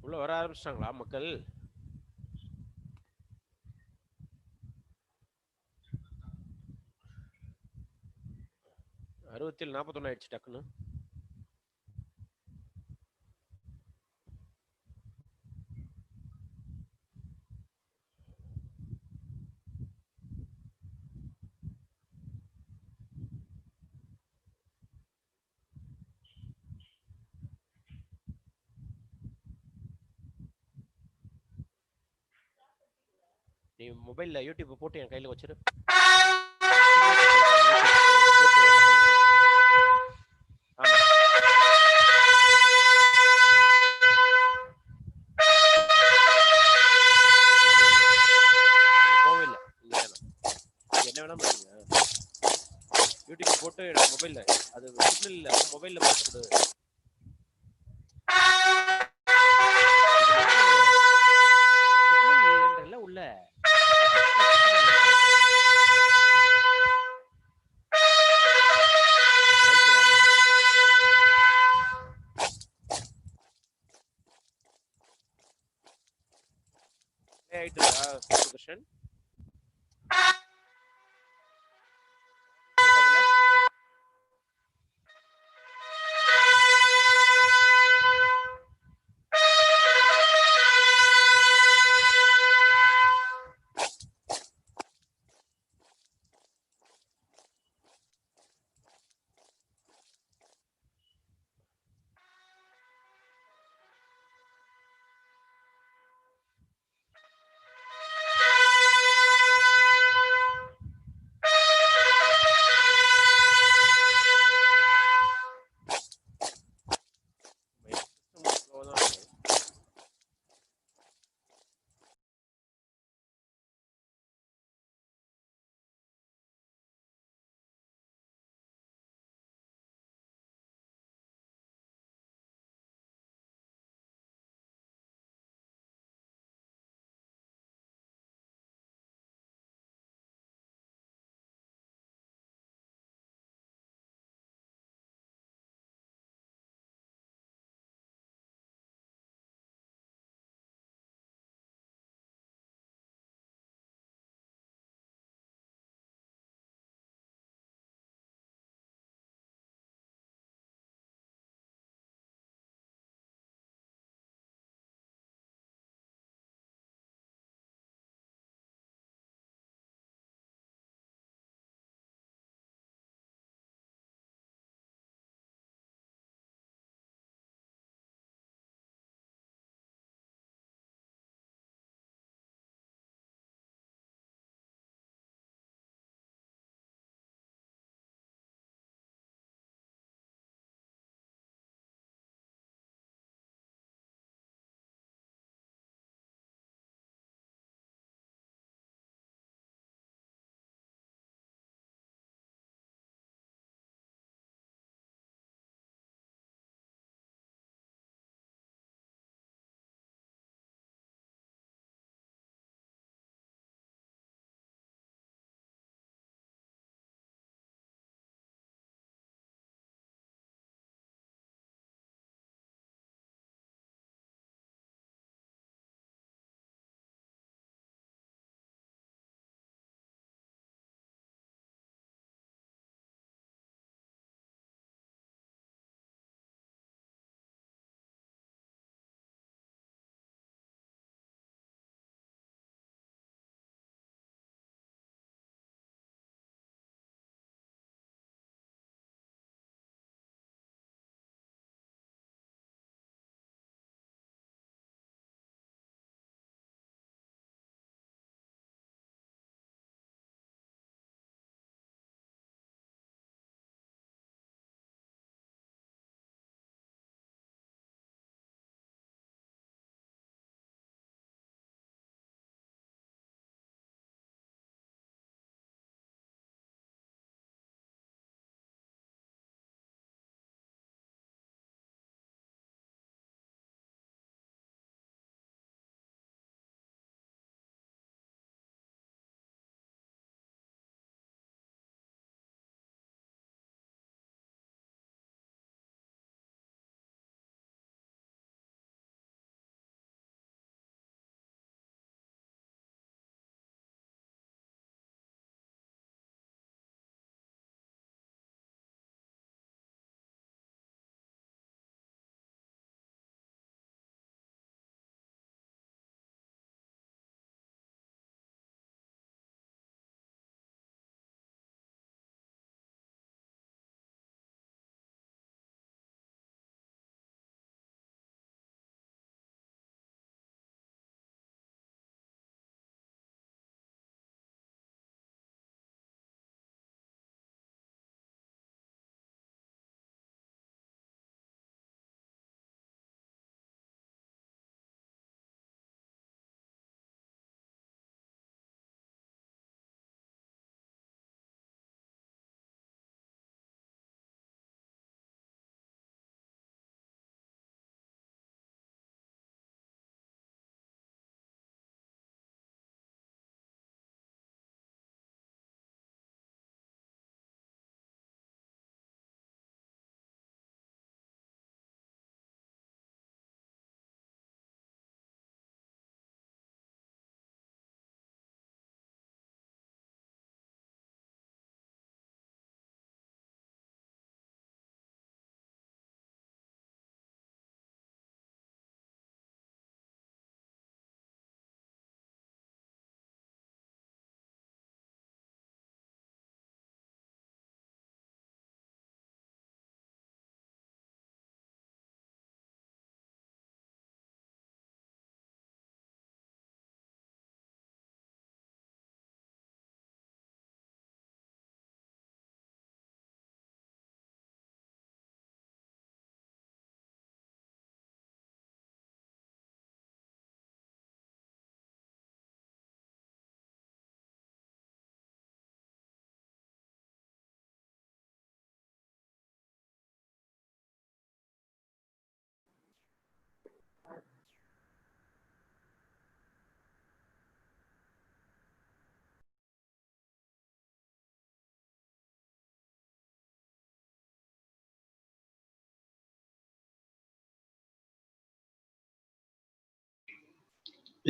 உள்ள வர ஆரம்பிச்சிட்டாங்களா மக்கள்? 60-41 ஆயிடுச்சு டக்குன்னு. நீ மொபைல்ல யூடியூப் போட்டு என் கையில வச்சிரு. என்ன வேணா பண்ணுங்க. யூடியூப் போட்டு மொபைல்ல அது சிக்னல் இல்ல, மொபைல்ல போட்டு உள்ள Krishnan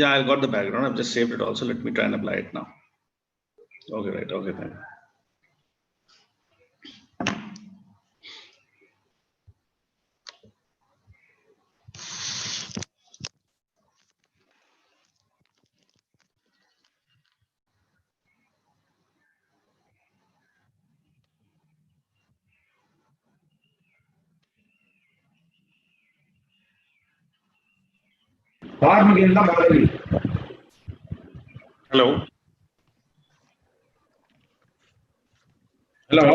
Yeah, I got the background. I've just saved it also. Let me try and apply it now. Okay, right. Okay, thank you. Hello. Hello.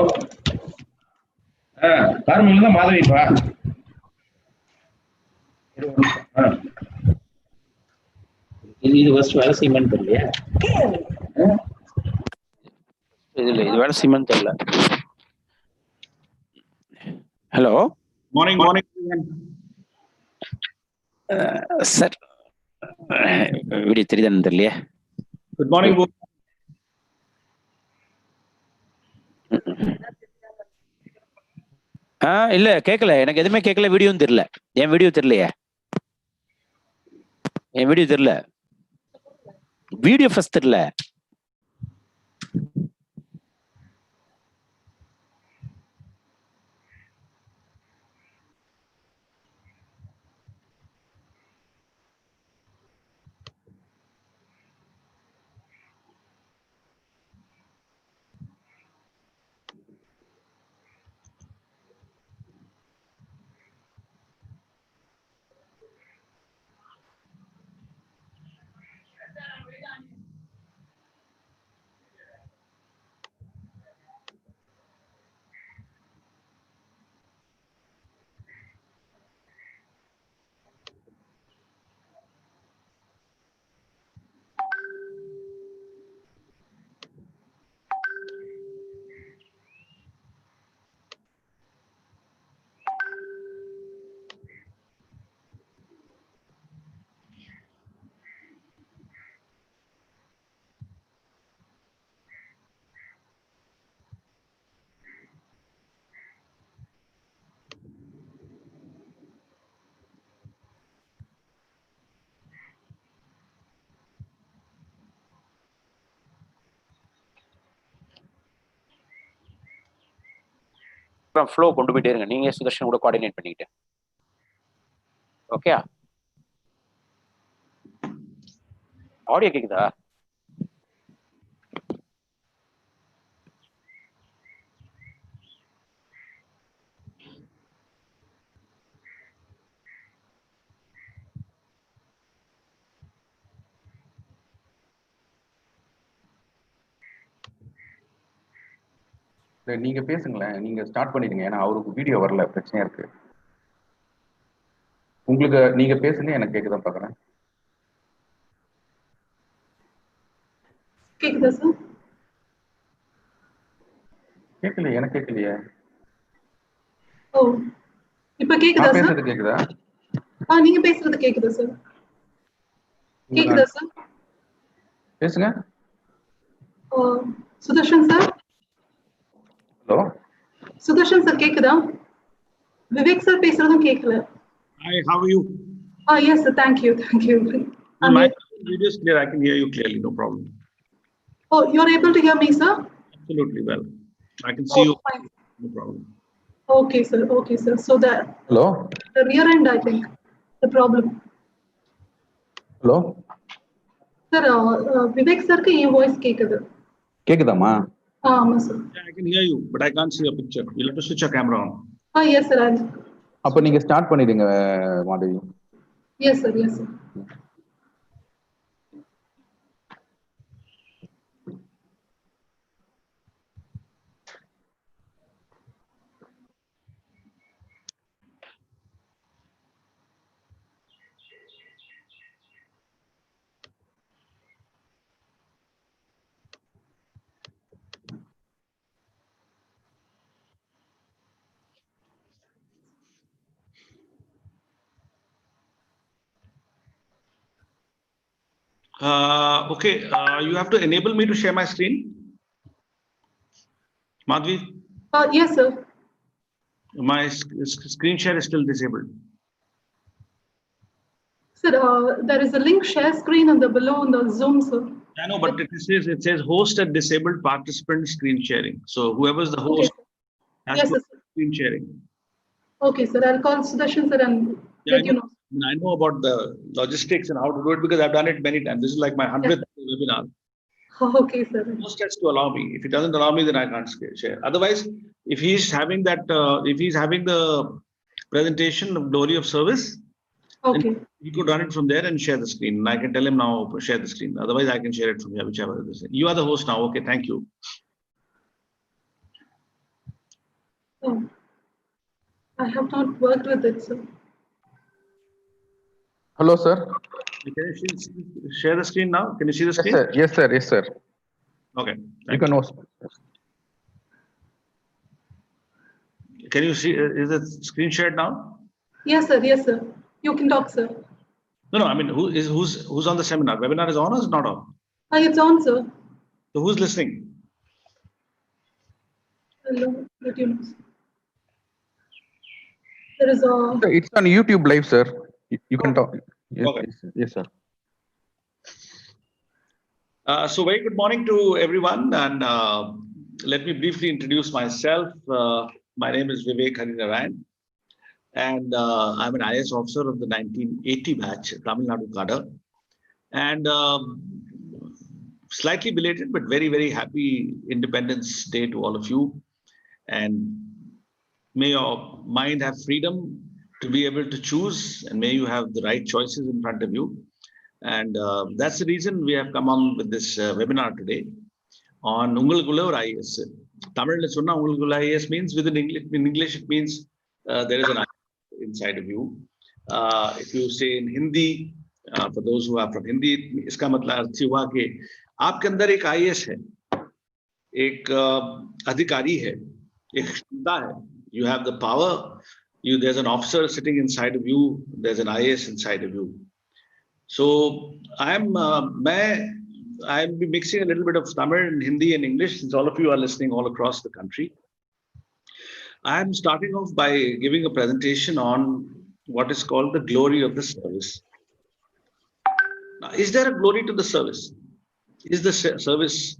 Carmel Madhavi. இது ஃபர்ஸ்ட் வேலை செய்யணும்னு தெரியலையா? இது வேலை செய்யணும்னு தெரியல. ஹலோ. Morning. சார் வீடியோ தெரியுதான்னு தெரியலையா? Good morning. இல்ல கேட்கல, எனக்கு எதுவுமே கேட்கல, வீடியோவும் தெரியல. என் வீடியோ தெரியலையே, வீடியோ ஃபர்ஸ்ட் தெரியல. ஃப்ளோ கொண்டு போயிட்டே இருங்க, நீங்க சுதர்ஷன் கூட கோஆர்டினேட் பண்ணிக்கிட்டு. ஓகே, ஆடியோ கேக்குதா? நீங்க பேசுங்களேன், நீங்க ஸ்டார்ட் பண்ணிடுங்க. ஏன்னா அவருக்கு வீடியோ வரல, பிரச்சனையா இருக்கு. உங்களுக்கு நீங்க பேசுங்க, எனக்கு கேக்குதான் பாக்குறேன். கேக்குதா சார்? கேட்கலையே, எனக்கு கேட்கலையே. ஓ, இப்ப கேக்குதா சார்? பேசுறது கேக்குதா? நீங்க பேசுறது கேக்குதா சார்? கேக்குதா சார்? பேசுங்க. Sudarshan sir. Hello Sudarshan sir கேக்குதா? விவேக் சார் பேசுறதும் கேட்கல. Hi, how are you? Yes sir, thank you. My video is clear. I can hear you clearly, no problem. Oh, you are able to hear me, sir? Absolutely well. I can see you. Fine. No problem. Okay sir. So the rear end, I think the problem. Hello sir, Vivek சாருக்கு என் voice கேக்குது. கேக்குதாமா? ஆமா sir. Yeah, I can hear you, but I can't see your picture. You'll have to switch your camera on. Yes sir. அப்ப நீங்க start பண்ணிடுங்க Madhavi. Yes sir. Okay, you have to enable me to share my screen. Madhvi? Yes sir. My screen share is still disabled. Sir, there is a link share screen on the below on the Zoom, sir. I know, but it says host and disabled participant screen sharing. So whoever's the Okay, host sir. has Yes, to sir. screen sharing. Okay, sir. I'll call Sudarshan, sir, and Yeah, let you know. I know about the logistics and how to do it because I've done it many times. This is like my 100th webinar. Okay, sir. Host has to allow me. If he doesn't allow me, then I can't share. Otherwise, if he's having that, if he's having the presentation of glory of service, Okay. then he could run it from there and share the screen. And I can tell him now, share the screen. Otherwise, I can share it from here, whichever it is. You are the host now. Okay, thank you. Oh, I have not worked with it, sir. Hello, sir. Can you share the screen now? Can you see the Yes, screen? sir. Yes, sir. Yes, sir. Okay. You can host. Can you see? Is the screen shared now? Yes, sir. Yes, sir. You can talk, sir. No. I mean, who's on the seminar? Webinar is on or is not on? It's on, sir. So who's listening? Hello. Let you know. There is a. Sir, it's on YouTube live, sir. You can talk. Yes, Okay. yes, sir. So very good morning to everyone, and let me briefly introduce myself. My name is Vivek Harinarain, and I'm an IAS officer of the 1980 batch, Tamil Nadu cadre, and slightly belated but very, very happy Independence Day to all of you, and may your mind have freedom to be able to choose, and may you have the right choices in front of you. And that's the reason we have come on with this webinar today on Ungalkulla or IAS. Tamil IAS means within English. In English, it means there is an IAS inside of you. If you say in Hindi, for those who are from Hindi, इसका मतलब अर्थ हुआ कि आपके अंदर एक IAS है, एक अधिकारी है, एक क्षमता है. You have the power. There's an officer sitting inside of you. There's an IAS inside of you. So I'm be mixing a little bit of Tamil and Hindi and English since all of you are listening all across the country. I'm starting off by giving a presentation on what is called the glory of the service. Now, is there a glory to the service? Is the service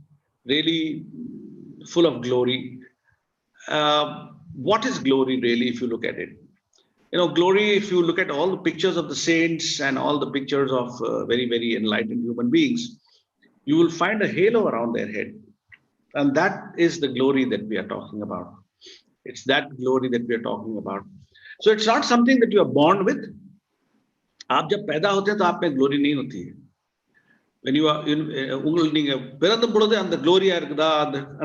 really full of glory? What is glory really if you look at it? You know, glory, if you look at all the pictures of the saints and all the pictures of very, very enlightened human beings, you will find a halo around their head. And that is the glory that we are talking about. It's that glory that we are talking about. So it's not something that you are born with. आप जब पैदा होते हैं तो आप में glory नहीं होती है. When you are உங்களுக்கு நீங்க பிறந்த பொழுது அந்த glory-ஆ இருக்குதா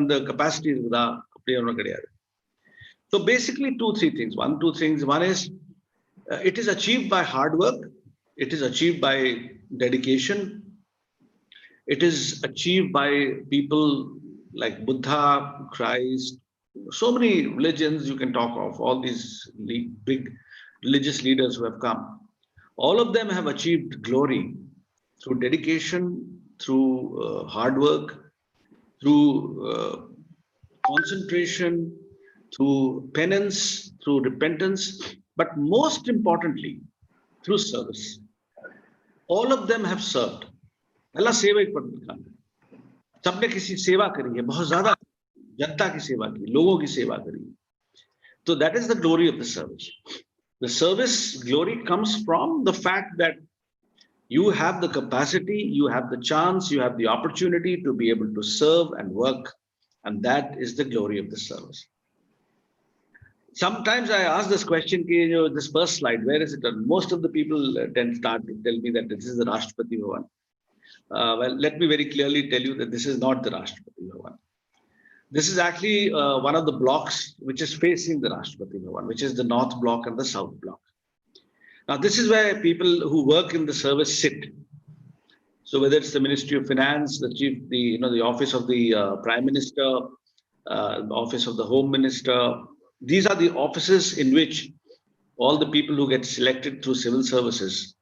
அந்த capacity இருக்குதா அப்படியே ஒன்றும் கிடையாது. So basically 2-3 things. One is it is achieved by hard work. It is achieved by dedication. It is achieved by people like Buddha, Christ, so many religions you can talk of, all these big religious leaders who have come. All of them have achieved glory through dedication, through hard work, through concentration, through penance, through repentance, but most importantly, through service. All of them have served. Allah सेवा ही पढ़ सबने किसी सेवा करी है, बहुत ज़्यादा जनता की सेवा की, लोगों की सेवा करी. So that is the glory of the service. The service glory comes from the fact that you have the capacity, you have the chance, you have the opportunity to be able to serve and work, and that is the glory of the service. Sometimes I ask this question, this first slide, where is it? And most of the people start to tell me that this is the Rashtrapati Bhavan. Well, let me very clearly tell you that this is not the Rashtrapati Bhavan. This is actually one of the blocks which is facing the Rashtrapati Bhavan, which is the North Block and the South Block. Now, this is where people who work in the service sit. So whether it's the Ministry of Finance, the office of the Prime Minister, the office of the Home Minister, these are the offices in which all the people who get selected through civil services,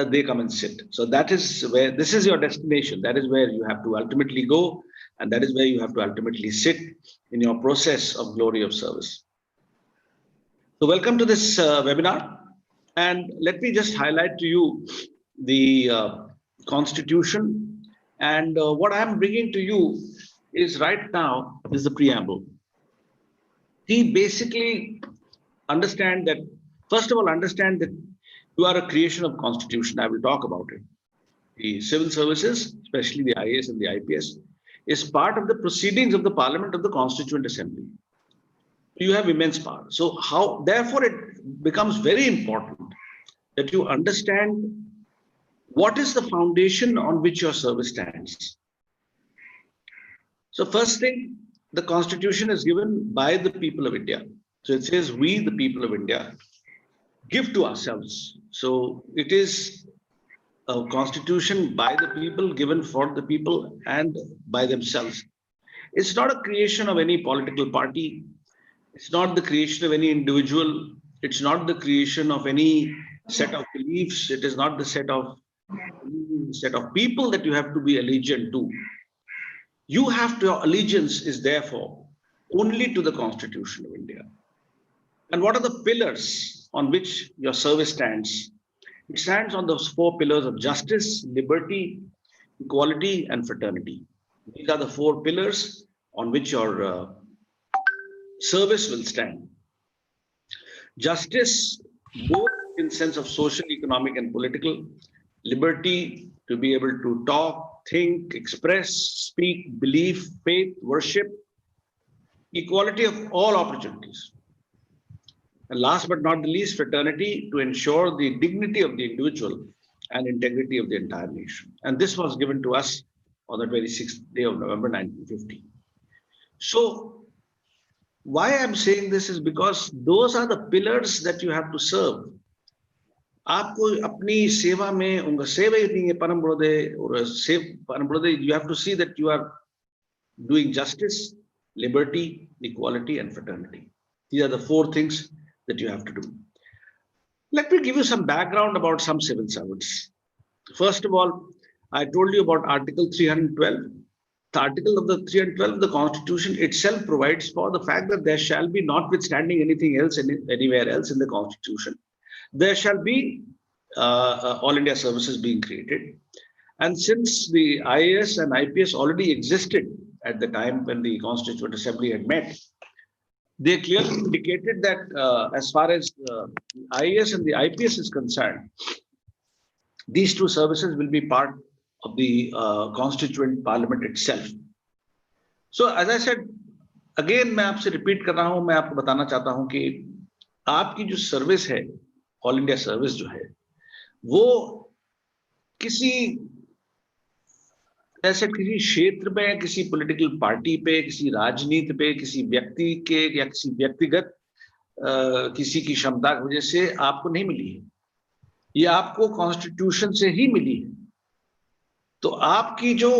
they come and sit. So that is where, this is your destination. That is where you have to ultimately go. And that is where you have to ultimately sit in your process of glory of service. So welcome to this webinar. And let me just highlight to you the Constitution, and what I'm bringing to you is right now is the preamble. He basically understand that, first of all, understand that you are a creation of Constitution. I will talk about it. The civil services, especially the IAS and the IPS, is part of the proceedings of the Parliament of the Constituent Assembly. You have immense power. So therefore, it becomes very important that you understand what is the foundation on which your service stands. So first thing, the Constitution is given by the people of India. So it says, we, the people of India, give to ourselves. So it is a constitution by the people, given for the people and by themselves. It's not a creation of any political party. It's not the creation of any individual. It's not the creation of any set of beliefs. It is not the set of people that you have to be allegiant to. Your allegiance is therefore only to the Constitution of India. And what are the pillars on which your service stands? It stands on those 4 pillars of justice, liberty, equality, and fraternity. These are the 4 pillars on which your service will stand. Justice, both in sense of social, economic, and political. Liberty, to be able to talk, think, express, speak, believe, faith, worship. Equality of all opportunities. And last but not the least, fraternity, to ensure the dignity of the individual and integrity of the entire nation. And this was given to us on the 26th day of November 1950. So why I'm saying this is because those are the pillars that you have to serve. आपको अपनी सेवा में उनका सेवा ही नहीं है परम ब्रोदे और परम ब्रोदे, you have to see that you are doing justice, liberty, equality, and fraternity. These are the 4 things that you have to do. Let me give you some background about some civil servants. First of all, I told you about Article 312. The Article of the 312 of the Constitution itself provides for the fact that there shall be, notwithstanding anything else anywhere else in the Constitution, there shall be all India services being created. And since the IAS and IPS already existed at the time when the Constituent Assembly had met, they clearly indicated that as far as the IAS and the IPS is concerned, these 2 services will be part of the Constituent Parliament itself. So as I said, again मैं आपसे repeat कर रहा हूँ, मैं आपको बताना चाहता हूँ कि आपकी जो सर्विस है, ऑल इंडिया सर्विस जो है, वो किसी ऐसे किसी क्षेत्र में, किसी पॉलिटिकल पार्टी पे, किसी राजनीति पे, किसी व्यक्ति के या किसी व्यक्तिगत किसी की क्षमता की वजह से आपको नहीं मिली है, ये आपको कॉन्स्टिट्यूशन से ही मिली है. तो आपकी जो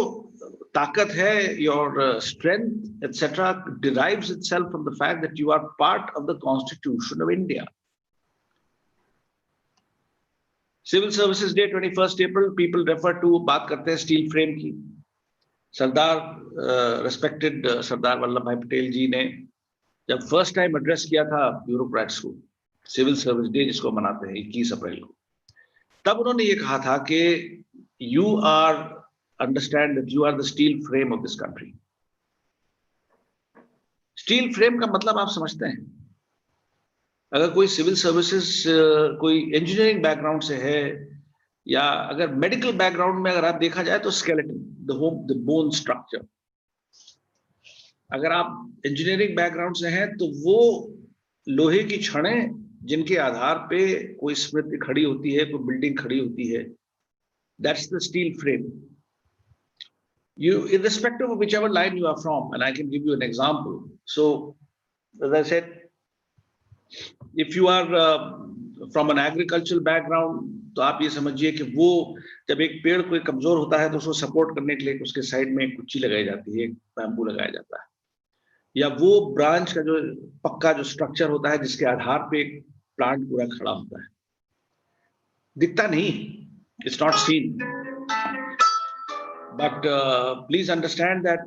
ताकत है, your strength, etc., derives itself from the fact that you are part of the Constitution of India. Civil Services Day, 21st April, people refer to, बात करते हैं स्टील फ्रेम की. सरदार respected सरदार वल्लभ भाई पटेल जी ने जब फर्स्ट टाइम एड्रेस किया था bureaucrats को, सिविल सर्विस डे जिसको मनाते हैं 21 अप्रैल को, तब उन्होंने ये कहा था कि you understand that you are the steel frame of this country. Steel frame का मतलब आप समझते हैं. अगर कोई सिविल सर्विसेज कोई इंजीनियरिंग बैकग्राउंड से है या अगर मेडिकल बैकग्राउंड में अगर आप देखा जाए तो स्केलेटन, द बोन स्ट्रक्चर. अगर आप इंजीनियरिंग बैकग्राउंड से हैं तो वो लोहे की छड़ें जिनके आधार पे कोई स्मृति खड़ी होती है, कोई बिल्डिंग खड़ी होती है, that's the steel frame. You, irrespective of whichever line you are from, and I can give you an example. So, as I said, if you are from an agricultural background, तो आप ये समझिए कि वो जब एक पेड़ कोई कमजोर होता है तो उसको सपोर्ट करने के लिए उसके साइड में एक कुच्ची लगाई जाती है, एक बैम्बू लगाया जाता है, या वो ब्रांच का जो पक्का जो स्ट्रक्चर होता है जिसके आधार पे एक प्लांट पूरा खड़ा होता है. दिखता नहीं, it's not seen. But please understand that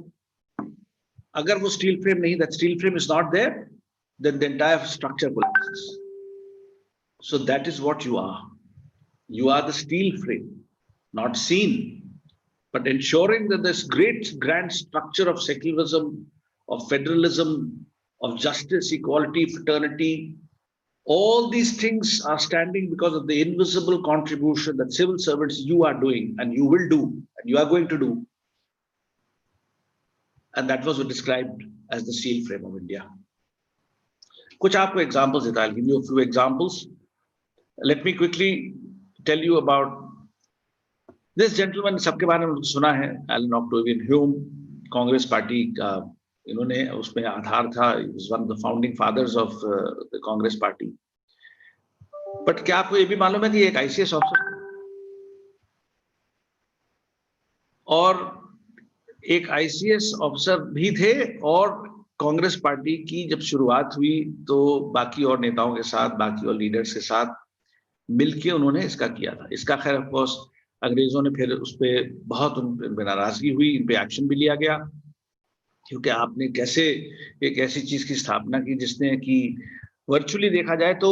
अगर वो steel frame नहीं, that steel frame is not there, then the entire structure collapses. So that is what you are. You are the steel frame. not seen, but ensuring that this great grand structure of secularism, of federalism, of justice, equality, fraternity, all these things are standing because of the invisible contribution that civil servants you are doing and you will do and you are going to do. And that was described as the steel frame of India. Kuch aapko examples hai, I'll give you a few examples. Let me quickly tell you about this gentleman. सबके बारे में सुना है, Alan Octavian Hume, Congress party का इन्होंने उसमें आधार था. He was one of the founding fathers of the Congress party. But क्या आपको ये भी मालूम है कि एक ICS ऑफिसर और एक ICS ऑफिसर भी थे, और कांग्रेस पार्टी की जब शुरुआत हुई तो बाकी और नेताओं के साथ, बाकी और लीडर्स के साथ मिलके उन्होंने इसका किया था. इसका खैर ऑफ कोर्स अंग्रेजों ने फिर उस पर बहुत उन पे नाराजगी हुई, इन पे एक्शन भी लिया गया, क्योंकि आपने कैसे एक ऐसी चीज की स्थापना की जिसने कि वर्चुअली देखा जाए तो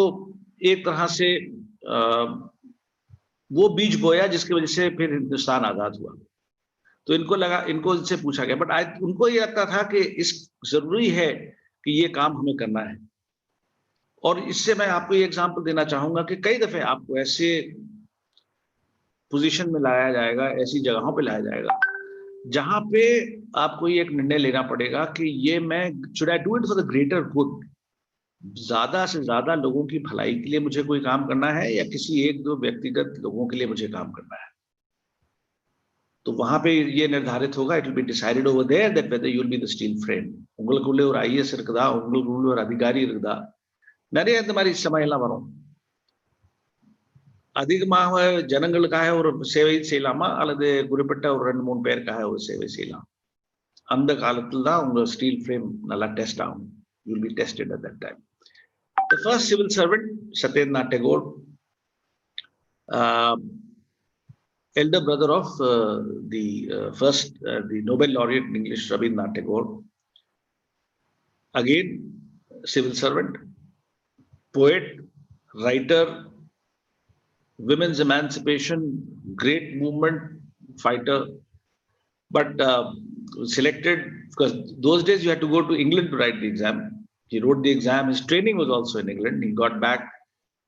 एक तरह से वो बीज बोया जिसकी वजह से फिर हिंदुस्तान आजाद हुआ. तो इनको लगा, इनको इनसे पूछा गया, बट आज उनको ये लगता था कि इस जरूरी है कि ये काम हमें करना है. और इससे मैं आपको ये एग्जांपल देना चाहूंगा कि कई दफे आपको ऐसे पोजीशन में लाया जाएगा, ऐसी जगहों पे लाया जाएगा जहां पे आपको ये एक निर्णय लेना पड़ेगा कि ये मैं should I do it for the greater good, ज्यादा से ज्यादा लोगों की भलाई के लिए मुझे कोई काम करना है या किसी एक दो व्यक्तिगत लोगों के लिए मुझे काम करना है. तो वहां पे ये निर्धारित होगा, it will be decided over there that whether you will be the steel frame. उंगलकुल्ले और IAS இருக்குதா, உங்களுக்குள்ள ஒரு அதிகாரி இருக்குதா, நிறைய இந்த மாதிரி சமயம் எல்லாம் வரும். அதிகமாக ஜனங்களுக்காக ஒரு சேவை செய்யலாமா அல்லது குறிப்பிட்ட ஒரு 2-3 பேருக்காக ஒரு சேவை செய்யலாம். அந்த காலத்துல தான் உங்க ஸ்டீல் ஃப்ரேம் நல்லா டெஸ்ட் ஆகும். You will be tested at that time. The first civil servant, Satyendra Tagore, elder brother of the Nobel laureate in English, Rabindranath Tagore. Again, civil servant, poet, writer, women's emancipation, great movement fighter, but selected because those days you had to go to England to write the exam. He wrote the exam. His training was also in England. He got back.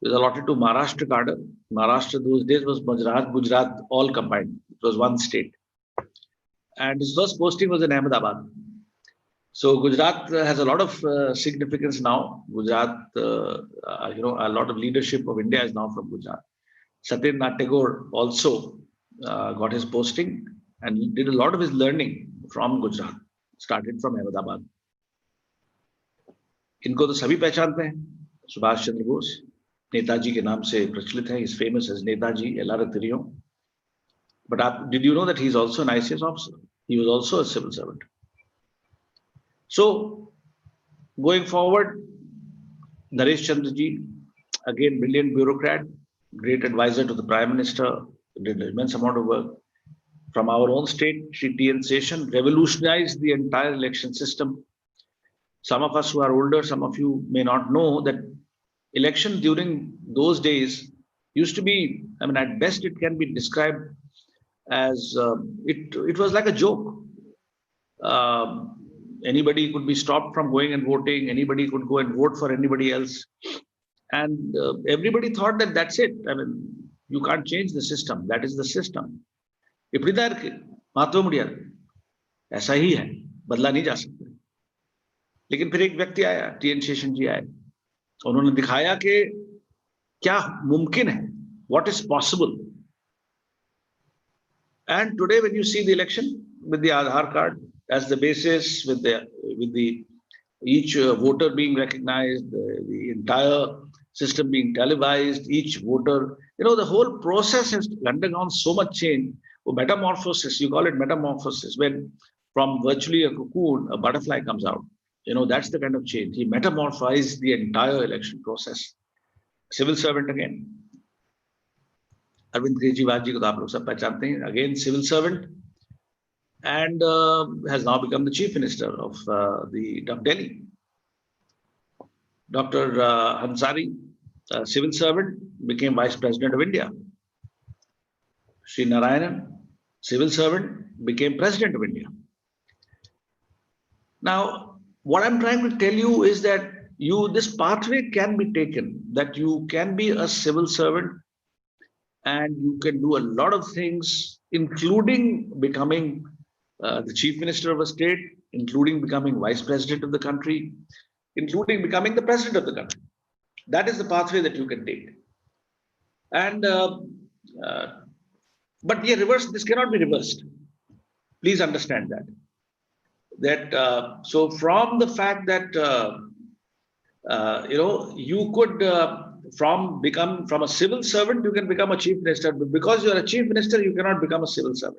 He was allotted to Maharashtra cadre. Maharashtra those days was Gujarat, all combined. It was one state. And his first posting was in Ahmedabad. So Gujarat has a lot of significance now. Gujarat, a lot of leadership of India is now from Gujarat. Satyendra Tagore also got his posting and did a lot of his learning from Gujarat. Started from Ahmedabad. इनको तो सभी पहचानते हैं. सुभाष चंद्र बोस नेताजी के नाम से प्रचलित है. He's famous as Netaji, Ellarathiriyo. But did you know that he's also an ICS officer? He was also a civil servant. So going forward, Naresh Chandraji, again brilliant bureaucrat, great advisor to the Prime Minister, did an immense amount of work. From our own state, Shri T.N. Seshan revolutionized the entire election system. Some of us who are older, some of you may not know that election during those days used to be, I mean, at best it can be described as, it was like a joke. Anybody could be stopped from going and voting. Anybody could go and vote for anybody else. And everybody thought that that's it. I mean, you can't change the system. That is the system. ऐसा ही है, बदला नहीं जा सकता. लेकिन फिर एक व्यक्ति आया, टी.एन. शेषन जी आए. उन्होंने दिखाया कि क्या मुमकिन है, what is possible. And today when you see the election with the Aadhaar card as the basis, with the each voter being recognized, the entire system being televised, each voter, the whole process has undergone so much change. Metamorphosis, you call it metamorphosis, when from virtually a cocoon, a butterfly comes out. That's the kind of change. He metamorphized the entire election process. Civil servant again. Arvind Kejriwal ji ko to aap log sab pehchante hain. Again, civil servant, and has now become the chief minister of Delhi. Dr. Hansari, civil servant, became vice president of India. Shri Narayanan, civil servant, became president of India. Now, what I'm trying to tell you is that this pathway can be taken, that you can be a civil servant and you can do a lot of things, including becoming the chief minister of a state, including becoming vice president of the country, including becoming the president of the country. That is the pathway that you can take. And but yeah, this cannot be reversed. Please understand that. So from the fact that you could from a civil servant you can become a chief minister, but because you are a chief minister you cannot become a civil servant.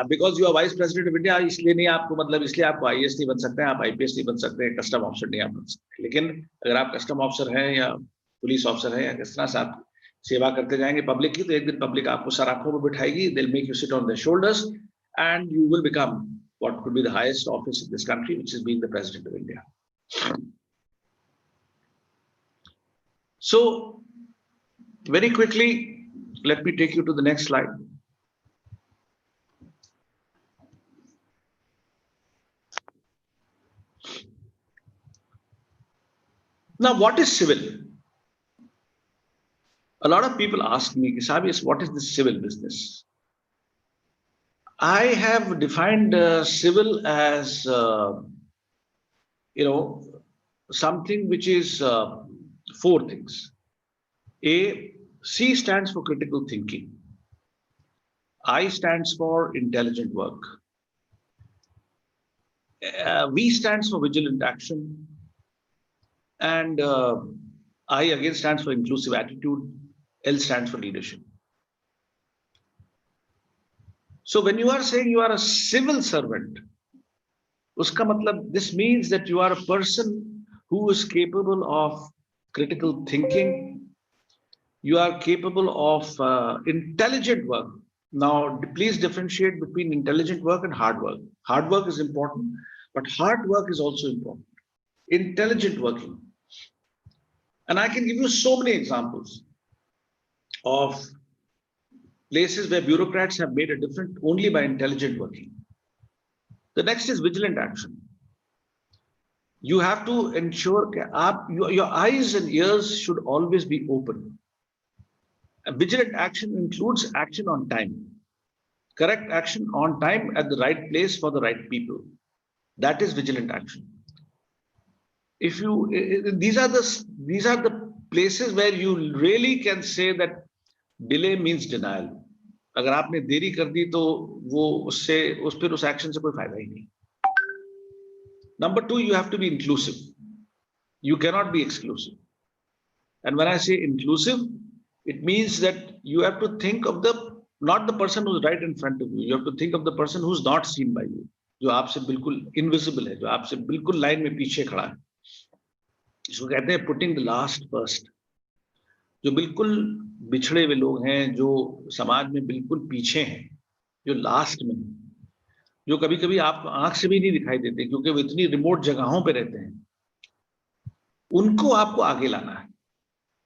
Because you are vice president of India, इसलिए नहीं आपको मतलब इसलिए आपको IAS नहीं बन सकते हैं, आप IPS नहीं बन सकते हैं, कस्टम ऑफिसर नहीं आप बन सकते। लेकिन अगर आप कस्टम ऑफिसर हैं या पुलिस ऑफिसर हैं या किस तरह से आप सेवा करते जाएंगे पब्लिक की, तो एक दिन पब्लिक आपको सर आंखों में बिठाएगी, they'll make you sit on their shoulders and you will become what could be the highest office in this country, which is being the president of India. So very quickly, let me take you to the next slide. Now, what is civil? A lot of people ask me, Sabius, what is this civil business? I have defined civil as, something which is four things. C stands for critical thinking. I stands for intelligent work. V stands for vigilant action. And I again stands for inclusive attitude. L stands for leadership. So when you are saying you are a civil servant, uska matlab, this means that you are a person who is capable of critical thinking. You are capable of intelligent work. Now, please differentiate between intelligent work and hard work. Hard work is important, but hard work is also important. Intelligent working. And I can give you so many examples of places where bureaucrats have made a difference only by intelligent working. The next is vigilant action. You have to ensure that your eyes and ears should always be open. A vigilant action includes action on time. Correct action on time at the right place for the right people. That is vigilant action. If you, these are the places where you really can say that delay means denial. अगर आपने देरी कर दी तो वो उस action से कोई फायदा ही नहीं. Number two, you have to be inclusive. You cannot be exclusive. And when I say inclusive, it means that you have to think of not the person who's right in front of you. You have to think of the person who's not seen by you. जो आपसे बिल्कुल invisible है, जो आपसे बिल्कुल line में पीछे खड़ा है. इसको कहते हैं putting the last first. जो बिल्कुल बिछड़े हुए लोग हैं, जो समाज में बिल्कुल पीछे हैं, जो लास्ट में, जो कभी कभी आपको आंख से भी नहीं दिखाई देते क्योंकि वो इतनी रिमोट जगहों पे रहते हैं, उनको आपको आगे लाना है.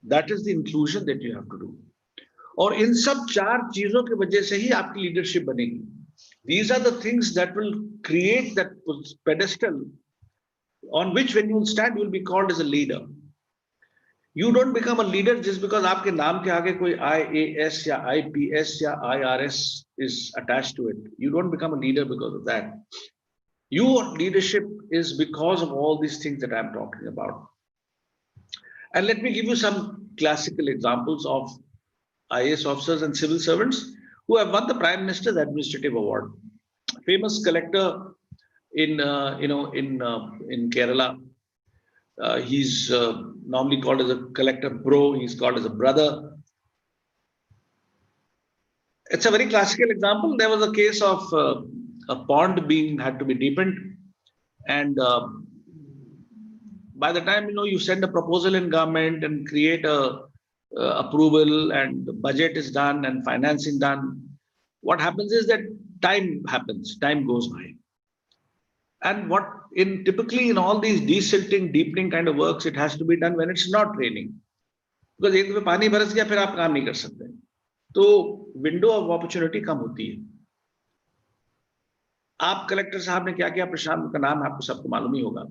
That is the inclusion that you have to do. और इन सब चार चीजों की वजह से ही आपकी लीडरशिप बनेगी. These are the things that will create that pedestal on which when you will stand, you will be called as a leader. You don't become a leader just because आपके नाम के आगे कोई IAS या IPS या IRS is attached to it. You don't become a leader because of that. Your leadership is because of all these things that I'm talking about. And let me give you some classical examples of IAS officers and civil servants who have won the Prime Minister's Administrative Award. Famous collector in Kerala. He's normally called as a collector bro. He's called as a brother. It's a very classical example. There was a case of a pond had to be deepened, and by the time you send a proposal in government and create a approval and the budget is done and financing done, what happens is that time goes by. And typically in all these desilting, deepening kind of works, it has to be done when it's not raining. Because एक दफे पानी बरस गया फिर आप काम नहीं कर सकते. तो विंडो ऑफ अपॉर्चुनिटी कम होती है। आप कलेक्टर साहब ने क्या किया, प्रशांत का नाम आपको सबको मालूम ही होगा।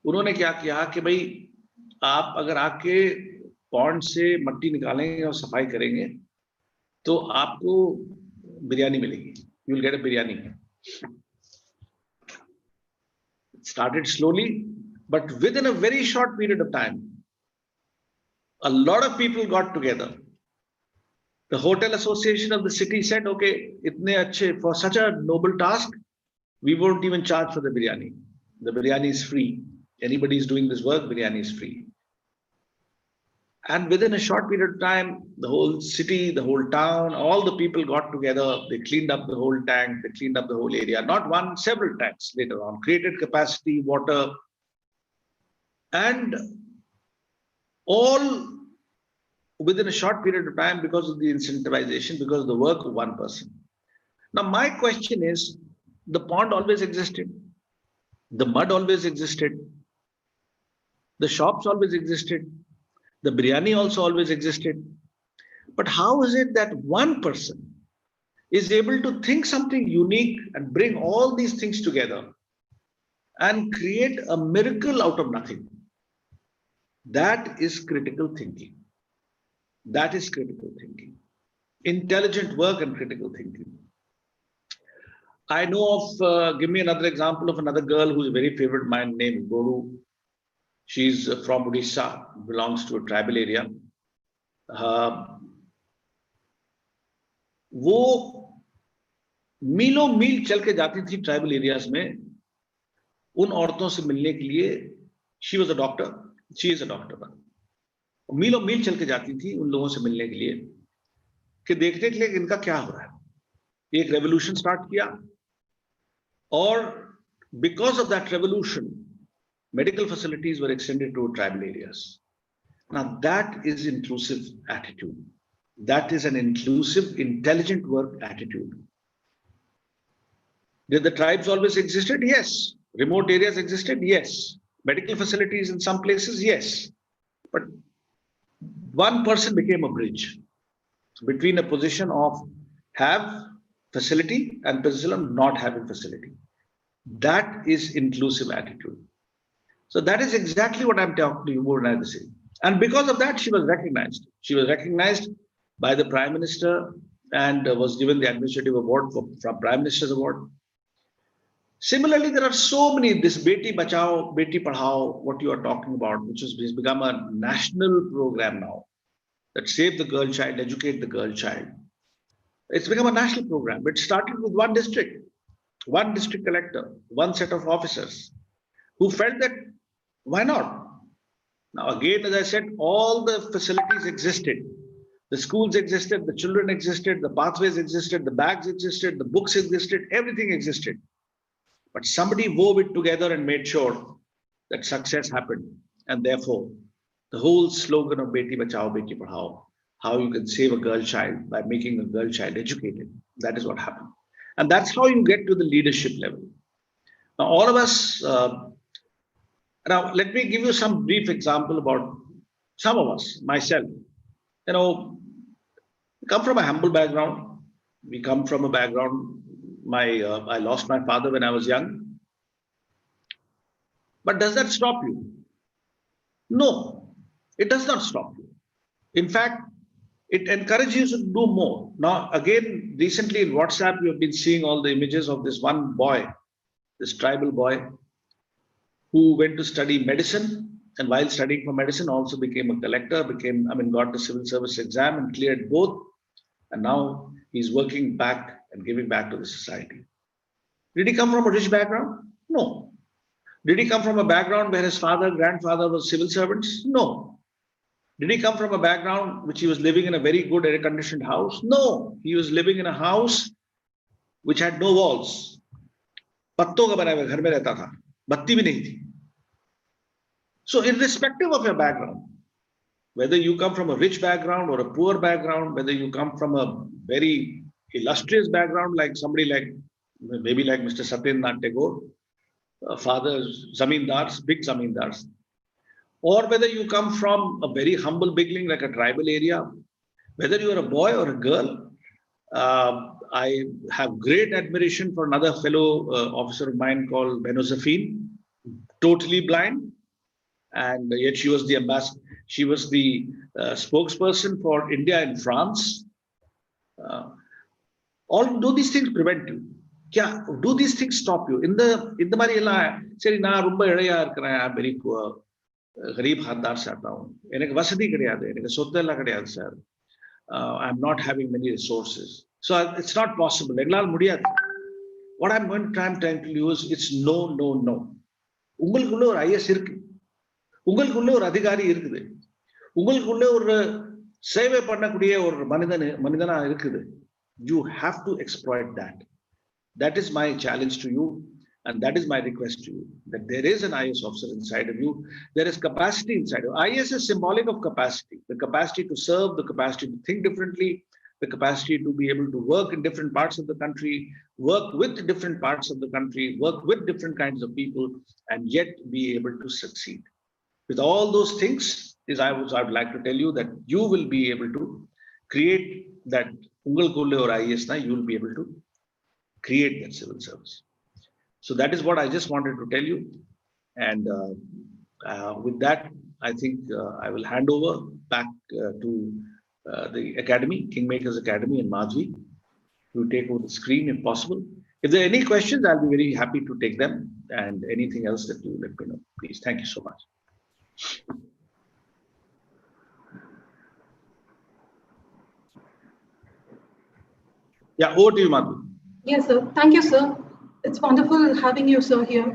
उन्होंने क्या किया कि भाई आप अगर आके पॉन्ड से मट्टी निकालेंगे और सफाई करेंगे तो आपको बिरयानी मिलेगी, you will get a biryani. Started slowly, but within a very short period of time, a lot of people got together. The hotel association of the city said, okay, itne achhe, for such a noble task, we won't even charge for the biryani. The biryani is free. Anybody is doing this work, biryani is free. And within a short period of time, the whole city, the whole town, all the people got together. They cleaned up the whole tank. They cleaned up the whole area. Not one, several tanks later on. Created capacity, water. And all within a short period of time because of the incentivization, because of the work of one person. Now, my question is, the pond always existed. The mud always existed. The shops always existed. The biryani also always existed. But how is it that one person is able to think something unique and bring all these things together and create a miracle out of nothing? That is critical thinking. That is critical thinking. Intelligent work and critical thinking. I know of, give me another example of another girl who's a very favorite of mine named Goru. She's from Odisha, belongs to a tribal area. वो मीलों मील चल के जाती थी tribal areas में उन औरतों से मिलने के लिए। She was a doctor, she is a doctor. मीलों मील चल के जाती थी उन लोगों से मिलने के लिए कि देखने के लिए इनका क्या हो रहा है। एक रेवोल्यूशन स्टार्ट किया और because of that revolution medical facilities were extended to tribal areas. Now that is inclusive attitude. That is an inclusive, intelligent work attitude. Did the tribes always existed? Yes. Remote areas existed? Yes. Medical facilities in some places? Yes. But one person became a bridge between a position of have facility and position of not having facility. That is inclusive attitude. So that is exactly what I'm talking to you about. And because of that, she was recognized. She was recognized by the Prime Minister and was given the administrative award from Prime Minister's Award. Similarly, there are so many, this Beti Bachao, Beti Padhao, what you are talking about, which has become a national program now, that save the girl child, educate the girl child. It's become a national program. It started with one district collector, one set of officers who felt that why not? Now, again, as I said, all the facilities existed. The schools existed, the children existed, the pathways existed, the bags existed, the books existed, everything existed. But somebody wove it together and made sure that success happened. And therefore, the whole slogan of Beti Bachao, Beti Padhao, how you can save a girl child by making a girl child educated. That is what happened. And that's how you get to the leadership level. Now, all of us, now, let me give you some brief example about some of us, myself. You know, we come from a humble background. We come from a background, I lost my father when I was young. But does that stop you? No, it does not stop you. In fact, it encourages you to do more. Now, again, recently in WhatsApp, you have been seeing all the images of this one boy, this tribal boy, who went to study medicine, and while studying for medicine also became a collector, got the civil service exam and cleared both. And now he's working back and giving back to the society. Did he come from a rich background? No. Did he come from a background where his father, grandfather was civil servants? No. Did he come from a background which he was living in a very good air-conditioned house? No. He was living in a house which had no walls. पत्तों का बना हुआ घर में रहता था, बत्ती भी नहीं थी. So irrespective of your background, whether you come from a rich background or a poor background, whether you come from a very illustrious background like somebody like maybe like Mr. Satyendranath Tagore, fathers, zamindars, big zamindars, or whether you come from a very humble beginning like a tribal area, whether you are a boy or a girl. I have great admiration for another fellow officer of mine called Benozafine, totally blind, and yet she was the ambassador. She was the spokesperson for India in France. All do these things prevent you? Do these things stop you? In the mari ella seri na romba elaya irukken, I am very poor, garib khandar se aata hu, enak vasadi kedaiyadhu, enak sothu ella kedaiyadhu sir, I am not having many resources, so it's not possible, engalaal mudiyadhu. What I'm trying to tell you is, it's no. உங்களுக்குள்ள ஒரு IS இருக்கு, உங்களுக்குள்ள ஒரு அதிகாரி இருக்குது, உங்களுக்குள்ள ஒரு சேவை பண்ணக்கூடிய ஒரு மனிதனா இருக்குது. You have to exploit that. That is my challenge to you, and that is my request to you, that there is an IAS officer inside of you. There is capacity inside of you. IAS is symbolic of capacity, the capacity to serve, the capacity to think differently, the capacity to be able to work in different parts of the country, work with different parts of the country, work with different kinds of people, and yet be able to succeed. With all those things, I would like to tell you that you will be able to create that. Ungalkulle or IAS na, you will be able to create that civil service. So that is what I just wanted to tell you. And with that, I think I will hand over back to the Academy, KingMakers Academy in Madhvi, to take over the screen if possible. If there are any questions, I'll be very happy to take them, and anything else that you let me know, please. Thank you so much. Yeah, over to you, Madhu. Yes, sir. Thank you, sir. It's wonderful having you, sir, here.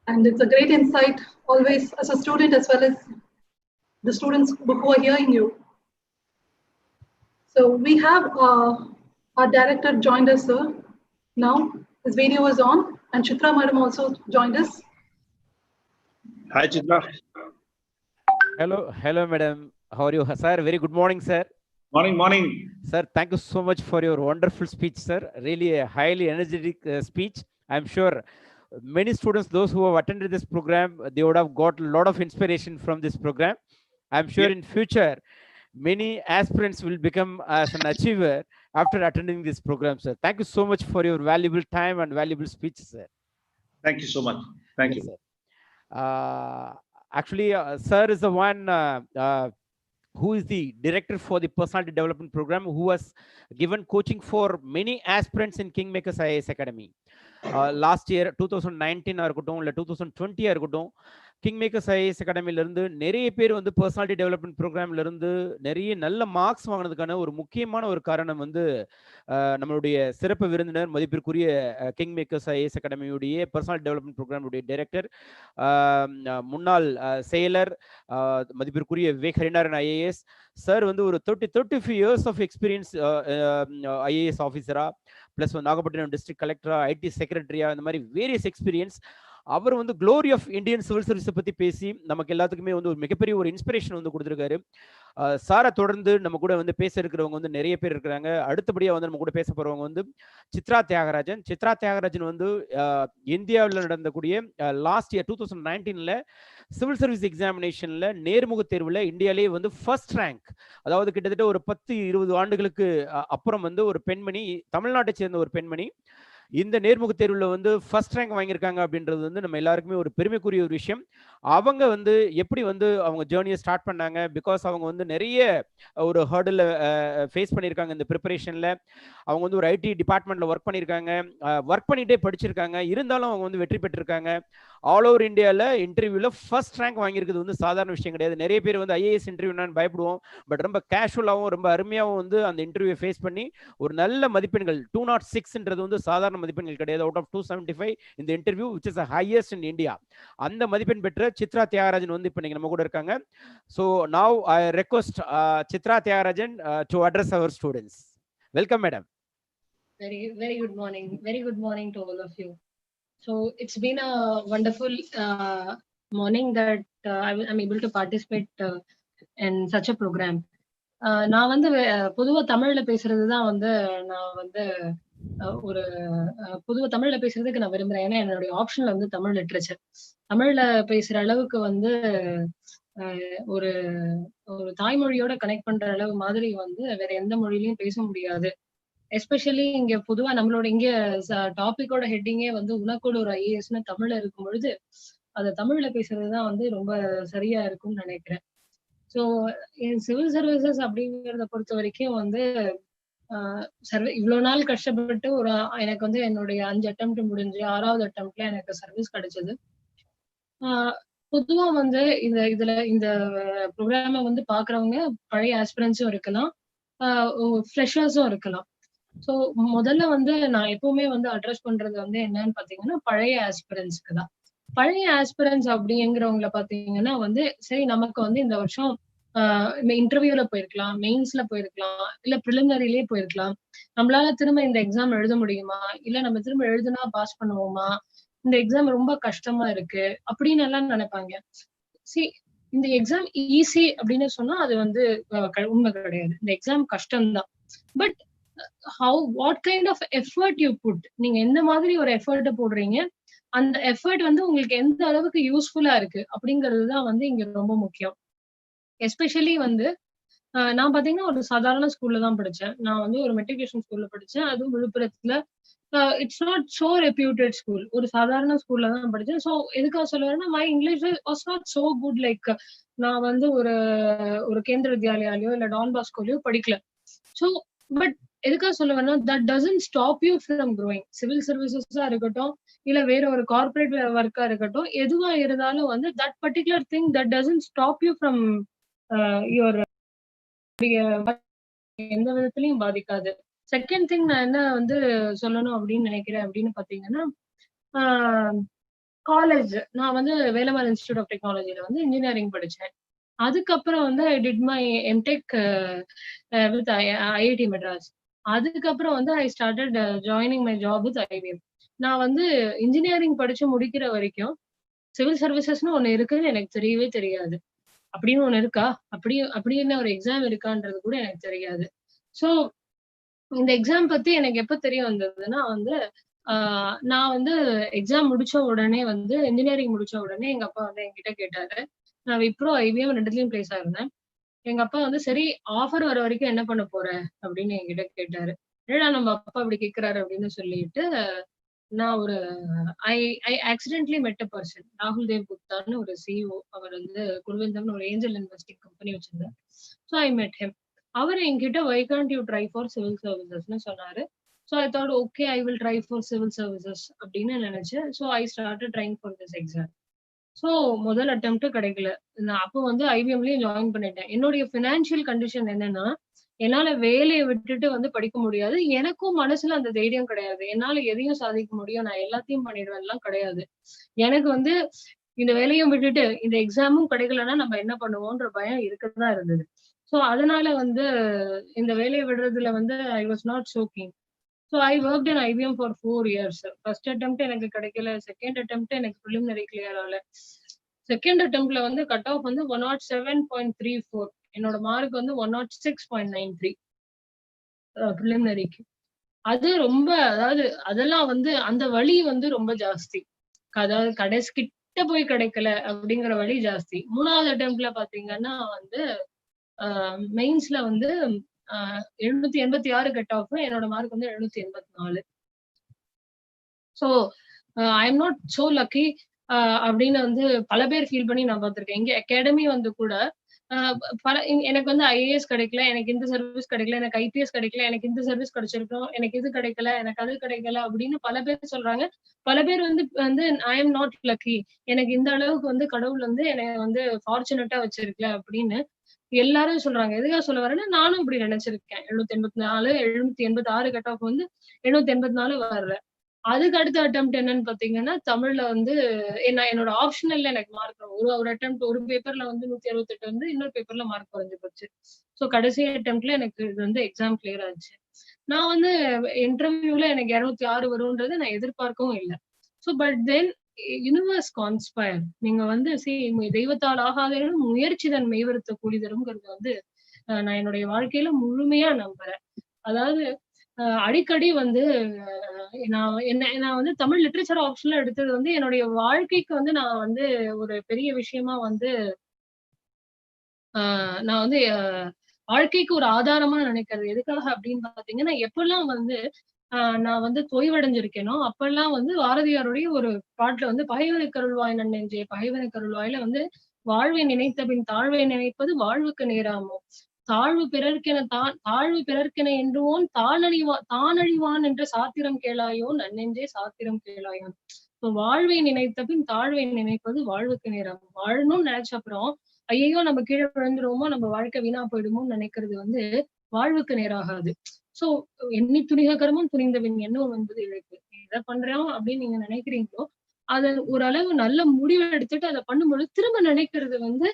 And it's a great insight always as a student, as well as the students who are hearing you. So we have our director joined us, sir. Now his video is on, and Chitraa madam also joined us. Hi, Chitraa. Hello, madam. How are you, sir? Very good morning, sir. Morning. Sir, thank you so much for your wonderful speech, sir. Really a highly energetic speech. I'm sure many students, those who have attended this program, they would have got a lot of inspiration from this program. I'm sure in future, many aspirants will become as an achiever after attending this program, sir. Thank you so much for your valuable time and valuable speech, sir. Thank you so much. Thank you. Sir. Actually, sir is the one who is the director for the personality development program, who has given coaching for many aspirants in KingMakers IAS Academy. Last year 2019 இருக்கட்டும் இல்ல 2020 இருக்கட்டும், KingMakers IAS Academy இருந்து நிறைய பேர் வந்து personality development programல இருந்து நிறைய நல்ல மார்க்ஸ் வாங்கினதுக்கான ஒரு முக்கியமான ஒரு காரணம் வந்து நம்மளுடைய சிறப்பு விருந்தினர் மதிப்பிற்குரிய KingMakers IAS Academy உடைய personality development program உடைய டைரக்டர், முன்னாள் செயலர் மதிப்பிற்குரிய விவேக் ஹரிநாராயண் IAS சார் வந்து ஒரு 35 years of experience IAS ஆஃபீஸரா, பிளஸ் நாகப்பட்டினம் டிஸ்ட்ரிக்ட் கலெக்டரா, ஐடி செக்ரட்டரியா, இந்த மாதிரி வேரியஸ் எக்ஸ்பீரியன்ஸ். அவர் வந்து க்ளோரி ஆஃப் இந்தியன் சிவில் சர்வீஸை பற்றி பேசி நமக்கு எல்லாத்துக்குமே வந்து ஒரு மிகப்பெரிய ஒரு இன்ஸ்பிரேஷன் வந்து கொடுத்துருக்காரு. சாரை தொடர்ந்து நம்ம கூட வந்து பேச இருக்கிறவங்க வந்து நிறைய பேர் இருக்கிறாங்க. அடுத்தபடியாக வந்து நம்ம கூட பேச போகிறவங்க வந்து சித்ரா தியாகராஜன். சித்ரா தியாகராஜன் வந்து இந்தியாவில் நடந்தக்கூடிய லாஸ்ட் இயர் 2019 சிவில் சர்வீஸ் எக்ஸாமினேஷனில் நேர்முக தேர்வில் இந்தியாவிலேயே வந்து ஃபர்ஸ்ட் ரேங்க், அதாவது கிட்டத்தட்ட ஒரு 10-20 ஆண்டுகளுக்கு அப்புறம் வந்து ஒரு பெண்மணி, தமிழ்நாட்டை சேர்ந்த ஒரு பெண்மணி இந்த நேர்முக தேர்வில் வந்து ஃபர்ஸ்ட் ரேங்க் வாங்கியிருக்காங்க அப்படின்றது வந்து நம்ம எல்லாருக்குமே ஒரு பெருமைக்குரிய ஒரு விஷயம். அவங்க வந்து எப்படி வந்து அவங்க ஜேர்னியை ஸ்டார்ட் பண்ணாங்க, பிகாஸ் அவங்க வந்து நிறைய ஒரு ஹர்டில் ஃபேஸ் பண்ணியிருக்காங்க இந்த ப்ரிப்பரேஷனில். அவங்க வந்து ஒரு ஐடி டிபார்ட்மெண்ட்டில் ஒர்க் பண்ணியிருக்காங்க, ஒர்க் பண்ணிகிட்டே படிச்சிருக்காங்க, இருந்தாலும் அவங்க வந்து வெற்றி பெற்றிருக்காங்க. ஆல் ஓவர் இந்தியாவில் இன்டர்வியூவில் ஃபர்ஸ்ட் ரேங்க் வாங்கியிருக்கிறது வந்து சாதாரண விஷயம் கிடையாது. நிறைய பேர் வந்து ஐஏஎஸ் இன்டர்வியூனான்னு பயப்படுவோம், பட் ரொம்ப கேஷுவலாகவும் ரொம்ப அருமையாகவும் வந்து அந்த இன்டர்வியூ ஃபேஸ் பண்ணி ஒரு நல்ல மதிப்பெண்கள் 206ன்றது வந்து சாதாரண மதிப்பெண்கள் கிடையாது. அவுட் ஆஃப் 275 இந்த interview which is the highest in India. அந்த மதிப்பெண் பெற்ற சித்ரா தியாகராஜன் வந்து இப்போ நீங்க நம்ம கூட இருக்காங்க. So now I request Chitraa Thiagarajan to address our students. Welcome, madam. Very good morning. Very good morning to all of you. So it's been a wonderful morning that I'm able to participate in such a program. நான் வந்து பொதுவா தமிழ்ல பேசுறது தான் வந்து நான் வந்து ஒரு பொதுவா தமிழ்ல பேசுறதுக்கு நான் விரும்புறேன். ஏன்னா என்னுடைய ஆப்ஷன்ல வந்து தமிழ் லிட்ரேச்சர், தமிழ்ல பேசுற அளவுக்கு வந்து ஒரு ஒரு தாய்மொழியோட கனெக்ட் பண்ற அளவு மாதிரி வந்து வேற எந்த மொழியிலயும் பேச முடியாது. எஸ்பெஷலி இங்க பொதுவா நம்மளோட இங்க டாபிக்கோட ஹெட்டிங்கே வந்து உனக்கோட ஒரு ஐஏஎஸ்னு தமிழ்ல இருக்கும் பொழுது அதை தமிழ்ல பேசுறதுதான் வந்து ரொம்ப சரியா இருக்கும்னு நினைக்கிறேன். ஸோ சிவில் சர்வீசஸ் அப்படிங்கிறத பொறுத்த வரைக்கும் வந்து இவ்வளவு நாள் கஷ்டப்பட்டு எனக்கு வந்து என்னுடைய 5 அட்டெம்ப்ட் முடிஞ்சு 6வது அட்டெம்ப்ட்ல எனக்கு சர்வீஸ் கிடைச்சது. பொதுவா வந்து இந்த ப்ரோக்ராம வந்து பாக்குறவங்க பழைய ஆஸ்பிரன்ஸும் இருக்கலாம், ஃப்ரெஷர்ஸும் இருக்கலாம். ஸோ முதல்ல வந்து நான் எப்பவுமே வந்து அட்ரஸ் பண்றது வந்து என்னன்னு பாத்தீங்கன்னா பழைய ஆஸ்பிரன்ஸ்க்கு தான். பழைய ஆஸ்பிரன்ஸ் அப்படிங்கிறவங்களை பாத்தீங்கன்னா வந்து சரி நமக்கு வந்து இந்த வருஷம் இன்டர்வியூல போயிருக்கலாம், மெயின்ஸ்ல போயிருக்கலாம், இல்ல ப்ரிலிமினரிலேயே போயிருக்கலாம். நம்மளால திரும்ப இந்த எக்ஸாம் எழுத முடியுமா, இல்ல நம்ம திரும்ப எழுதுனா பாஸ் பண்ணுவோமா, இந்த எக்ஸாம் ரொம்ப கஷ்டமா இருக்கு அப்படின்னு எல்லாம் நினைப்பாங்க. இந்த எக்ஸாம் ஈஸி அப்படின்னு சொன்னா அது வந்து உண்மை கிடையாது. இந்த எக்ஸாம் கஷ்டம்தான். But what kind of effort you put, நீங்க எந்த மாதிரி ஒரு எஃபர்ட் போடுறீங்க, அந்த எஃபர்ட் வந்து உங்களுக்கு எந்த அளவுக்கு யூஸ்ஃபுல்லா இருக்கு அப்படிங்கிறது தான் வந்து இங்க ரொம்ப முக்கியம். எஸ்பெஷலி வந்து நான் பாத்தீங்கன்னா ஒரு சாதாரண ஸ்கூல்ல தான் படிச்சேன். நான் வந்து ஒரு மெட்ரிகுலேஷன் ஸ்கூல்ல படிச்சேன், அதுவும் விழுப்புரத்துல. It's not so reputed school, ஒரு சாதாரண ஸ்கூல்ல தான் படிச்சேன். ஸோ எதுக்காக சொல்லுவேன்னா my English was not so good. Like நான் வந்து ஒரு கேந்திர வித்யாலயாலயோ இல்ல டான் பாஸ்கோலயோ படிக்கல. ஸோ பட் எதுக்காக சொல்லுவேன்னா that doesn't stop you from growing. Civil சர்வீசஸா இருக்கட்டும் இல்ல வேற ஒரு கார்பரேட் ஒர்க்கா இருக்கட்டும், எதுவா இருந்தாலும் வந்து that particular thing that doesn't stop you from your எந்த விதத்திலையும் பாதிக்காது. செகண்ட் திங் நான் என்ன வந்து சொல்லணும் அப்படின்னு நினைக்கிறேன் அப்படின்னு பாத்தீங்கன்னா காலேஜ் நான் வந்து வேலம்மாள் இன்ஸ்டிடியூட் ஆஃப் டெக்னாலஜில வந்து இன்ஜினியரிங் படிச்சேன். அதுக்கப்புறம் வந்து I did my MTech with IIT Madras. அதுக்கப்புறம் வந்து I started joining my job with IBM. நான் வந்து இன்ஜினியரிங் படிச்சு முடிக்கிற வரைக்கும் சிவில் சர்வீசஸ்னு ஒண்ணு இருக்குன்னு எனக்கு தெரியவே தெரியாது. அப்படின்னு ஒண்ணு இருக்கா, அப்படின்னு ஒரு எக்ஸாம் இருக்கான்றது கூட எனக்கு தெரியாது. ஸோ இந்த எக்ஸாம் பத்தி எனக்கு எப்ப தெரிய வந்ததுன்னா வந்து நான் வந்து எக்ஸாம் முடிச்ச உடனே வந்து இன்ஜினியரிங் முடிச்ச உடனே எங்க அப்பா வந்து என்கிட்ட கேட்டாரு. நான் விப்ரோ ஐபிஎம் ரெண்டுலயும் பிளேஸ் ஆயிருந்தேன். எங்க அப்பா வந்து சரி ஆஃபர் வர வரைக்கும் என்ன பண்ண போற அப்படின்னு என்கிட்ட கேட்டாரு. ஏன்னா நம்ம அப்பா அப்படி கேட்கிறாரு அப்படின்னு சொல்லிட்டு நான் ஒரு ஐ ஆக்சிடென்ட்லி மெட் அ பர்சன், ராகுல் தேவ் குப்தான்னு ஒரு சிஇஓ. அவர் வந்து குருவிந்தம்னு ஒரு ஏஞ்சல் இன்வெஸ்டிங் கம்பெனி வச்சிருந்தார். So I met him. அவர் என்கிட்ட why can't you try for civil சர்வீசஸ்னு சொன்னாரு. So I thought okay I will try for civil services அப்படின்னு நினைச்சேன். So I started trying for this exam. So முதல் attempt கிடைக்கல. நான் அப்போ வந்து ஐபிஎம்லயும் ஜாயின் பண்ணிட்டேன். என்னுடைய ஃபினான்ஷியல் கண்டிஷன் என்னன்னா என்னால வேலையை விட்டுட்டு வந்து படிக்க முடியாது. எனக்கும் மனசுல அந்த தைரியம் கிடையாது. என்னால எதையும் சாதிக்க முடியும், நான் எல்லாத்தையும் பண்ணிடுவேன் எல்லாம் கிடையாது. எனக்கு வந்து இந்த வேலையும் விட்டுட்டு இந்த எக்ஸாமும் கிடைக்கலன்னா நம்ம என்ன பண்ணுவோம்ன்ற பயம் இருக்கதான் இருந்தது. ஸோ அதனால வந்து இந்த வேலையை விடுறதுல வந்து I was not so keen. So I worked in IBM for 4 years. First attempt எனக்கு கிடைக்கல, செகண்ட் அட்டெம்ப்ட் எனக்கு ப்ரிலிமினரி கிளியர் ஆகல. செகண்ட் அட்டெம்ப்ட்ல வந்து கட் ஆஃப் வந்து 107.34, என்னோட மார்க் வந்து 106.93 ப்ரிலிமினரிக்கு. அது ரொம்ப, அதாவது அதெல்லாம் வந்து அந்த வழி வந்து ரொம்ப ஜாஸ்தி. அதாவது கடைசி கிட்ட போய் கிடைக்கல அப்படிங்கிற வழி ஜாஸ்தி. 3வது அட்டெம்ப்ட்ல பாத்தீங்கன்னா வந்து மெயின்ஸ்ல வந்து 786 கட் ஆஃப், என்னோட மார்க் வந்து 784. So I am not so lucky அப்படின்னு வந்து பல பேர் ஃபீல் பண்ணி நான் பார்த்திருக்கேன். இங்க அகாடமி வந்து கூட எனக்கு வந்து ஐஏஎஸ் கிடைக்கல, எனக்கு இந்த சர்வீஸ் கிடைக்கல, எனக்கு ஐபிஎஸ் கிடைக்கல, எனக்கு இந்த சர்வீஸ் கிடைச்சிருக்கோம், எனக்கு இது கிடைக்கல, எனக்கு அது கிடைக்கல அப்படின்னு பல பேர் சொல்றாங்க. பல பேர் வந்து ஐ எம் நாட் லக்கி, எனக்கு இந்த அளவுக்கு வந்து கடவுள் வந்து என்னை வந்து ஃபார்ச்சுனேட்டா வச்சிருக்கல அப்படின்னு எல்லாரும் சொல்றாங்க. எதுக்காக சொல்ல வரேன்னா நானும் இப்படி நினைச்சிருக்கேன். 784 786 கட் ஆஃப் வந்து 784 வரல. அதுக்கு அடுத்த அட்டெம்ப்ட் என்னன்னு பாத்தீங்கன்னா தமிழ்ல வந்து என்னோட ஆப்ஷனல்ல எனக்கு மார்க் ஒரு அட்டெம்ப்ட், ஒரு பேப்பர்ல வந்து 168 வந்து இன்னொரு பேப்பர்ல மார்க் குறைஞ்சு போச்சு. ஸோ கடைசி அட்டெம்ப்ட்ல எனக்கு இது வந்து எக்ஸாம் கிளியர் ஆச்சு. நான் வந்து இன்டர்வியூல எனக்கு 206 வரும்ன்றது நான் எதிர்பார்க்கவும் இல்லை. So but then universe conspire. நீங்க வந்து தெய்வத்தால் ஆகாதேனும் முயற்சி தன் மெய்வருத்த கூலி தரும்ங்கிறது வந்து நான் என்னுடைய வாழ்க்கையில முழுமையா நம்புறேன். அதாவது அடிக்கடி வந்து நான் வந்து தமிழ் லிட்ரேச்சர் ஆப்ஷன்ல எடுத்தது வந்து என்னுடைய வாழ்க்கைக்கு வந்து நான் வந்து ஒரு பெரிய விஷயமா வந்து நான் வந்து வாழ்க்கைக்கு ஒரு ஆதாரமா நினைக்கிறது. எதுக்காக அப்படின்னு பாத்தீங்கன்னா, எப்பெல்லாம் வந்து நான் வந்து தொய்வடைஞ்சிருக்கேனோ அப்பெல்லாம் வந்து பாரதியாருடைய ஒரு பாட்டுல வந்து பகைவனை கருள்வாய் நன்னெஞ்சே பகைவனை கருள்வாயில வந்து வாழ்வை நினைத்த பின் தாழ்வை நினைப்பது வாழ்வுக்கு நேராமோ, தாழ்வு பிறர்க்கென என்றுவோன் தானழிவான் என்ற சாத்திரம் கேளாயோ நன்னெஞ்சே சாத்திரம் கேளாயோ. வாழ்வை நினைத்த பின் தாழ்வை நினைப்பது வாழ்வுக்கு நேரம். வாழணும்னு நினைச்ச அப்புறம் ஐயோ நம்ம கீழே விழுந்துருவோமோ, நம்ம வாழ்க்கை வீணா போயிடுமோன்னு நினைக்கிறது வந்து வாழ்வுக்கு நேராகாது. சோ எண்ணி துணிகரமும் துணிந்தவன் எண்ணம் என்பது இழப்பு. எதை பண்றோம் அப்படின்னு நீங்க நினைக்கிறீங்களோ அதை ஓரளவு நல்ல முடிவு எடுத்துட்டு அதை பண்ணும்பொழுது திரும்ப நினைக்கிறது வந்து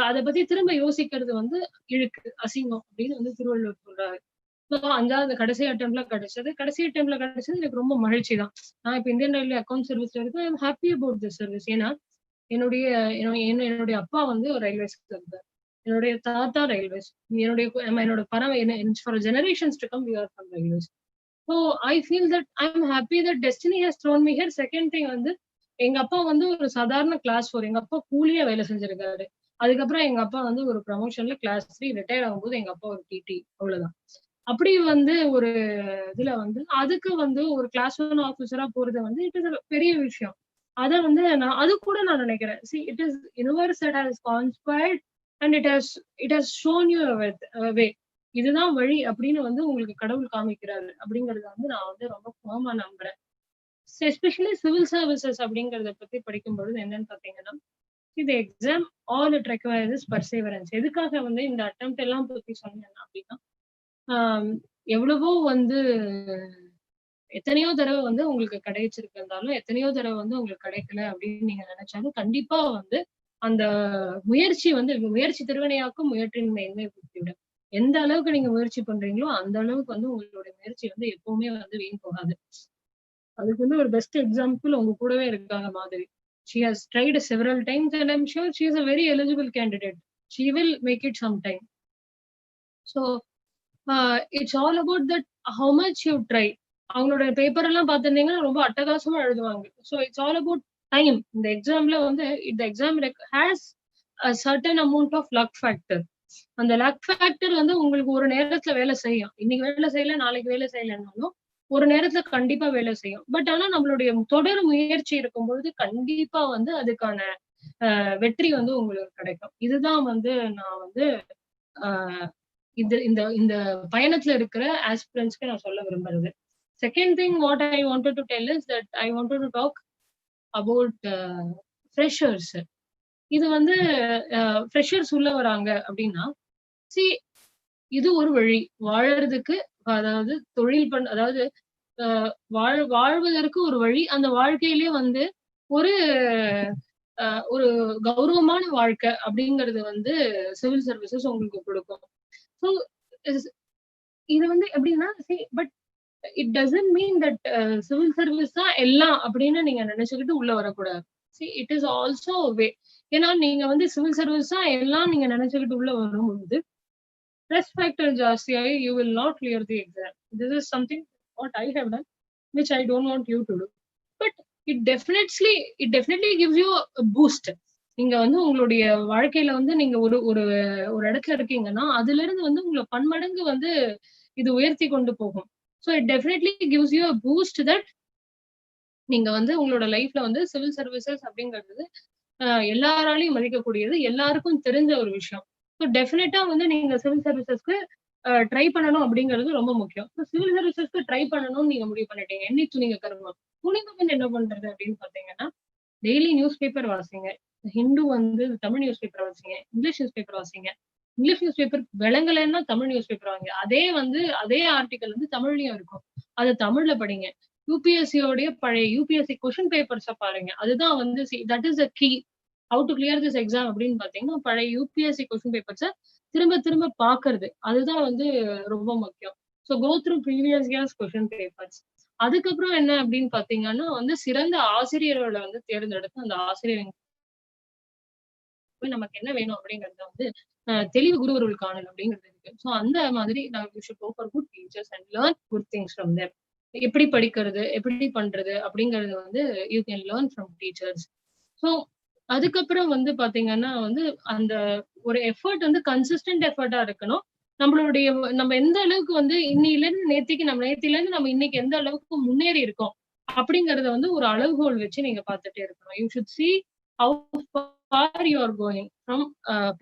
அதை பத்தி திரும்ப யோசிக்கிறது வந்து இழுக்கு, அசிங்கம் அப்படின்னு வந்து திருவள்ளுவர் சொல்றாரு. 5வது கடைசி அட்டெம்ப்ட்ல கிடைச்சது எனக்கு ரொம்ப மகிழ்ச்சி தான். நான் இப்ப இந்தியன் ரயில்வே அக்கௌண்ட் சர்வீஸ்ல இருக்கேன். ஐ am happy about this service. ஏன்னா என்னுடைய அப்பா வந்து ஒரு ரயில்வேஸ்ல இருந்தார், என்னுடைய தாத்தா ரயில்வேஸ், என்னோட பரவ for generations to come we are from railways. So I feel that I am happy that destiny has thrown me here. Second thing வந்து எங்க அப்பா வந்து ஒரு சாதாரண கிளாஸ் 4, எங்க அப்பா கூலியா வேலை செஞ்சிருக்காரு. அதுக்கப்புறம் எங்க அப்பா வந்து ஒரு ப்ரமோஷன்ல கிளாஸ் 3 ரிட்டையர் ஆகும்போது எங்க அப்பா ஒரு டிடி, அவ்வளவுதான். அப்படி வந்து ஒரு இதுல வந்து அதுக்கு வந்து ஒரு கிளாஸ் 1 ஆஃபீஸரா போறது வந்து இட் இஸ் பெரிய விஷயம். அத வந்து நான் அது கூட நான் நினைக்கிறேன். See, it is universe that has conspired and it has shown you a way. இதுதான் வழி அப்படின்னு வந்து உங்களுக்கு கடவுள் காமிக்கிறாரு அப்படிங்கறத வந்து நான் வந்து ரொம்ப ஃபர்மா நம்புறேன். எஸ்பெஷலி சிவில் சர்வீசஸ் அப்படிங்கறத பத்தி படிக்கும் பொழுது என்னன்னு பாத்தீங்கன்னா, இந்த exam all it requires is perseverance. எதுக்காக வந்து இந்த அட்டெம்ப்ட் எல்லாம் பத்தி சொன்னேன் அப்படின்னா, எவ்வளவோ வந்து எத்தனையோ தடவை வந்து உங்களுக்கு கிடைச்சிருந்தாலும் எத்தனையோ தடவை வந்து உங்களுக்கு கிடைக்கல அப்படின்னு நீங்க நினைச்சாலும் கண்டிப்பா வந்து அந்த முயற்சி திருவினையாக்கும் முயற்சியின்மை புத்திவிடும். எந்த அளவுக்கு நீங்க முயற்சி பண்றீங்களோ அந்த அளவுக்கு வந்து உங்களுடைய முயற்சி வந்து எப்பவுமே வந்து வீண் போகாது. அதுக்கு வந்து ஒரு பெஸ்ட் எக்ஸாம்பிள் உங்க கூடவே இருக்காங்க மாதிரி. She has tried several times and I'm sure she is a very eligible candidate. She will make it sometime. So it's all about that how much you try. அவங்களோட பேப்பர் எல்லாம் பார்த்திருந்தீங்கன்னா ரொம்ப அட்டகாசமா எழுதுவாங்க. So it's all about time. இந்த எக்ஸாம்ல வந்து இந்த exam has a certain amount of luck factor. அந்த லக் ஃபேக்டர் வந்து உங்களுக்கு ஒரு நேரத்துல வேலை செய்யும். இன்னைக்கு வேலை செய்யல, நாளைக்கு வேலை செய்யலன்னாலும் ஒரு நேரத்துல கண்டிப்பா வேலை செய்யும். பட் ஆனா நம்மளுடைய தொடர் முயற்சி இருக்கும்பொழுது கண்டிப்பா வந்து அதுக்கான வெற்றி வந்து உங்களுக்கு கிடைக்கும். இதுதான் வந்து நான் வந்து இந்த பயணத்துல இருக்கிற ஆஸ்பிரன்ஸ்க்கு நான் சொல்ல விரும்புறது. Second thing what I wanted to tell is that I wanted to talk about freshers. இது வந்து ஃப்ரெஷர்ஸ் உள்ள வராங்க அப்படின்னா, இது ஒரு வழி வாழறதுக்கு, அதாவது தொழில் அதாவது வாழ்வதற்கு ஒரு வழி. அந்த வாழ்க்கையிலேயே வந்து ஒரு கௌரவமான வாழ்க்கை அப்படிங்கறது வந்து சிவில் சர்வீசஸ் உங்களுக்கு கொடுக்கும். ஸோ இது வந்து எப்படின்னா, but it doesn't mean that civil service தான் எல்லாம் அப்படின்னு நீங்க நினைச்சுக்கிட்டு உள்ள வரக்கூடாது. இட் இஸ் ஆல்சோ வே. ஏன்னா நீங்க வந்து சிவில் சர்வீஸ் தான் எல்லாம் நீங்க நினைச்சுக்கிட்டு உள்ள வரும்போது ஸ்ட்ரெஸ் ஃபேக்டர் ஜாஸ்தியாகி you will not clear the exam. This is something what I have done which I don't want you to do. But it definitely gives you a boost. நீங்க வந்து உங்களுடைய வாழ்க்கையில வந்து நீங்க ஒரு இடத்துல இருக்கீங்கன்னா அதுல இருந்து வந்து உங்களை பன்மடங்கு வந்து இது உயர்த்தி கொண்டு போகும். So it definitely gives you a boost that நீங்க வந்து உங்களோட லைஃப்ல வந்து சிவில் சர்வீசஸ் அப்படிங்கிறது எல்லாராலையும் மதிக்கக்கூடியது, எல்லாருக்கும் தெரிஞ்ச ஒரு விஷயம். ஸோ டெஃபினட்டா வந்து நீங்க சிவில் சர்வீசஸ்க்கு ட்ரை பண்ணணும் அப்படிங்கிறது ரொம்ப முக்கியம். சிவில் சர்வீசஸ்க்கு ட்ரை பண்ணணும்னு நீங்க முடிவு பண்ணிட்டீங்க, என்னை துணிங்க கருமம். துணிந்தவன் என்ன பண்றது அப்படின்னு பாத்தீங்கன்னா, டெய்லி நியூஸ் பேப்பர் வாசிங்க. ஹிந்து வந்து தமிழ் நியூஸ் பேப்பர் வாசிங்க, இங்கிலீஷ் நியூஸ் பேப்பர் வாசிங்க. இங்கிலீஷ் நியூஸ் பேப்பர் விளங்கலைன்னா தமிழ் நியூஸ் பேப்பர் வாங்க. அதே ஆர்டிக்கல் வந்து தமிழ்லயும் இருக்கும், அதை தமிழ்ல படிங்க. யூபிஎஸ்சியோடைய பழைய யூபிஎஸ்சி கொஸ்டின் பேப்பர்ஸை பாருங்க. அதுதான் வந்து that is the key how to clear this exam அப்படின்னு பாத்தீங்கன்னா, பழைய யூபிஎஸ்சி கொஸ்டின் பேப்பர்ஸை திரும்ப பாக்குறது, அதுதான் வந்து ரொம்ப முக்கியம். So go through previous years question papers. அதுக்கப்புறம் என்ன அப்படின்னு பாத்தீங்கன்னா வந்து சிறந்த ஆசிரியர்களை வந்து தேர்ந்தெடுத்து அந்த ஆசிரியர் நமக்கு என்ன வேணும் அப்படிங்கறத வந்து தெளிவு குருவருள் காணல் அப்படிங்கிறது இருக்கு. ஸோ அந்த மாதிரி we should go for good teachers and learn good things from them. எப்படி படிக்கிறது, எப்படி பண்றது அப்படிங்கறது வந்து you can learn from teachers. So அதுக்கப்புறம் வந்து பாத்தீங்கன்னா வந்து அந்த ஒரு எஃபர்ட் வந்து கன்சிஸ்டன்ட் எஃபர்ட்டா இருக்கணும். நம்ம எந்த அளவுக்கு வந்து நேத்தில இருந்து நம்ம இன்னைக்கு எந்த அளவுக்கு முன்னேறி இருக்கோம் அப்படிங்கறத வந்து ஒரு அளவுகோல் வச்சு நீங்க பார்த்துட்டே இருக்கணும். You should see how far you are going from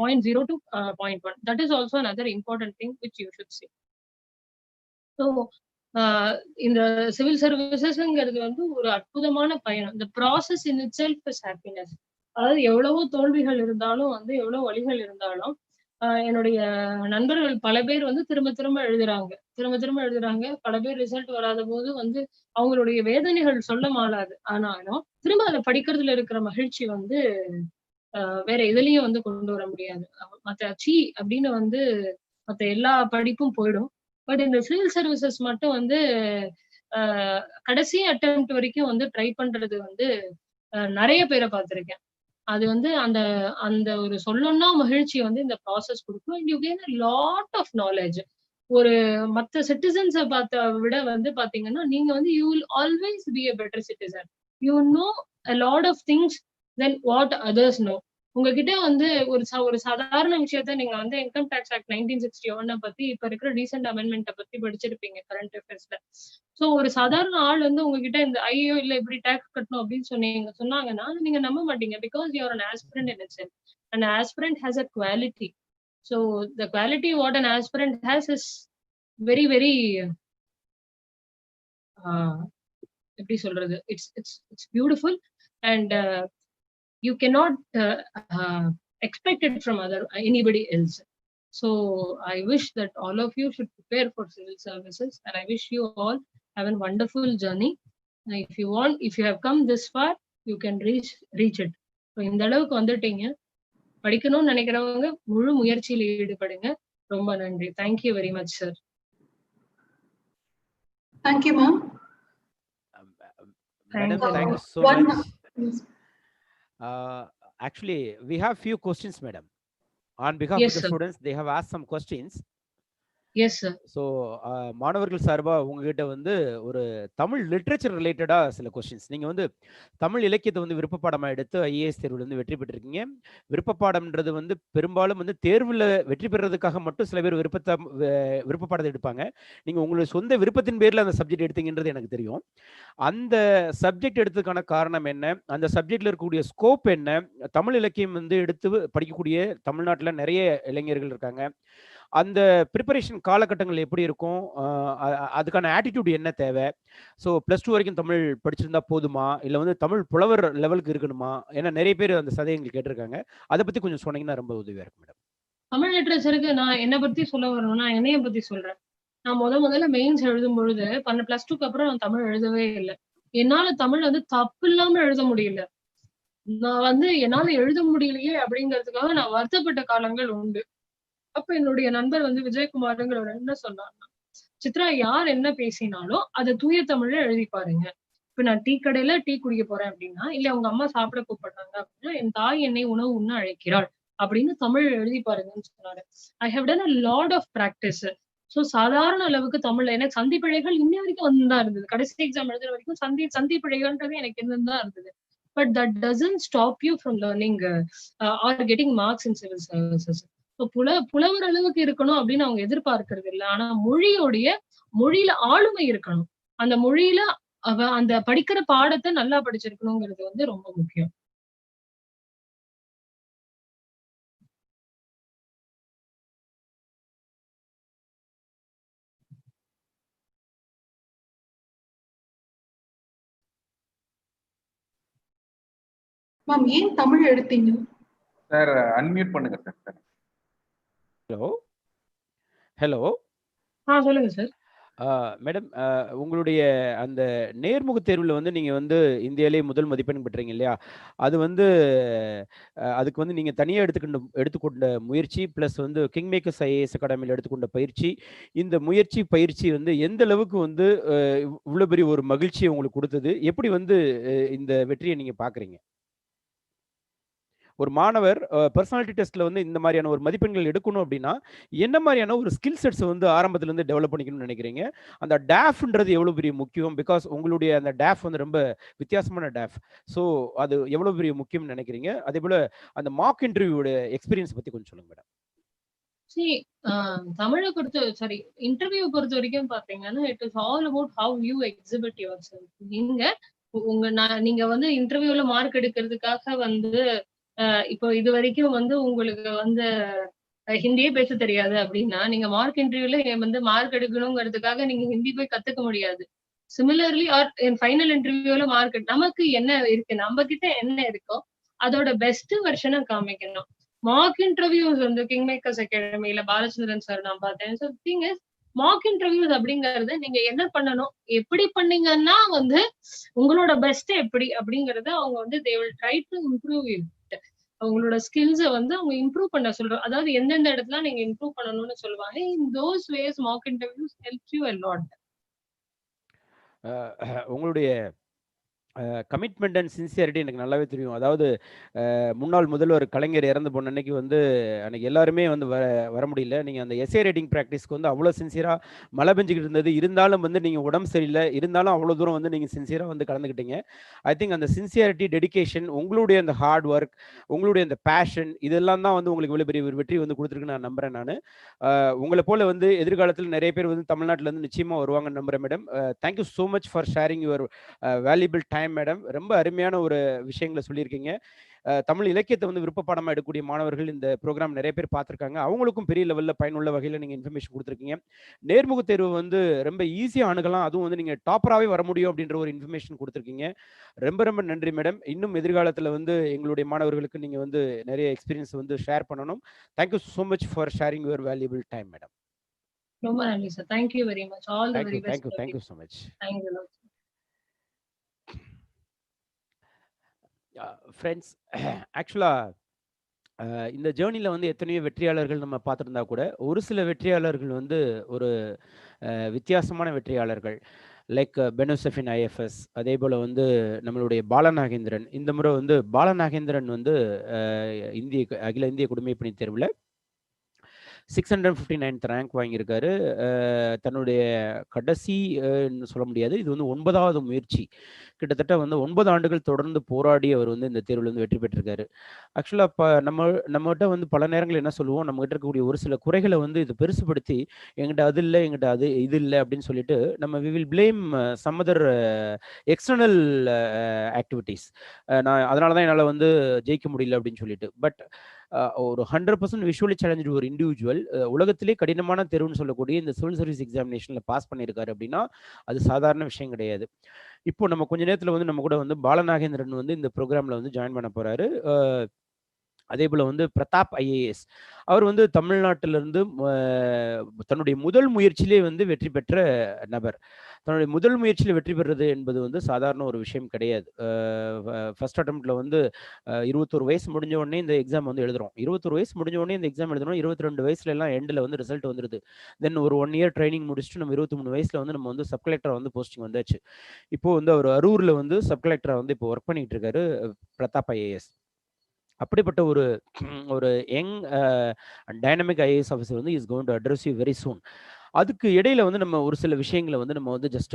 point 0 to point 1. That is also another important thing which you should see. So இந்த சிவில் சர்வீசஸ்ங்கிறது வந்து ஒரு அற்புதமான பயணம். The process in itself is happiness. அதாவது எவ்வளவோ தோல்விகள் இருந்தாலும் வந்து எவ்வளவு வழிகள் இருந்தாலும் என்னுடைய நண்பர்கள் பல பேர் வந்து திரும்ப திரும்ப எழுதுறாங்க. பல பேர் ரிசல்ட் வராத போது வந்து அவங்களுடைய வேதனைகள் சொல்ல மாளாது. ஆனாலும் திரும்ப அதை படிக்கிறதுல இருக்கிற மகிழ்ச்சி வந்து வேற எதுலயும் வந்து கொண்டு வர முடியாது. மத்த அப்படின்னு வந்து மத்த எல்லா படிப்பும் போயிடும். பட் இந்த சிவில் சர்வீசஸ் மட்டும் வந்து கடைசி அட்டெம்ப்ட் வரைக்கும் வந்து ட்ரை பண்றது வந்து நிறைய பேரை பார்த்திருக்கேன். அது வந்து அந்த ஒரு சொல்லணும்னா மகிழ்ச்சி வந்து இந்த ப்ராசஸ் கொடுக்கும். And you gain a lot of knowledge. ஒரு மத்த சிட்டிசன்ஸை விட வந்து பாத்தீங்கன்னா நீங்க வந்து you will always be a better citizen. You know a lot of things than what others know. உங்ககிட்ட வந்து ஒரு சாதாரண விஷயத்த நீங்க வந்து இன்கம் டாக்ஸ் ஆக்ட் 1961 பத்தி இப்ப இருக்கிற ரீசெண்ட் அமெண்ட்மெண்ட்டை பத்தி படிச்சிருப்பீங்க கரண்ட் அஃபேர்ஸ்ல. சோ ஒரு சாதாரண ஆள் வந்து உங்ககிட்ட இந்த ஐயோ இல்ல இப்படி டாக்ஸ் கட்டணும் அப்படின்னு சொன்னாங்கன்னா நீங்க நம்ப மாட்டீங்க. Because you are an aspirant in itself. An aspirant has a quality. So the quality what an aspirant has is very very எப்படி சொல்றது, it's beautiful and you cannot expect it from anybody else. So I wish that all of you should prepare for civil services, and I wish you all have a wonderful journey. If you have come this far, you can reach it. So இந்த அளவுக்கு வந்துட்டீங்க. படிக்கணும்னு நினைக்கிறவங்க முழு முயற்சியில் ஈடுபடுங்க. ரொம்ப நன்றி. Thank you very much, sir. Thank you, ma'am. Madam, thank you so much. Actually, we have few questions, madam. On behalf of the students, they have asked some questions. Yes, sir. So, மாணவர்கள் சார்பா உங்ககிட்ட வந்து ஒரு Tamil literature ரிலேட்டடா சில questions. நீங்க வந்து தமிழ் இலக்கியத்தை வந்து விருப்பப்பாடமா எடுத்து ஐஏஎஸ் தேர்வுல வந்து வெற்றி பெற்றிருக்கீங்க. விருப்பப்பாடம்ன்றது வந்து பெரும்பாலும் வந்து தேர்வுல வெற்றி பெறதுக்காக மட்டும் சில பேர் விருப்பப்பாடத்தை எடுப்பாங்க. நீங்க உங்களுடைய சொந்த விருப்பத்தின் பேர்ல அந்த சப்ஜெக்ட் எடுத்தீங்கன்றது எனக்கு தெரியும். அந்த சப்ஜெக்ட் எடுத்ததுக்கான காரணம் என்ன, அந்த சப்ஜெக்ட்ல இருக்கக்கூடிய ஸ்கோப் என்ன, தமிழ் இலக்கியம் வந்து எடுத்து படிக்கக்கூடிய தமிழ்நாட்டில் நிறைய இளைஞர்கள் இருக்காங்க. அந்த ப்ரிப்பரேஷன் காலகட்டங்கள் எப்படி இருக்கும், அதுக்கான ஆட்டிடியூட் என்ன தேவை, ஸோ +2 வரைக்கும் தமிழ் படிச்சிருந்தா போதுமா, இல்லை வந்து தமிழ் புலவர் லெவலுக்கு இருக்கணுமா, ஏன்னா நிறைய பேர் அந்த சதயங்கள் கேட்டிருக்காங்க. அதை பத்தி கொஞ்சம் சொன்னீங்கன்னா ரொம்ப உதவியா இருக்கும் மேடம். தமிழ் லிட்ரேச்சருக்கு நான் என்னை பத்தி சொல்ல வரணும்னா என்னைய பத்தி சொல்றேன். நான் முதல்ல மெயின்ஸ் எழுதும் பொழுது +2க்கு அப்புறம் நான் தமிழ் எழுதவே இல்லை. என்னால தமிழ் வந்து தப்பு இல்லாம எழுத முடியல. நான் வந்து என்னால எழுத முடியலையே அப்படிங்கிறதுக்காக நான் வருத்தப்பட்ட காலங்கள் உண்டு. அப்ப என்னுடைய நண்பர் வந்து விஜயகுமாருங்கிறவர் என்ன சொன்னார்னா, சித்ரா யார் என்ன பேசினாலும் அதை தூய தமிழ்ல எழுதி பாருங்க. இப்ப நான் டீ கடையில டீ குடிக்க போறேன் அப்படின்னா, இல்ல உங்க அம்மா சாப்பிட கூப்பிடுறாங்க அப்படின்னா, என் தாய் என்னை உணவு உண்ண அழைக்கிறாள் அப்படின்னு தமிழ் எழுதி பாருங்கன்னு சொன்னாரு. I have done a lot of practice. ஸோ சாதாரண அளவுக்கு தமிழ்ல எனக்கு சந்தி பிழைகள் இன்ன வரைக்கும் வந்துதான் இருந்தது. கடைசி எக்ஸாம் எழுதுற வரைக்கும் சந்தி பிழைகள்ன்றது எனக்கு இருந்துதான் இருந்தது. But that doesn't stop you from learning or getting marks in civil services. புலவர் அளவுக்கு இருக்கணும் அப்படின்னு அவங்க எதிர்பார்க்கறது இல்லை. ஆனா மொழியில ஆளுமை இருக்கணும். அந்த மொழியில அந்த படிக்கிற பாடத்தை நல்லா படிச்சிருக்கணுங்கிறது வந்து ரொம்ப முக்கியம். மேம் ஏன் தமிழ் எடுத்தீங்க? சார் அன்மியூட் பண்ணுங்க சார். ஹலோ. சொல்லுங்க சார். மேடம், உங்களுடைய அந்த நேர்முக தேர்வில் வந்து நீங்கள் வந்து இந்தியாவிலே முதல் மதிப்பெண் பெற்றீங்க இல்லையா? அது வந்து அதுக்கு வந்து நீங்கள் தனியாக எடுத்துக்கொண்ட முயற்சி ப்ளஸ் வந்து கிங்மேக்கர்ஸ் ஐஏஎஸ் அகாடமியில் எடுத்துக்கொண்ட பயிற்சி, இந்த பயிற்சி வந்து எந்த அளவுக்கு வந்து இவ்வளோ பெரிய ஒரு மகிழ்ச்சியை உங்களுக்கு கொடுத்தது? எப்படி வந்து இந்த வெற்றியை நீங்கள் பார்க்குறீங்க? ஒரு மாணவர் பர்சனாலிட்டி டெஸ்ட்ல வந்து இந்த மாதிரியான ஒரு மதிப்பெண்கள் எடுக்கணும் அப்படின்னா என்ன மாதிரியான ஒரு ஸ்கில் செட்ஸ் வந்து ஆரம்பத்துல இருந்து டெவலப் பண்ணிக்கணும்னு நினைக்கிறீங்க? அந்த டேஃப்ன்றது எவ்வளவு பெரிய முக்கியம்? பிகாஸ் உங்களுடைய அந்த டேஃப் வந்து ரொம்ப வித்தியாசமான டேஃப். ஸோ அது எவ்வளவு பெரிய முக்கியம்னு நினைக்கிறீங்க? அதே போல அந்த மார்க் இன்டர்வியூட எக்ஸ்பீரியன்ஸ் பத்தி கொஞ்சம் சொல்லுங்க மேடம். தமிழை இன்டர்வியூ பொறுத்த வரைக்கும் பாத்தீங்கன்னா it is all about how you exhibit your self. நீங்க வந்து இன்டர்வியூல மார்க் எடுக்கிறதுக்காக வந்து இப்போ இது வரைக்கும் வந்து உங்களுக்கு வந்து ஹிந்தியே பேச தெரியாது அப்படின்னா நீங்க மார்க் இன்டர்வியூல வந்து மார்க் எடுக்கணுங்கிறதுக்காக நீங்க ஹிந்தி போய் கத்துக்க முடியாது. சிமிலர்லி ஃபைனல் இன்டர்வியூல மார்க் நமக்கு என்ன இருக்கு, நம்ம கிட்ட என்ன இருக்கோ அதோட பெஸ்ட் வெர்ஷனை காமிக்கணும். மார்க் இன்டர்வியூஸ் வந்து கிங்மேக்கர்ஸ் அகாடமியில பாலச்சந்திரன் சார் நான் பார்த்தேன். So thing is mark interviews அப்படிங்கறது நீங்க என்ன பண்ணணும், எப்படி பண்ணீங்கன்னா வந்து உங்களோட பெஸ்ட் எப்படி அப்படிங்கறத அவங்க வந்து they will try to improve it. அவங்களோட ஸ்கில்ஸை வந்து அவங்க இம்ப்ரூவ் பண்ண சொல்றோம். அதாவது எந்தெந்த இடத்துல நீங்க இம்ப்ரூவ் பண்ணணும்னு சொல்லுவாங்க. In those ways mock interviews help you a lot. உங்களுடைய கமிட்மெண்ட் அண்ட் சின்சியரிட்டி எனக்கு நல்லாவே தெரியும். அதாவது முன்னாள் முதல்வர் கலைஞர் இறந்து போன அன்னைக்கு வந்து அன்னைக்கு எல்லாருமே வந்து வர முடியல. நீங்கள் அந்த எஸ்ஏ ரைட்டிங் ப்ராக்டிஸ்க்கு வந்து அவ்வளோ சின்சியராக மழை பெஞ்சிக்கிட்டு இருந்தது. இருந்தாலும் வந்து நீங்கள் உடம்பு சரியில்லை, இருந்தாலும் அவ்வளோ தூரம் வந்து நீங்கள் சின்சியராக வந்து கலந்துக்கிட்டீங்க. ஐ திங்க் அந்த சின்சியரிட்டி, டெடிகேஷன், உங்களுடைய அந்த ஹார்ட் ஒர்க், உங்களுடைய அந்த பேஷன், இதெல்லாம் தான் வந்து உங்களுக்கு இவ்வளோ பெரிய ஒரு வெற்றி வந்து கொடுத்துருக்குன்னு நான் நம்புகிறேன். நான் உங்களை போல வந்து எதிர்காலத்தில் நிறைய பேர் வந்து தமிழ்நாட்டிலேருந்து நிச்சயமாக வருவாங்கன்னு நம்புகிறேன் madam. Thank you so much for sharing your valuable time madam. ரொம்ப அருமையான ஒரு விஷயங்களை சொல்லியிருக்கீங்க. தமிழ் இலக்கியத்தை வந்து விருப்ப பாடமாக எடுக்கக்கூடிய மாணவர்கள் இந்த ப்ரோக்ராம் நிறைய பேர் பார்த்துருக்காங்க. அவங்களுக்கும் பெரிய லெவலில் பயனுள்ள வகையில் நீங்கள் இன்ஃபர்மேஷன் கொடுத்துருக்கீங்க. நேர்முக தேர்வு வந்து ரொம்ப ஈஸியாக அணுகலாம், அதுவும் வந்து நீங்கள் டாப்பராகவே வர முடியும் அப்படின்ற ஒரு இன்ஃபர்மேஷன் கொடுத்துருக்கீங்க. ரொம்ப ரொம்ப நன்றி மேடம். இன்னும் எதிர்காலத்தில் வந்து எங்களுடைய மாணவர்களுக்கு நீங்கள் வந்து நிறைய எக்ஸ்பீரியன்ஸ் வந்து ஷேர் பண்ணணும். Thank you so much for sharing your valuable time madam. ரொம்ப நன்றி sir. Thank you very much. All the very best. Thank you so much. Thank you. Friends, ஆக்சுவலாக இந்த ஜேர்னியில் வந்து எத்தனையோ வெற்றியாளர்கள் நம்ம பார்த்துருந்தா கூட ஒரு சில வெற்றியாளர்கள் வந்து ஒரு வித்தியாசமான வெற்றியாளர்கள், லைக் பெனோசெஃபின் IFS, அதே போல் வந்து நம்மளுடைய பாலநாகேந்திரன். இந்த முறை வந்து பாலநாகேந்திரன் வந்து அகில இந்திய குடிமைப்பணி தேர்வில் 659th ரேங்க் வாங்கியிருக்காரு. தன்னுடைய கடைசி சொல்ல முடியாது, இது வந்து 9வது முயற்சி. கிட்டத்தட்ட வந்து 9 ஆண்டுகள் தொடர்ந்து போராடி அவர் வந்து இந்த தேர்வில் வந்து வெற்றி பெற்றிருக்காரு. ஆக்சுவலாக நம்மகிட்ட வந்து பல நேரங்கள் என்ன சொல்லுவோம், நம்மகிட்ட இருக்கக்கூடிய ஒரு சில குறைகளை வந்து இது பெருசுபடுத்தி எங்கிட்ட அது இல்லை, எங்கிட்ட இது இல்லை அப்படின்னு சொல்லிட்டு நம்ம we will blame some other external activities. நான் அதனால தான் என்னால் வந்து ஜெயிக்க முடியல அப்படின்னு சொல்லிட்டு. பட் ஒரு 100% விஷுவலி சேலஞ்சு ஒரு இண்டிவிஜுவல் உலகத்திலே கடினமான தேர்வுன்னு சொல்லக்கூடிய இந்த சிவில் சர்வீஸ் எக்ஸாமினேஷனில் பாஸ் பண்ணியிருக்காரு அப்படின்னா அது சாதாரண விஷயம் கிடையாது. இப்போ நம்ம கொஞ்ச நேரத்தில் வந்து நம்ம கூட வந்து பாலநாகேந்திரன் வந்து இந்த ப்ரோக்ராமில் வந்து ஜாயின் பண்ண போகிறாரு. அதே போல் வந்து பிரதாப் IAS, அவர் வந்து தமிழ்நாட்டிலிருந்து தன்னுடைய முதல் முயற்சியிலே வந்து வெற்றி பெற்ற நபர். தன்னுடைய முதல் முயற்சியில் வெற்றி பெறுறது என்பது வந்து சாதாரண ஒரு விஷயம் கிடையாது. ஃபர்ஸ்ட் அட்டம்ப்டில் வந்து 21 வயசு முடிஞ்ச உடனே இந்த எக்ஸாம் வந்து எழுதுறோம். 21 வயசு முடிஞ்ச உடனே இந்த எக்ஸாம் எழுதணும். 22 வயசுல எல்லாம் எண்டில் வந்து ரிசல்ட் வந்துடுது. தென் ஒரு 1 இயர் ட்ரைனிங் முடிச்சுட்டு நம்ம 23 வயசுல வந்து நம்ம வந்து சப் கலெக்டர் வந்து போஸ்டிங் வந்தாச்சு. இப்போ வந்து அவர் அரூரில் வந்து சப் கலெக்டரை வந்து இப்போ ஒர்க் பண்ணிட்டு இருக்காரு, பிரதாப் IAS. அப்படிப்பட்ட ஒரு யங் டைனமிக் IAS ஆஃபீஸர் வந்து is going to address you very soon. அதுக்கு இடையில வந்து நம்ம ஒரு சில விஷயங்களை வந்து நம்ம வந்து ஜஸ்ட்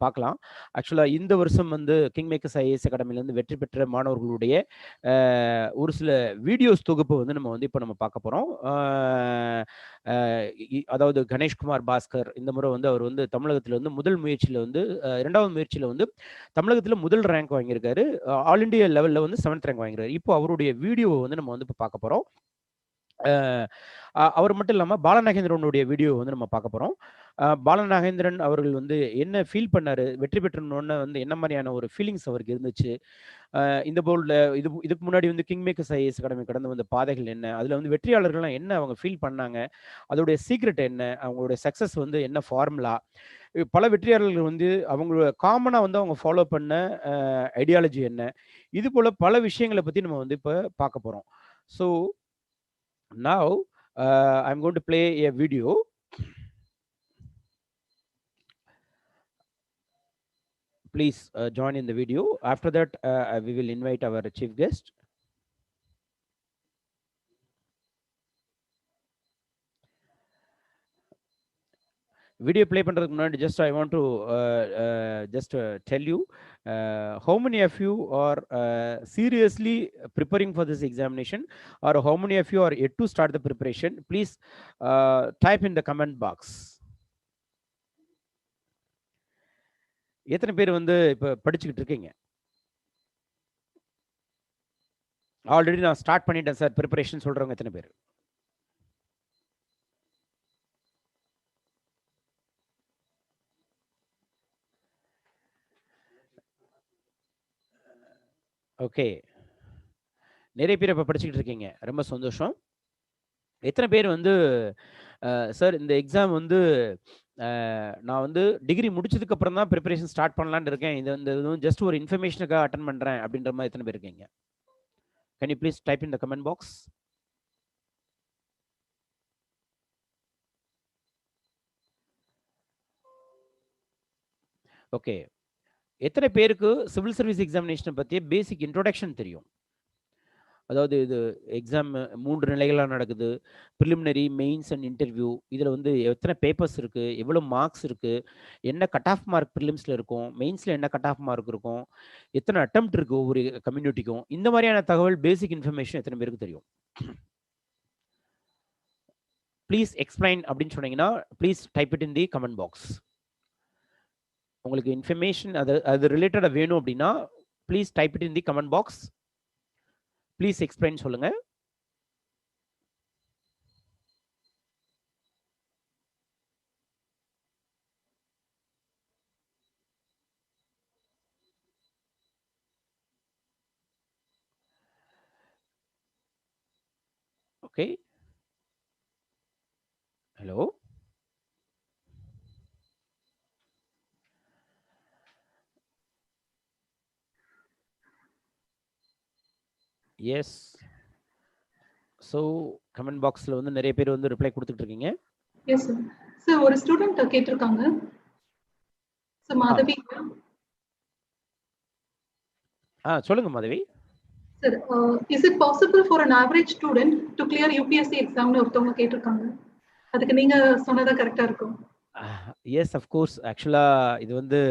பார்க்கலாம். ஆக்சுவலாக இந்த வருஷம் வந்து கிங்மேக்கர்ஸ் IAS அகாடமிலேருந்து வெற்றி பெற்ற மாணவர்களுடைய ஒரு சில வீடியோஸ் தொகுப்பு வந்து நம்ம வந்து இப்போ நம்ம பார்க்க போகிறோம். அதாவது கணேஷ்குமார் பாஸ்கர் இந்த முறை வந்து அவர் வந்து தமிழகத்தில் வந்து முதல் முயற்சியில் வந்து 2வது முயற்சியில் வந்து தமிழகத்தில் முதல் ரேங்க் வாங்கியிருக்காரு. ஆல் இண்டியா லெவலில் வந்து 7th ரேங்க் வாங்கியிருக்காரு. இப்போ அவருடைய வீடியோவை வந்து நம்ம வந்து இப்போ பார்க்க போகிறோம். அவர் மட்டும் இல்லாமல் பாலநாகேந்திரனுடைய வீடியோ வந்து நம்ம பார்க்க போகிறோம். பாலநாகேந்திரன் அவர்கள் வந்து என்ன ஃபீல் பண்ணார், வெற்றி பெற்றோன்னு வந்து என்ன மாதிரியான ஒரு ஃபீலிங்ஸ் அவருக்கு இருந்துச்சு, இந்த போர்டில் இதுக்கு முன்னாடி வந்து கிங்மேக்கர்ஸ் IAS அகாடமி கடந்து வந்த பாதைகள் என்ன, அதில் வந்து வெற்றியாளர்கள்லாம் என்ன அவங்க ஃபீல் பண்ணாங்க, அதோடைய சீக்ரெட் என்ன, அவங்களுடைய சக்ஸஸ் வந்து என்ன ஃபார்முலா, பல வெற்றியாளர்கள் வந்து அவங்களோட காமனாக வந்து அவங்க ஃபாலோ பண்ண ஐடியாலஜி என்ன, இது போல் பல விஷயங்களை பற்றி நம்ம வந்து இப்போ பார்க்க போகிறோம். So now I'm going to play a video. Please join in the video. After that we will invite our chief guest. Video play பண்ணுறதுக்கு முன்னாடி just I want to just tell you how many of you are seriously preparing for this examination, or how many of you are yet to start the preparation. Please type in the comment box. எத்தனை பேர் வந்து இப்போ படிச்சுக்கிட்டு இருக்கீங்க? Already நான் start பண்ணிட்டேன் sir preparation சொல்கிறவங்க எத்தனை பேர்? ஓகே, நிறைய பேர் இப்போ படிச்சுக்கிட்டு இருக்கீங்க, ரொம்ப சந்தோஷம். எத்தனை பேர் வந்து சார் இந்த எக்ஸாம் வந்து நான் வந்து டிகிரி முடிச்சதுக்கு அப்புறம் தான் ப்ரிப்பரேஷன் ஸ்டார்ட் பண்ணலான்னு இருக்கேன், இது வந்து இதுவும் ஜஸ்ட் ஒரு இன்ஃபர்மேஷனுக்காக அட்டன் பண்ணுறேன் அப்படின்ற மாதிரி எத்தனை பேர் இருக்கீங்க? Can you please type in the comment box. Okay, எத்தனை பேருக்கு சிவில் சர்வீஸ் எக்ஸாமினேஷனை பற்றிய பேசிக் இன்ட்ரோடக்ஷன் தெரியும்? அதாவது இது எக்ஸாம் 3 நிலைகளாக நடக்குது, ப்ரிலிமினரி, மெயின்ஸ் அண்ட் இன்டர்வியூ. இதில் வந்து எத்தனை பேப்பர்ஸ் இருக்குது, எவ்வளோ மார்க்ஸ் இருக்குது, என்ன கட் ஆஃப் மார்க் ப்ரிலிம்ஸில் இருக்கும், மெயின்ஸில் என்ன கட் ஆஃப் மார்க் இருக்கும், எத்தனை அட்டெம்ப்ட் இருக்குது ஒவ்வொரு கம்யூனிட்டிக்கும், இந்த மாதிரியான தகவல் பேசிக் இன்ஃபர்மேஷன் எத்தனை பேருக்கு தெரியும்? ப்ளீஸ் எக்ஸ்பிளைன் அப்படின்னு சொன்னீங்கன்னா please type it in the comment box. உங்களுக்கு இன்ஃபர்மேஷன் அது ரிலேட்டடாக வேணும் அப்படின்னா please type it in the comment box. Please explain சொல்லுங்க. Okay, hello, yes. So comment பாக்ஸில் வந்து நிறைய பேர் வந்து ரிப்ளை கொடுத்துட்டு இருக்கீங்க. Yes sir. சார் ஒரு ஸ்டூடெண்ட் கேட்டிருக்காங்க சார், மாதவி. சொல்லுங்க Madhavi. Sir, is it possible for an average student to clear UPSC எக்ஸாம்னு ஒருத்தவங்க கேட்டிருக்காங்க. அதுக்கு நீங்க சொன்னதா கரெக்டா இருக்கும். S, of course. ஆக்சுவலாக இது வந்து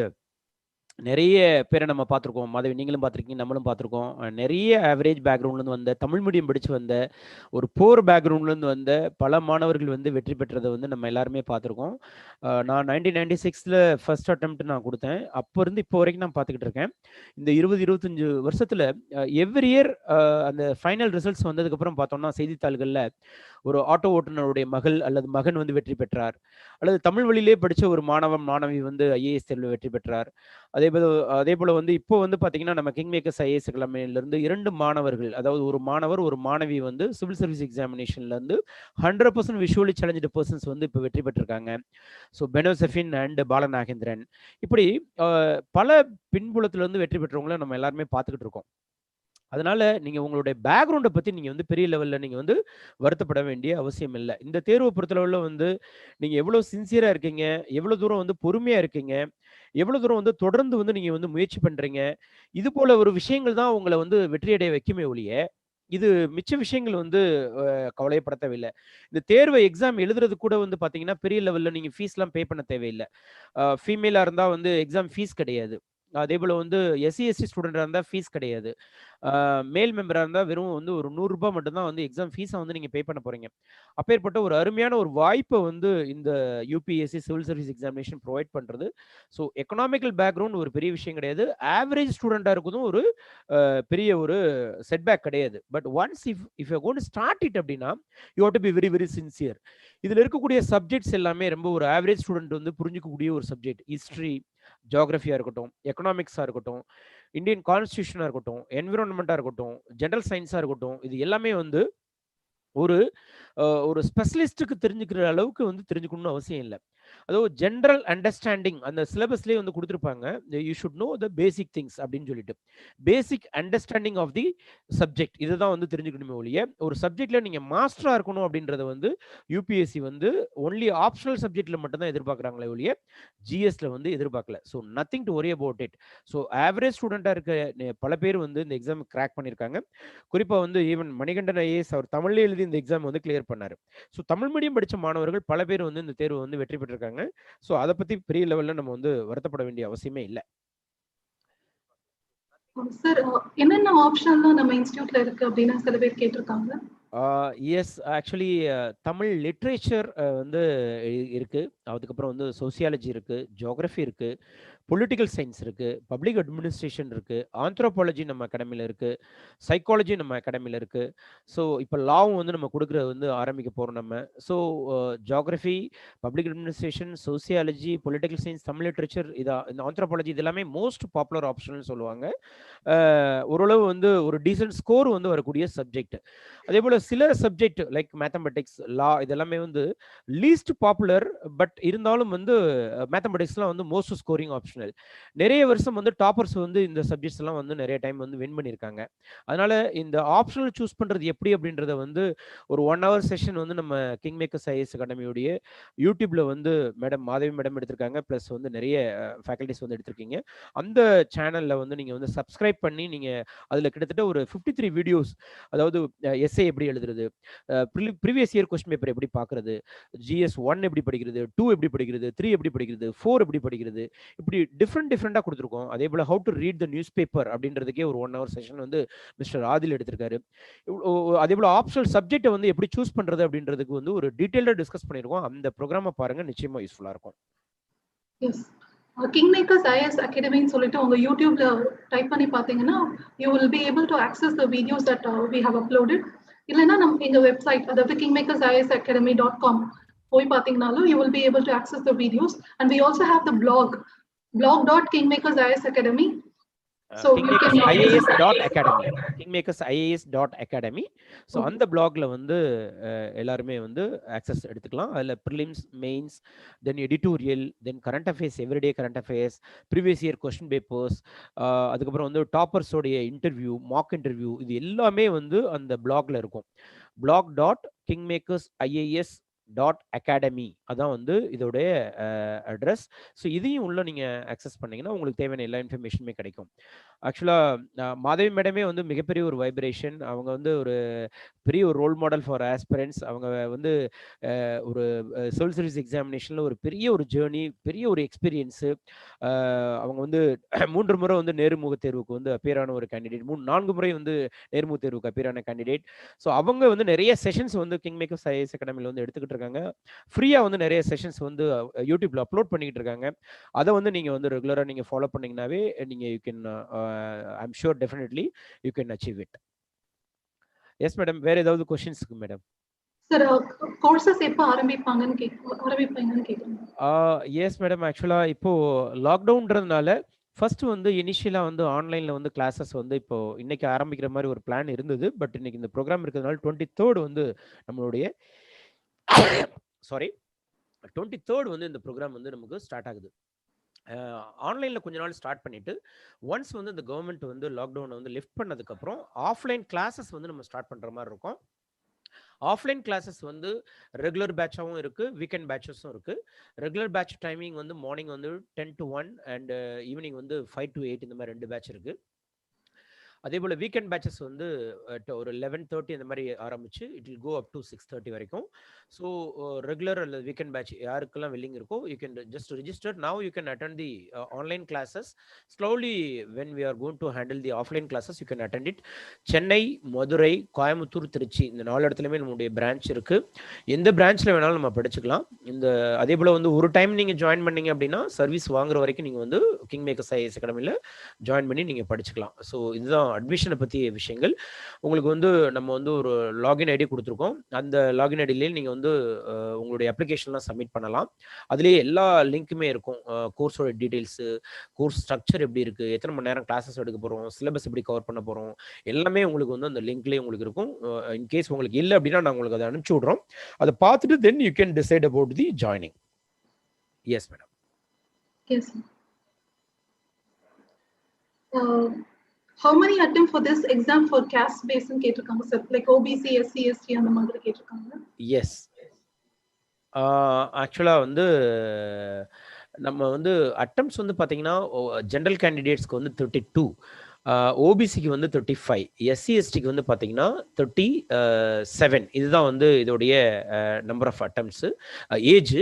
நிறைய பேரை நம்ம பார்த்துருக்கோம் மாதவி, நீங்களும் பார்த்துருக்கீங்க, நம்மளும் பார்த்துருக்கோம். நிறைய ஆவரேஜ் பேக்ரவுண்ட்லேருந்து வந்த, தமிழ் மீடியம் படித்து வந்த, ஒரு போர் பேக்ரவுண்ட்லேருந்து வந்த பல மாணவர்கள் வந்து வெற்றி பெற்றதை வந்து நம்ம எல்லாருமே பார்த்துருக்கோம். நான் 1996 ஃபர்ஸ்ட் அட்டெம்ப்ட் நான் கொடுத்தேன். அப்போ இருந்து இப்போ வரைக்கும் நான் பார்த்துக்கிட்டு இருக்கேன். இந்த 20-25 வருஷத்தில் எவ்ரி இயர் அந்த ஃபைனல் ரிசல்ட்ஸ் வந்ததுக்கப்புறம் பார்த்தோம்னா செய்தித்தாள்களில் ஒரு ஆட்டோ ஓட்டுநருடைய மகள் அல்லது மகன் வந்து வெற்றி பெற்றார், அல்லது தமிழ் வழியிலே படித்த ஒரு மாணவி வந்து ஐஏஎஸ் தேர்வில் வெற்றி பெற்றார். அதே போல வந்து இப்போ வந்து பார்த்தீங்கன்னா நம்ம கிங்மேக்கர்ஸ் ஐஏஎஸ் அகாடமியிலிருந்து 2 மாணவர்கள், அதாவது ஒரு மாணவர் ஒரு மாணவி வந்து சிவில் சர்வீஸ் எக்ஸாமினேஷன்லேருந்து 100% விஷுவலி சேலஞ்சு பர்சன்ஸ் வந்து இப்போ வெற்றி பெற்றிருக்காங்க. ஸோ பெனோசெஃபின் அண்ட் பாலநாகேந்திரன், இப்படி பல பின்புலத்திலிருந்து வெற்றி பெற்றவங்களை நம்ம எல்லாருமே பார்த்துக்கிட்டு இருக்கோம். அதனால நீங்க உங்களுடைய பேக்ரவுண்டை பத்தி நீங்க வந்து பெரிய லெவல்ல நீங்க வந்து வருத்தப்பட வேண்டிய அவசியம் இல்லை. இந்த தேர்வை பொறுத்தளவுல வந்து நீங்க எவ்வளவு சின்சியரா இருக்கீங்க, எவ்வளவு தூரம் வந்து பொறுமையா இருக்கீங்க, எவ்வளவு தூரம் வந்து தொடர்ந்து வந்து நீங்க வந்து முயற்சி பண்றீங்க, இது போல ஒரு விஷயங்கள் தான் உங்களை வந்து வெற்றியடைய வைக்குமே ஒழிய இது மிச்ச விஷயங்கள் வந்து கவலைப்பட தேவையில்லை. இந்த தேர்வை எக்ஸாம் எழுதுறது கூட வந்து பாத்தீங்கன்னா பெரிய லெவல்ல நீங்க ஃபீஸ்லாம் பே பண்ண தேவையில்லை. ஃபீமேலா இருந்தா வந்து எக்ஸாம் ஃபீஸ் கிடையாது. அதே போல வந்து எஸ்சி எஸ்டி ஸ்டூடெண்டா இருந்தா ஃபீஸ் கிடையாது. மேல் மெம்பரா இருந்தா வெறும் வந்து ஒரு ₹100 மட்டும்தான் வந்து எக்ஸாம் ஃபீஸை வந்து நீங்க பே பண்ண போறீங்க. அப்பேற்பட்ட ஒரு அருமையான ஒரு வாய்ப்பை வந்து இந்த UPSC civil service examination provide பண்றது. ஸோ எக்கனாமிக்கல் பேக்ரவுண்ட் ஒரு பெரிய விஷயம் கிடையாது. ஆவரேஜ் ஸ்டூடெண்டா இருக்கிறதும் ஒரு பெரிய ஒரு செட்பேக் கிடையாது. But once if you going to start it அப்படின்னா you have to be very very sincere. இதுல இருக்கக்கூடிய சப்ஜெக்ட்ஸ் எல்லாமே ரொம்ப ஒரு ஆவரேஜ் ஸ்டூடெண்ட் வந்து புரிஞ்சிக்கக்கூடிய ஒரு சப்ஜெக்ட். ஹிஸ்டரி, ஜியோகிராஃபியா இருக்கட்டும், எக்கனாமிக்ஸா இருக்கட்டும், இந்தியன் கான்ஸ்டியூஷனா இருக்கட்டும், என்விரான்மெண்டா இருக்கட்டும், ஜெனரல் சயின்ஸா இருக்கட்டும், இது எல்லாமே வந்து ஒரு ஸ்பெஷலிஸ்ட்டுக்கு தெரிஞ்சுக்கிற அளவுக்கு வந்து தெரிஞ்சுக்கணும்னு அவசியம் இல்லை. அதாவது ஜென்ரல் அண்டர்ஸ்டாண்டிங் அந்த சிலபஸ்லேயே வந்து கொடுத்துருப்பாங்க, you should know the basic things அப்படின்னு சொல்லிட்டு. Basic understanding of the subject இதுதான் வந்து தெரிஞ்சுக்கணுமே ஒழிய ஒரு சப்ஜெக்ட்ல நீங்க மாஸ்டரா இருக்கணும் அப்படின்றத வந்து யூபிஎஸ்சி வந்து ஒன்லி ஆப்ஷனல் சப்ஜெக்ட்ல மட்டும்தான் எதிர்பார்க்குறாங்களே ஒழிய ஜிஎஸ்ல வந்து எதிர்பார்க்கல. So nothing to worry about it. So average ஸ்டூடெண்டா இருக்க பல பேர் வந்து இந்த எக்ஸாம் கிராக் பண்ணியிருக்காங்க. குறிப்பா வந்து ஈவன் மணிகண்டன் ஐஏஎஸ் அவர் தமிழ்ல எழுதி இந்த எக்ஸாம் வந்து கிளியர் பண்ணாரு. ஸோ தமிழ் மீடியம் படித்த மாணவர்கள் பல பேர் வந்து இந்த தேர்வு வந்து வெற்றி பெற்றிருக்காங்க. இருக்காங்க. ஸோ அதை பற்றி பெரிய லெவலில் நம்ம வந்து வருத்தப்பட வேண்டிய அவசியமே இல்லை. சார், என்னென்ன ஆப்ஷன்லாம் நம்ம இன்ஸ்டியூட்ல இருக்கு அப்படின்னு சில பேர் கேட்டிருக்காங்க. எஸ், ஆக்சுவலி தமிழ் லிட்ரேச்சர் வந்து இருக்கு, அதுக்கப்புறம் வந்து சோசியாலஜி இருக்கு, ஜியோகிராஃபி இருக்கு, பொலிட்டிக்கல் சயின்ஸ் இருக்கு, பப்ளிக் அட்மினிஸ்ட்ரேஷன் இருக்கு, ஆந்த்ரோபாலஜி நம்ம அகாடமியில் இருக்கு, சைக்காலஜி நம்ம அகாடமியில் இருக்கு. ஸோ இப்போ லாவும் வந்து நம்ம கொடுக்குறது வந்து ஆரம்பிக்க போகிறோம் நம்ம. So geography, public administration, sociology, political science, Tamil literature, இந்த ஆந்த்ரோபாலஜி இது எல்லாமே மோஸ்ட் பாப்புலர் ஆப்ஷன் சொல்லுவாங்க. ஓரளவு வந்து ஒரு டீசென்ட் ஸ்கோர் வந்து வரக்கூடிய சப்ஜெக்ட். அதே போல் சில சப்ஜெக்ட் லைக் மேத்தமெட்டிக்ஸ், லா இதெல்லாமே வந்து லீஸ்ட் பாப்புலர், பட் இருந்தாலும் வந்து மேத்தமெட்டிக்ஸ்லாம் வந்து மோஸ்ட் ஸ்கோரிங் ஆப்ஷனல். நிறைய வருஷம் வந்து டாப்பர்ஸ் வந்து இந்த சப்ஜெக்ட்ஸ் எல்லாம் வந்து நிறைய டைம் வந்து வின் பண்ணியிருக்காங்க. அதனால இந்த ஆப்ஷனல் சூஸ் பண்றது எப்படி அப்படின்றத வந்து ஒரு 1 hour செஷன் வந்து நம்ம கிங்மேக்கர்ஸ் ஐஏஎஸ் அகாடமியோடைய யூடியூப்ல வந்து மேடம் மாதவி மேடம் எடுத்திருக்காங்க, பிளஸ் வந்து நிறைய ஃபேக்கல்டிஸ் வந்து எடுத்திருக்கீங்க. அந்த சேனல்ல வந்து நீங்க வந்து சப்ஸ்கிரைப் பண்ணி நீங்க அதுல கிட்டத்தட்ட ஒரு 53 வீடியோஸ், அதாவது எஸ்ஏ எப்படி எழுதுறது, ப்ரீவியஸ் இயர் கொஸ்டின் பேப்பர் எப்படி பார்க்கறது, ஜிஎஸ் 1 எப்படி படிக்கிறது, 2 எப்படி படிக்கிறது, 3 எப்படி படிக்கிறது, 4 எப்படி படிக்கிறது, இப்படி டிஃப்ரெண்டாக கொடுத்துருக்கோம். அதே போல் how to read the news paper அப்படின்றதுக்கே ஒரு 1 hour செஷன் வந்து மிஸ்டர் ஆதில் எடுத்திருக்காரு. அதே போல் ஆப்ஷனல் சப்ஜெக்டை வந்து எப்படி சூஸ் பண்ணுறது அப்படின்றதுக்கு வந்து ஒரு டீட்டெயிலாக டிஸ்கஸ் பண்ணியிருக்கோம். அந்த ப்ரோக்ராமை பாருங்க, நிச்சயமாக யூஸ்ஃபுல்லாக இருக்கும். எஸ், KingMakers IAS Academy ன்னு சொல்லிட்டு உங்க யூடியூப்ல டைப் பண்ணி பார்த்தீங்கன்னா you will be able to access the videos that we have uploaded. இல்லைன்னா எங்க வெப்சைட், அதாவது kingmakersIASacademy.com போய் பார்த்தீங்கன்னாலும் you will be able to access the videos, and we also have the blog.KingMakers IAS Academy. So KingMakers IAS.Academy, KingMakers IAS.Academy. So அந்த பிளாக்ல வந்து எல்லாருமே வந்து access எடுத்துக்கலாம். அதில் prelims, mains, then editorial, then current affairs, everyday current affairs, previous year question papers, அதுக்கப்புறம் வந்து டாப்பர்ஸோடைய interview, Mach interview, இது எல்லாமே வந்து அந்த பிளாக்ல இருக்கும். blog.kingmakersias.academy அதான் வந்து இதோடைய அட்ரஸ். ஸோ இதையும் உள்ள நீங்கள் அக்சஸ் பண்ணீங்கன்னா உங்களுக்கு தேவையான எல்லா இன்ஃபர்மேஷனுமே கிடைக்கும். ஆக்சுவலாக மாதவி மேடமே வந்து மிகப்பெரிய ஒரு வைப்ரேஷன். அவங்க வந்து ஒரு பெரிய ஒரு ரோல் மாடல் ஃபார் ஆஸ்பிரன்ஸ். அவங்க வந்து ஒரு சிவில் சர்வீஸ் எக்ஸாமினேஷனில் ஒரு பெரிய ஒரு ஜேர்னி, பெரிய ஒரு எக்ஸ்பீரியன்ஸு. அவங்க வந்து 3 முறை வந்து நேர்முக தேர்வுக்கு வந்து அப்பியரான ஒரு கேண்டிடேட், 4 முறை வந்து நேர்முக தேர்வுக்கு அப்பியரான கேண்டிடேட். ஸோ அவங்க வந்து நிறைய செஷன்ஸ் வந்து கிங்மேக்கர்ஸ் ஐஏஎஸ் அகாடமியில் வந்து எடுத்துக்கிட்டு இருக்காங்க. ஃப்ரீயாக வந்து நிறைய செஷன்ஸ் வந்து யூடியூப்ல அப்லோட் பண்ணிக்கிட்டு இருக்காங்க. அதை வந்து நீங்கள் வந்து ரெகுலராக நீங்கள் ஃபாலோ பண்ணிங்கனாவே நீங்கள் you can, I'm sure definitely you can achieve it. Yes madam, வேற ஏதாவது கொஸ்டின்ஸ்க்கு மேடம்? சார், கோர்சஸ் எப்போ ஆரம்பிப்பீங்கன்னு கேட்குறேன். எஸ் மேடம், ஆக்சுவலாக இப்போ லாக்டவுன்றதுனால ஃபர்ஸ்ட் வந்து இனிஷியலா வந்து ஆன்லைன்ல வந்து கிளாஸஸ் வந்து இப்போ இன்னைக்கு ஆரம்பிக்கிற மாதிரி ஒரு பிளான் இருந்தது. பட் இன்னைக்கு இந்த ப்ரோக்ராம் இருக்கிறதுனால 23rd வந்து நம்மளுடைய 23rd வந்து இந்த ப்ரோக்ராம் வந்து நமக்கு ஸ்டார்ட் ஆகுது. ஆன்லைனில் கொஞ்ச நாள் ஸ்டார்ட் பண்ணிட்டு ஒன்ஸ் வந்து இந்த கவர்மெண்ட் வந்து லாக்டவுனை வந்து லிஃப்ட் பண்ணதுக்கப்புறம் ஆஃப்லைன் கிளாஸஸ் வந்து நம்ம ஸ்டார்ட் பண்ணுற மாதிரி இருக்கும். ஆஃப்லைன் கிளாஸஸ் வந்து ரெகுலர் பேட்சாகவும் இருக்குது, வீக்கெண்ட் பேட்சஸும் இருக்குது. ரெகுலர் பேட்ச் டைமிங் வந்து மார்னிங் வந்து 10 to 1 அண்ட் ஈவினிங் வந்து 5 to 8 இந்த மாதிரி 2 பேட்ச் இருக்குது. அதே போல் வீக்கெண்ட் பேட்சஸ் வந்து ஒரு 11:30 அந்த மாதிரி ஆரம்பிச்சு it will go up to 6:30 வரைக்கும். ஸோ ரெகுலர் அல்லது வீக்கெண்ட் பேட்ச் யாருக்கெல்லாம் வில்லிங் இருக்கோ you can just register now. You can attend the online classes slowly. When we are going to handle the offline classes you can attend it. Chennai, Madurai, Coimbatore, Trichy இந்த 4 இடத்துலையுமே நம்மளுடைய branch இருக்குது. எந்த பிரான்ச்சில் வேணாலும் நம்ம படிச்சுக்கலாம். அதே போல் வந்து ஒரு டைம் நீங்கள் ஜாயின் பண்ணீங்க அப்படின்னா சர்வீஸ் வாங்குற வரைக்கும் நீங்கள் வந்து கிங்மேக்கர்ஸ் ஐஏஎஸ் அகாடமியில் ஜாயின் பண்ணி நீங்கள் படிச்சுக்கலாம். ஸோ இதுதான் அட்மிஷனை பற்றிய விஷயங்கள். உங்களுக்கு வந்து நம்ம வந்து ஒரு லாகின் ஐடி கொடுத்துருக்கோம். அந்த லாகின் ஐடியிலே நீங்கள் வந்து உங்களுடைய அப்ளிகேஷன்லாம் சப்மிட் பண்ணலாம். அதுலேயே எல்லா லிங்க்குமே இருக்கும். கோர்ஸோட டீட்டெயில்ஸு, கோர்ஸ் ஸ்ட்ரக்சர் எப்படி இருக்குது, எத்தனை மணி நேரம் கிளாஸஸ் எடுக்க போகிறோம், சிலபஸ் எப்படி கவர் பண்ண போகிறோம், எல்லாமே உங்களுக்கு வந்து அந்த லிங்க்லேயே உங்களுக்கு இருக்கும். இன்கேஸ் உங்களுக்கு இல்லை அப்படின்னா நான் உங்களுக்கு அதை அனுப்பிச்சி விட்றோம். அதை பார்த்துட்டு then you can decide about the joining. Yes madam. Yes. How many attempt for this exam for caste based ன்னு கேட்டிருக்காங்க sir, like OBC, SC, ST அந்த மாதிரி கேட்டிருக்காங்க. எஸ், ஆக்சுவலாக வந்து நம்ம வந்து அட்டம்ப்ட்ஸ் வந்து பார்த்தீங்கன்னா ஜென்ரல் கேண்டிடேட்ஸ்க்கு வந்து 32, ஓபிசிக்கு வந்து 35, எஸ்சி எஸ்டிக்கு வந்து பார்த்தீங்கன்னா 37. இதுதான் வந்து இதோடைய நம்பர் ஆஃப் அட்டம்ப்ட்ஸு. ஏஜ்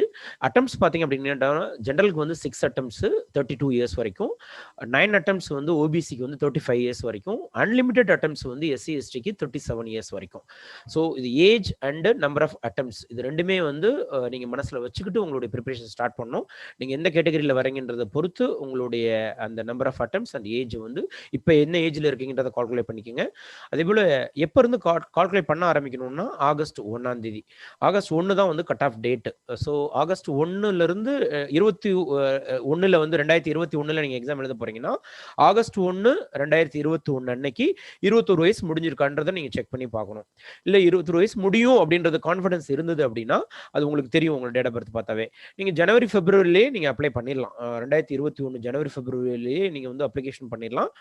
அட்டம்ப்ட்ஸ் பார்த்தீங்க அப்படின்னா ஜென்ரலுக்கு வந்து 6 அட்டம்ப்ட்ஸு 32 இயர்ஸ் வரைக்கும், 9 அட்டம்ப்ட்ஸ் வந்து ஓபிசிக்கு வந்து 35 இயர்ஸ் வரைக்கும், அன்லிமிட்டெட் அட்டம்ப்ட்ஸ் வந்து எஸ்சி எஸ்டிக்கு 37 இயர்ஸ் வரைக்கும். ஸோ இது age and number of attempts இது ரெண்டுமே வந்து நீங்கள் மனசில் வச்சுக்கிட்டு உங்களுடைய ப்ரிப்பரேஷன் ஸ்டார்ட் பண்ணணும். நீங்கள் எந்த கேட்டகரியில் வரீங்கன்றதை பொறுத்து உங்களுடைய அந்த number of attempts and age வந்து இப்போ என்ன ஏஜில் இருக்கீங்கன்றதை கால்குலேட் பண்ணிக்கோங்க. அதே போல் எப்போ இருந்து கால்குலேட் பண்ண ஆரம்பிக்கணும்னா ஆகஸ்ட் 1ஆம் தேதி. ஆகஸ்ட் 1 தான் வந்து cut off date. So August 1லேருந்து 21 வந்து 2021 நீங்கள் எக்ஸாம் எழுத போகிறீங்கன்னா ஆகஸ்ட் 1 2021 அன்னைக்கு 21 வயசு முடிஞ்சிருக்கான்றதை நீங்கள் செக் பண்ணி பார்க்கணும். இல்லை 21 வயசு முடியும் அப்படின்றது கான்ஃபிடன்ஸ் இருந்தது அப்படின்னா அது உங்களுக்கு தெரியும் உங்களோட டேட் ஆஃப் பர்த் பார்த்தாவே. நீங்கள் ஜனவரி ஃபெப்ரவரிலேயே நீங்கள் அப்ளை பண்ணிடலாம். 2021 ஜனவரி ஃபெப்ரவரிலேயே நீங்கள் வந்து அப்ளிகேஷன் பண்ணிடலாம்.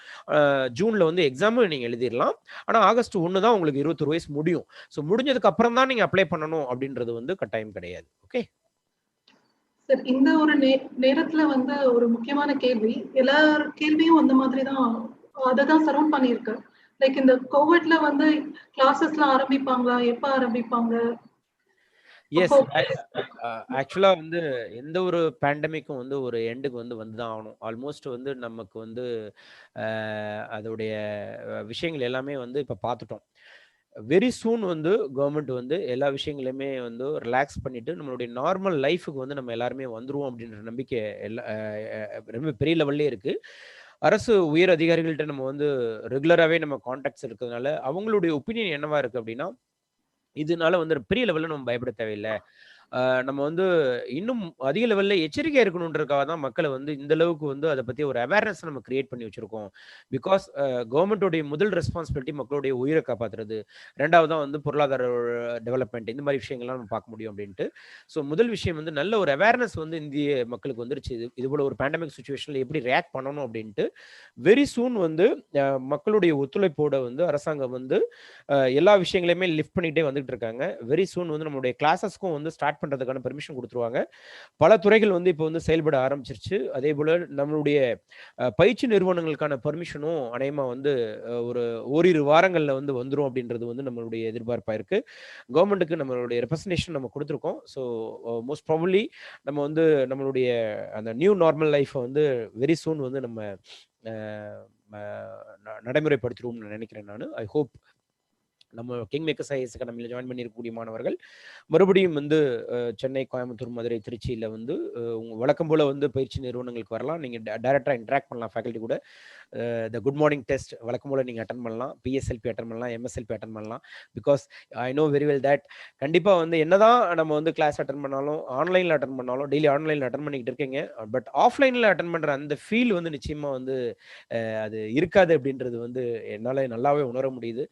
ஜூனில் வந்து எக்ஸாமும் நீங்கள் எழுதிடலாம். ஆனால் ஆகஸ்ட் 1 தான் உங்களுக்கு 21 வயசு முடியும். ஸோ முடிஞ்சதுக்கு அப்புறம் தான் நீங்கள் அப்ளை பண்ணணும் அப்படின்றது வந்து கட்டாயம் கிடையாது. ஓகே சார், இந்த ஒரு நேரத்துல வந்து ஒரு முக்கியமான கேள்வி, எல்லா கேள்வியும் அந்த மாதிரி தான் அதை தான் சரௌண்ட் பண்ணியிருக்கு. லைக் இந்த கோவிட்ல வந்து கிளாஸஸ்லாம் ஆரம்பிப்பாங்களா, எப்ப ஆரம்பிப்பாங்க? எஸ், ஆக்சுவலாக வந்து எந்த ஒரு பேண்டமிக்கும் வந்து ஒரு எண்டுக்கு வந்து தான் ஆகணும். ஆல்மோஸ்ட் வந்து நமக்கு வந்து அதோடைய விஷயங்கள் எல்லாமே வந்து இப்போ பார்த்துட்டோம். வெரி சூன் வந்து கவர்மெண்ட் வந்து எல்லா விஷயங்களையுமே வந்து ரிலாக்ஸ் பண்ணிட்டு நம்மளுடைய நார்மல் லைஃபுக்கு வந்து நம்ம எல்லாருமே வந்துருவோம் அப்படின்ற நம்பிக்கை ரொம்ப பெரிய லெவல்லே இருக்குது. அரசு உயர் அதிகாரிகள்கிட்ட நம்ம வந்து ரெகுலராகவே நம்ம கான்டாக்ட்ஸ் இருக்கிறதுனால அவங்களுடைய ஒப்பீனியன் என்னவா இருக்குது அப்படின்னா இதனால வந்து பெரிய லெவலில் நம்ம பயப்பட தேவையில்லை. நம்ம வந்து இன்னும் அதிக லெவலில் எச்சரிக்கையாக இருக்கணுன்றதுக்காக தான் மக்களை வந்து இந்த அளவுக்கு வந்து அதை பற்றி ஒரு அவேர்னஸ் நம்ம கிரியேட் பண்ணி வச்சுருக்கோம். பிகாஸ் கவர்மெண்ட்டோடைய முதல் ரெஸ்பான்சிபிலிட்டி மக்களுடைய உயிரை காப்பாற்றுறது, ரெண்டாவதான் வந்து பொருளாதார டெவலப்மெண்ட், இந்த மாதிரி விஷயங்கள்லாம் நம்ம பார்க்க முடியும் அப்படின்ட்டு. ஸோ முதல் விஷயம் வந்து நல்ல ஒரு அவேர்னஸ் வந்து இந்திய மக்களுக்கு வந்துருச்சு. இது போல ஒரு பேண்டமிக் சுச்சுவேஷனில் எப்படி ரியாக்ட் பண்ணணும் அப்படின்ட்டு வெரி சூன் வந்து மக்களுடைய ஒத்துழைப்போட வந்து அரசாங்கம் வந்து எல்லா விஷயங்களையுமே லிஃப்ட் பண்ணிகிட்டே வந்துட்டு இருக்காங்க. வெரி சூன் வந்து நம்மளுடைய கிளாஸஸ்க்கும் வந்து ஸ்டார்ட் பண்றதுக்கான பெர்மிஷன் கொடுத்துருவாங்க. பல துறைகள் வந்து இப்போ வந்து செயல்பட ஆரம்பிச்சிருச்சு. அதே போல நம்மளுடைய பயிற்சி நிறுவனங்களுக்கான பெர்மிஷனும் அநேகமா வந்து ஒரு ஓரிரு வாரங்கள்ல வந்து வந்துரும் அப்படின்றது வந்து நம்மளுடைய எதிர்பார்ப்பா இருக்கு. கவர்மெண்ட்டுக்கு நம்மளுடைய ரெப்ரசன்டேஷன் நம்ம கொடுத்துருக்கோம். ஸோ மோஸ்ட் ப்ராபப்லி நம்ம வந்து நம்மளுடைய அந்த நியூ நார்மல் லைஃப்பை வந்து வெரி சூன் வந்து நம்ம நடைமுறைப்படுத்திடுவோம்னு நினைக்கிறேன். நான் ஐ ஹோப் நம்ம கிங்மேக்கர்ஸ் ஐஏஎஸ் அகாடமியில் ஜாயின் பண்ணியிருக்கக்கூடிய மாணவர்கள் மறுபடியும் வந்து சென்னை, கோயம்புத்தூர், மதுரை, திருச்சியில் வந்து வழக்கம் போல் வந்து பயிற்சி நிறுவனங்களுக்கு வரலாம். நீங்கள் டைரெக்டாக இன்ட்ராக்ட் பண்ணலாம் ஃபேக்கல்ட்டி கூட. த குட் மார்னிங் டெஸ்ட் வழக்கம் போல் நீங்கள் அட்டன் பண்ணலாம். பிஎஸ்எல்பி அட்டன் பண்ணலாம், எம்எஸ்எல்பி அட்டன் பண்ணலாம். Because I know very well that கண்டிப்பாக வந்து என்னதான் நம்ம வந்து கிளாஸ் அட்டன் பண்ணாலும் ஆன்லைனில் அட்டன் பண்ணாலும் டெய்லி ஆன்லைனில் அட்டன் பண்ணிக்கிட்டு இருக்கீங்க. பட் ஆஃப்லைனில் அட்டன் பண்ணுற அந்த ஃபீல் வந்து நிச்சயமாக வந்து அது இருக்காது அப்படின்றது வந்து என்னால் நல்லாவே உணர முடியுது.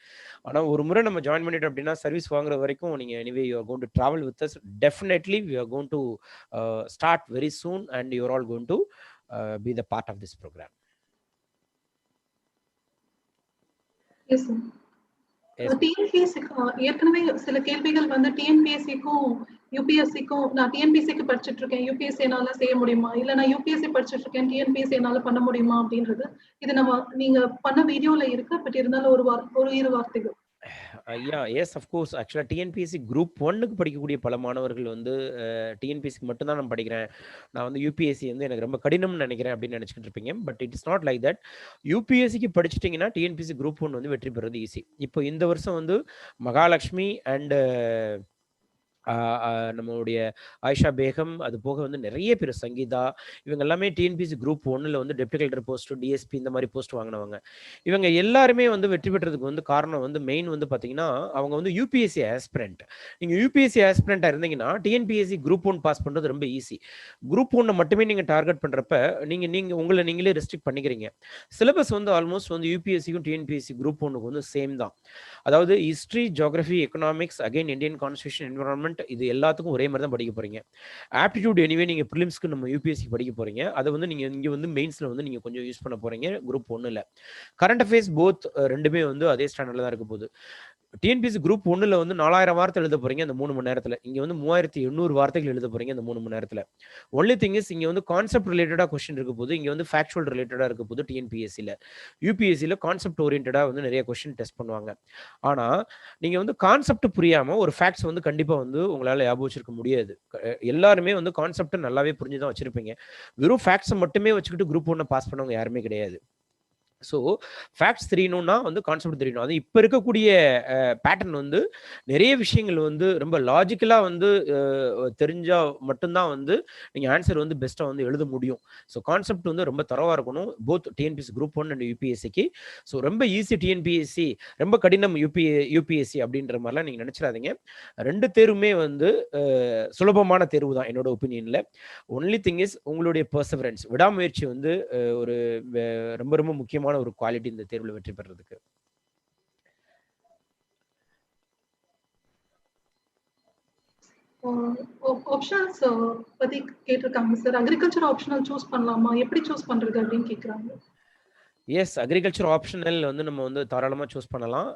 ஆனால் ஒரு முறை நம்ம ஜாயின் பண்ணிட்டோம் அப்படின்னா சர்வீஸ் வாங்குற வரைக்கும் நீங்கள் anyway you are going to travel with us. Definitely we are going to start very soon and you are all going to be the part of this program. Yes sir. டிஎன்பிஎஸ்சிக்கு ஏற்கனவே சில கேள்விகள் வந்து டிஎன்பிஎஸ்சிக்கும் யூபிஎஸ்சிக்கும், நான் டிஎன்பிஎஸ்சிக்கு படிச்சுட்டு இருக்கேன், யூபிஎஸ்சி என்னால செய்ய முடியுமா, இல்ல நான் யூபிஎஸ்சி படிச்சுட்டு இருக்கேன், டிஎன்பிஎஸ்சி என்னால பண்ண முடியுமா அப்படின்றது இது நீங்க பண்ண வீடியோல இருக்கு. பட் இருந்தாலும் ஒரு இரு வார்த்தைகள். Yes of course. ஆக்சுவலாக டிஎன்பிஎஸ்சி குரூப் 1க்கு படிக்கக்கூடிய பல மாணவர்கள் வந்து டிஎன்பிஎஸ்சிக்கு மட்டும்தான் நான் படிக்கிறேன், நான் வந்து யூபிஎஸ்சி வந்து எனக்கு ரொம்ப கடினம்னு நினைக்கிறேன் அப்படின்னு நினச்சிக்கிட்டு இருப்பீங்க. But it is not like that. யூபிஎஸ்சிக்கு படிச்சிட்டிங்கன்னா டிஎன்பிஎஸ்சி குரூப் 1 வந்து வெற்றி பெறது ஈஸி. இப்போ இந்த வருஷம் வந்து மகாலட்சுமி அண்டு நம்மளுடைய ஆயிஷா பேகம், அது போக வந்து நிறைய பேர் சங்கீதா, இவங்க எல்லாமே டிஎன்பிஎஸ்சி குரூப் 1ல் வந்து டெப்டி கலெக்டர் போஸ்ட், டிஎஸ்பி இந்த மாதிரி போஸ்ட் வாங்கினவங்க. இவங்க எல்லாருமே வந்து வெற்றி பெற்றதுக்கு வந்து காரணம் வந்து மெயின் வந்து பார்த்தீங்கன்னா அவங்க வந்து யூபிஎஸ்சி ஆஸ்பிரண்ட். நீங்கள் யூபிஎஸ்சி ஆஸ்பிரண்ட்டாக இருந்தீங்கன்னா டிஎன்பிஎஸ்சி குரூப் 1 பாஸ் பண்ணுறது ரொம்ப ஈஸி. குரூப் 1 மட்டுமே நீங்கள் டார்கெட் பண்ணுறப்ப நீங்கள் உங்களை நீங்களே ரெஸ்ட்ரிக்ட் பண்ணிக்கிறீங்க. சிலபஸ் வந்து ஆல்மோஸ்ட் வந்து யூபிஎஸ்சிக்கும் டிஎன்பிஎஸ்சி குரூப் 1க்கு வந்து சேம் தான். அதாவது history, geography, economics, again Indian constitution, environment, இது எல்லாத்துக்கும் ஒரே மாதிரி தான் படிக்க போறீங்க. ஆப்டிடியூட் எனிவே நீங்க ப்ரிலிம்ஸ்க்கு நம்ம யூபிஎஸ்சி படிக்க போறீங்க. அதை வந்து நீங்க இங்க வந்து மெயின்ஸ்ல வந்து நீங்க கொஞ்சம் யூஸ் பண்ண போறீங்க குரூப் 1ல. கரண்ட் அஃபேர்ஸ் போத் ரெண்டுமே வந்து அதே ஸ்டாண்டர்ட்ல தான் இருக்க போகுது. டிஎன்பிஎஸ்சி குரூப் 1ல வந்து 4000 வார்த்தை எழுத போறீங்க அந்த 3 மணி நேரத்துல. இங்க வந்து 3800 வார்த்தைகள் எழுத போறீங்க இந்த 3 மணி நேரத்துல. ஒன்லி திங் இஸ் இங்க வந்து கான்செப்ட் ரிலேட்டடா கொஸ்டின் இருக்க போது, இங்க வந்து ஃபேக்சுவல் ரிலேட்டடா இருக்க போது டிஎன்பிஎஸ்சில. யூபிஎஸ்சில கான்செப்ட் ஓரியன்டடா வந்து நிறைய கொஸ்டின் டெஸ்ட் பண்ணுவாங்க. ஆனா நீங்க வந்து கான்செப்ட் புரியாம ஒரு ஃபேக்ட்ஸ் வந்து கண்டிப்பா வந்து உங்களால ஞாபகம் வச்சிருக்க முடியாது. எல்லாருமே வந்து கான்செப்ட் நல்லாவே புரிஞ்சு தான் வச்சிருப்பீங்க. வெறும் ஃபேக்ட்ஸ் மட்டுமே வச்சுக்கிட்டு குரூப் 1 பாஸ் பண்ணவங்க யாருமே கிடையாது. ஸோ ஃபேக்ட்ஸ் தெரியணும்னா வந்து கான்செப்ட் தெரியணும். அது இப்போ இருக்கக்கூடிய பேட்டர்ன் வந்து நிறைய விஷயங்கள் வந்து ரொம்ப லாஜிக்கலாக வந்து தெரிஞ்சால் மட்டும்தான் வந்து நீங்கள் ஆன்சர் வந்து பெஸ்ட்டாக வந்து எழுத முடியும். ஸோ கான்செப்ட் வந்து ரொம்ப தரவாக இருக்கணும் போத் டிஎன்பிஎஸ்சி குரூப் 1 அண்ட் யூபிஎஸ்சிக்கு. ஸோ ரொம்ப ஈஸி டிஎன்பிஎஸ்சி, ரொம்ப கடினம் யூபிஎஸ்சி அப்படின்ற மாதிரிலாம் நீங்கள் நினச்சிடாதீங்க. 2 தேர்வுமே வந்து சுலபமான தேர்வு தான் என்னோட ஒப்பீனியனில். ஒன்லி திங் இஸ் உங்களுடைய பர்சவரன்ஸ், விடாமுயற்சி வந்து ஒரு ரொம்ப ரொம்ப முக்கியமான ஒரு குவாலிட்டி இந்த தேர்வுல வெற்றி பெறதுக்கு. ஆப்ஷனல்ஸ் பத்தி கேட்டிருக்காங்க சார். அக்ரிகல்ச்சர் ஆப்ஷனல் சூஸ் பண்ணலாமா, எப்படி சூஸ் பண்றது அப்படின்னு கேக்குறாங்க. எஸ், அக்ரிகல்ச்சர் ஆப்ஷனல் வந்து நம்ம வந்து தாராளமாக சூஸ் பண்ணலாம்.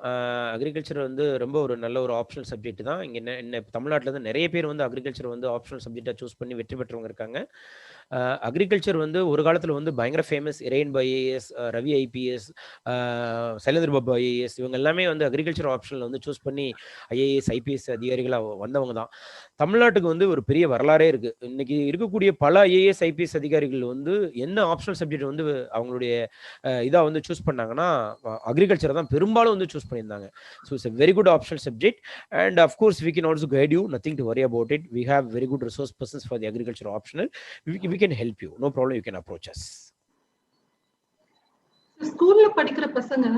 அக்ரிகல்ச்சர் வந்து ரொம்ப ஒரு நல்ல ஒரு ஆப்ஷனல் சப்ஜெக்ட் தான். இங்கே என்ன தமிழ்நாட்டில் இருந்து நிறைய பேர் வந்து அக்ரிகல்ச்சர் வந்து ஆப்ஷனல் சப்ஜெக்டாக சூஸ் பண்ணி வெற்றி பெற்றவங்க இருக்காங்க. அக்ரிகல்ச்சர் வந்து ஒரு காலத்தில் வந்து பயங்கர famous. Rainbow IAS, Ravi IPS, Sylendra Babu IAS, இவங்க எல்லாமே வந்து அக்ரிகல்ச்சர் ஆப்ஷனில் வந்து சூஸ் பண்ணி ஐஏஎஸ் ஐபிஎஸ் அதிகாரிகளாக வந்தவங்க தான். தமிழ்நாட்டுக்கு வந்து ஒரு பெரிய வரலாறே இருக்குது. இன்னைக்கு இருக்கக்கூடிய பல ஐஏஎஸ் ஐபிஎஸ் அதிகாரிகள் வந்து என்ன ஆப்ஷனல் சப்ஜெக்ட் வந்து அவங்களுடைய இதாக வந்து சூஸ் பண்ணாங்கன்னா அக்ரிகல்ச்சரை தான் பெரும்பாலும் வந்து சூஸ் பண்ணியிருந்தாங்க. So it's a very good optional subject, and of course we can also guide you, nothing to worry about it. We have very good resource persons for the agriculture optional. We can help you, no problem, you can approach us. ஸ்கூல்ல படிக்கிற பசங்க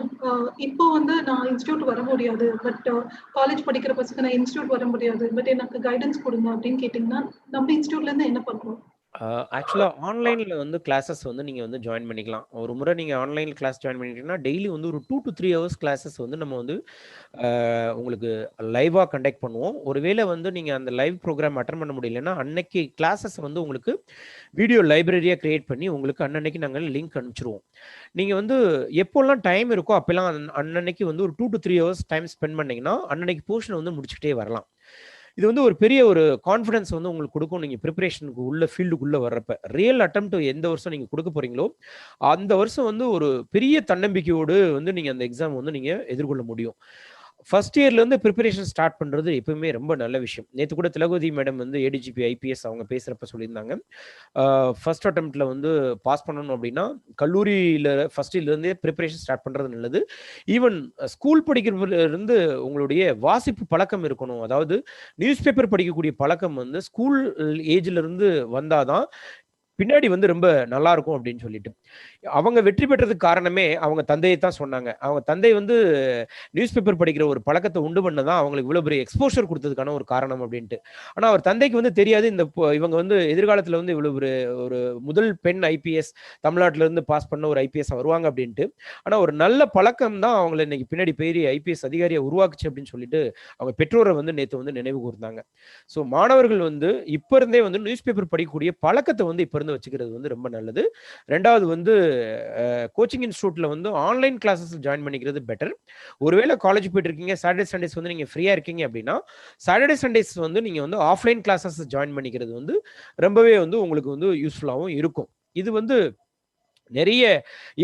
இப்போ வந்து நான் institute வர முடியாது, but college படிக்கிற பசங்க நான் இன்ஸ்டியூட் வர முடியாது, பட் எனக்கு கைடன்ஸ் கொடுங்க அப்படின்னு கேட்டிங்கன்னா நம்ம இன்ஸ்டியூட்ல இருந்து என்ன பண்ணுவோம்? ஆக்சுவலாக ஆன்லைனில் வந்து கிளாஸஸ் வந்து நீங்கள் வந்து ஜாயின் பண்ணிக்கலாம். ஒரு முறை நீங்கள் ஆன்லைன் கிளாஸ் ஜாயின் பண்ணிட்டீங்கன்னா டெய்லி வந்து ஒரு 2 to 3 hours கிளாஸஸ் வந்து நம்ம வந்து உங்களுக்கு லைவாக கண்டக்ட் பண்ணுவோம். ஒருவேளை வந்து நீங்கள் அந்த லைவ் ப்ரோக்ராம் அட்டன் பண்ண முடியலன்னா அன்னைக்கு கிளாஸஸ் வந்து உங்களுக்கு வீடியோ லைப்ரரியாக க்ரியேட் பண்ணி உங்களுக்கு அன்னன்னைக்கு நாங்கள் லிங்க் அனுப்பிச்சிருவோம். நீங்கள் வந்து எப்போல்லாம் டைம் இருக்கோ அப்போல்லாம் அன்னன்னைக்கு வந்து ஒரு 2 to 3 hours டைம் ஸ்பெண்ட் பண்ணிங்கன்னா அன்னன்னைக்கு போர்ஷனை வந்து முடிச்சுக்கிட்டே வரலாம். இது வந்து ஒரு பெரிய ஒரு கான்ஃபிடன்ஸ் வந்து உங்களுக்கு கொடுக்கும். நீங்கள் ப்ரிப்பரேஷனுக்கு உள்ள ஃபீல்டுக்குள்ளே வர்றப்ப ரியல் அட்டெம்ப்ட் எந்த வருஷம் நீங்கள் கொடுக்க போகிறீங்களோ அந்த வருஷம் வந்து ஒரு பெரிய தன்னம்பிக்கையோடு வந்து நீங்கள் அந்த எக்ஸாம் வந்து நீங்கள் எதிர்கொள்ள முடியும். ஃபர்ஸ்ட் இயர்லேருந்து ப்ரிப்பரேஷன் ஸ்டார்ட் பண்ணுறது எப்பவுமே ரொம்ப நல்ல விஷயம். நேற்று கூட திலகவதி மேடம் வந்து ஏடிஜிபி ஐபிஎஸ் அவங்க பேசுகிறப்ப சொல்லியிருந்தாங்க, ஃபர்ஸ்ட் அட்டெம்ப்டில் வந்து பாஸ் பண்ணணும் அப்படின்னா கல்லூரியில் ஃபர்ஸ்ட் இயர்லேருந்தே ப்ரிப்பரேஷன் ஸ்டார்ட் பண்ணுறது நல்லது. ஈவன் ஸ்கூல் படிக்கிறதுலேருந்து உங்களுடைய வாசிப்பு பழக்கம் இருக்கணும். அதாவது நியூஸ் பேப்பர் படிக்கக்கூடிய பழக்கம் வந்து ஸ்கூல் ஏஜ்லேருந்து வந்தால் தான் பின்னாடி வந்து ரொம்ப நல்லா இருக்கும் அப்படின்னு சொல்லிட்டு அவங்க வெற்றி பெற்றதுக்கு காரணமே அவங்க தந்தையை தான் சொன்னாங்க. அவங்க தந்தை வந்து நியூஸ் பேப்பர் படிக்கிற ஒரு பழக்கத்தை உண்டு பண்ணதான் அவங்களுக்கு இவ்வளவு பெரிய எக்ஸ்போஷர் கொடுத்ததுக்கான ஒரு காரணம் அப்படின்ட்டு. ஆனா அவர் தந்தைக்கு வந்து தெரியாது இவங்க வந்து எதிர்காலத்துல வந்து இவ்வளவு ஒரு முதல் பெண் ஐபிஎஸ் தமிழ்நாட்டில இருந்து பாஸ் பண்ண ஒரு ஐபிஎஸ் வருவாங்க அப்படின்ட்டு. ஆனா ஒரு நல்ல பழக்கம் தான் அவங்களை இன்னைக்கு பின்னாடி பெரிய ஐபிஎஸ் அதிகாரியை உருவாக்குச்சு அப்படின்னு சொல்லிட்டு அவங்க பெற்றோரை வந்து நேற்று வந்து நினைவு கூர்ந்தாங்க. ஸோ மாணவர்கள் வந்து இப்ப இருந்தே வந்து நியூஸ் பேப்பர் படிக்கக்கூடிய பழக்கத்தை வந்து இப்ப இருந்து வச்சுக்கிறது வந்து ரொம்ப நல்லது. ரெண்டாவது வந்து கோச்சிங் இன்ஸ்டியூட்ல வந்து ஆன்லைன் கிளாஸஸ் ஜாயின் பண்ணிக்கிறது பெட்டர். ஒருவேளை காலேஜ் போயிட்டு இருக்கீங்க, சாட்டர்டே சண்டேஸ் வந்து நீங்க ஃப்ரீயா இருக்கீங்க அப்படின்னா சாட்டர்டே சண்டேஸ் வந்து நீங்க வந்து ஆஃப்லைன் கிளாஸஸ் ஜாயின் பண்ணிக்கிறது வந்து ரொம்பவே வந்து உங்களுக்கு வந்து யூஸ்ஃபுல்லாகவும் இருக்கும். இது வந்து நிறைய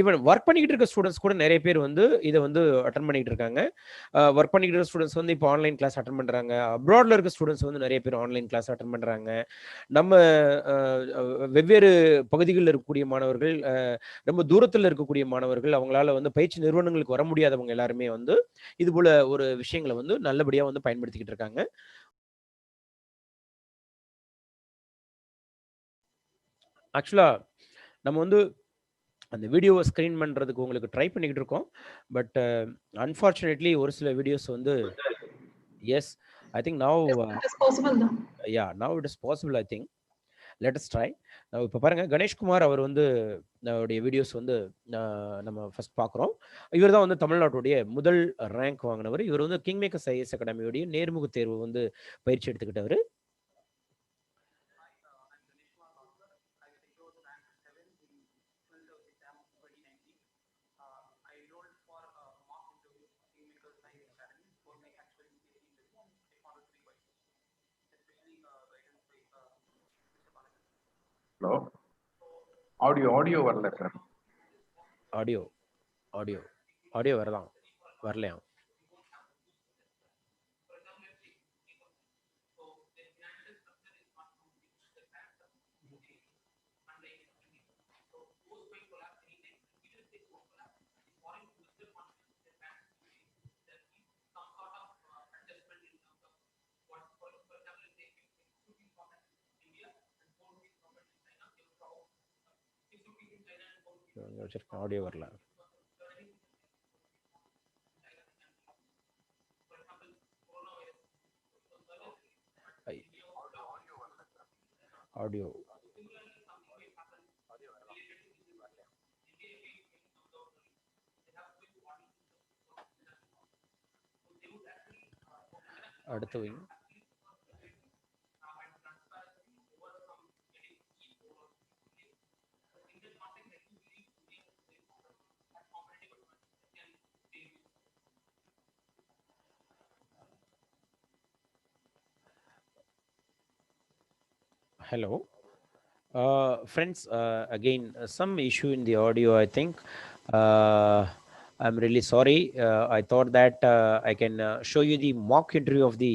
ஈவன் ஒர்க் பண்ணிக்கிட்டு இருக்க ஸ்டூடெண்ட்ஸ் கூட நிறைய பேர் வந்து இதை வந்து அட்டன் பண்ணிட்டு இருக்காங்க. ஒர்க் பண்ணிக்கிட்டு இருக்க ஸ்டூடெண்ட்ஸ் வந்து இப்போ ஆன்லைன் கிளாஸ் அட்டன் பண்றாங்க. அப்ராட்ல இருக்க ஸ்டூடெண்ட்ஸ் வந்து நிறைய பேர் ஆன்லைன் கிளாஸ் அட்டன் பண்றாங்க. நம்ம வெவ்வேறு பகுதிகளில் இருக்கக்கூடிய மாணவர்கள், ரொம்ப தூரத்தில் இருக்கக்கூடிய மாணவர்கள், அவங்களால வந்து பயிற்சி நிறுவனங்களுக்கு வர முடியாதவங்க எல்லாருமே வந்து இது போல ஒரு விஷயங்களை வந்து நல்லபடியா வந்து பயன்படுத்திக்கிட்டு இருக்காங்க. ஆக்சுவலா நம்ம வந்து அந்த வீடியோவை ஸ்க்ரீன் பண்ணுறதுக்கு உங்களுக்கு ட்ரை பண்ணிக்கிட்டு இருக்கோம். பட் அன்ஃபார்ச்சுனேட்லி ஒரு சில வீடியோஸ் வந்து yes I think now it is possible. I think let us try. இப்போ பாருங்க, கணேஷ்குமார் அவர் வந்து அவருடைய வீடியோஸ் வந்து நம்ம ஃபர்ஸ்ட் பார்க்குறோம். இவர் தான் வந்து தமிழ்நாட்டுடைய முதல் ரேங்க் வாங்கினவர். இவர் வந்து கிங்மேக்கர்ஸ் ஐஏஎஸ் அகாடமியோடைய நேர்முக தேர்வு வந்து பயிற்சி எடுத்துக்கிட்டவர். ஹலோ, ஆடியோ வரல சார். ஆடியோ வரலையா? ஆடியோ வரல. ஆடியோ அடுத்து வைங்க. Hello. Friends, again, some issue in the audio, I think. I'm really sorry. I thought that I can show you the mock interview of the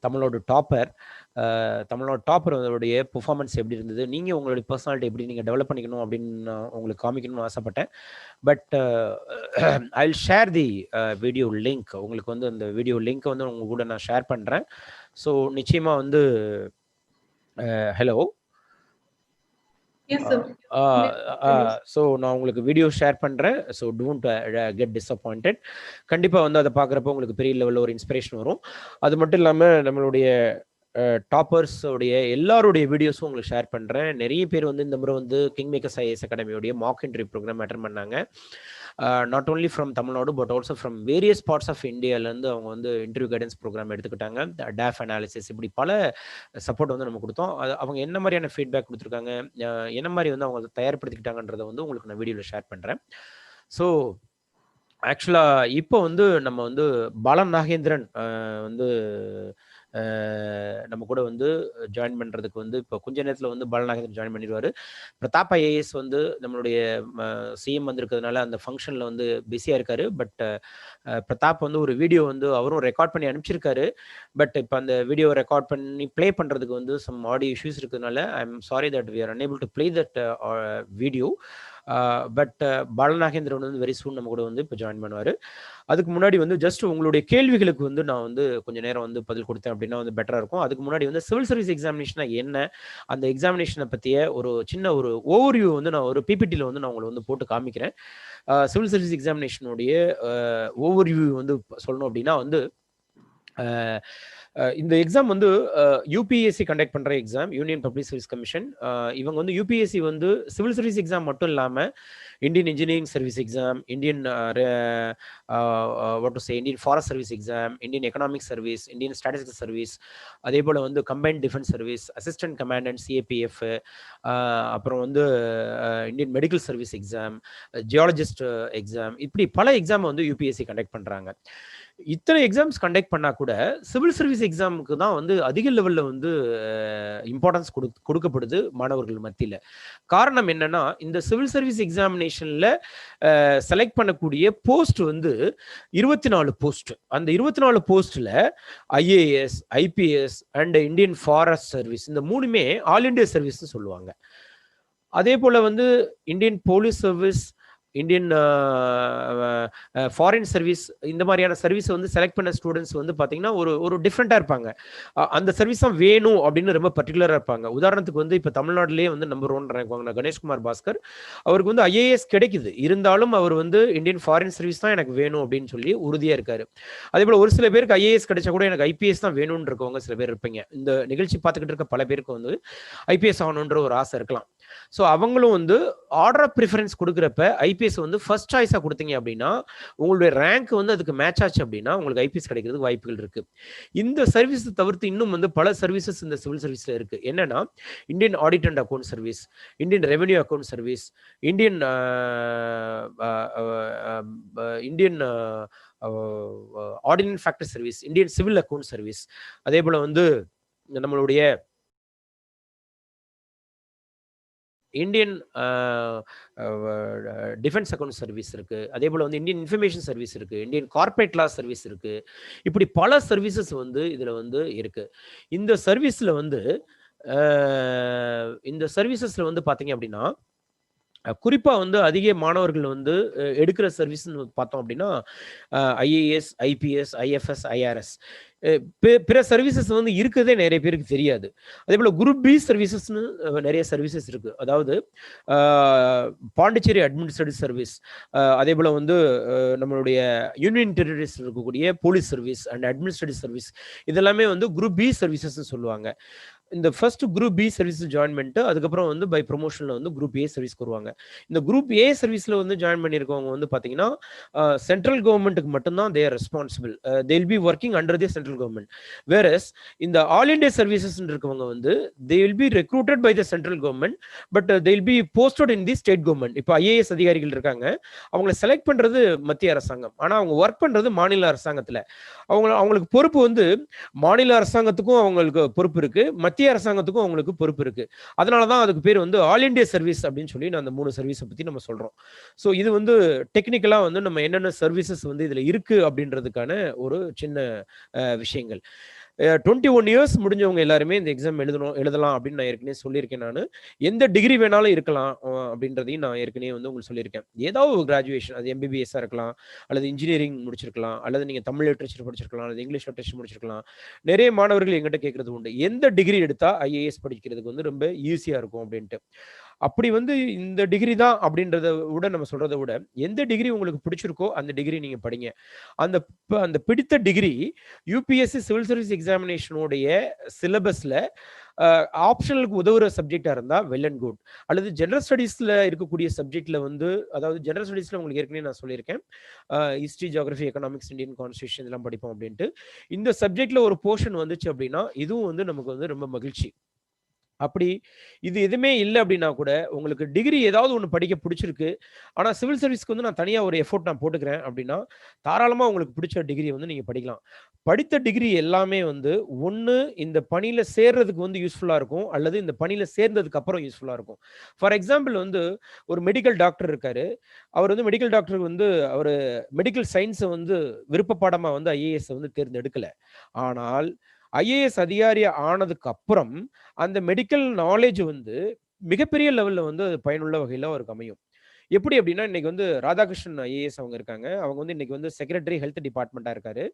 Tamil Nadu topper. Tamil Nadu topper உடைய performance எப்படி இருந்தது, நீங்கள் உங்களுடைய personality எப்படி நீங்கள் develop பண்ணிக்கணும் அப்படின்னு உங்களுக்கு காமிக்கணும்னு ஆசைப்பட்டேன். But I will share the video link. உங்களுக்கு வந்து அந்த வீடியோ லிங்க் வந்து உங்க கூட நான் ஷேர் பண்ணுறேன். ஸோ நிச்சயமாக வந்து ஹலோ. Yes, sir. ஸோ நான் உங்களுக்கு வீடியோ ஷேர் பண்ணுறேன். So don't get disappointed. கண்டிப்பாக வந்து அதை பார்க்குறப்ப உங்களுக்கு பெரிய லெவலில் ஒரு இன்ஸ்பிரேஷன் வரும். அது மட்டும் இல்லாமல் நம்மளுடைய டாப்பர்ஸோடைய எல்லாருடைய வீடியோஸும் உங்களுக்கு ஷேர் பண்ணுறேன். நிறைய பேர் வந்து இந்த முறை வந்து கிங்மேக்கர்ஸ் ஐஏஎஸ் அகாடமியோடைய மாக் இன்டர்வியூ ப்ரோக்ராம் அட்டெண்ட் பண்ணாங்க. Not only from Tamil Nadu but also from various parts of இந்தியாவிலேருந்து அவங்க வந்து இன்டர்வியூ கைடன்ஸ் ப்ரோக்ராம் எடுத்துக்கிட்டாங்க. டேஃப் அனாலிசிஸ் இப்படி பல சப்போர்ட் வந்து நம்ம கொடுத்தோம். அது அவங்க என்ன மாதிரியான ஃபீட்பேக் கொடுத்துருக்காங்க, என்ன மாதிரி வந்து அவங்க தயார்படுத்திக்கிட்டாங்கன்றதை வந்து உங்களுக்கு நான் வீடியோவில் ஷேர் பண்ணுறேன். ஸோ ஆக்சுவலாக இப்போ வந்து நம்ம வந்து பாலநாகேந்திரன் வந்து நம்ம கூட வந்து ஜாயின் பண்ணுறதுக்கு வந்து இப்போ கொஞ்ச நேரத்தில் வந்து பாலநாகேந்திரன் ஜாயின் பண்ணிடுவார். பிரதாப் ஐஏஎஸ் வந்து நம்மளுடைய சிஎம் வந்திருக்கிறதுனால அந்த ஃபங்க்ஷனில் வந்து பிஸியாக இருக்கார். பட் பிரதாப் வந்து ஒரு வீடியோ வந்து அவரும் ரெக்கார்ட் பண்ணி அனுப்பிச்சிருக்காரு. பட் இப்போ அந்த வீடியோ ரெக்கார்ட் பண்ணி ப்ளே பண்ணுறதுக்கு வந்து சம் ஆடியோ இஷ்யூஸ் இருக்கிறதுனால I am sorry that we are unable to play that video. But Balanagendran வந்து வெரி சூன் நம்ம கூட வந்து இப்போ ஜாயின் பண்ணுவார். அதுக்கு முன்னாடி வந்து ஜஸ்ட் உங்களுடைய கேள்விகளுக்கு வந்து நான் வந்து கொஞ்சம் நேரம் வந்து பதில் கொடுத்தேன் அப்படின்னா வந்து பெட்டராக இருக்கும். அதுக்கு முன்னாடி வந்து சிவில் சர்வீஸ் எக்ஸாமினேஷனா என்ன, அந்த எக்ஸாமினேஷனை பற்றிய ஒரு சின்ன ஒரு ஓவர்வியூ வந்து நான் ஒரு பிபிடியில் வந்து நான் உங்களை வந்து போட்டு காமிக்கிறேன். சிவில் சர்வீஸ் எக்ஸாமினேஷனுடைய ஓவர்வியூ வந்து சொல்லணும் அப்படின்னா வந்து இந்த எக்ஸாம் வந்து யூபிஎஸ்சி கண்டக்ட் பண்ணுற exam, union public service commission. இவங்க வந்து யூபிஎஸ்சி வந்து சிவில் சர்வீஸ் எக்ஸாம் மட்டும் இல்லாமல் Indian engineering service exam, Indian Indian forest service exam, Indian economic service, Indian statistics service, அதே போல் வந்து combined defence service, assistant commandant CAPF, அப்புறம் வந்து Indian medical service exam, geologist exam, இப்படி பல எக்ஸாம் வந்து யூபிஎஸ்சி கண்டக்ட் பண்ணுறாங்க. இத்தனை எக்ஸாம்ஸ் கண்டக்ட் பண்ணா கூட சிவில் சர்வீஸ் எக்ஸாமுக்கு தான் வந்து அதிக லெவலில் வந்து இம்பார்ட்டன்ஸ் கொடுக்கப்படுது மாணவர்கள் மத்தியில். காரணம் என்னன்னா, இந்த சிவில் சர்வீஸ் எக்ஸாமினேஷன்ல செலக்ட் பண்ணக்கூடிய போஸ்ட் வந்து 24 போஸ்ட். அந்த 24 போஸ்ட்ல IAS, IPS and Indian forest service இந்த மூணுமே ஆல் இண்டியா சர்வீஸ் சொல்லுவாங்க. அதே போல வந்து Indian police service, Indian foreign service, இந்த மாதிரியான சர்வீஸ் வந்து செலக்ட் பண்ண ஸ்டூடெண்ட்ஸ் வந்து பார்த்தீங்கன்னா ஒரு டிஃப்ரெண்ட்டாக இருப்பாங்க. அந்த சர்வீஸ் தான் வேணும் அப்படின்னு ரொம்ப பர்டிகுலராக இருப்பாங்க. உதாரணத்துக்கு வந்து இப்போ தமிழ்நாட்டிலே வந்து நம்பர் 1 ரேங்க் வாங்கின கணேஷ்குமார் பாஸ்கர், அவருக்கு வந்து ஐஏஎஸ் கிடைக்குது, இருந்தாலும் அவர் வந்து இந்தியன் ஃபாரின் சர்வீஸ் தான் எனக்கு வேணும் அப்படின்னு சொல்லி உறுதியாக இருக்காரு. அதே போல் ஒரு சில பேருக்கு ஐஏஎஸ் கிடைச்சா கூட எனக்கு ஐபிஎஸ் தான் வேணும்னு இருக்கவங்க சில பேர் இருப்பீங்க. இந்த நிகழ்ச்சி பார்த்துக்கிட்டு இருக்க பல பேருக்கு வந்து ஐபிஎஸ் ஆகணுன்ற ஒரு ஆசை இருக்கலாம். ஸோ அவங்களும் வந்து ஆர்டர் ஆஃப் ப்ரிஃபரன்ஸ் கொடுக்குறப்ப ஐபிஎஸ் வந்து ஃபர்ஸ்ட் சாய்ஸாக கொடுத்தீங்க அப்படின்னா உங்களுடைய ரேங்க் வந்து அதுக்கு மேட்ச் ஆச்சு அப்படின்னா உங்களுக்கு ஐபிஎஸ் கிடைக்கிறதுக்கு வாய்ப்புகள் இருக்கு. இந்த சர்வீஸ் தவிர்த்து இன்னும் வந்து பல சர்வீசஸ் இந்த சிவில் சர்வீஸ்ல இருக்கு. என்னன்னா, Indian audit and account service, Indian revenue account service, Indian ordinance factor service, Indian civil account service, அதே போல வந்து நம்மளுடைய இந்தியன் டிஃபென்ஸ் அக்கௌண்ட் சர்வீஸ் இருக்கு, அதே போல் வந்து இந்தியன் இன்ஃபர்மேஷன் சர்வீஸ் இருக்கு, இந்தியன் கார்பரேட் லா சர்வீஸ் இருக்கு. இப்படி பல சர்வீசஸ் வந்து இதில் வந்து இருக்கு. இந்த சர்வீஸில் வந்து பார்த்தீங்க அப்படின்னா குறிப்பாக வந்து அதிக மாணவர்கள் வந்து எடுக்கிற சர்வீஸ்ன்னு பார்த்தோம் அப்படின்னா ஐஏஎஸ், ஐபிஎஸ், ஐஎஃப்எஸ், ஐஆர்எஸ், பிற சர்வீசஸ் வந்து இருக்கிறதே நிறைய பேருக்கு தெரியாது. அதே போல் குரூப் பி சர்வீசஸ்னு நிறைய சர்வீசஸ் இருக்கு. அதாவது பாண்டிச்சேரி அட்மினிஸ்ட்ரேட்டிவ் சர்வீஸ், அதே போல் வந்து நம்மளுடைய யூனியன் டெரிட்டரிஸ் இருக்கக்கூடிய police service and administrative service, இதெல்லாமே வந்து குரூப் பி சர்வீசஸ்ன்னு சொல்லுவாங்க. இந்த first group B service join பண்ணிட்டு அதுக்கப்புறம் வந்து பை ப்ரொமோஷனில் வந்து குரூப் ஏ சர்வீஸ் வருவாங்க. இந்த குரூப் ஏ சர்வீஸில் வந்து ஜாயின் பண்ணியிருக்கவங்க வந்து பார்த்தீங்கன்னா சென்ட்ரல் கவர்மெண்ட்டுக்கு மட்டும்தான் they are responsible. They will be working under the central government. Whereas இந்த ஆல் இண்டியா சர்வீசஸ் இருக்கவங்க வந்து they will be recruited by the central government, but they will be posted in the state government. இப்போ IAS அதிகாரிகள் இருக்காங்க, அவங்களை select பண்ணுறது மத்திய அரசாங்கம், ஆனால் அவங்க ஒர்க் பண்ணுறது மாநில அரசாங்கத்தில். அவங்களுக்கு பொறுப்பு வந்து மாநில அரசாங்கத்துக்கும் அவங்களுக்கு பொறுப்பு இருக்கு, மத்திய அரசாங்கத்துக்கும் அவங்களுக்கு பொறுப்பு இருக்கு. அதனால தான் அதுக்கு பேர் வந்து ஆல் இண்டியா சர்வீஸ் அப்படின்னு சொல்லி நான் அந்த 3 சர்வீஸை பற்றி நம்ம சொல்றோம். ஸோ இது வந்து டெக்னிக்கலாக வந்து நம்ம என்னென்ன சர்வீசஸ் வந்து இதில் இருக்கு அப்படின்றதுக்கான ஒரு சின்ன விஷயங்கள். 21 இயர்ஸ் முடிஞ்சவங்க எல்லாருமே இந்த எக்ஸாம் எழுதலாம் அப்படின்னு நான் ஏற்கனவே சொல்லியிருக்கேன். நான் எந்த டிகிரி வேணாலும் இருக்கலாம் அப்படின்றதையும் நான் ஏற்கனவே வந்து உங்களுக்கு சொல்லியிருக்கேன். ஏதாவது ஒரு கிராஜுவேஷன், அது எம்பிபிஎஸ்ஸாக இருக்கலாம், அல்லது இன்ஜினியரிங் முடிச்சிருக்கலாம், அல்லது நீங்கள் தமிழ் லிட்ரேச்சர் படிச்சிருக்கலாம், அல்லது இங்கிலீஷ் லிட்ரேச்சர் முடிச்சிருக்கலாம். நிறைய மாணவர்கள் எங்கிட்ட கேட்கறது உண்டு, எந்த டிகிரி எடுத்தால் ஐஏஎஸ் படிக்கிறதுக்கு வந்து ரொம்ப ஈஸியாக இருக்கும் அப்படின்ட்டு. அப்படி வந்து இந்த டிகிரி தான் அப்படின்றத விட நம்ம சொல்றதை விட எந்த டிகிரி உங்களுக்கு பிடிச்சிருக்கோ அந்த டிகிரி நீங்க படிங்க. அந்த பிடித்த டிகிரி யூபிஎஸ்சி சிவில் சர்வீஸ் எக்ஸாமினேஷனுடைய சிலபஸ்ல ஆப்ஷனலுக்கு உதவுற சப்ஜெக்டா இருந்தா வெல் அண்ட் குட். அல்லது ஜெனரல் ஸ்டடீஸ்ல இருக்கக்கூடிய சப்ஜெக்ட்ல வந்து, அதாவது ஜெனரல் ஸ்டடீஸ்ல உங்களுக்கு ஏற்கனவே நான் சொல்லியிருக்கேன், history, geography, economics, Indian constitution இதெல்லாம் படிப்போம் அப்படின்ட்டு. இந்த சப்ஜெக்ட்ல ஒரு போர்ஷன் வந்துச்சு அப்படின்னா இதுவும் வந்து நமக்கு வந்து ரொம்ப மகிழ்ச்சி. அப்படி இது எதுவுமே இல்லை அப்படின்னா கூட உங்களுக்கு டிகிரி ஏதாவது ஒன்று படிக்க பிடிச்சிருக்கு, ஆனால் சிவில் சர்வீஸ்க்கு வந்து நான் தனியாக ஒரு எஃபோர்ட் நான் போட்டுக்கிறேன் அப்படின்னா தாராளமாக உங்களுக்கு பிடிச்ச டிகிரி வந்து நீங்கள் படிக்கலாம். படித்த டிகிரி எல்லாமே வந்து ஒன்று இந்த பணியில் சேர்றதுக்கு வந்து யூஸ்ஃபுல்லாக இருக்கும், அல்லது இந்த பணியில் சேர்ந்ததுக்கு அப்புறம் யூஸ்ஃபுல்லாக இருக்கும். ஃபார் எக்ஸாம்பிள் வந்து ஒரு மெடிக்கல் டாக்டர் இருக்காரு, அவர் வந்து மெடிக்கல் டாக்டருக்கு வந்து அவர் மெடிக்கல் சயின்ஸை வந்து விருப்ப பாடமாக வந்து ஐஏஎஸ் வந்து தேர்ந்தெடுக்கலை. ஆனால் ஐஏஎஸ் அதிகாரி ஆனதுக்கு அப்புறம் அந்த மெடிக்கல் நாலேஜ் வந்து மிகப்பெரிய லெவல்ல வந்து பயனுள்ள வகையில் அவருக்கு அமையும். எப்படி அப்படின்னா, இன்னைக்கு வந்து ராதாகிருஷ்ணன் ஐஏஎஸ் அவங்க இருக்காங்க, அவங்க வந்து இன்னைக்கு வந்து செக்ரட்டரி ஹெல்த் டிபார்ட்மெண்ட்டாக இருக்காரு.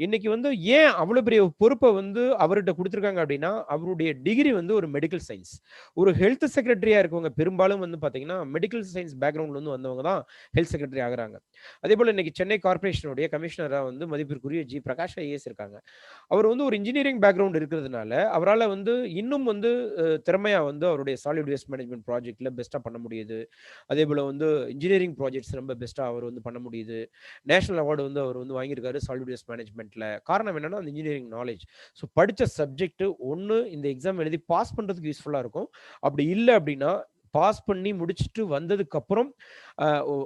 இன்னைக்கு வந்து ஏன் அவ்வளோ பெரிய பொறுப்பை வந்து அவர்கிட்ட கொடுத்துருக்காங்க அப்படின்னா, அவருடைய டிகிரி வந்து ஒரு மெடிக்கல் சயின்ஸ். ஒரு ஹெல்த் செக்ரட்டரியா இருக்கவங்க பெரும்பாலும் வந்து பார்த்தீங்கன்னா மெடிக்கல் சயின்ஸ் பேக்ரவுண்ட்ல வந்து வந்தவங்க தான் ஹெல்த் செக்ரட்டரி ஆகுறாங்க. அதே போல் இன்னைக்கு சென்னை கார்பரேஷனுடைய கமிஷனராக வந்து மதிப்பிற்குரிய ஜி பிரகாஷ் ஐஏஎஸ் இருக்காங்க. அவர் வந்து ஒரு இன்ஜினியரிங் பேக்ரவுண்ட் இருக்கிறதுனால அவரால் வந்து இன்னும் வந்து திறமையாக வந்து அவருடைய சாலிட் வேஸ்ட் மேனேஜ்மெண்ட் ப்ராஜெக்ட்ல பெஸ்ட்டாக பண்ண முடியுது. அதே போல் வந்து இன்ஜினியரிங் ப்ராஜெக்ட்ஸ் ரொம்ப பெஸ்ட்டாக அவர் வந்து பண்ண முடியுது. நேஷனல் அவார்டு வந்து அவர் வந்து வாங்கியிருக்காரு சாலிட் வேஸ்ட் மேனேஜ்மெண்ட். காரணம் என்னன்னா அந்த இன்ஜினியரிங் நாலேஜ். ஸோ படித்த சப்ஜெக்ட் ஒன்று இந்த எக்ஸாம் எழுதி பாஸ் பண்ணுறதுக்கு யூஸ்ஃபுல்லாக இருக்கும். அப்படி இல்லை அப்படின்னா பாஸ் பண்ணி முடிச்சுட்டு வந்ததுக்கு அப்புறம்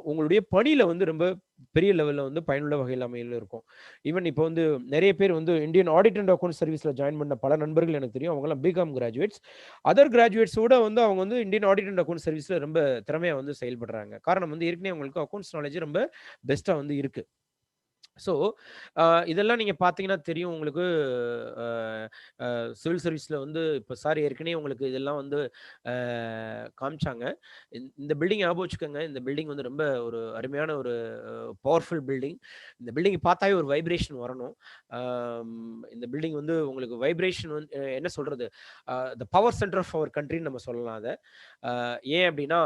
உங்களுடைய பணியில் வந்து ரொம்ப பெரிய லெவலில் வந்து பயனுள்ள வகையில் அமையில் இருக்கும். ஈவன் இப்போ வந்து நிறைய பேர் வந்து இந்தியன் ஆடிட் அண்ட் அக்கௌண்ட் சர்வீஸில் ஜாயின் பண்ண பல நண்பர்கள் எனக்கு தெரியும், அவங்களாம் பிகாம் கிராஜுவேட்ஸ். அதர் கிராஜுவேட்ஸோட வந்து அவங்க வந்து இந்தியன் ஆடிட் அண்ட் அக்கௌண்ட் சர்வீஸில் ரொம்ப திறமையாக வந்து செயல்படுறாங்க. காரணம் வந்து ஏற்கனவே அவங்களுக்கு அக்கௌண்ட்ஸ் நாலேஜ் ரொம்ப பெஸ்ட்டாக வந்து இருக்கு. ஸோ இதெல்லாம் நீங்கள் பார்த்தீங்கன்னா தெரியும் உங்களுக்கு. சிவில் சர்வீஸில் வந்து இப்போ சார் ஏற்கனவே உங்களுக்கு இதெல்லாம் வந்து காமிச்சாங்க. இந்த பில்டிங் ஞாபகம் வச்சுக்கோங்க. இந்த பில்டிங் வந்து ரொம்ப ஒரு அருமையான ஒரு பவர்ஃபுல் பில்டிங். இந்த பில்டிங் பார்த்தாவே ஒரு வைப்ரேஷன் வரணும். இந்த பில்டிங் வந்து உங்களுக்கு வைப்ரேஷன் வந்து என்ன சொல்கிறது, the power centre of our கண்ட்ரின்னு நம்ம சொல்லலாம் அதை. ஏன் அப்படின்னா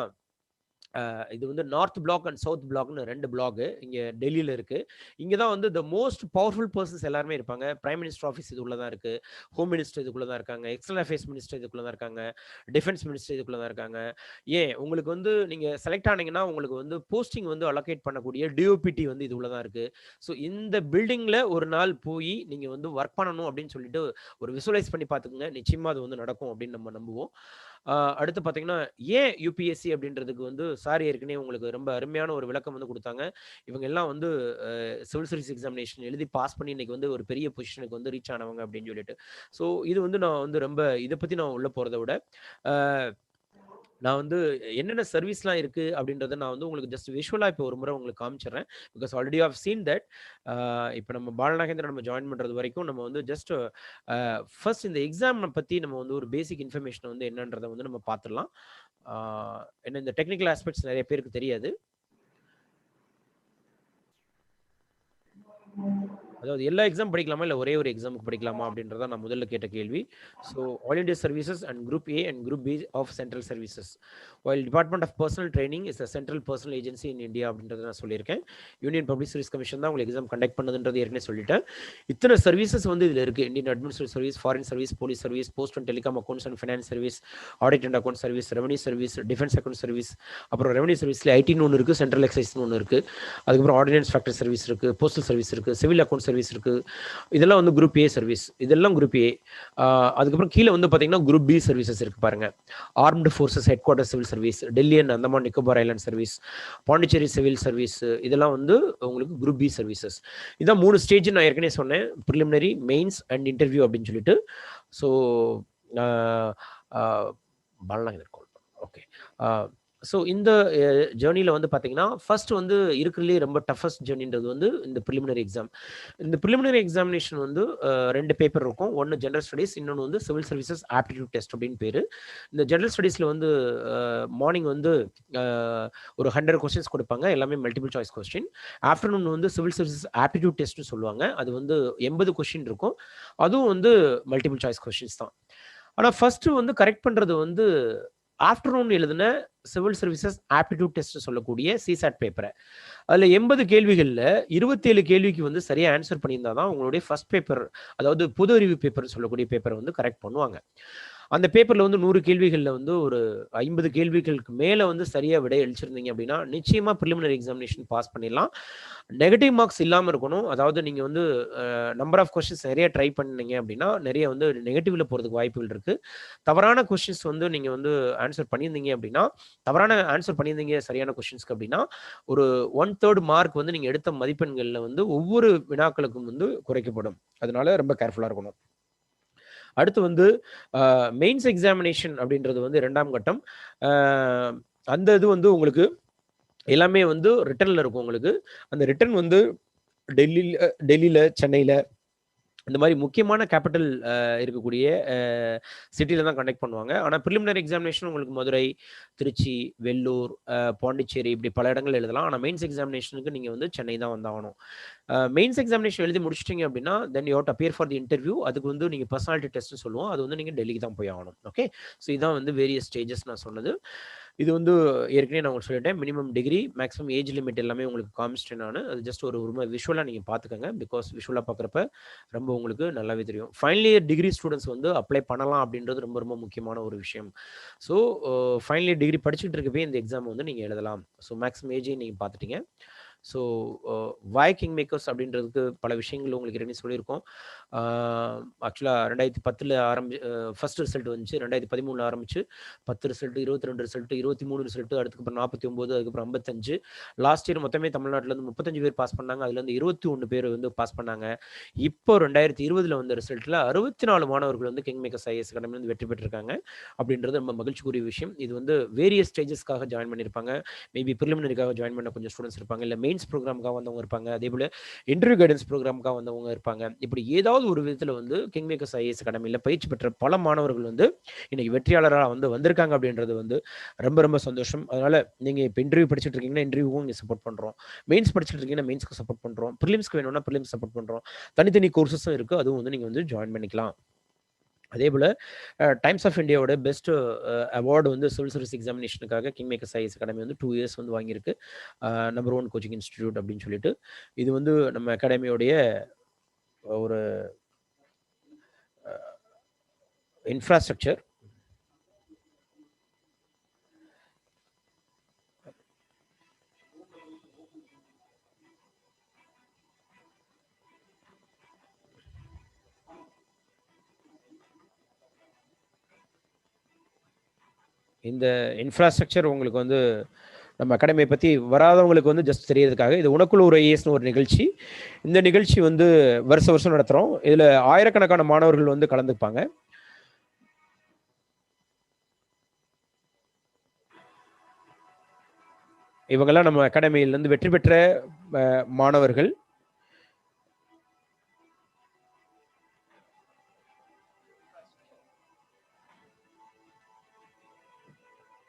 இது வந்து நார்த் பிளாக் அண்ட் சவுத் பிளாக்னு 2 பிளாக் இங்கே டெல்லியில் இருக்குது. இங்கே தான் வந்து த மோஸ்ட் பவர்ஃபுல் பர்சன்ஸ் எல்லாருமே இருப்பாங்க. பிரைம் மினிஸ்டர் ஆஃபீஸ் இதுக்குள்ளே தான் இருக்குது, ஹோம் மினிஸ்டர் இதுக்குள்ளே தான் இருக்காங்க, எக்ஸ்டர்னல் அஃபேர்ஸ் மினிஸ்டர் இதுக்குள்ளே தான் இருக்காங்க, டிஃபென்ஸ் மினிஸ்டர் இதுக்குள்ளே தான் இருக்காங்க. ஏன் உங்களுக்கு வந்து நீங்கள் செலக்ட் ஆனீங்கன்னா உங்களுக்கு வந்து போஸ்டிங் வந்து அலோகேட் பண்ணக்கூடிய டிஓபிடி வந்து இதுக்குள்ளே தான் இருக்குது. ஸோ இந்த பில்டிங்கில் ஒரு நாள் போய் நீங்கள் வந்து ஒர்க் பண்ணணும் அப்படின்னு சொல்லிட்டு ஒரு விசுவலைஸ் பண்ணி பார்த்துக்குங்க. நிச்சயமாக அது வந்து நடக்கும் அப்படின்னு நம்ம நம்புவோம். அடுத்து பார்த்தீங்கன்னா ஏன் யூபிஎஸ்சி அப்படின்றதுக்கு வந்து சார் ஏற்கனவே உங்களுக்கு ரொம்ப அருமையான ஒரு விளக்கம் வந்து கொடுத்தாங்க. இவங்க எல்லாம் வந்து சிவில் சர்வீஸ் எக்ஸாமினேஷன் எழுதி பாஸ் பண்ணி இன்னைக்கு வந்து ஒரு பெரிய பொசிஷனுக்கு வந்து ரீச் ஆனவங்க அப்படின்னு சொல்லிட்டு. ஸோ இது வந்து நான் வந்து ரொம்ப இதை பற்றி நான் உள்ள போகிறத விட நான் வந்து என்னென்ன சர்வீஸ்லாம் இருக்கு அப்படின்றத நான் வந்து உங்களுக்கு ஜஸ்ட் விஷுவலாக இப்போ ஒரு முறை உங்களுக்கு காமிச்சிடுறேன். Because already of seen that. இப்போ நம்ம பாலநாகேந்திரன் நம்ம ஜாயின் பண்ணுறது வரைக்கும் நம்ம வந்து ஜஸ்ட் ஃபர்ஸ்ட் இந்த எக்ஸாம் பற்றி நம்ம வந்து ஒரு பேசிக் இன்ஃபர்மேஷன் வந்து என்னன்றதை வந்து நம்ம பார்த்துடலாம். ஏன்னா இந்த டெக்னிக்கல் ஆஸ்பெக்ட்ஸ் நிறைய பேருக்கு தெரியாது. அதாவது எல்லா எக்ஸாம் படிக்கலாமா இல்லை ஒரே ஒரு எக்ஸாமுக்கு படிக்கலாமா அப்படின்றத நான் முதல்ல கேட்ட கேள்வி. So all India services and group A and group B of central services while department of personnel training is a central personnel agency in India அப்படின்றத நான் சொல்லியிருக்கேன். யூனியன் பப்ளிக் சர்வீஸ் கமிஷன் தான் உங்களுக்கு எக்ஸாம் கண்டக்ட் பண்ணதுன்றது ஏற்கனவே சொல்லிட்டேன். இத்தனை services வந்து இதில் இருக்குது. Indian administrative service, foreign service, police service, post and telecom accounts and finance service, audit and account service, revenue service, defence account service, அப்புறம் ரெவன்யூ சர்வீஸில் ஐடின்னு ஒன்று இருக்குது, சென்ட்ரல் எக்ஸைஸ்னு ஒன்று இருக்குது, அதுக்கப்புறம் ஆர்டினன்ஸ் ஃபேக்டரி சர்வீஸ் இருக்குது, போஸ்டல் சர்வீஸ் இருக்குது, சிவில் அக்கௌண்ட் சர்வீஸ் இருக்குது. இதெல்லாம் வந்து குரூப் ஏ சர்வீஸ். இதெல்லாம் குரூப் ஏ. அதுக்கப்புறம் கீழே வந்து பார்த்தீங்கன்னா குரூப் பி சர்வீசஸ் இருக்கு பாருங்க. Armed forces head quarter civil service, Delhi and Andaman Nicobar island service, Pondicherry civil service, இதெல்லாம் வந்து உங்களுக்கு குரூப் பி சர்வீசஸ். இதான் 3 ஸ்டேஜ் நான் ஏற்கனவே சொன்னேன், ப்ரிலிமினரி, மெயின்ஸ் அண்ட் இன்டர்வியூ அப்படின்னு சொல்லிட்டு. So பாலநாகேந்திரன் okay. ஸோ இந்த ஜேர்னியில் வந்து பார்த்தீங்கன்னா ஃபர்ஸ்ட் வந்து இருக்கிறதுலே ரொம்ப டஃபஸ்ட் ஜேர்னின்றது வந்து இந்த ப்ரிலிமினரி எக்ஸாம். இந்த ப்ரிலிமினரி எக்ஸாமினேஷன் வந்து 2 பேப்பர் இருக்கும். ஒன்று ஜென்ரல் ஸ்டடீஸ், இன்னொன்று வந்து சிவில் சர்வீசஸ் ஆப்டிடியூட் டெஸ்ட் அப்படின்னு பேர். இந்த ஜென்ரல் ஸ்டடீஸில் வந்து மார்னிங் வந்து ஒரு 100 கொஸ்டின்ஸ் கொடுப்பாங்க, எல்லாமே மல்டிபிள் சாய்ஸ் கொஸ்டின். ஆஃப்டர்நூன் வந்து சிவில் சர்வீசஸ் ஆப்டிடியூட் டெஸ்ட்னு சொல்லுவாங்க, அது வந்து 80 கொஸ்டின் இருக்கும், அதுவும் வந்து மல்டிபிள் சாய்ஸ் கொஸ்டின்ஸ் தான். ஆனால் ஃபர்ஸ்ட் வந்து கரெக்ட் பண்ணுறது வந்து ஆஃப்டர்நூன் எழுதின சிவில் சர்வீசஸ் ஆப்டிடியூட் டெஸ்ட் சொல்லக்கூடிய சிசாட் பேப்பரை. அதில் 80 கேள்விகளில் 27 கேள்விக்கு வந்து சரியாக ஆன்சர் பண்ணியிருந்தா தான் உங்களுடைய ஃபர்ஸ்ட் பேப்பர், அதாவது பொது அறிவு பேப்பர் சொல்லக்கூடிய பேப்பரை வந்து கரெக்ட் பண்ணுவாங்க. அந்த பேப்பரில் வந்து 100 கேள்விகளில் வந்து ஒரு 50 கேள்விகளுக்கு மேலே வந்து சரியாக விடை அளிச்சிருந்தீங்க அப்படின்னா நிச்சயமாக ப்ரிலிமினரி எக்ஸாமினேஷன் பாஸ் பண்ணிடலாம். நெகட்டிவ் மார்க்ஸ் இல்லாமல் இருக்கணும். அதாவது நீங்கள் வந்து நம்பர் ஆஃப் கொஸ்டின்ஸ் நிறைய ட்ரை பண்ணீங்க அப்படின்னா நிறைய வந்து நெகட்டிவ்ல போகிறதுக்கு வாய்ப்புகள் இருக்குது. தவறான கொஸ்டின்ஸ் வந்து நீங்கள் வந்து ஆன்சர் பண்ணியிருந்தீங்க அப்படின்னா, தவறான ஆன்சர் பண்ணியிருந்தீங்க சரியான கொஸ்டின்ஸ்க்கு அப்படின்னா, ஒரு 1/3 மார்க் வந்து நீங்கள் எடுத்த மதிப்பெண்களில் வந்து ஒவ்வொரு வினாக்களுக்கும் வந்து குறைக்கப்படும். அதனால ரொம்ப கேர்ஃபுல்லாக இருக்கணும். அடுத்து வந்து மெயின்ஸ் எக்ஸாமினேஷன் அப்படின்றது வந்து 2ஆம் கட்டம். அந்த இது வந்து உங்களுக்கு எல்லாமே வந்து ரிட்டன்ல இருக்கும். உங்களுக்கு அந்த ரிட்டன் வந்து டெல்லியில், சென்னையில், இந்த மாதிரி முக்கியமான கேபிட்டல் இருக்கக்கூடிய சிட்டியில் தான் கண்டக்ட் பண்ணுவாங்க. ஆனால் ப்ரிலிமினரி எக்ஸாமினேஷன் உங்களுக்கு மதுரை, திருச்சி, வெள்ளூர், பாண்டிச்சேரி இப்படி பல இடங்கள் எழுதலாம். ஆனால் மெயின்ஸ் எக்ஸாமினேஷனுக்கு நீங்கள் வந்து சென்னை தான் வந்தாகணும். மெயின்ஸ் எக்ஸாமினேஷன் எழுதி முடிச்சிட்டிங்க அப்படின்னா then you have to appear for the interview. அதுக்கு வந்து நீங்கள் பர்சனாலிட்டி டெஸ்ட்னு சொல்லுவோம், அது வந்து நீங்கள் டெல்லிக்கு தான் போய் ஆகணும். ஓகே, ஸோ இதான் வந்து வேரியஸ் ஸ்டேஜஸ் நான் சொன்னது. இது வந்து ஏற்கனவே நான் உங்களுக்கு சொல்லிட்டேன், minimum degree, maximum age limit எல்லாமே உங்களுக்கு காமிச்சிட்டேன் நான். அது ஜஸ்ட் ஒரு விஷுவலாக நீங்கள் பார்த்துக்கோங்க, பிகாஸ் விஷுவலாக பார்க்குறப்ப ரொம்ப உங்களுக்கு நல்லாவே தெரியும். ஃபைனல் இயர் டிகிரி ஸ்டூடெண்ட்ஸ் வந்து அப்ளை பண்ணலாம் அப்படின்றது ரொம்ப ரொம்ப முக்கியமான ஒரு விஷயம். ஸோ ஃபைனல் இயர் டிகிரி படிச்சுட்டு இருக்கப்பே இந்த எக்ஸாம் வந்து நீங்கள் எழுதலாம். ஸோ மேக்ஸிமம் ஏஜையும் நீங்கள் பார்த்துட்டீங்க. ஸோ வாய் கிங் மேக்கர்ஸ் அப்படின்றதுக்கு பல விஷயங்கள் உங்களுக்கு ஏற்கனவே சொல்லியிருக்கோம். ஆக்சுவலாக 2010 ஃபர்ஸ்ட் ரிசல்ட் வந்துச்சு, 2013 ஆரம்பிச்சு 10 ரிசல்ட், 22 ரிசல்ட், 23 ரிசல்ட், அதுக்கப்புறம் 49, அதுக்கப்புறம் 55. லாஸ்ட் இயர் மொத்தமே தமிழ்நாட்டிலேருந்து 35 பேர் பாஸ் பண்ணாங்க, அதுலேருந்து 21 பேர் வந்து பாஸ் பண்ணாங்க. இப்போ 2020 வந்த ரிசல்ட்டில் 64 மாணவர்கள் வந்து கிங்மேக்கர்ஸ் ஐஏஎஸ் அகாடமி வந்து வெற்றி பெற்றிருக்காங்க அப்படின்றது ரொம்ப மகிழ்ச்சிக்குரிய விஷயம். இது வந்து வேரியஸ் ஸ்டேஜஸ்க்காக ஜாயின் பண்ணியிருப்பாங்க. மேபி ப்ரிலிமினரிக்காக ஜாயின் பண்ண கொஞ்சம் ஸ்டூடெண்ட்ஸ் இருப்பாங்க, இல்லை மெயின்ஸ் ப்ரோக்ராமுக்காக வந்தவங்க இருப்பாங்க, அதே போல் இன்டர்வியூ கைடன்ஸ் ப்ரோக்ராமுக்காக வந்தவங்க இருப்பாங்க. இப்படி ஏதாவது ஒரு விதத்தில் வந்து கிங்மேக்கர்ஸ் ஐஏஎஸ் அகாடமியில் பயிற்சி பெற்ற பல மாணவர்கள் வந்து இன்னைக்கு வெற்றியாளராக வந்திருக்காங்க அப்படின்றது வந்து ரொம்ப ரொம்ப சந்தோஷம். அதனால நீங்கள் இப்போ இன்டர்வியூ படிச்சுட்டு இருக்கீங்கன்னா இன்டர்வியூவும் நீங்கள் சப்போர்ட் பண்ணுறோம், மெயின்ஸ் படிச்சுட்டு இருக்கீங்கன்னா மெயின்ஸ்க்கு சப்போர்ட் பண்ணுறோம், ப்ரிலிம்ஸ்க்கு வேணும்னா ப்ரிலிம்ஸ் சப்போர்ட் பண்ணுறோம், தனித்தனி கோர்சஸும் இருக்குது, அதுவும் வந்து நீங்கள் வந்து ஜாயின் பண்ணிக்கலாம். அதே போல் டைம்ஸ் ஆஃப் இந்தியாவோட பெஸ்ட் அவார்டு வந்து சிவில் சர்வீஸ் எக்ஸாமினேஷனுக்காக கிங்மேக்கர்ஸ் ஐஏஎஸ் அகாடமி வந்து 2 இயர்ஸ் வந்து வாங்கியிருக்கு, நம்பர் 1 கோச்சிங் இன்ஸ்டிடியூட் அப்படின்னு சொல்லிட்டு. இது வந்து நம்ம அகாடமியோடைய ஒரு இன்ஃப்ராஸ்ட்ரக்சர். இந்த இன்ஃப்ராஸ்ட்ரக்சர் உங்களுக்கு வந்து நம்ம அகாடமியை பற்றி வராதவங்களுக்கு வந்து ஜஸ்ட் தெரியறதுக்காக, இது உனக்குள்ள ஒரு ஐஏஎஸ்னு ஒரு நிகழ்ச்சி. இந்த நிகழ்ச்சி வந்து வருஷம் நடத்துகிறோம். இதில் ஆயிரக்கணக்கான மாணவர்கள் வந்து கலந்துப்பாங்க. இவங்கெல்லாம் நம்ம அகாடமியிலிருந்து வெற்றி பெற்ற மாணவர்கள்.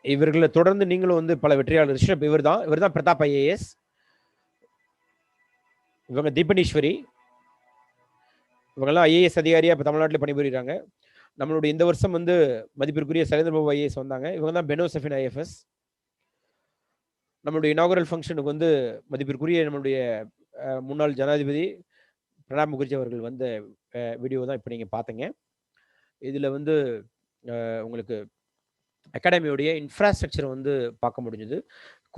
இவர்களை தொடர்ந்து நீங்களும் வந்து பல வெற்றியாளர். ரிஷப் இவர் தான் பிரதாப் ஐஏஎஸ். இவங்க தீபனீஸ்வரி, இவங்கெல்லாம் ஐஏஎஸ் அதிகாரியா இப்போ தமிழ்நாட்டில் பணிபுரிகிறாங்க. நம்மளுடைய இந்த வருஷம் வந்து மதிப்பிற்குரிய சைலேந்திரபாபு ஐஏஎஸ் வந்தாங்க. இவங்க தான் பெனோசஃபின் ஐஎஃப்எஸ். நம்மளுடைய இனாகுரல் ஃபங்க்ஷனுக்கு வந்து மதிப்பிற்குரிய நம்மளுடைய முன்னாள் ஜனாதிபதி பிரணாப் முகர்ஜி அவர்கள் வந்த வீடியோ தான் இப்போ நீங்கள் பார்த்தீங்க. இதில் வந்து உங்களுக்கு அகாடமியோடைய இன்ஃப்ராஸ்ட்ரக்சர் வந்து பார்க்க முடிஞ்சுது.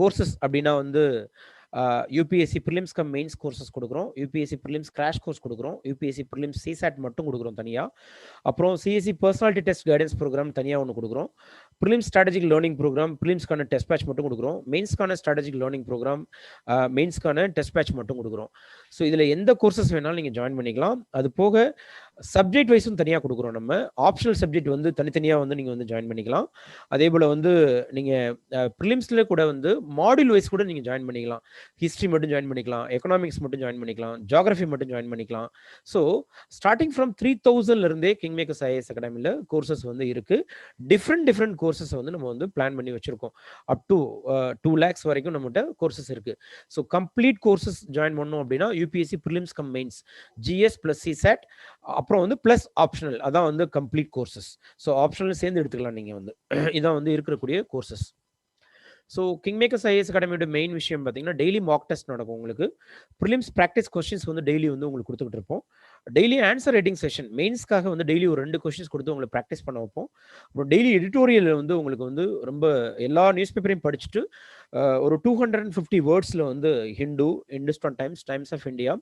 கோர்சஸ் அப்படின்னா வந்து UPSC prelims cum mains courses கொடுக்குறோம், யூபிஎஸ்சி ப்ரிலிம்ஸ் கிராஷ் கோர்ஸ் கொடுக்குறோம், யூபிஎஸ்சி ப்ரிலிம்ஸ் சிசாட் மட்டும் கொடுக்குறோம் தனியாக. அப்புறம் CSC personality test guidance programme தனியாக ஒன்று கொடுக்குறோம். ப்ரிலிம்ஸ் ஸ்ட்ராட்டஜிக் லேர்னிங் ப்ரோக்ராம், ப்ரிலிம்ஸ்க்கான டெஸ்ட் பேட்ச் மட்டும் கொடுக்குறோம். மெயின்ஸ்க்கான ஸ்ட்ராட்டஜிக் லேர்னிங் ப்ரோக்ராம், மெயின்ஸ்க்கான டெஸ்ட் பேட்ச் மட்டும் கொடுக்குறோம். ஸோ இதில் எந்த கோர்சஸ் வேணாலும் நீங்கள் ஜாயின் பண்ணிக்கலாம். அது போக சப்ஜெக்ட் வைஸும் தனியாக கொடுக்குறோம். நம்ம ஆப்ஷனல் சப்ஜெக்ட் வந்து தனித்தனியாக வந்து நீங்கள் வந்து ஜாயின் பண்ணிக்கலாம். அதே போல் வந்து நீங்கள் ப்ரிலிம்ஸில் கூட வந்து மாடியூல் வைஸ் கூட நீங்கள் ஜாயின் பண்ணிக்கலாம். ஹிஸ்ட்ரி மட்டும் ஜாயின் பண்ணிக்கலாம், எக்கனாமிக்ஸ் மட்டும் ஜாயின் பண்ணிக்கலாம், ஜியாகிரஃபி மட்டும் ஜாயின் பண்ணிக்கலாம். So starting from 3000 kingmakers IAS அகாடமியில் கோர்சஸ் வந்து இருக்கு. டிஃப்ரெண்ட் கோர்சஸ் வந்து நம்ம வந்து பிளான் பண்ணி வச்சிருக்கோம். அப் டு 2 lakhs வரைக்கும் நம்மகிட்ட கோர்சஸ் இருக்கு. ஸோ கம்ப்ளீட் கோர்சஸ் ஜாயின் பண்ணோம் அப்படின்னா UPSC prelims cum mains, GS plus CSAT, அப்புறம் வந்து பிளஸ் ஆப்ஷனல், அதான் வந்து கம்ப்ளீட் கோர்சஸ். ஸோ ஆப்ஷனல் சேர்ந்து எடுத்துக்கலாம் நீங்கள் வந்து. இதான் வந்து இருக்கக்கூடிய கோர்சஸ். ஸோ கிங்மேக்கர்ஸ் ஐஏஎஸ் அகாடமியோட மெயின் விஷயம் பார்த்தீங்கன்னா டெய்லி மாக் டெஸ்ட் நடக்கும். உங்களுக்கு ப்ரிலிம்ஸ் ப்ராக்டிஸ் கொஸ்டின்ஸ் வந்து டெய்லி வந்து உங்களுக்கு கொடுத்துக்கிட்டு இருப்போம். டெய்லி ஆன்சர் ரைட்டிங் செஷன், மெயின்ஸ்க்காக வந்து டெய்லி ஒரு 2 கொஸ்டின்ஸ் கொடுத்து உங்களுக்கு ப்ராக்டிஸ் பண்ண வைப்போம். அப்புறம் டெய்லி எடிட்டோரியல் வந்து உங்களுக்கு வந்து ரொம்ப எல்லா நியூஸ் பேப்பரையும் படிச்சுட்டு ஒரு 250 வேர்ட்ஸில் வந்து Hindu, Hindustan times, times of India,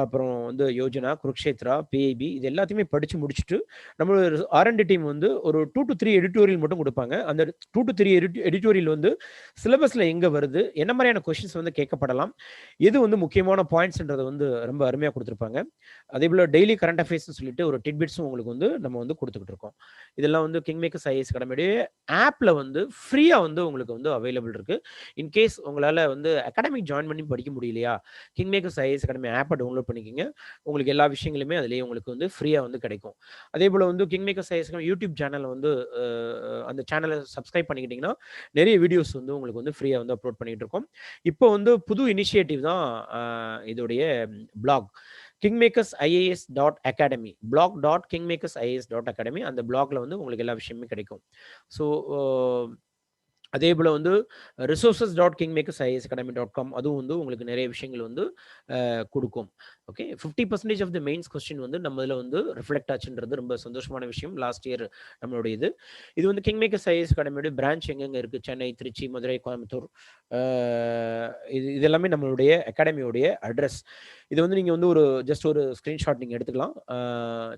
அப்புறம் வந்து யோஜனா, குருக்ஷேத்ரா, பிஐபி, இது எல்லாத்தையுமே படித்து முடிச்சுட்டு நம்மளோட R&D டீம் வந்து ஒரு 2 to 3 எடிட்டோரியல் மட்டும் கொடுப்பாங்க. அந்த 2 to 3 எடிட்டோரியல் வந்து சிலபஸில் எங்கே வருது, என்ன மாதிரியான கொஸ்டின்ஸ் வந்து கேட்கப்படலாம், எது வந்து முக்கியமான பாயிண்ட்ஸ்ன்றதை வந்து ரொம்ப அருமையாக கொடுத்துருப்பாங்க. அதே போல் டெய்லி கரண்ட் அஃபேர்ஸ்னு சொல்லிட்டு ஒரு டிட்பிட்ஸும் உங்களுக்கு வந்து நம்ம வந்து கொடுத்துக்கிட்டு இருக்கோம். இதெல்லாம் வந்து கிங்மேக்கர்ஸ் ஐஏஎஸ் அகாடமியுடைய ஆப்பில் வந்து ஃப்ரீயாக வந்து உங்களுக்கு வந்து அவைலபிள் இருக்குது. இன்கேஸ் உங்களால் வந்து அகாடமிக் ஜாயின் பண்ணி படிக்க முடியலையா, கிங்மேக்கர்ஸ் ஐஏஎஸ் அகாடமி ஆப்பை டவுன்லோட் பண்ணிக்கோங்க. உங்களுக்கு எல்லா விஷயங்களுமே அதிலேயே உங்களுக்கு வந்து ஃப்ரீயாக வந்து கிடைக்கும். அதே போல் வந்து கிங்மேக்கர்ஸ் ஐஏஎஸ் அகாடமி யூடியூப் சேனலை வந்து அந்த சேனலை சப்ஸ்கிரைப் பண்ணிக்கிட்டிங்கன்னா நிறைய வீடியோஸ் வந்து உங்களுக்கு வந்து ஃப்ரீயாக வந்து அப்லோட் பண்ணிகிட்டு இருக்கோம். இப்போ வந்து புது இனிஷியேட்டிவ் தான் இதோடைய பிளாக் kingmakers.ias.academy, blog.kingmakers.ias.academy. அந்த பிளாக்ல வந்து உங்களுக்கு எல்லா விஷயமே கிடைக்கும். ஸோ அதே போல் வந்து resources.kingmakersIASacademy.com, அதுவும் வந்து உங்களுக்கு நிறைய விஷயங்கள் வந்து கொடுக்கும். Okay, 50% of the mains question வந்து நம்ம இதில் வந்து ரிஃப்ளெக்ட் ஆச்சுன்றது ரொம்ப சந்தோஷமான விஷயம். லாஸ்ட் இயர் நம்மளுடைய இது வந்து கிங்மேக்கர்ஸ் ஐஏஎஸ் அகாடமியோட பிரான்ச் எங்கெங்கே இருக்குது, சென்னை, திருச்சி, மதுரை, கோயம்புத்தூர், இது எல்லாமே நம்மளுடைய அகாடமியோடைய அட்ரஸ். இது வந்து நீங்கள் வந்து ஜஸ்ட் ஒரு ஸ்க்ரீன்ஷாட் நீங்கள் எடுத்துக்கலாம்.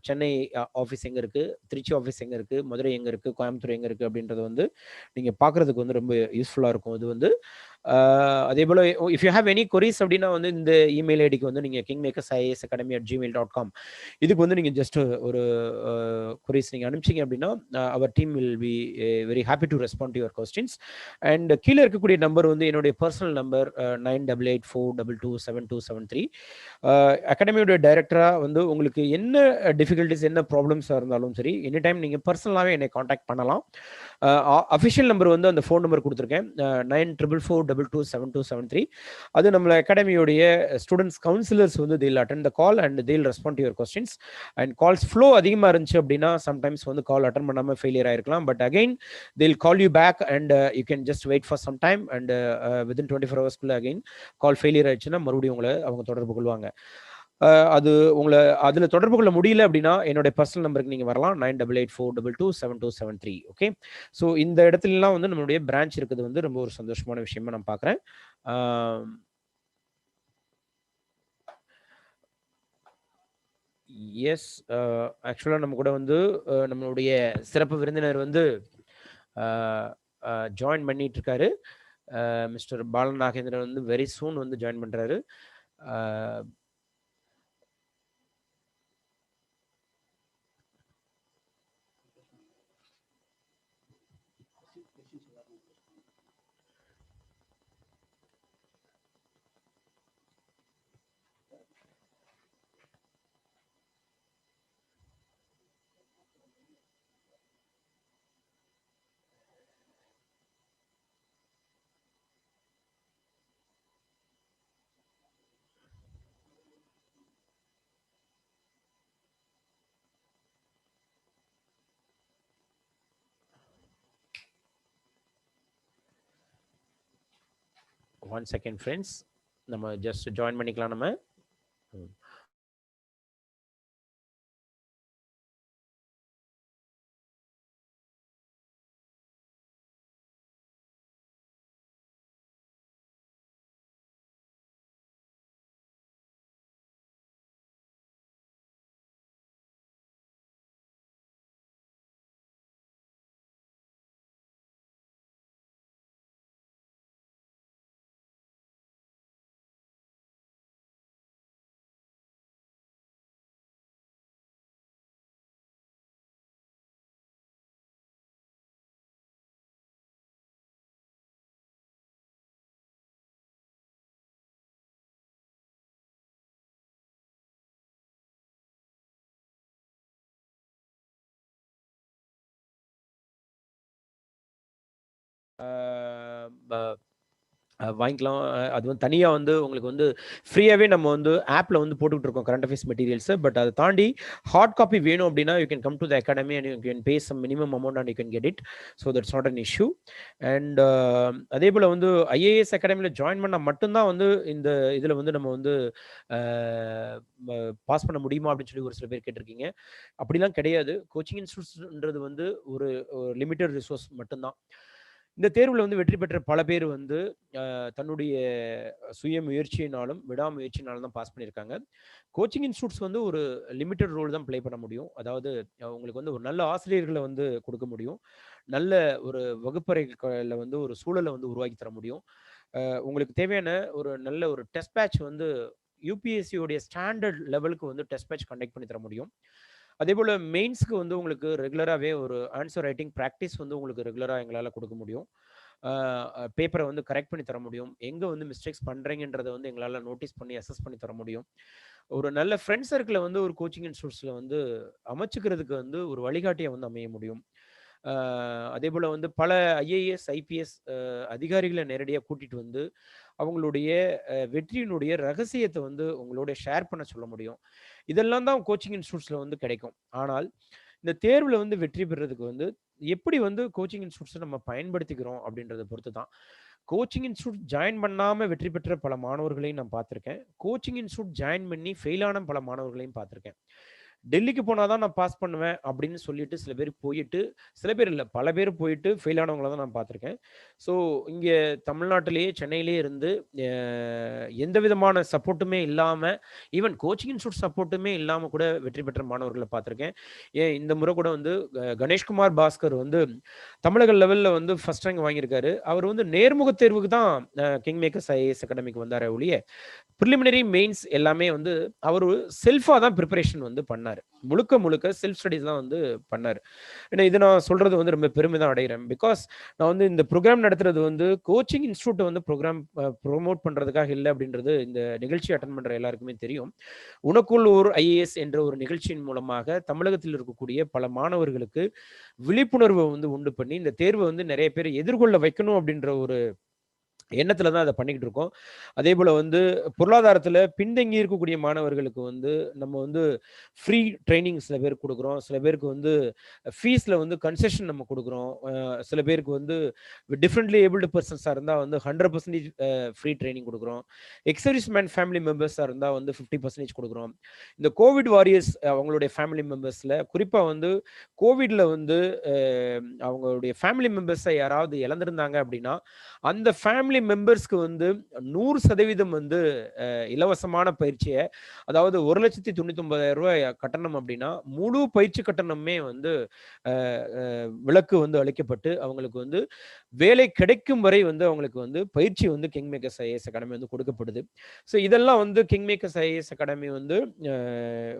சென்னை ஆஃபீஸ் எங்கே இருக்குது, திருச்சி ஆஃபீஸ் எங்கே இருக்குது, மதுரை எங்கே இருக்குது, கோயம்புத்தூர் எங்கே இருக்குது அப்படின்றது வந்து நீங்கள் பார்க்குறதுக்கு வந்து ரொம்ப யூஸ்ஃபுல்லாக இருக்கும். இது வந்து அதே போல் இஃப் யூ ஹேவ் எனி கொரிஸ் அப்படின்னா வந்து இந்த இமெயில் ஐடிக்கு வந்து நீங்கள் kingmakersIASacademy@gmail.com, இதுக்கு வந்து நீங்கள் ஜஸ்ட் ஒரு கொரிஸ் நீங்கள் அனுப்பிச்சிங்க அப்படின்னா அவர் team will be very happy to respond to your questions. And கீழே இருக்கக்கூடிய நம்பர் வந்து என்னுடைய பர்சனல் நம்பர் 9884227273. அகாடமியோட டைரக்டராக வந்து உங்களுக்கு என்ன டிஃபிகல்ட்டிஸ், என்ன ப்ராப்ளம்ஸாக இருந்தாலும் சரி, எனி டைம் நீங்கள் பர்சனலாகவே என்னை காண்டாக்ட் பண்ணலாம். அஃபிஷியல் நம்பர் வந்து அந்த ஃபோன் நம்பர் கொடுத்துருக்கேன், 9442227273. அது நம்மள அகாடமியோடைய ஸ்டூடெண்ட்ஸ் கவுன்சிலர்ஸ் வந்து they'll attend the call and they'll respond to your questions. And calls flow அதிகமாக இருந்துச்சு அப்படின்னா சம்டைம்ஸ் வந்து கால் அட்டன் பண்ணாமல் ஃபெயிலியர் ஆயிருக்கலாம். But again they'll call you back and you can just wait for some time and within 24 hours again call failure ஆயிடுச்சுன்னா மறுபடியும் உங்களை அவங்க தொடர்பு கொள்வாங்க. அது உங்களை அதில் தொடர்பு கொள்ள முடியல அப்படின்னா என்னுடைய பர்சனல் நம்பருக்கு நீங்கள் வரலாம், 9884227273. ஓகே, ஸோ இந்த இடத்துலலாம் வந்து நம்மளுடைய பிரான்ச் இருக்குது வந்து ரொம்ப ஒரு சந்தோஷமான விஷயமா நான் பார்க்குறேன். எஸ், ஆக்சுவலாக நம்ம கூட வந்து நம்மளுடைய சிறப்பு விருந்தினர் வந்து ஜாயின் பண்ணிட்டு இருக்காரு. மிஸ்டர் பாலநாகேந்திரன் வந்து வெரி சூன் வந்து ஜாயின் பண்ணுறாரு. 1 second friends, நம்ம just join பண்ணிக்கலாம் நம்ம. வாங்கிக்கலாம். அது வந்து தனியாக வந்து உங்களுக்கு வந்து ஃப்ரீயாகவே நம்ம வந்து ஆப்பில் வந்து போட்டுக்கிட்டு இருக்கோம் கரண்ட் அஃபேர்ஸ் மெட்டீரியல்ஸு. பட் அதை தாண்டி ஹார்ட் காப்பி வேணும் அப்படின்னா you can come to the academy and you can pay some minimum amount and you can get it. So that's not an issue. And அதே போல் வந்து ஐஏஎஸ் அகாடமியில் join பண்ணால் மட்டும்தான் வந்து இந்த இதில் வந்து நம்ம வந்து பாஸ் பண்ண முடியுமா அப்படின்னு சொல்லி ஒரு சில பேர் கேட்டிருக்கீங்க. அப்படிலாம் கிடையாது. கோச்சிங் இன்ஸ்டியூட்ஸ்ன்றது வந்து ஒரு லிமிட்டட் ரிசோர்ஸ் மட்டும்தான். இந்த தேர்வில் வந்து வெற்றி பெற்ற பல பேர் வந்து தன்னுடைய சுய முயற்சியினாலும் விடாமுயற்சினாலும் தான் பாஸ் பண்ணியிருக்காங்க. கோச்சிங் இன்ஸ்டியூட்ஸ் வந்து ஒரு லிமிட்டட் ரோல் தான் ப்ளே பண்ண முடியும். அதாவது உங்களுக்கு வந்து ஒரு நல்ல ஆசிரியர்களை வந்து கொடுக்க முடியும், நல்ல ஒரு வகுப்பறைகளில் வந்து ஒரு சூழலை வந்து உருவாக்கி தர முடியும். உங்களுக்கு தேவையான ஒரு நல்ல ஒரு டெஸ்ட் பேட்ச் வந்து யூபிஎஸ்சியோடைய ஸ்டாண்டர்ட் லெவலுக்கு வந்து டெஸ்ட் பேட்ச் கண்டக்ட் பண்ணி தர முடியும். அதே போல் மெயின்ஸ்க்கு வந்து உங்களுக்கு ரெகுலராகவே ஒரு ஆன்சர் ரைட்டிங் ப்ராக்டிஸ் வந்து உங்களுக்கு ரெகுலராக எங்களால் கொடுக்க முடியும். பேப்பரை வந்து கரெக்ட் பண்ணி தர முடியும். எங்கே வந்து மிஸ்டேக்ஸ் பண்ணுறீங்கன்றதை வந்து எங்களால் நோட்டீஸ் பண்ணி அசஸ் பண்ணி தர முடியும். ஒரு நல்ல ஃப்ரெண்ட் சர்க்கிளை வந்து ஒரு கோச்சிங் இன்ஸ்டியூட்ஸில் வந்து அமைச்சுக்கிறதுக்கு வந்து ஒரு வழிகாட்டியை வந்து அமைய முடியும். அதே போல் வந்து பல ஐஏஎஸ் ஐபிஎஸ் அதிகாரிகளை நேரடியாக கூட்டிகிட்டு வந்து அவங்களுடைய வெற்றியினுடைய ரகசியத்தை வந்து உங்களோட ஷேர் பண்ண சொல்ல முடியும். இதெல்லாம் தான் கோச்சிங் இன்ஸ்டியூட்ஸில் வந்து கிடைக்கும். ஆனால் இந்த தேர்வில் வந்து வெற்றி பெறதுக்கு வந்து எப்படி வந்து கோச்சிங் இன்ஸ்டியூட்ஸை நம்ம பயன்படுத்திக்கிறோம் அப்படின்றத பொறுத்து தான். கோச்சிங் இன்ஸ்டியூட் ஜாயின் பண்ணாமல் வெற்றி பெற்ற பல மாணவர்களையும் நான் பார்த்துருக்கேன். கோச்சிங் இன்ஸ்டியூட் ஜாயின் பண்ணி ஃபெயிலான பல மாணவர்களையும் பார்த்துருக்கேன். டெல்லிக்கு போனால் தான் நான் பாஸ் பண்ணுவேன் அப்படின்னு சொல்லிட்டு சில பேர் போயிட்டு, சில பேர் இல்லை பல பேர் போயிட்டு ஃபெயில் ஆனவங்கள தான் நான் பார்த்துருக்கேன். ஸோ இங்கே தமிழ்நாட்டிலேயே சென்னையிலேயே இருந்து எந்த விதமான சப்போர்ட்டுமே இல்லாமல், ஈவன் கோச்சிங் இன்ஸ்டியூட் சப்போர்ட்டுமே இல்லாமல் கூட வெற்றி பெற்ற மாணவர்களை பார்த்துருக்கேன். ஏன் இந்த முறை கூட வந்து கணேஷ்குமார் பாஸ்கர் வந்து தமிழக லெவலில் வந்து ஃபர்ஸ்ட் ரேங்க் வாங்கியிருக்காரு. அவர் வந்து நேர்முக தேர்வுக்கு தான் கிங் மேக்கர்ஸ் ஐஏஎஸ் அகாடமிக்கு வந்தார் ஒழிய ப்ரிலிமினரி மெயின்ஸ் எல்லாமே வந்து அவர் செல்ஃபாக தான் ப்ரிப்பரேஷன் வந்து பண்ணார். முழுக்க செல்ஃப் ஸ்டடிஸ் தான் வந்து பண்ணார். ஏன்னா இது நான் சொல்றது வந்து ரொம்ப பெருமை தான் அடைகிறேன். பிகாஸ் நான் வந்து இந்த ப்ரோக்ராம் நடத்துறது வந்து கோச்சிங் இன்ஸ்டியூட்டை வந்து ப்ரோக்ராம் ப்ரொமோட் பண்ணுறதுக்காக இல்லை அப்படின்றது இந்த நிகழ்ச்சி அட்டன் பண்ணுற எல்லாருக்குமே தெரியும். உனக்குள் ஒரு ஐஏஎஸ் என்ற ஒரு நிகழ்ச்சியின் மூலமாக தமிழகத்தில் இருக்கக்கூடிய பல மாணவர்களுக்கு விழிப்புணர்வை வந்து உண்டு பண்ணி இந்த தேர்வை வந்து நிறைய பேர் எதிர்கொள்ள வைக்கணும் அப்படின்ற ஒரு எண்ணத்துல தான் அதை பண்ணிக்கிட்டு இருக்கோம். அதே போல வந்து பொருளாதாரத்துல பின்தங்கி இருக்கக்கூடிய மாணவர்களுக்கு வந்து நம்ம வந்து ஃப்ரீ ட்ரைனிங் சில பேருக்கு கொடுக்குறோம். சில பேருக்கு வந்து ஃபீஸ்ல வந்து கன்செஷன் நம்ம கொடுக்குறோம். சில பேருக்கு வந்து டிஃப்ரெண்ட்லி ஏபிள்டு பர்சன்ஸாக இருந்தால் வந்து 100% ஃப்ரீ ட்ரைனிங் கொடுக்குறோம். எக்ஸர்வீஸ் மேன் ஃபேமிலி மெம்பர்ஸாக இருந்தால் வந்து 50% கொடுக்குறோம். இந்த கோவிட் வாரியர்ஸ் அவங்களுடைய ஃபேமிலி மெம்பர்ஸில் குறிப்பாக வந்து கோவிட்ல வந்து அவங்களுடைய ஃபேமிலி மெம்பர்ஸை யாராவது இழந்திருந்தாங்க அப்படின்னா அந்த ஃபேமிலி மெம்பர்ஸ்க்கு வந்து 100% வந்து இலவசமான பயிற்சியை, அதாவது 1,99,000 ரூபாய் கட்டணம் அப்படின்னா முழு பயிற்சி கட்டணமே வந்து விலக்கு வந்து அளிக்கப்பட்டு அவங்களுக்கு வந்து வேலை கிடைக்கும் வரை வந்து அவங்களுக்கு வந்து பயிற்சி வந்து கிங்மேக்கர்ஸ் ஐஏஎஸ் அகாடமி வந்து கொடுக்கப்படுது. ஸோ இதெல்லாம் வந்து கிங்மேக்கர்ஸ் ஐஏஎஸ் அகாடமி வந்து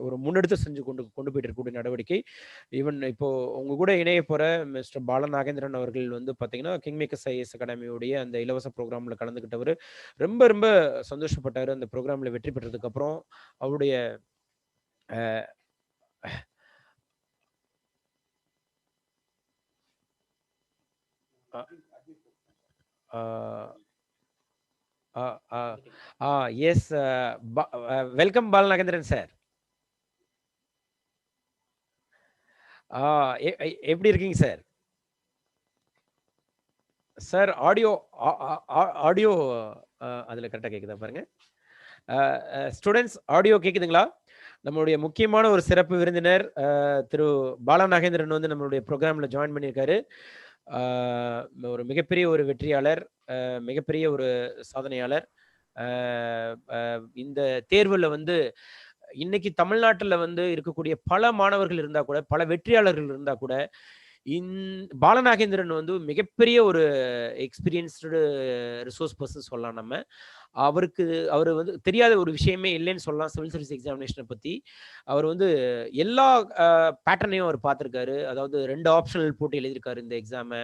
ஒரு முன்னெடுத்து செஞ்சு கொண்டு போயிட்டு இருக்கக்கூடிய நடவடிக்கை. ஈவன் இப்போ உங்க கூட இணைய போற மிஸ்டர் பாலநாகேந்திரன் அவர்கள் வந்து பார்த்தீங்கன்னா கிங்மேக்கர்ஸ் ஐஏஎஸ் அகாடமியோடைய அந்த இலவச ப்ரோக்ராம்ல கலந்துக்கிட்டவர் ரொம்ப சந்தோஷப்பட்டாரு. அந்த ப்ரோக்ராம்ல வெற்றி பெற்றதுக்கு அப்புறம் அவருடைய எஸ், வெல்கம் பாலநாகேந்திரன் சார். எப்படி இருக்கீங்க சார்? சார் ஆடியோ அதில் கரெக்டாக கேட்குதா பாருங்க. ஸ்டூடெண்ட்ஸ் ஆடியோ கேட்குதுங்களா? நம்மளுடைய முக்கியமான ஒரு சிறப்பு விருந்தினர் திரு பாலநாகேந்திரன் வந்து நம்மளுடைய ப்ரோக்ராமில் ஜாயின் பண்ணியிருக்காரு. ஒரு மிகப்பெரிய ஒரு வெற்றியாளர், மிகப்பெரிய ஒரு சாதனையாளர். இந்த தேர்வில் வந்து இன்னைக்கு தமிழ்நாட்டில் வந்து இருக்கக்கூடிய பல மாணவர்கள் இருந்தால் கூட, பல வெற்றியாளர்கள் இருந்தால் கூட, பாலநாகேந்திரன் வந்து மிகப்பெரிய ஒரு எக்ஸ்பீரியன்ஸ்டு ரிசோர்ஸ் பர்சன் சொல்லலாம். நம்ம அவர் வந்து தெரியாத ஒரு விஷயமே இல்லைன்னு சொல்லலாம். சிவில் சர்வீஸ் எக்ஸாமினேஷனை பற்றி அவர் வந்து எல்லா பேட்டர்னையும் அவர் பார்த்துருக்காரு. அதாவது 2 ஆப்ஷனல் போட்டு எழுதியிருக்காரு இந்த எக்ஸாமை,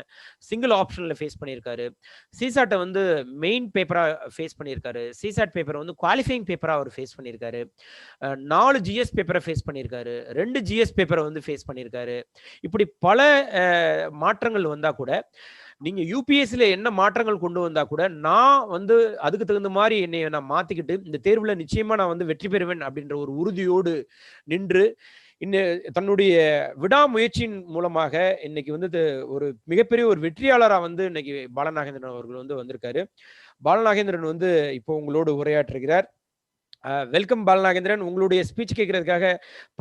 சிங்கிள் ஆப்ஷனில் ஃபேஸ் பண்ணியிருக்காரு. சிசாட்டை வந்து மெயின் பேப்பராக ஃபேஸ் பண்ணியிருக்காரு. சிசாட் பேப்பரை வந்து குவாலிஃபைங் பேப்பராக அவர் ஃபேஸ் பண்ணியிருக்காரு. 4 ஜிஎஸ் பேப்பரை ஃபேஸ் பண்ணியிருக்காரு. 2 ஜிஎஸ் பேப்பரை வந்து ஃபேஸ் பண்ணியிருக்காரு. இப்படி பல மாற்றங்கள் வந்தால் கூட, நீங்க யூபிஎஸ்சில என்ன மாற்றங்கள் கொண்டு வந்தா கூட, நான் வந்து அதுக்கு தகுந்த மாதிரி என்னை நான் மாத்திக்கிட்டு இந்த தேர்வுல நிச்சயமா நான் வந்து வெற்றி பெறுவேன் அப்படின்ற ஒரு உறுதியோடு நின்று தன்னுடைய விடாமுயற்சியின் மூலமாக இன்னைக்கு வந்து ஒரு மிகப்பெரிய ஒரு வெற்றியாளரா வந்து இன்னைக்கு பாலநாகேந்திரன் அவர்கள் வந்து வந்திருக்காரு. பாலநாகேந்திரன் வந்து இப்போ உங்களோடு உரையாற்றுகிறார். வெல்கம் பாலநாகேந்திரன். உங்களுடைய ஸ்பீச் கேட்கறதுக்காக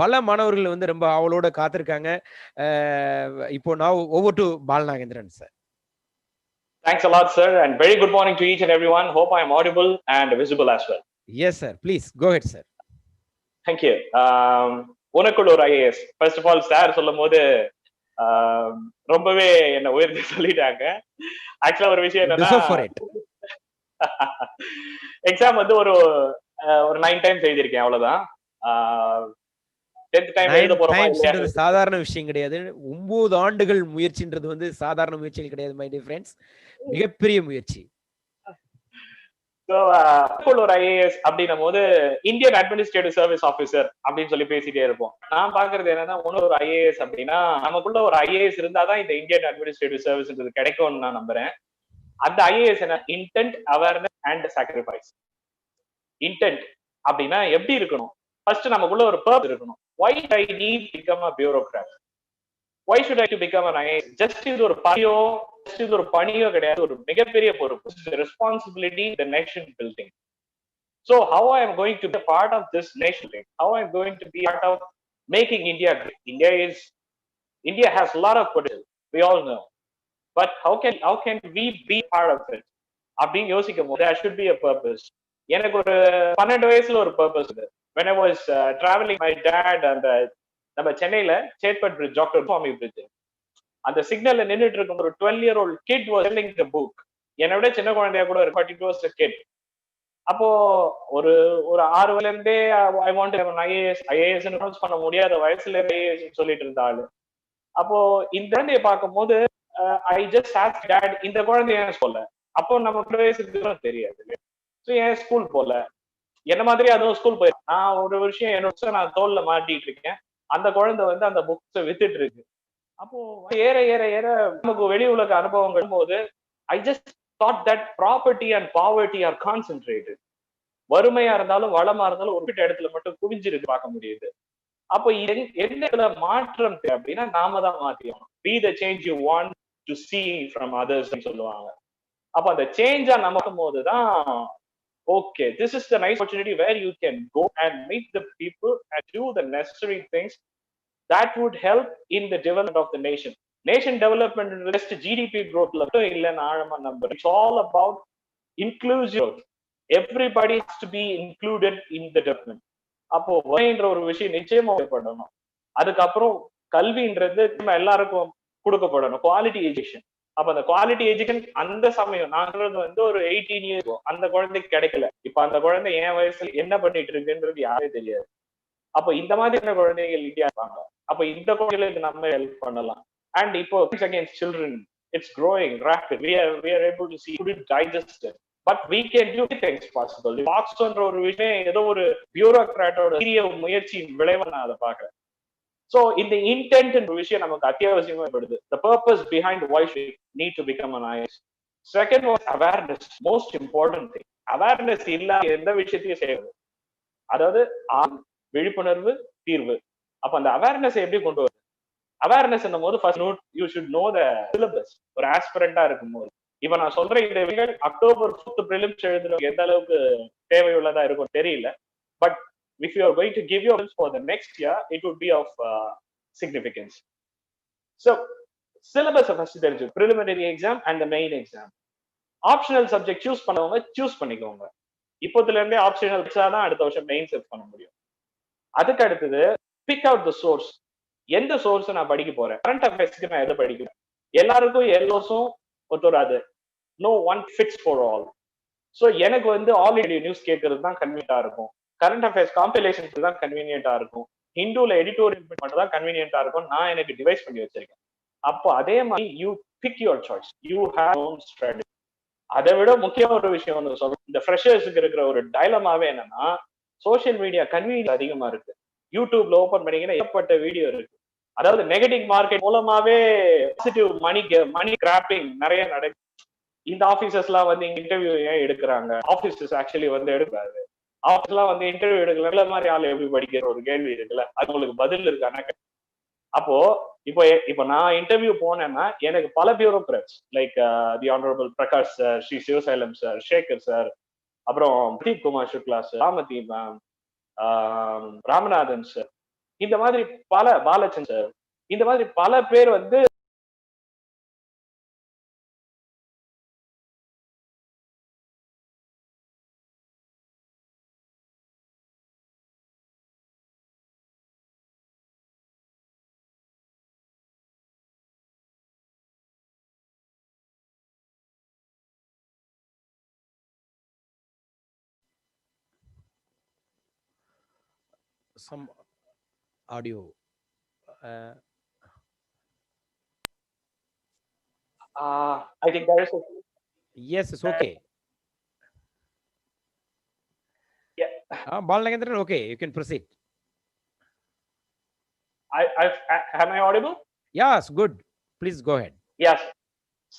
பல மாணவர்கள் வந்து ரொம்ப ஆவலோட காத்திருக்காங்க. இப்போ நான் over to Balanagendran sir. Thanks a lot, sir, and very good morning to each and everyone. Hope I am audible and visible as well. Yes, sir. Please go ahead, sir. Thank you. உனக்குள்ள ஒரு IAS. First of all, sir சொல்லும்போது ரொம்பவே என்ன உயர்த்தி சொல்லிட்டாங்க. ஆக்சுவலா ஒரு விஷயம் என்னன்னா, எக்ஸாம் வந்து ஒரு 9 டைம்ஸ் எழுதியிருக்கேன், அவ்வளவுதான். 10th டைம் எழுத போறோம். சாதாரண விஷயம் கிடையாது. 9 ஆண்டுகள் முயற்சின்றது வந்து சாதாரண முயற்சிகள் கிடையாது மை டியர் ஃப்ரெண்ட்ஸ், மிகப்பெரிய முயற்சி. ஒரு IAS அப்படின்னும் போது இந்தியன் அட்மினிஸ்ட்ரேட்டிவ் சர்வீஸ் ஆபீசர் அப்படின்னு சொல்லி பேசிட்டே இருப்போம். நான் பாக்குறது என்னன்னா, ஒரு IAS அப்படின்னா நமக்குள்ள ஒரு IAS இருந்தாதான் இந்த இந்தியன் அட்மினிஸ்ட்ரேட்டிவ் சர்வீஸ்ன்றது கிடைக்கும்னு நான் நம்புறேன். அந்த IAS என்ன, intend, awareness and sacrifice. Intend அப்படின்னா எப்படி இருக்கணும்? ஃபர்ஸ்ட் நமக்குள்ள ஒரு பர்பஸ் இருக்கணும். Why do I need to become a bureaucrat? Why should I to become an IAS? Just இது ஒரு பணியோ கிடையாது, ஒரு மிகப்பெரிய பொறுப்பு. The responsibility, the nation building. So how I am going to be a part of this nation building? How I am going to be part of making India great? India has a lot of potential. We all know. But how can we be part of it? அப்படின்னு யோசிக்கும் போது there should be a purpose. எனக்கு ஒரு 12 வயசுல ஒரு purpose இருக்கு. When I was traveling, my dad and நம்ம சென்னையில சேத்பட் பிரிட்ஜ், டாக்டர் சுவாமி பிரிட்ஜ், அந்த சிக்னல்ல நின்றுட்டு இருக்கும் ஒரு 12-year-old kid was selling the book. என்னை விட சின்ன குழந்தையா கூட இருக்கு, but it was a kid. அப்போ ஒரு 6 வயசுல இருந்தே I want to have an IAS பண்ண முடியாத வயசுல IAS சொல்லிட்டு இருந்தாரு. அப்போ இந்த குழந்தைய பார்க்கும் போது I just asked dad, இந்த குழந்தைய சொல்ல. அப்போ நம்ம வயசுக்கு தெரியாது, ஏன் ஸ்கூல் போல. என்ன மாதிரி அதுவும் ஸ்கூல் போயிருக்கு. நான் ஒரு விஷயம் என்னோட நான் தோல்ல மாட்டிட்டு இருக்கேன், அந்த குழந்தை வந்து அந்த புக்ஸை வித்துட்டு இருக்கு. அப்போ ஏற ஏற ஏற நமக்கு வெளி உலக அனுபவங்கள் போது I just thought that property and poverty are concentrated. வறுமையா இருந்தாலும் வளமா இருந்தாலும் ஒரு இடத்துல மட்டும் குவிஞ்சிருக்கு பார்க்க முடியுது. அப்போ என்ன மாற்றம் அப்படின்னா நாம தான் மாத்திக்கணும். Be the change you want to see from others சொல்லுவாங்க. அப்ப அந்த சேஞ்சா நமக்கும் போதுதான் okay, this is the nice opportunity where you can go and meet the people and do the necessary things that would help in the development of the nation. Nation development is just GDP growth la illa naama number. It's all about inclusive. Everybody has to be included in the development. அப்போ வயன்ற ஒரு விஷயம் நிச்சயமா பண்ணணும். அதுக்கப்புறம் கல்வின்றது நம்ம எல்லாருக்கும் கொடுக்கப்படணும், quality education. அப்ப அந்த குவாலிட்டி எஜுகேஷன் அந்த சமயம் நாங்கிறது வந்து ஒரு 18 years அந்த குழந்தைக்கு கிடைக்கல. இப்ப அந்த குழந்தை என் வயசுல என்ன பண்ணிட்டு இருக்குன்றது யாரே தெரியாது. அப்ப இந்த மாதிரியான குழந்தைகள் இந்தியா இருப்பாங்க. அப்ப இந்த குழந்தைகளுக்கு நம்ம ஹெல்ப் பண்ணலாம். அண்ட் இப்போ against children, it's growing rapid. We are able to see, couldn't digest it, but we can do things possible. பாக்ஸ்ன்ற ஒரு விஷயம் ஏதோ ஒரு பியூரோக்ராட்டோட சிறிய முயற்சியின் விளைவை நான் அதை பாக்குறேன். So in the intent and விஷயம் நமக்கு அத்தியாவசியமா படுது. The purpose behind why we need to become an IAS. Second was awareness, most important thing. Awareness இல்லாம எந்த விஷயத்தையும் செய்யறது, அதாவது விழிப்புணர்வு, தீர்வு. அப்ப அந்த அவேர்னஸ் எப்படி கொண்டு வருது? அவேர்னஸ் போது first you should know the syllabus. ஒரு ஆஸ்பிரண்டா இருக்கும்போது இப்ப நான் சொல்ற இந்த விஷயங்கள் அக்டோபர் 4th ப்ரிலிம்ஸ் எழுதுற எந்த அளவுக்கு தேவையுள்ளதா இருக்கும் தெரியல. But if you are going to give your for the next year, it would be of significance. So syllabus first தெரிஞ்சு preliminary exam and the main exam. Optional subject choose பண்ணவங்க choose பண்ணிக்கோங்க. இப்போதுல இருந்தே optional தான் அடுத்த வருஷம் main set பண்ண முடியும். அதுக்கு அடுத்தது பிக் அவுட் த சோர்ஸ். எந்த சோர்ஸ் நான் படிக்க போறேன்? கரண்ட் அஃபேர்ஸ்க்கு நான் எதை படிக்கிறேன்? எல்லாருக்கும் எல்லோருக்கும் ஒத்துறாது. No one fits for all. So எனக்கு வந்து ஆல் இண்டியா நியூஸ் கேட்கறது தான் கன்வீனியன்டா இருக்கும். கரண்ட் அஃபேர்ஸ் காம்பிலேஷனுக்கு தான் கன்வீனியன்டா இருக்கும். ஹிந்துல எடிட்டோரியல் மட்டும் தான் கன்வீனியன்டா இருக்கும். நான் எனக்கு டிவைஸ் பண்ணி வச்சிருக்கேன். அப்போ அதே மாதிரி you pick your choice. You have own strategy. அதை விட முக்கியமான ஒரு விஷயம் வந்து சொல்றேன், இந்த ஃப்ரெஷர்ஸுக்கு இருக்கிற ஒரு டைலமாவே என்னன்னா, சோசியல் மீடியா கன்வீனியன்ஸ் அதிகமா இருக்கு. யூடியூப்ல ஓபன் பண்ணீங்கன்னா ஏற்பட்ட வீடியோ இருக்கு. அதாவது நெகட்டிவ் மார்க்கெட் மூலமாவே பாசிட்டிவ் மணி கிராப்பிங் நிறைய நடக்குது. இந்த ஆபீசர்ஸ் எல்லாம் வந்து இன்டர்வியூ ஏன் எடுக்கிறாங்க? ஆபீசர்ஸ் ஆக்சுவலி வந்து எடுக்காது. ஆபீஸ் எல்லாம் வந்து இன்டர்வியூ எடுக்கல, நல்ல மாதிரி ஆள் எப்படி படிக்கிற ஒரு கேள்வி இருக்குல்ல, அது உங்களுக்கு பதில் இருக்கானா? அப்போ இப்போ நான் இன்டர்வியூ போனேன்னா எனக்கு பல bureaucrats like the honourable Prakash sir, Shri Sivasailam sir, Sekar sir, அப்புறம் Pradeep Kumar Shukla sir, Ramathi ma'am, Ramanathan sir, இந்த மாதிரி பல பாலச்சன் சார், இந்த மாதிரி பல பேர் வந்து some audio. I think there is a... Yes, it's okay. Yeah. Balanagendran, okay, you can proceed. Am I audible? Yes, good. Please go ahead. Yes.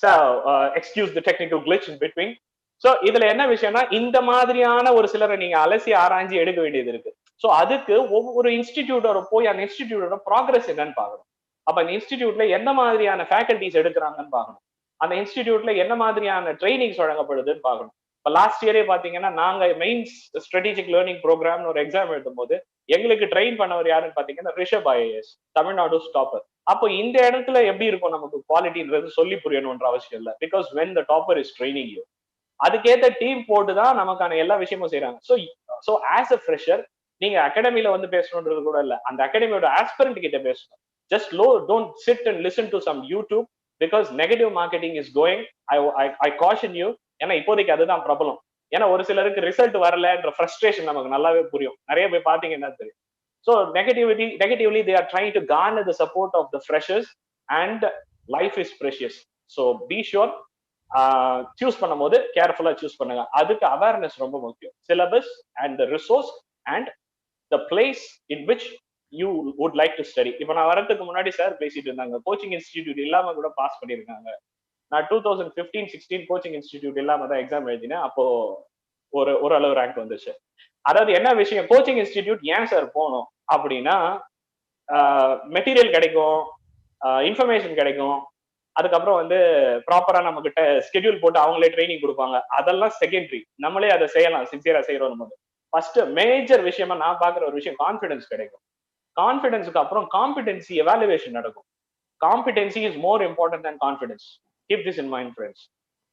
So, excuse the technical glitch in between. So, இதுல என்ன விஷயம்னா, இந்த மாதிரியான ஒரு சிலரை நீங்க அலசி ஆராய்ச்சி எடுக்க வேண்டியது இருக்கு. ஸோ அதுக்கு ஒவ்வொரு இன்ஸ்டிடியூட்டோட போய் அந்த இன்ஸ்டிடியூட்டோட ப்ராக்ரஸ் என்னன்னு பார்க்கணும். அப்ப அந்த இன்ஸ்டிடியூட்ல என்ன மாதிரியான ஃபேக்கல்டிஸ் எடுக்கிறாங்கன்னு பார்க்கணும். அந்த இன்ஸ்டிடியூட்ல என்ன மாதிரியான ட்ரைனிங்ஸ் வழங்கப்படுதுன்னு பார்க்கணும். இப்போ லாஸ்ட் இயரே பாத்தீங்கன்னா நாங்க மெயின்ஸ் ஸ்ட்ராட்டஜிக் லேர்னிங் ப்ரோக்ராம்னு ஒரு எக்ஸாம் எழுதும் போது எங்களுக்கு ட்ரெயின் பண்ணவர் யாருன்னு பாத்தீங்கன்னா ரிஷப் ஐஏஎஸ், தமிழ்நாடு டாப்பர். அப்போ இந்த இடத்துல எப்படி இருக்கும் நமக்கு குவாலிட்டின்றது சொல்லி புரியணும்ன்ற அவசியம் இல்லை. Because when the topper is training you, அதுக்கேற்ற டீம் போட்டு தான் நமக்கான எல்லா விஷயமும் செய்யறாங்க. ஸோ ஆஸ் அ ஃப்ரெஷர் நீங்க அகாடமில வந்து பேசணுன்றது கூட இல்ல, அந்த அகாடமியோட ஆஸ்பிரண்ட் கிட்ட பேசணும். Just don't sit and listen to some YouTube because negative marketing is going. I caution you. ஏன்னா இப்போதைக்கு அதுதான் பிரபலம். ஏன்னா ஒரு சிலருக்கு ரிசல்ட் வரலன்ற ஃப்ரஸ்ட்ரேஷன் நமக்கு நல்லாவே புரியும். நிறைய பேர் பாத்தீங்கன்னா தெரியும். So negatively they are trying to garner the support of the freshers and life is precious. So be sure choose பண்ணும் போது கேர்ஃபுல்லா சூஸ் பண்ணுங்க. அதுக்கு அவேர்னஸ் ரொம்ப முக்கியம். Syllabus and the resource and the place in which you would like to study. இப்போ நான் வரதுக்கு முன்னாடி சார் பேசிட்டு இருந்தாங்க, கோச்சிங் இன்ஸ்டிடியூட் இல்லாம கூட பாஸ் பண்ணியிருக்காங்க. நான் 2015-16 கோச்சிங் இன்ஸ்டிடியூட் இல்லாம தான் எக்ஸாம் எழுதினேன். அப்போ ஓரளவு ரேங்க் வந்துச்சு. அதாவது என்ன விஷயம், கோச்சிங் இன்ஸ்டிடியூட் ஏன் சார் போகணும் அப்படின்னா, மெட்டீரியல் கிடைக்கும், இன்ஃபர்மேஷன் கிடைக்கும், அதுக்கப்புறம் வந்து ப்ராப்பரா நம்ம கிட்ட ஸ்கெடியூல் போட்டு அவங்களே ட்ரைனிங் கொடுப்பாங்க. அதெல்லாம் செகண்டரி. நம்மளே அதை செய்யலாம் சின்சியரா செய்யறோம் போது. ஃபர்ஸ்ட் மேஜர் விஷயமா நான் பாக்குற ஒரு விஷயம் கான்ஃபிடன்ஸ் கிடைக்கும். கான்ஃபிடன்ஸுக்கு அப்புறம் காம்பிடென்சி எவாலுவேஷன் நடக்கும். Competency is more important than confidence. Keep this in mind friends.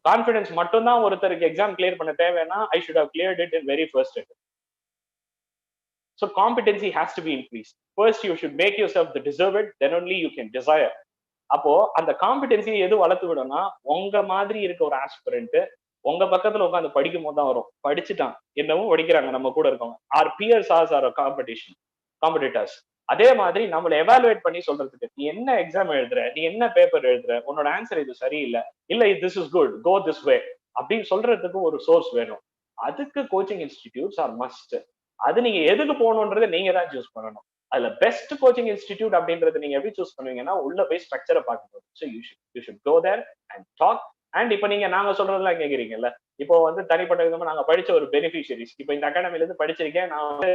Confidence மட்டும் தான் ஒருத்தருக்கு எக்ஸாம் கிளியர் பண்ண தேவைன்னா I should have cleared it in very first attempt. So competency has to be increased. First you should make yourself the deserved, then only you can desire. அப்போ அந்த competency எது வளர்த்து விடும்னா, உங்க மாதிரி இருக்க ஒரு ஆஸ்பிரண்ட் உங்க பக்கத்துல உட்காந்து படிக்கும் போது தான் வரும். படிச்சுட்டான், என்னவும் படிக்கிறாங்க நம்ம கூட இருக்கவங்க. Our peers are our competitors. அதே மாதிரி நம்மளை எவாலுவேட் பண்ணி சொல்றதுக்கு, நீ என்ன எக்ஸாம் எழுதுற, நீ என்ன பேப்பர் எழுதுற, உன்னோட ஆன்சர் இது சரியில்லை, இல்ல this is good, go this way அப்படின்னு சொல்றதுக்கு ஒரு சோர்ஸ் வேணும். அதுக்கு கோச்சிங் இன்ஸ்டிடியூட்ஸ் ஆர் மஸ்ட். அது நீங்க எதுக்கு போகணுன்றதை நீங்க தான் சூஸ் பண்ணணும். அதுல பெஸ்ட் கோச்சிங் இன்ஸ்டிடியூட் அப்படின்றது நீங்க எப்படி சூஸ் பண்ணுவீங்கன்னா, உள்ள போய் ஸ்ட்ரக்சரை பார்க்கணும். So you should go there and talk. And இப்போ நீங்க நாங்க சொல்றதெல்லாம் கேட்குறீங்கல்ல, இப்போ வந்து தனிப்பட்ட விதமா நாங்க படிச்ச ஒரு பெனிஃபிஷியரிஸ், இப்போ இந்த அகாடமில இருந்து படிச்சிருக்கேன், நான் வந்து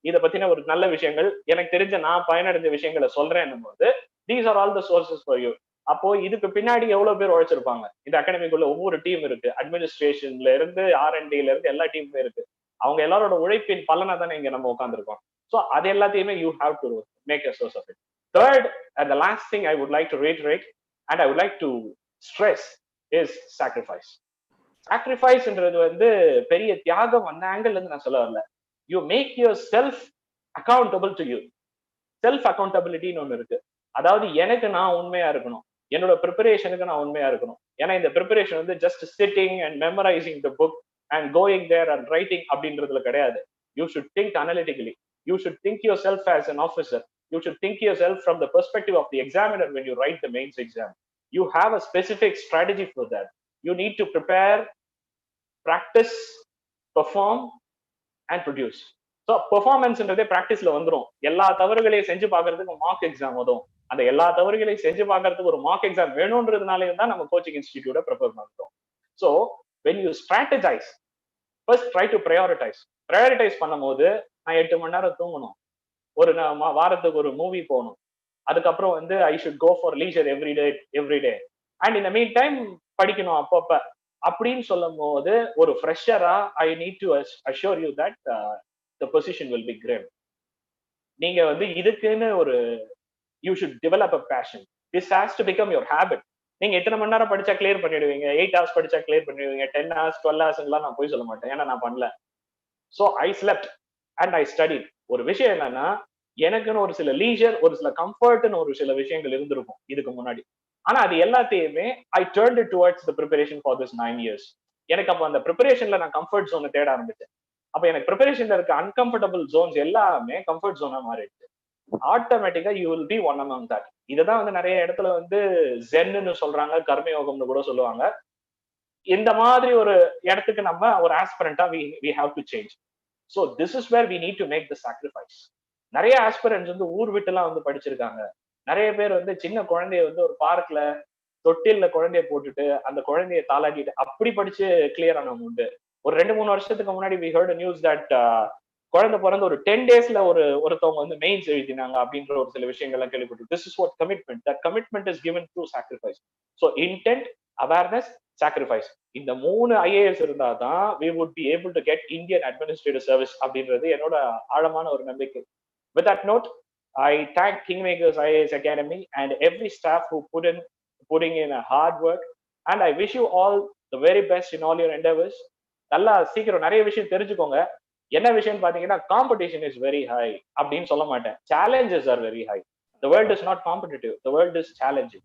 இதை பத்தின ஒரு நல்ல விஷயங்கள் எனக்கு தெரிஞ்ச நான் பயனடைஞ்ச விஷயங்களை சொல்றேன் போது, these are all the sources for you. அப்போ இதுக்கு பின்னாடி எவ்வளவு பேர் உழைச்சிருப்பாங்க. இந்த அகாடமிக்குள்ள ஒவ்வொரு டீம் இருக்கு, அட்மினிஸ்ட்ரேஷன்ல இருந்து R&Dல இருந்து எல்லா டீமுமே இருக்கு. அவங்க எல்லாரோட உழைப்பின் பலனா தானே இங்க நம்ம உட்காந்துருக்கோம். ஸோ அது எல்லாத்தையுமே you have to make a source of it. Third and the last thing I would like to reiterate and I would like to stress is sacrifice. சாக்ரிஃபைஸ்ன்றது வந்து பெரிய தியாகம் அந்த ஆங்கிள் இருந்து நான் சொல்ல வரல. You make yourself accountable to you. Self அக்கௌண்டபிலிட்டின்னு ஒன்று இருக்கு. அதாவது எனக்கு நான் உண்மையா இருக்கணும், என்னோட ப்ரிப்பரேஷனுக்கு நான் உண்மையா இருக்கணும். ஏன்னா இந்த ப்ரிப்பரேஷன் வந்து just sitting and memorising the book and going there and writing அப்படின்றதுல கிடையாது. You should think analytically. You should think yourself as an officer. You should think yourself from the perspective of the examiner when you write the mains exam. You have a specific strategy for that. You need to prepare, practice, perform and produce. So பெர்ஃபார்மன்ஸ்ன்றதே ப்ராக்டிஸ்ல வந்துடும். எல்லா தவறுகளையும் செஞ்சு பார்க்கறதுக்கு mark exam வரும். அந்த எல்லா தவறுகளையும் செஞ்சு பார்க்கறதுக்கு ஒரு மார்க் எக்ஸாம் வேணும்ன்றதுனாலே தான் நம்ம கோச்சிங் இன்ஸ்டிடியூட்டை ப்ரிப்பேர் பண்றோம். So when you strategize, first try to prioritize. Prioritize பண்ணும்போது நான் 8 மணி நேரம் தூங்கணும், ஒரு வாரத்துக்கு ஒரு மூவி போகணும், அதுக்கப்புறம் வந்து I should go for leisure everyday and இந்த மீன் டைம் படிக்கணும் அப்பப்ப அப்படின்னு சொல்லும் போது ஒரு ஃப்ரெஷரா I need to assure you that the position will be grim. நீங்க வந்து இதுக்குன்னு ஒரு you should develop a passion. This has to become your habit. நீங்க எத்தனை மணி நேரம் படிச்சா கிளியர் பண்ணிடுவீங்க? 8 hours படிச்சா கிளியர் பண்ணிடுவீங்க? 10 hours 12 hours எல்லாம் நான் போய் சொல்ல மாட்டேன், ஏன்னா நான் பண்ணல. So I slept and I studied. ஒரு விஷயம் என்னன்னா, எனக்குன்னு ஒரு சில லீஜர், ஒரு சில கம்ஃபர்ட்னு ஒரு சில விஷயங்கள் இருந்திருக்கும் இதுக்கு முன்னாடி. ஆனா அது எல்லாத்தையுமே I turned it towards the preparation for this 9 years. எனக்கு அப்போ அந்த ப்ரிப்பரேஷன்ல நான் கம்ஃபர்ட் ஜோனை தேட ஆரம்பிச்சேன். அப்ப எனக்கு ப்ரிப்பரேஷன்ல இருக்க அன்கம்ஃபர்டபுள் ஜோன்ஸ் எல்லாமே கம்ஃபர்ட் ஜோனா மாறிடுச்சு. ஆட்டோமேட்டிக்கா you will be one among that. இதுதான் வந்து நிறைய இடத்துல வந்து ஜென்னு சொல்றாங்க, கர்மயோகம்னு கூட சொல்லுவாங்க. இந்த மாதிரி ஒரு இடத்துக்கு நம்ம ஒரு ஆஸ்பிரண்டா we have to change. So this is where we need to make the sacrifice. நிறைய ஆஸ்பிரண்ட்ஸ் வந்து ஊர் விட்டுலாம் வந்து படிச்சிருக்காங்க. நிறைய பேர் வந்து சின்ன குழந்தைய வந்து ஒரு பார்க்ல தொட்டில்ல குழந்தைய போட்டுட்டு அந்த குழந்தைய தாளாட்டிட்டு அப்படி படிச்சு கிளியர் ஆனவங்க உண்டு. ஒரு 2-3 வருஷத்துக்கு முன்னாடி we heard a news that குழந்தை பிறந்த ஒரு 10 daysல ஒருத்தவங்க வந்து மெயின்ஸ் எழுதினாங்க அப்படின்ற ஒரு சில விஷயங்கள்லாம் கேள்விப்பட்டு. This is what commitment. That commitment is given through sacrifice. So intent, awareness, sacrifice. இந்த 3 IAS இருந்தாதான் we would be able to get Indian Administrative Service அப்படின்றது என்னோட ஆழமான ஒரு நம்பிக்கை. With that note, I thank KingMakers IAS Academy and every staff who putting in a hard work, and I wish you all the very best in all your endeavors. நல்லா சீக்கிரம் நிறைய விஷயம் தெரிஞ்சுக்கோங்க. என்ன விஷயம் பாத்தீங்கன்னா, காம்படிஷன் இஸ் வெரி ஹை அப்படின்னு சொல்ல மாட்டேன், challenges are very high. The world is not competitive, the world is challenging.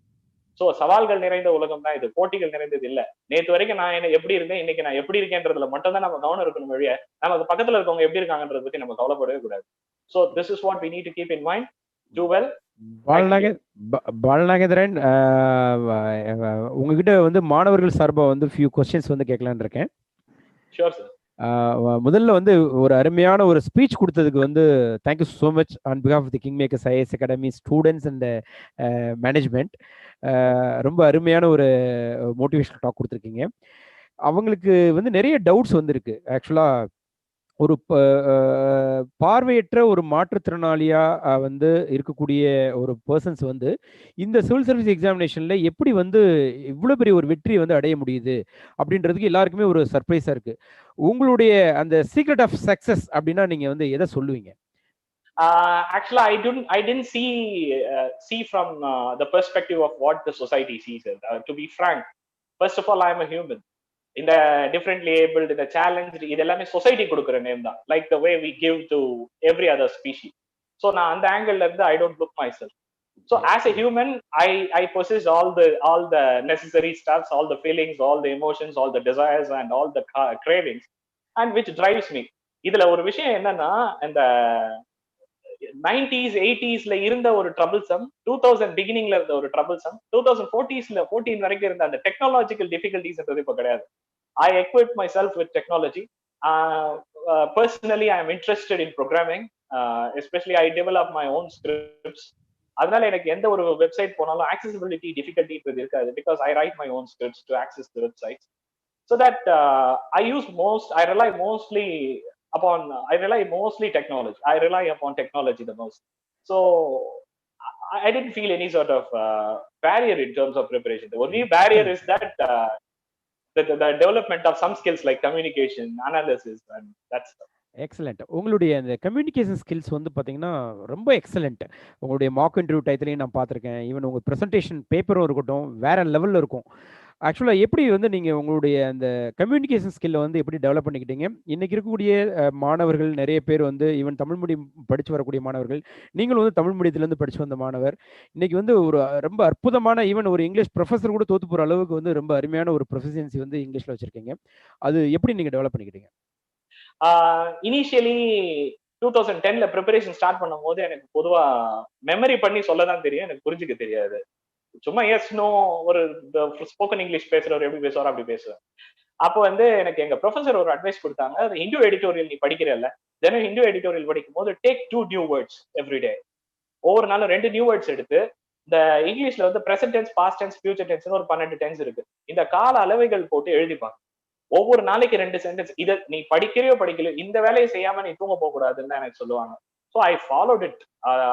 So சவால்கள் நிறைந்த உலகம் தான் இது, போட்டிகள் நிறைந்தது இல்லை. நேற்று வரைக்கும் நான் என்ன எப்படி இருந்தேன், இன்னைக்கு நான் எப்படி இருக்கேன்றதுல மட்டும் தான் நம்ம கவனம் இருக்கணும் வழிய நமக்கு பக்கத்துல இருக்கவங்க எப்படி இருக்காங்கன்றத பத்தி நம்ம கவலைப்படவே கூடாது. So this is what we need to keep in mind. Do well. Balanagendran, உங்ககிட்ட வந்து மாணவர்கள் சார்பா வந்து ஃபியூ கொஸ்டின்ஸ் வந்து கேட்கலான்னு இருக்கேன். Sure sir. முதல்ல வந்து ஒரு அருமையான ஒரு ஸ்பீச் கொடுத்ததுக்கு வந்து thank you so much on behalf of the Kingmakers IAS academy students and management. ரொம்ப அருமையான ஒரு மோட்டிவேஷனல் டாக் கொடுத்துருக்கீங்க. அவங்களுக்கு வந்து நிறைய டவுட்ஸ் வந்துருக்கு. ஆக்சுவலாக ஒரு பார்வையற்ற ஒரு மாற்றுத்திறனாளியா வந்து இருக்கக்கூடிய ஒரு பர்சன்ஸ் வந்து இந்த சிவில் சர்வீஸ் எக்ஸாமினேஷன்ல எப்படி வந்து இவ்வளவு பெரிய ஒரு வெற்றி வந்து அடைய முடியுது அப்படின்றதுக்கு எல்லாருக்குமே ஒரு சர்ப்ரைஸா இருக்கு. உங்களுடைய அந்த சீக்ரெட் ஆஃப் சக்சஸ் அப்படின்னா நீங்க வந்து எதை சொல்லுவீங்க? Actually, I didn't see from the perspective of what the society sees it. To be frank, first of all, I am a human. இந்த டிஃப்ரெண்ட்லி ஏபிள்டு, இந்த சேலஞ்ச், இது எல்லாமே சொசைட்டி கொடுக்குற நேம் தான், like the way we give to every other species. So நான் அந்த ஆங்கிள் இருந்து I don't look myself. So as a human I possess all the necessary stuffs, all the feelings, all the emotions, all the desires and all the cravings, and which drives me. இதுல ஒரு விஷயம் என்னன்னா, இந்த 90s 80sல இருந்த ஒரு troublesome, 2000 பிகினிங்ல இருந்த ஒரு troublesome, 2014 வரைக்கும் இருந்த அந்த டெக்னாலஜிக்கல் டிஃபிகல்டிஸ்ன்றது இப்ப கிடையாது. I equip myself with technology. Personally, I am interested in programming. Especially, I develop my own scripts. அதனால எனக்கு எந்த ஒரு வெப்சைட் போனாலும் accessibility difficulty இருக்காது, because I write my own scripts to access the websites. So that I rely mostly technology. I rely upon technology the most. So I didn't feel any sort of barrier in terms of preparation. The only barrier is that the development of some skills like communication, analysis, and that's. Excellent. உங்களுடைய அந்த communication skills வந்து பார்த்தீங்கன்னா ரொம்ப excellent. உங்களுடைய Mach interview டயத்துலையும் நான் பார்த்துருக்கேன். Even உங்கள் presentation பேப்பரும் இருக்கட்டும் வேற லெவலில் இருக்கும். ஆக்சுவலாக எப்படி வந்து நீங்கள் உங்களுடைய அந்த கம்யூனிகேஷன் ஸ்கில்லை வந்து எப்படி டெவலப் பண்ணிக்கிட்டீங்க? இன்றைக்கி இருக்கக்கூடிய மாணவர்கள் நிறைய பேர் வந்து ஈவன் தமிழ் மீடியம் படித்து வரக்கூடிய மாணவர்கள், நீங்களும் வந்து தமிழ் மீடியத்துலேருந்து படித்து வந்த மாணவர், இன்றைக்கி வந்து ஒரு ரொம்ப அற்புதமான ஈவன் ஒரு இங்கிலீஷ் ப்ரொஃபஸர் கூட தோற்று போகிற அளவுக்கு வந்து ரொம்ப அருமையான ஒரு ப்ரொஃபிஷியன்சி வந்து இங்கிலீஷில் வச்சுருக்கீங்க. அது எப்படி நீங்கள் டெவலப் பண்ணிக்கிட்டீங்க? இனிஷியலி 2010ல ப்ரிப்பரேஷன் ஸ்டார்ட் பண்ணும் போது எனக்கு பொதுவா மெமரி பண்ணி சொல்லதான் தெரியும், எனக்கு புரிஞ்சுக்க தெரியாது. சும்மா எஸ் நோ ஒரு ஸ்போக்கன் இங்கிலீஷ் பேசுறவர் எப்படி பேசுவார் அப்படி பேசுவேன். அப்போ வந்து எனக்கு எங்க ப்ரொஃபசர் ஒரு அட்வைஸ் கொடுத்தாங்க, ஹிந்து எடிட்டோரியல் நீ படிக்கிறல்ல, தினம் ஹிந்து எடிட்டோரியல் படிக்கும் போது டேக் 2 நியூ வேர்ட்ஸ் எவ்ரிடே. ஒவ்வொரு நாளும் 2 நியூ வேர்ட்ஸ் எடுத்து, இந்த இங்கிலீஷ்ல வந்து present tense, past tense, future tense ஒரு 12 டென்ஸ் இருக்கு. இந்த கால அளவைகள் போட்டு எழுதிப்பாங்க. ஒவ்வொரு நாளைக்கு 2 சென்டென்ஸ். இதை நீ படிக்கிறையோ படிக்கலையோ இந்த வேலையை செய்யாம நீ தூங்க போக கூடாதுன்னு தான் எனக்கு சொல்லுவாங்க. So I followed it.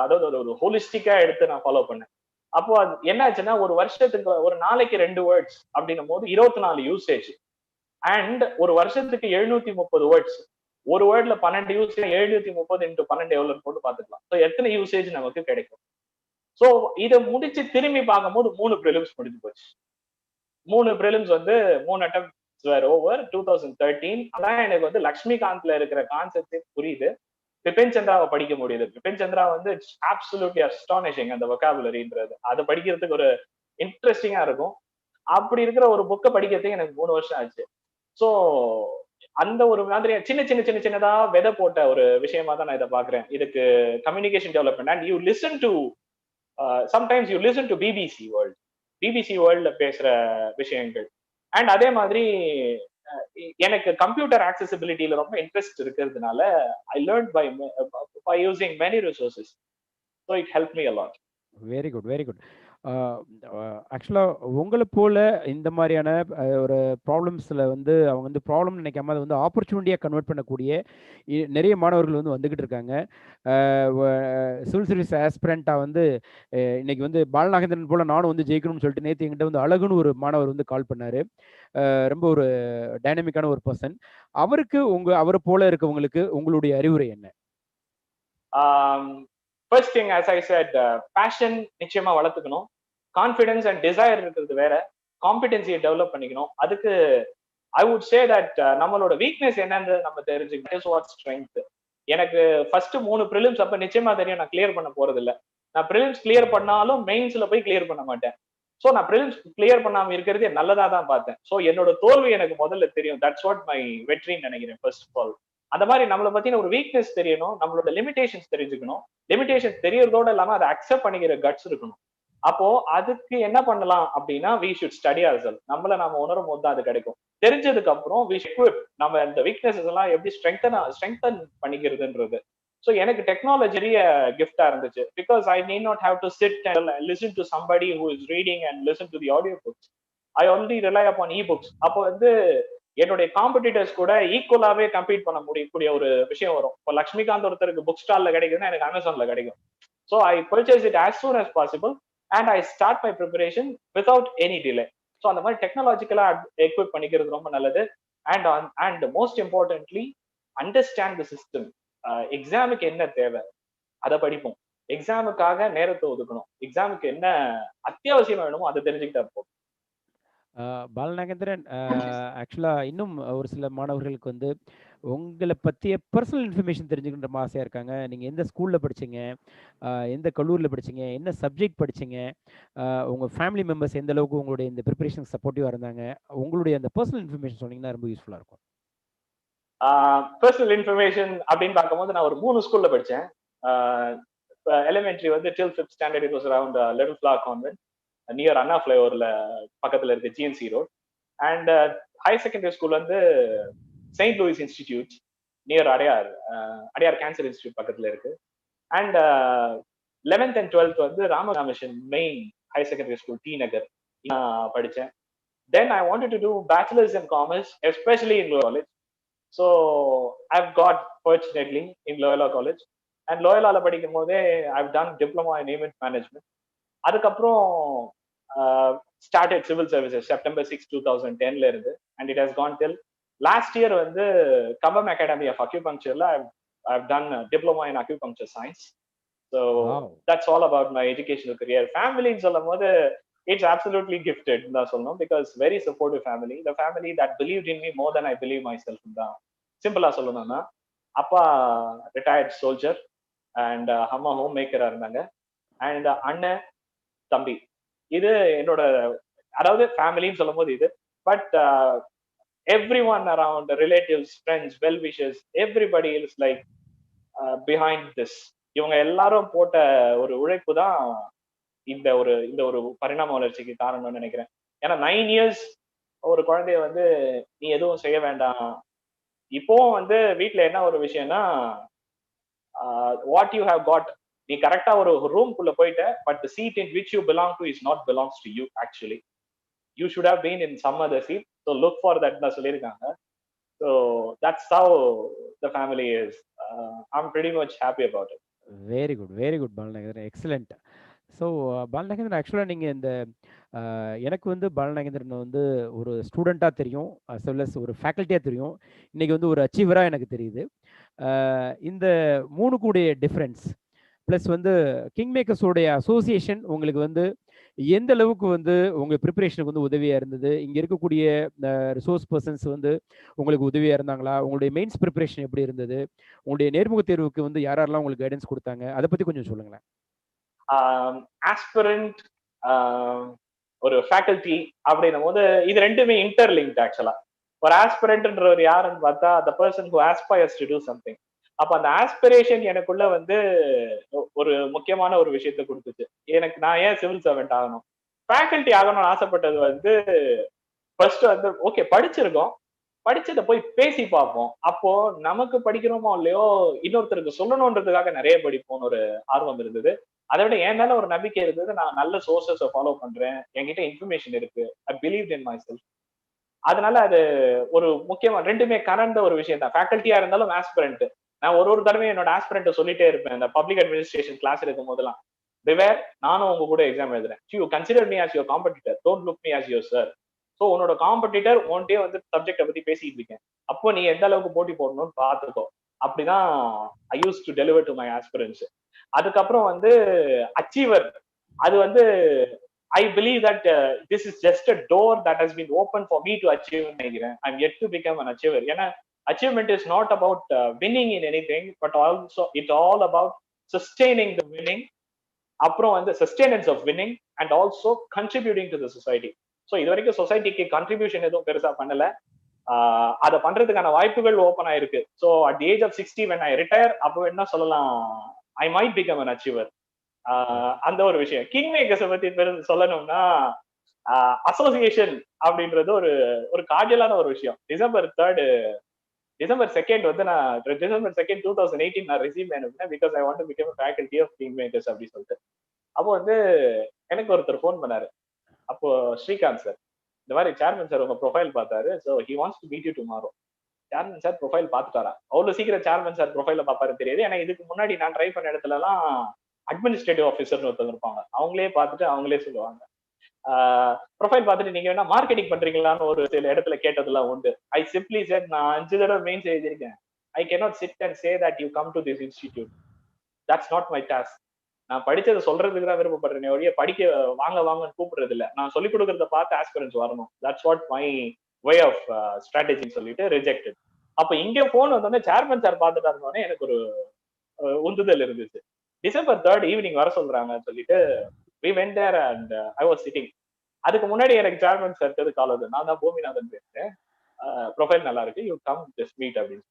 அதாவது ஒரு ஹோலிஸ்டிக்கா எடுத்து நான் ஃபாலோ பண்ணேன். அப்போ அது என்ன ஆச்சுன்னா, ஒரு வருஷத்துக்கு ஒரு நாளைக்கு 2 வேர்ட்ஸ் அப்படின்னும் போது 24 யூசேஜ். அண்ட் ஒரு வருஷத்துக்கு 730 வேர்ட்ஸ். ஒரு வேர்ட்ல 12 யூசேஜ், 730 into 12 எவ்வளவு போட்டு பாத்துக்கலாம். ஸோ எத்தனை யூசேஜ் நமக்கு கிடைக்கும்? ஸோ இதை முடிச்சு திரும்பி பார்க்கும்போது 3 ப்ரிலிம்ஸ் முடிஞ்சு போச்சு. 3 ப்ரிலிம்ஸ் வந்து 3 அட்டம் were over 2013. அதான் எனக்கு வந்து லக்ஷ்மிகாந்த்ல இருக்கிற கான்செப்ட் புரியுது. பிபின் சந்திராவை படிக்க முடியுது. பிபின் சந்திரா வந்து அப்சல்யூட்லி அஸ்டானிஷிங் அந்த வொகாபுலரின்றது. அதை படிக்கிறதுக்கு ஒரு இன்ட்ரெஸ்டிங்கா இருக்கும். அப்படி இருக்கிற ஒரு புக்கை படிக்கிறதுக்கு எனக்கு 3 வருஷம் ஆச்சு. ஸோ அந்த ஒரு மாதிரி சின்னதா விதை போட்ட ஒரு விஷயமா தான் நான் இதை பாக்குறேன். இதுக்கு communication development and you listen to sometimes you listen to BBC வேர்ல்ட்ல பேசுற விஷயங்கள். அண்ட் அதே மாதிரி எனக்கு கம்ப்யூட்டர் ஆக்சசிபிலிட்டியில ரொம்ப இன்ட்ரெஸ்ட் இருக்கிறதுனால I learn by using many resources. So it help me a lot. Very good, very good. ஆக்சுவலாக உங்களை போல இந்த மாதிரியான ஒரு ப்ராப்ளம்ஸில் வந்து அவங்க வந்து ப்ராப்ளம் நினைக்காம அதை வந்து ஆப்பர்ச்சுனிட்டியாக கன்வெர்ட் பண்ணக்கூடிய நிறைய மாணவர்கள் வந்து வந்துக்கிட்டு இருக்காங்க. சிவில் சர்வீஸ் ஆஸ்பிரண்ட்டாக வந்து இன்னைக்கு வந்து பாலநாகேந்திரன் போல் நானும் வந்து ஜெயிக்கணும்னு சொல்லிட்டு நேற்று என்கிட்ட வந்து அழகுன்னு ஒரு மாணவர் வந்து கால் பண்ணார். ரொம்ப ஒரு டைனமிக்கான ஒரு பர்சன். அவருக்கு அவரை போல இருக்கவங்களுக்கு உங்களுடைய அறிவுரை என்ன? First thing as I said, passion நிச்சயமா வளர்த்துக்கணும். கான்ஃபிடன்ஸ் அண்ட் டிசைர் இருக்கிறது வேற. காம்பிடன்சியை டெவலப் பண்ணிக்கணும். அதுக்கு ஐ வுட் சே தட் நம்மளோட வீக்னஸ் என்னன்னு நம்ம தெரிஞ்சுக்கணும். ஸ்ட்ரென்த். எனக்கு ஃபர்ஸ்ட் 3 ப்ரிலிம்ஸ் அப்ப நிச்சயமா தெரியும் நான் கிளியர் பண்ண போறது இல்லை. நான் ப்ரிலிம்ஸ் கிளியர் பண்ணாலும் மெயின்ஸ்ல போய் கிளியர் பண்ண மாட்டேன். ஸோ நான் ப்ரிலிம்ஸ் கிளியர் பண்ணாம இருக்கிறது நல்லதா தான் பார்த்தேன். ஸோ என்னோட தோல்வி எனக்கு முதல்ல தெரியும். தட்ஸ் வாட் மை வெற்றின்னு நினைக்கிறேன். ஃபர்ஸ்ட் ஆஃப் ஆல் அந்த மாதிரி நம்மளை பத்தின ஒரு வீக்னஸ் தெரியணும். நம்மளோட லிமிடேஷன்ஸ் தெரிஞ்சுக்கணும். லிமிடேஷன்ஸ் தெரியறதோட இல்லாம அதை அக்செப்ட் பண்ணிக்கிற கட்ஸ் இருக்கணும். அப்போ அதுக்கு என்ன பண்ணலாம் அப்படின்னா, we should study ourselves. நம்மள நாம உணரும் போது தான் அது கிடைக்கும். தெரிஞ்சதுக்கு அப்புறம் we should equip. நம்ம இந்த வீக்னஸஸ் எல்லாம் எப்படி ஸ்ட்ரெங்தன் பண்ணிக்கிறதுன்றது. ஸோ எனக்கு டெக்னாலஜி கிஃப்டா இருந்துச்சு. Because I need not have to sit and listen to somebody who is reading and listen to the audio books. I already rely upon e-books. அப்போ வந்து என்னுடைய காம்படிட்டர்ஸ் கூட ஈக்குவலாவே கம்பீட் பண்ண முடியக்கூடிய ஒரு விஷயம் வரும். இப்போ லக்ஷ்மிகாந்த் ஒருத்தருக்கு புக் ஸ்டால்ல கிடைக்குதுன்னா எனக்கு அமேசான்ல கிடைக்கும். So I purchase it as soon as possible and I start my preparation without any delay. So அந்த மாதிரி டெக்னாலஜிக்கலா எக்விப் பண்ணிக்கிறது ரொம்ப நல்லது. And most importantly understand the system. எக்ஸாமுக்கு என்ன தேவை அதை படிப்போம். எக்ஸாமுக்காக நேரத்தை ஒதுக்கணும். எக்ஸாமுக்கு என்ன அத்தியாவசியம் வேணுமோ அதை தெரிஞ்சுக்கிட்டா போதும். பாலநாகேந்திரன், ஆக்சுவலாக இன்னும் ஒரு சில மாணவர்களுக்கு வந்து உங்களை பற்றிய பர்சனல் இன்ஃபர்மேஷன் தெரிஞ்சுக்கின்ற ஆசையாக இருக்காங்க. நீங்கள் எந்த ஸ்கூலில் படிச்சீங்க, எந்த கல்லூரியில் படிச்சீங்க, என்ன சப்ஜெக்ட் படிச்சீங்க, உங்கள் ஃபேமிலி மெம்பர்ஸ் எந்த அளவுக்கு உங்களுடைய இந்த ப்ரிப்பரேஷன் சப்போர்ட்டிவாக இருந்தாங்க, உங்களுடைய அந்த பர்சனல் இன்ஃபர்மேஷன் சொன்னீங்கன்னா ரொம்ப யூஸ்ஃபுல்லாக இருக்கும். பர்சனல் இன்ஃபர்மேஷன் அப்படின்னு பார்க்கும்போது நான் ஒரு 3 ஸ்கூல்ல படித்தேன். எலிமெண்ட்ரி வந்து till 5th standard it was around Little Flower Convent near Anna ஃப்ளைஓவர்ல பக்கத்துல இருக்கு GNC road. And higher secondary school வந்து saint Louis institute near Adyar cancer institute பக்கத்துல இருக்கு. அண்ட் 11th and 12th வந்து Ramakrishnan main higher secondary school T Nagar படித்தேன். Then I wanted to do bachelors in commerce especially in Loyola college. So I've got fortunately in Loyola college. And லோயலால படிக்கும் போதே I've done diploma in event management. அதுக்கப்புறம் started civil services September 6, 2010 இருந்து, and it has gone till last year வந்து Kambam academy of அக்யூபங்க்சர்ல I've done diploma in acupuncture science. So that's all about my educational career. ஃபேமிலின்னு சொல்லும் போது it's absolutely gifted தான் சொல்லணும், because very supportive family, the family that believed in me more than I believe myself தான் சிம்பிளா சொல்லணும்னா. அப்பா retired soldier and அம்மா ஹோம் மேக்கரா இருந்தாங்க. அண்ட் அண்ணன் தம்பி, இது என்னோட அதாவது ஃபேமிலின்னு சொல்லும் போது இது. But every one around, relatives, friends, well wishes, everybody is like behind this. இவங்க எல்லாரும் போட்ட ஒரு உழைப்பு தான் இந்த ஒரு பரிணாம வளர்ச்சிக்கு காரணம்னு நினைக்கிறேன். ஏன்னா 9 years ஒரு குழந்தைய வந்து நீ எதுவும் செய்ய வேண்டாம். இப்போவும் வந்து வீட்டுல என்ன ஒரு விஷயம்னா, வாட் யூ ஹேவ் காட், நீ கரெக்டா ஒரு ரூம்குள்ள போயிட்ட, but the seat in which you belong to is not belongs to you. Actually you should have been in some other seat, so look for that தான் சொல்லியிருக்காங்க. So that's how the family is. I'm pretty much happy about it. Very good Balanagendran, excellent. So Balanagendran, ஆக்சுவலாக நீங்கள் இந்த எனக்கு வந்து பாலநாகேந்திரன் வந்து ஒரு ஸ்டூடெண்ட்டாக தெரியும், அஸ் வெல் அஸ் ஒரு ஃபேக்கல்ட்டியாக தெரியும். இன்றைக்கி வந்து ஒரு அச்சீவராக எனக்கு தெரியுது. இந்த 3 கூடிய டிஃப்ரென்ஸ் ப்ளஸ் வந்து கிங்மேக்கர்ஸோடைய அசோசியேஷன் உங்களுக்கு வந்து எந்த அளவுக்கு வந்து உங்கள் ப்ரிப்பரேஷனுக்கு வந்து உதவியாக இருந்தது? இங்கே இருக்கக்கூடிய ரிசோர்ஸ் பர்சன்ஸ் வந்து உங்களுக்கு உதவியாக இருந்தாங்களா? உங்களுடைய மெயின்ஸ் ப்ரிப்பரேஷன் எப்படி இருந்தது? உங்களுடைய நேர்முக தேர்வுக்கு வந்து யாரெல்லாம் உங்களுக்கு கைடன்ஸ் கொடுத்தாங்க? அதை பற்றி கொஞ்சம் சொல்லுங்களேன். ஆஸ்பிரண்ட், ஒரு ஃபேக்கல்டி அப்படின்னும் போது இது ரெண்டுமே இன்டர்லிங்க்ட். ஆக்சுவலா ஒரு ஆஸ்பிரண்ட்ன்றவர் யாருன்னு பார்த்தா the person who aspires to do something. அப்ப அந்த ஆஸ்பிரேஷன் எனக்குள்ள வந்து ஒரு முக்கியமான ஒரு விஷயத்த கொடுத்துச்சு. எனக்கு நான் ஏன் சிவில் சர்வெண்ட் ஆகணும், ஃபேக்கல்டி ஆகணும்னு ஆசைப்பட்டது வந்து ஃபர்ஸ்ட் வந்து ஓகே படிச்சிருக்கோம், படிச்சதை போய் பேசி பார்ப்போம். அப்போ நமக்கு படிக்கிறோமோ இல்லையோ இன்னொருத்தருக்கு சொல்லணுன்றதுக்காக நிறைய படிப்போம்னு ஒரு ஆர்வம் இருந்தது. அதை விட என் மேல ஒரு நம்பிக்கை இருந்தது. நான் நல்ல சோர்சஸை ஃபாலோ பண்றேன், என்கிட்ட இன்ஃபர்மேஷன் இருக்கு, I believe in my self. அதனால அது ஒரு முக்கியமா ரெண்டுமே கலந்த ஒரு விஷயம் தான். ஃபேக்கல்ட்டியா இருந்தாலும் ஆஸ்பிரண்ட். நான் ஒரு தடவை என்னோட ஆஸ்பிரண்ட் சொல்லிட்டே இருப்பேன் இந்த பப்ளிக் அட்மினிஸ்ட்ரேஷன் கிளாஸ் இருக்கும் போதெல்லாம், பிவேர் நானும் உங்க கூட எக்ஸாம் எழுதுறேன், you consider me as your competitor, don't look me as your sir. So உன்னோட காம்படிட்டர் ஒன்டே வந்து சப்ஜெக்டை பத்தி பேசிட்டு இருக்கேன், அப்போ நீ எந்த அளவுக்கு போட்டி போடணும்னு பார்த்துக்கோ. அப்படிதான் I use to deliver to my aspirants. அதுக்கப்புறம் வந்து அச்சீவர், அது வந்து I believe that this is just a door that has been opened for me to achieve. I'm yet to become an achiever. ஏன்னா achievement is not about winning in anything, but also it's all about sustaining the winning, அப்புறம் வந்து sustenance of winning and also contributing to the society. So இது வரைக்கும் சொசைட்டிக்கு contribution எதுவும் பெருசா பண்ணல, அதை பண்றதுக்கான வாய்ப்புகள் ஓப்பன் ஆயிருக்கு. So at the age of 60 when I retire, அப்போ என்ன சொல்லலாம், I might become an achiever. அந்த ஒரு விஷயம். கிங் மேக்கர்ஸை பத்தி சொல்லணும்னா, அசோசியேஷன் அப்படின்றது ஒரு கார்டியலான ஒரு விஷயம். டிசம்பர் 2 வந்து நான் டிசம்பர் 2, 2018 நான் ரெஸ்யூம் அனுப்பினேன், because I want to become faculty of Kingmakers அப்படின்னு சொல்லிட்டு. அப்போ வந்து எனக்கு ஒருத்தர் ஃபோன் பண்ணாரு. அப்போ ஸ்ரீகாந்த் சார், இந்த மாதிரி சேர்மன் சார் உங்க ப்ரொஃபைல் பார்த்தாரு, so he wants to meet you tomorrow. Chairman sir profile பார்த்துட்டாரா? அவ்வளவு சீக்கிரம் சேர்மன் சார் ப்ரொஃபைல பார்ப்பாரு தெரியாது. ஏன்னா இதுக்கு முன்னாடி நான் ட்ரை பண்ண இடத்துல எல்லாம் அட்மினிஸ்ட்ரேட்டிவ் ஆஃபீஸர்னு ஒருத்தவங்க இருப்பாங்க, அவங்களே பார்த்துட்டு அவங்களே சொல்லுவாங்க. ப்ரொஃபைல் பார்த்துட்டு நீங்க வேணா மார்க்கெட்டிங் பண்றீங்களான்னு ஒரு சில இடத்துல கேட்டதெல்லாம் உண்டு. ஐ சிம்பிளி செட், நான் 5 தடவை மெயின்ஸ் எழுதியிருக்கேன். I cannot sit and say that you come to this institute. That's not my task. நான் படிச்சதை சொல்றதுக்கு தான் விருப்பப்படுறேன் ஒழிய படிக்க வாங்கன்னு கூப்பிடுறது இல்லை. நான் சொல்லிக் கொடுக்கறத பார்த்து ஆஸ்பிரன்ஸ் வரணும். That's what my way of ஸ்ட்ராட்டஜின்னு சொல்லிட்டு ரிஜெக்டட். அப்ப இங்க போன் வந்தோடனே சேர்மன் சார் பார்த்துட்டா இருந்தோடனே எனக்கு ஒரு உந்துதல் இருந்துச்சு. டிசம்பர் 3 ஈவினிங் வர சொல்றாங்கன்னு சொல்லிட்டு we went there and I was sitting. அதுக்கு முன்னாடி எனக்கு சேர்மன் சார் கால் வருது, நான் தான் பூமிநாதன் பேசுறேன், ப்ரொஃபைல் நல்லா இருக்கு, யூ கம் ஜஸ்ட் மீட் அப்படின்னு,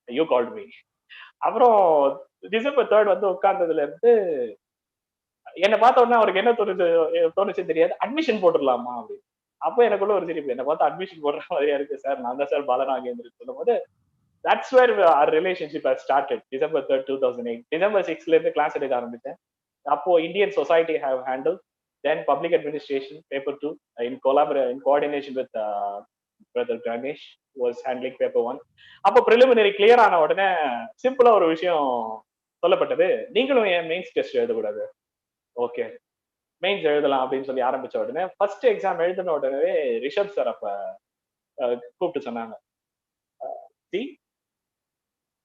யூ கால்ட் மீ. அப்புறம் டிசம்பர் 3 வந்து உட்கார்ந்ததுல இருந்து என்னை பார்த்த உடனே அவருக்கு என்ன தோணுச்சு தெரியாது, அட்மிஷன் போட்டுடலாமா அப்படின்னு. அப்போ எனக்குள்ள ஒரு சிரிப்பு, என்னை பார்த்து அட்மிஷன் போடுற மாதிரியா இருக்கு சார், நான் தான் சார் பாலநாகேந்திரன் சொல்லும் போது that's where our relationship has started. December 3, 2008. December 6 இருந்து கிளாஸ் எடுக்க ஆரம்பிச்சேன். அப்போ Indian society have handled, then public administration paper 2 in coordination with brother Ganesh was handling paper 1. அப்போ preliminary clear ஆன உடனே சிம்பிளா ஒரு விஷயம் சொல்லப்பட்டது, நீங்களும் ஏன் மெயின்ஸ் டெஸ்ட் எழுதக்கூடாது? ஓகே, மெயின்ஸ் எழுதலாம் அப்படின்னு சொல்லி ஆரம்பிச்ச உடனே ஃபர்ஸ்ட் எக்ஸாம் எழுதின உடனே ரிஷப் சார் அப்ப கூப்பிட்டு சொன்னாங்க, see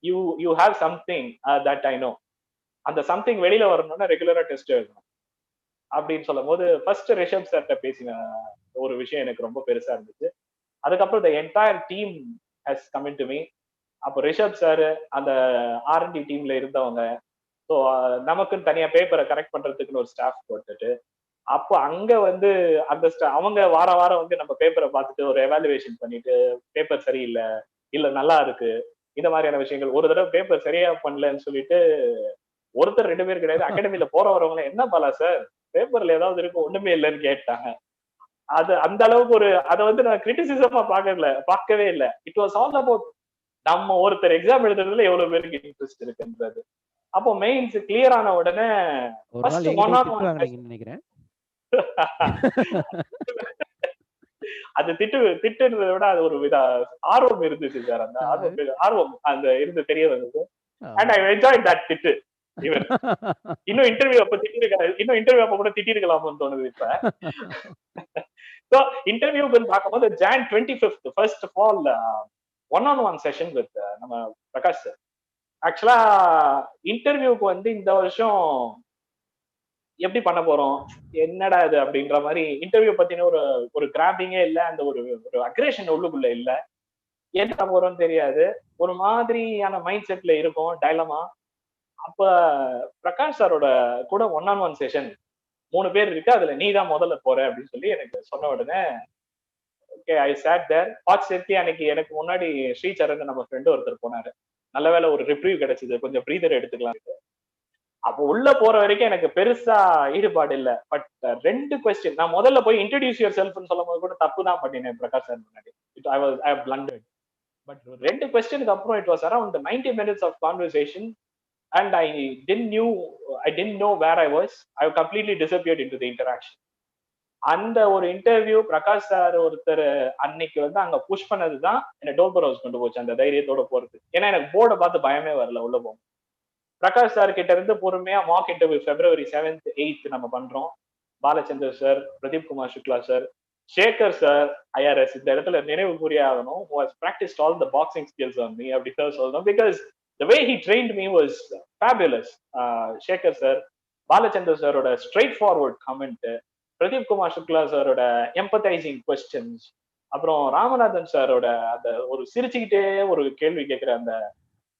you have something that I know. அந்த சம்திங் வெளியில வரணும்னா ரெகுலரா டெஸ்ட் எழுதணும் அப்படின்னு சொல்லும் போது ஃபர்ஸ்ட் ரிஷப் சார்ட்ட பேசின ஒரு விஷயம் எனக்கு ரொம்ப பெருசா இருந்துச்சு. அதுக்கப்புறம் the entire team has come into me. அப்போ ரிஷப் சார், அந்த R&D டீம்ல இருந்தவங்க, ஸோ நமக்குன்னு தனியா பேப்பரை கரெக்ட் பண்றதுக்குன்னு ஒரு ஸ்டாஃப் போட்டுட்டு, அப்போ அங்க வந்து அந்த அவங்க வாரம் வந்து நம்ம பேப்பரை பார்த்துட்டு ஒரு எவாலுவேஷன் பண்ணிட்டு, பேப்பர் சரியில்லை, இல்ல நல்லா இருக்கு, இந்த மாதிரியான விஷயங்கள். ஒரு தடவை பேப்பர் சரியா பண்ணலன்னு சொல்லிட்டு ஒருத்தர் 2 பேர் கிடையாது, அகாடமில போற வரவங்க என்ன பாலா சார் பேப்பர்ல ஏதாவது இருக்கு, ஒண்ணுமே இல்லைன்னு கேட்டாங்க. அது அந்த அளவுக்கு ஒரு அதை வந்து நான் கிரிட்டிசிசமா பார்க்கவே இல்லை. இட் வாஸ் ஆல் அபவுட் நம்ம ஒருத்தர் எக்ஸாம் எழுதுறதுல எவ்வளவு பேருக்கு இன்ட்ரெஸ்ட் இருக்குன்றது. அப்போ மெயின்ஸ் கிளியர் ஆன உடனே நினைக்கிறேன் அது திட்டுறதை விட அது ஒரு வித ஆர்வம் இருந்துச்சு சார். அந்த ஆர்வம் அந்த இருந்து தெரிய வந்தது. அண்ட் ஐ என்ஜாய் தட் திட்டு. இன்னும் இன்டர்வியூ அப்ப கூட திட்டிருக்கலாம்னு தோணுது இப்ப. சோ இன்டர்வியூக்கு பார்க்கும்போது Jan 25th first of all one-on-one session with நம்ம பிரகாஷ் சார். ஆக்சுவலா இன்டர்வியூக்கு வந்து இந்த வருஷம் எப்படி பண்ண போறோம், என்னடா இது அப்படின்ற மாதிரி இன்டர்வியூ பத்தின ஒரு கிராபிங்கே இல்ல, அந்த ஒரு அக்ரேஷன் உள்ளுக்குள்ள இல்ல, என்ன பண்ண போறோம்னு தெரியாது, ஒரு மாதிரியான மைண்ட் செட்ல இருக்கும், டைலமா. அப்ப பிரகாஷ் சாரோட கூட one-on-one செஷன் 3 பேர் இருக்கு, அதுல நீ தான் முதல்ல போற அப்படின்னு சொல்லி எனக்கு சொன்ன உடனே okay I sat there. Fortunately அன்னைக்கு எனக்கு முன்னாடி ஸ்ரீ சரண் நம்ம ஃப்ரெண்டு ஒருத்தர் போனாரு. நல்ல வேலை ஒரு ரிப்ரிவ் கிடைச்சது, கொஞ்சம் ப்ரீதர் எடுத்துக்கலாம். அப்போ உள்ள போற வரைக்கும் எனக்கு பெருசா ஈடுபாடு இல்லை. பட் 2 கொஸ்டின் நான் முதல்ல போய் இன்ட்ரோடியூஸ் யுவர் செல்ஃப்னு சொல்லும் போது கூட தப்பு தான் பண்ணினேன் பிரகாஷ் சார் முன்னாடி. ஐ பிளண்டர்ட். பட் 2 கொஸ்டினுக்கு அப்புறம் it was around 90 minutes of conversation. And I didn't know where I was. I completely disappeared into the interaction. அந்த ஒரு இன்டர்வியூ பிரகாஷ் சார் ஒருத்தர் அன்னைக்கு வந்து அங்க புஷ் பண்ணதுதான் என்ன டோல்பர் ஹவுஸ் கொண்டு போச்சு, அந்த தைரியத்தோட போறது. ஏன்னா எனக்கு போர்டை பார்த்து பயமே வரல உள்ள போகும். பிரகாஷ் சார் கிட்ட இருந்து பொறுமையா mark interview February 7th 8th நம்ம பண்றோம். Balachandar sir, Pradeep Kumar Shukla sir, Sekar sir IRS இந்த இடத்துல நினைவு கூறிய ஆகணும், who has practiced all the boxing skills on me அப்படி சார் சொல்லணும். because the way he trained me was fabulous. Shekhar sir, Balachandran sir oda straightforward comment, Prathap Kumar Shukla sir oda empathizing questions, அப்புறம் Ramanathan sir ஓட அந்த ஒரு சிரிச்சுக்கிட்டே ஒரு கேள்வி கேட்கிற அந்த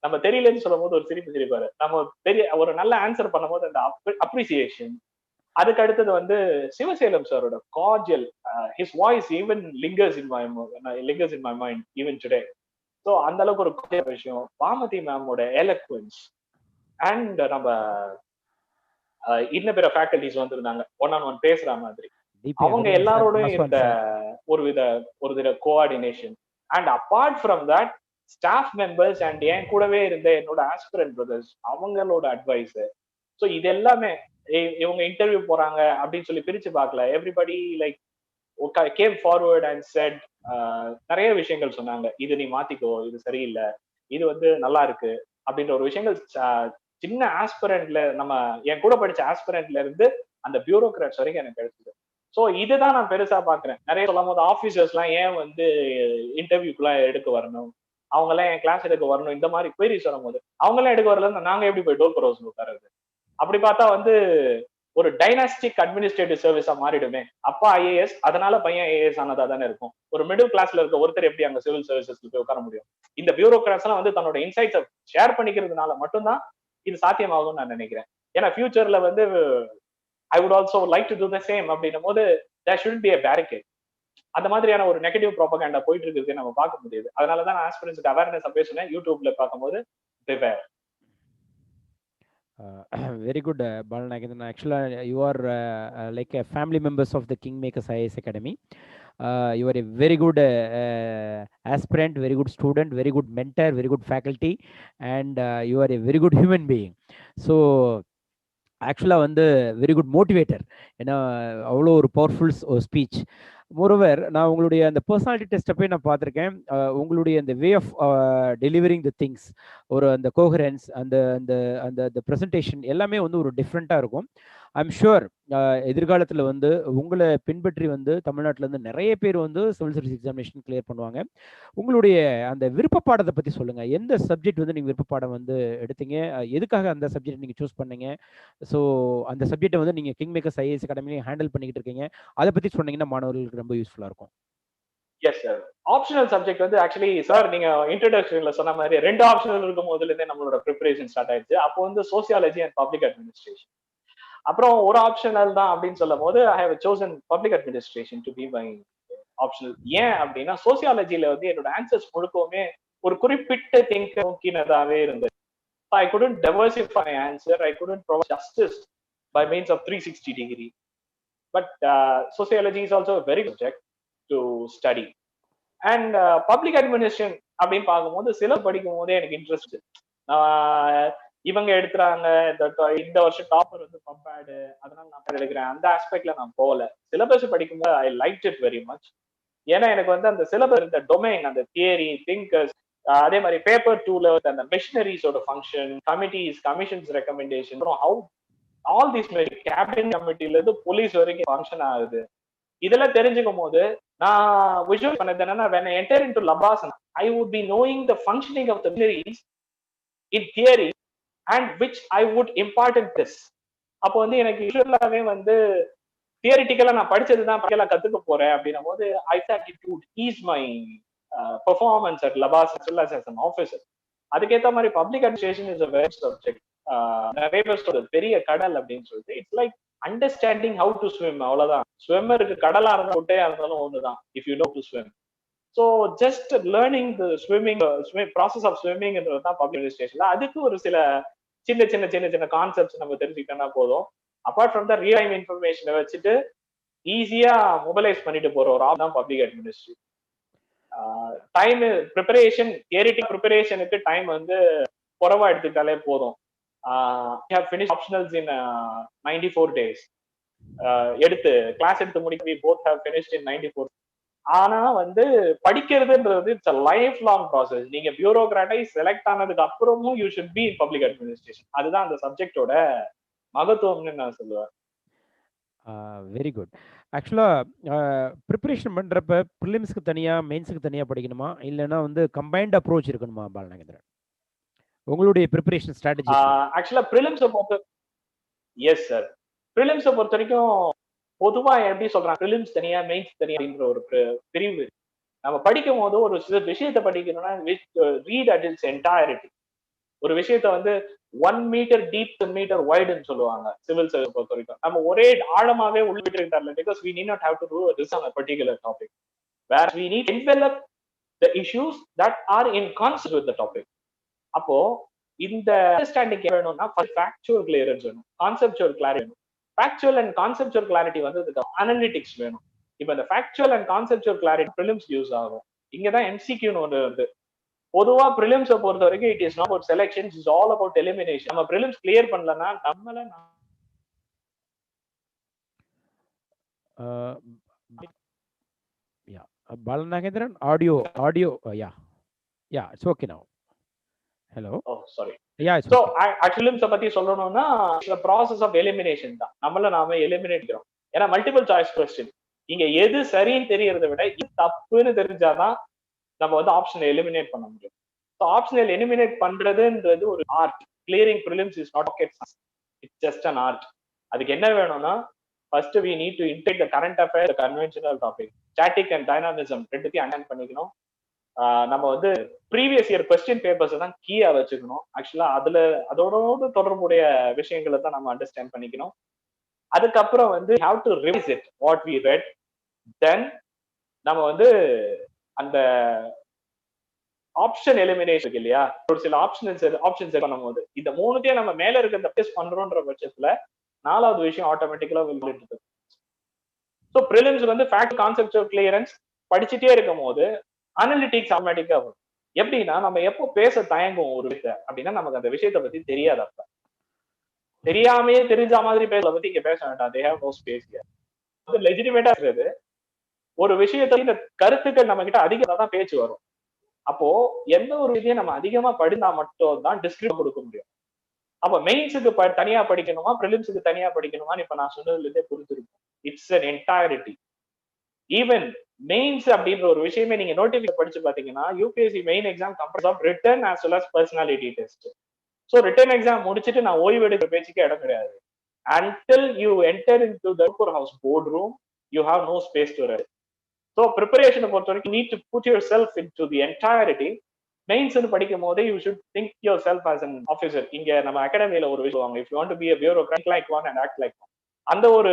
நம்ம தெரியலன்னு சொல்லும் போது ஒரு சிரிப்பாரு, நம்ம ஒரு நல்ல ஆன்சர் பண்ணும் போது அந்த அப்ரிசியேஷன். அதுக்கு அடுத்தது வந்து சிவசேலம் சாரோட cordial, his voice even lingers in my mind even today. So அந்த அளவுக்கு ஒரு விஷயம். பாமதி மேமோட எலக்வன்ஸ் அண்ட் நம்ம இன்ன பிற ஃபேக்கல்டிஸ் வந்திருந்தாங்க one-on-one பேசுற மாதிரி. அவங்க எல்லாரோடும் இந்த ஒரு வித coordination. And apart from that staff members and என் கூடவே இருந்த என்னோட ஆஸ்பிரண்ட் பிரதர்ஸ் அவங்களோட அட்வைஸ். ஸோ இது எல்லாமே இவங்க இன்டர்வியூ போறாங்க அப்படின்னு சொல்லி பிரிச்சு பார்க்கல. Everybody like came forward and said நிறைய விஷயங்கள் சொன்னாங்க. இது நீ மாத்திக்கோ, இது சரியில்லை, இது வந்து நல்லா இருக்கு அப்படின்ற ஒரு விஷயங்கள் சின்ன ஆஸ்பிரண்ட்ல நம்ம என் கூட படிச்ச ஆஸ்பிரண்ட்ல இருந்து அந்த பியூரோக்ராட்ஸ் வரைக்கும் எனக்கு கிடைச்சது. ஸோ இதுதான் நான் பெருசா பாக்குறேன். நிறைய சொல்லும் போது ஆபீசர்ஸ் எல்லாம் ஏன் வந்து இன்டர்வியூக்குலாம் எடுக்க வரணும், அவங்க எல்லாம் என் கிளாஸ் எடுக்க வரணும், இந்த மாதிரி குவரிஸ் சொல்லும் போது அவங்க எல்லாம் எடுக்க வரல, நாங்க எப்படி போய் டோல்பர் ஹவுஸ் உட்காருது? அப்படி பார்த்தா வந்து ஒரு டைனாஸ்டிக் அட்மினிஸ்ட்ரேட்டிவ் சர்வீஸா மாறிடுமே. அப்பா IAS, அதனால பையன் IAS ஆனதா தானே இருக்கும். ஒரு மிடில் கிளாஸ்ல இருக்க ஒருத்தர் எப்படி அங்க சிவில் சர்வீசஸ்ல போய் உட்கார முடியும்? இந்த பியூரோக்ராட்ஸ் எல்லாம் வந்து தன்னோட இன்சைட்ஸை ஷேர் பண்ணிக்கிறதுனால மட்டும்தான் இது சாத்தியமாகும்னு நான் நினைக்கிறேன். ஏன்னா ஃபியூச்சர்ல வந்து I would also like to do the same அப்படின்னும் போது there should be a barricade. அந்த மாதிரியான ஒரு நெகட்டிவ் ப்ராபகண்டா போயிட்டு இருக்கு நம்ம பார்க்க முடியுது. அதனாலதான் நான் ஆஸ்பிரன்ஸ்க்கு அவேர்னஸ் பேசுனேன் யூடியூப்ல பார்க்கும்போது. Very good, Balanagendran. Actually, you are like a family members of the KingMakers IAS Academy. You are a very good aspirant, very good student, very good mentor, very good faculty, and you are a very good human being. So, actually, வந்து very good motivator. ஏன்னா அவ்வளோ ஒரு powerful speech. Moreover நான் உங்களுடைய அந்த personality டெஸ்ட்டை போய் நான் பார்த்துருக்கேன். உங்களுடைய அந்த way of delivering the things, ஒரு அந்த கோஹரன்ஸ், அந்த அந்த அந்த ப்ரெசன்டேஷன் எல்லாமே வந்து ஒரு டிஃப்ரெண்ட்டாக இருக்கும். ஐம் ஷுர் எதிர்காலத்தில் வந்து உங்களை பின்பற்றி வந்து தமிழ்நாட்டிலேருந்து நிறைய பேர் வந்து சிவில் சர்வீஸ் எக்ஸாமினேஷன் கிளியர் பண்ணுவாங்க. உங்களுடைய அந்த விருப்ப பாடத்தை பற்றி சொல்லுங்கள். எந்த சப்ஜெக்ட் வந்து நீங்கள் விருப்ப பாடம் வந்து எடுத்தீங்க, எதுக்காக அந்த சப்ஜெக்ட் நீங்கள் சூஸ் பண்ணீங்க? ஸோ அந்த சப்ஜெக்டை வந்து நீங்கள் கிங்மேக்கர்ஸ் ஐஏஎஸ் அகாடமிலையும் ஹேண்டில் பண்ணிக்கிட்டு இருக்கீங்க. அதை பற்றி சொன்னீங்கன்னா மாணவர்களுக்கு ரொம்ப யூஸ்ஃபுல்லாக இருக்கும். Yes sir. ஆப்ஷனல் சப்ஜெக்ட் வந்து ஆக்சுவலி சார் நீங்க இன்ட்ரோடக்ஷன்ல சொன்ன மாதிரி 2 ஆப்ஷனல் இருக்கும் போதுலேருந்தே நம்மளோட ப்ரிப்பரேஷன் ஸ்டார்ட் ஆயிடுச்சு. அப்போ வந்து சோசியாலஜி அண்ட் பப்ளிக் அட்மினிஸ்ட்ரேஷன். அப்புறம் ஒரு ஆப்ஷனல் தான் அப்படின்னு சொல்லும் போது I have chosen public administration to be my optional. ஏன் அப்படின்னா சோசியாலஜில வந்து என்னோட ஆன்சர்ஸ் முழுக்கவுமே ஒரு குறிப்பிட்ட திங்க் நோக்கினதாவே இருந்தது. I couldn't diversify my answer. I couldn't provide justice by means of 360 degree. But sociology is also a very good subject to study. And public administration அப்படின்னு பார்க்கும்போது சிலர் படிக்கும் போதே எனக்கு இன்ட்ரெஸ்ட். இவங்க எடுக்கிறாங்க, இந்த வருஷம் டாப்பர் வந்து பம்பேடு, அதனால நான் எடுக்கிறேன், அந்த ஆஸ்பெக்ட்ல நான் போகல. சிலபஸ் படிக்கும்போது I like it very much. ஏன்னா எனக்கு வந்து அந்த சிலபஸ், இந்த டொமைன், அந்த தியரி, திங்கர்ஸ், அதே மாதிரி பேப்பர் 2ல அந்த மிஷனரிஸோட ஃபங்க்ஷன், கமிட்டிஸ், கமிஷன்ஸ் ரெக்கமெண்டேஷன், அப்புறம் ஹவு ஆல் தீஸ் மாதிரி கேபினட் கமிட்டில இருந்து போலீஸ் வரைக்கும் ஃபங்க்ஷன் ஆகுது. இதெல்லாம் தெரிஞ்சுக்கும் போது நான் விஷுவல் பண்ணது என்னன்னா, when I enter into Labasana, I would be knowing the functioning of the machineries in theory and which I would impart in this. அப்போ வந்து எனக்கு யூஸ்வலாவே வந்து தியரிட்டிக்கலா நான் படிச்சதுதான் கத்துக்க போறேன் அப்படின்னும் போது I thought it would ease my performance at Labasana as an officer. அதுக்கேற்ற மாதிரி public administration is a very subject. நிறைய பேர் சொல்றது பெரிய கடல் அப்படின்னு சொல்லிட்டு, it's like understanding how to swim. அவ்வளவுதான். ஸ்விம்மருக்கு கடலா இருந்தாலும் குட்டையா இருந்தாலும் ஒண்ணுதான், if you know to swim. So just learning the swimming process of ஸ்விம்மிங்ன்றது தான் பப்ளிக் அட்மினிஸ்ட்ரேஷன்ல. அதுக்கு ஒரு சில சின்ன சின்ன சின்ன சின்ன கான்செப்ட்ஸ் நம்ம தெரிஞ்சுக்கிட்டோம்னா போதும். Apart from the real time இன்ஃபர்மேஷனை வச்சுட்டு ஈஸியா மொபைலைஸ் பண்ணிட்டு போற ஒரு ஆப் தான் public administration. Time preparation, theoretic ப்ரிப்பரேஷனுக்கு டைம் வந்து குறைவா எடுத்துக்கிட்டாலே போதும். we have finished optionals in 94 days. எடுத்து கிளாஸ் எடுத்து முடிக்க we both have finished in 94. ஆனா வந்து படிக்கிறதுன்றது இட்ஸ் a lifelong process. நீங்க பியூரோக்ராட்டை செலக்ட் ஆனதுக்கு அப்புறமும் you should be in public administration. அதுதான் அந்த சப்ஜெக்டோட மகத்துவம்னு நான் சொல்லுவேன். Very good. ஆக்சுவலாக ப்ரிப்பரேஷன் பண்ணுறப்ப ப்ரிலிம்ஸ்க்கு தனியாக, மெயின்ஸுக்கு தனியாக படிக்கணுமா, இல்லைன்னா வந்து கம்பைன்ட் அப்ரோச் இருக்கணுமா பாலநாகேந்திரன்? உங்களுடைய ப்ரிப்பரேஷன் ஸ்ட்ராட்டஜி ஆக்சுவலா ப்ரிலிம்ஸை பொறுத்த எஸ் சார், ப்ரிலிம்ஸை பொறுத்த வரைக்கும் பொதுவா எப்படி சொல்றாங்க, ப்ரிலிம்ஸ் தனியா மெயின்ஸ் தனியா அப்படின்ற ஒரு பிரிவு. நம்ம படிக்கும் போது ஒரு சில விஷயத்தை படிக்கணும்னா ரீட் அட் இட்ஸ் என்டையரிட்டி. ஒரு விஷயத்த வந்து 1 மீட்டர் டீப் 10 மீட்டர் வைடுன்னு சொல்லுவாங்க சிவில் சர்வீஸ் பொறுத்த வரைக்கும். நம்ம ஒரே ஆழமாவே உள்ளிட்டு தரல, because we need not have to do this on a particular topic, where we need to envelop the issues that are in concept with the topic. அப்போ இந்த understanding வேணும்னா ஃபேக்சுவல் கிளியரன்ஸ் வேணும், கான்செப்சுவல் கிளாரிட்டி வேணும். Factual and conceptual clarity வந்து analytics வேணும். இப்போ இந்த factual and conceptual clarity prelims use ஆகும். இங்கதான் எம்சிக்யூன்னு ஒன்று வந்து பொதுவா ப்ரிலிம்ஸை பொறுத்த வரைக்கும் it is not about selection, it's all about elimination. நம்ம ப்ரிலிம்ஸ் கிளியர் பண்ணலன்னா நம்மள Balanagendran audio yeah it's okay now. Hello. Oh sorry. So ப்ரிலிம்ஸை பத்தி சொல்லணும்னா ப்ராசஸ் ஆஃப் எலிமினேஷன் தான். நாம எலிமினேட் பண்ணுறோம். ஏன்னா மல்டிபிள் சாய்ஸ் கொஸ்டின். இங்க எது சரின்னு தெரியறதை விட இது தப்புன்னு தெரிஞ்சாதான் நம்ம வந்து ஆப்ஷனை எலிமினேட் பண்ண முடியும். ஸோ ஆப்ஷனல் எலிமினேட் பண்றதுன்றது ஒரு art. Clearing prelims is not rocket science, it's just an art. அதுக்கு என்ன வேணும்னா first we need to integrate the current affairs, the conventional topic, static and dynamism ரெண்டுத்தையும் அண்டர்ஸ்டாண்ட் பண்ணிக்கணும். நம்ம வந்து ப்ரீவியஸ் இயர் கொஸ்டின் பேப்பர்ஸ் தான் கீயா வச்சுக்கணும். ஆக்சுவலா அதோட தொடர்புடைய விஷயங்களை தான் நம்ம அண்டர்ஸ்டாண்ட் பண்ணிக்கணும். அதுக்கப்புறம் வந்து how to revise it what we read. தென் நம்ம வந்து அந்த ஆப்ஷன் எலிமினேஷன் இருக்கு இல்லையா, ஒரு சில ஆப்ஷன்ஸ் பண்ணும்போது இந்த மூணுத்தையும் நம்ம மேல இருக்க டெஸ்ட் பண்றோம்ன்ற பட்சத்துல நாலாவது விஷயம் ஆட்டோமேட்டிக்கலா விழுந்துட்டு. ஸோ ப்ரிலிம்ஸ் வந்து ஃபேக்ட், கான்செப்சுவல் கிளியரன்ஸ் படிச்சுட்டே இருக்கும் போது அனலிட்டிக்ஸ் ஆட்டோமேட்டிக்கா வரும். எப்படின்னா நம்ம எப்போ பேச தயங்கும் ஒரு விஷயத்த அப்படின்னா நமக்கு அந்த விஷயத்தை பத்தி தெரியாது. அப்ப தெரியாமையே தெரிஞ்ச மாதிரி பேச பத்தி இங்க பேச வேண்டாம். They have no space here. அது லெஜிட்டிமேட்டா இருக்கிறது. ஒரு விஷயத்துல கருத்துக்கள் நம்ம கிட்ட அதிகமா தான் பேச்சு வரும். அப்போ எந்த ஒரு விஷயம் நம்ம அதிகமா படிந்தா மட்டும் தான் டிஸ்கிரிப்ட் கொடுக்க முடியும். அப்ப மெயின்ஸுக்கு தனியா படிக்கணுமா, பிரிலிம்ஸுக்கு தனியா படிக்கணுமான்னு இப்ப நான் சொன்னதுல இருந்தே புரிஞ்சிருக்கும். It's an entirety. Even mains அப்படின்ற ஒரு விஷயமே நீங்க நோட்டிபிகேஷன் படிச்சு பாத்தீங்கன்னா, UPSC main exam compels of written as well as personality test. So written exam முடிச்சுட்டு நான் ஓய்வு எடுக்கிற பேச்சுக்கு இடம் கிடையாது. until you enter into the house boardroom, you have no space to rest. So ப்ரிப்பரேஷனை பொறுத்த வரைக்கும் need to put yourself into the entirety. மெயின்ஸ்னு படிக்கும் போதே you should think yourself as an officer. இங்க நம்ம அகாடமியில ஒரு விஷயம், if you want to be a bureaucrat, like one and act like one. அந்த ஒரு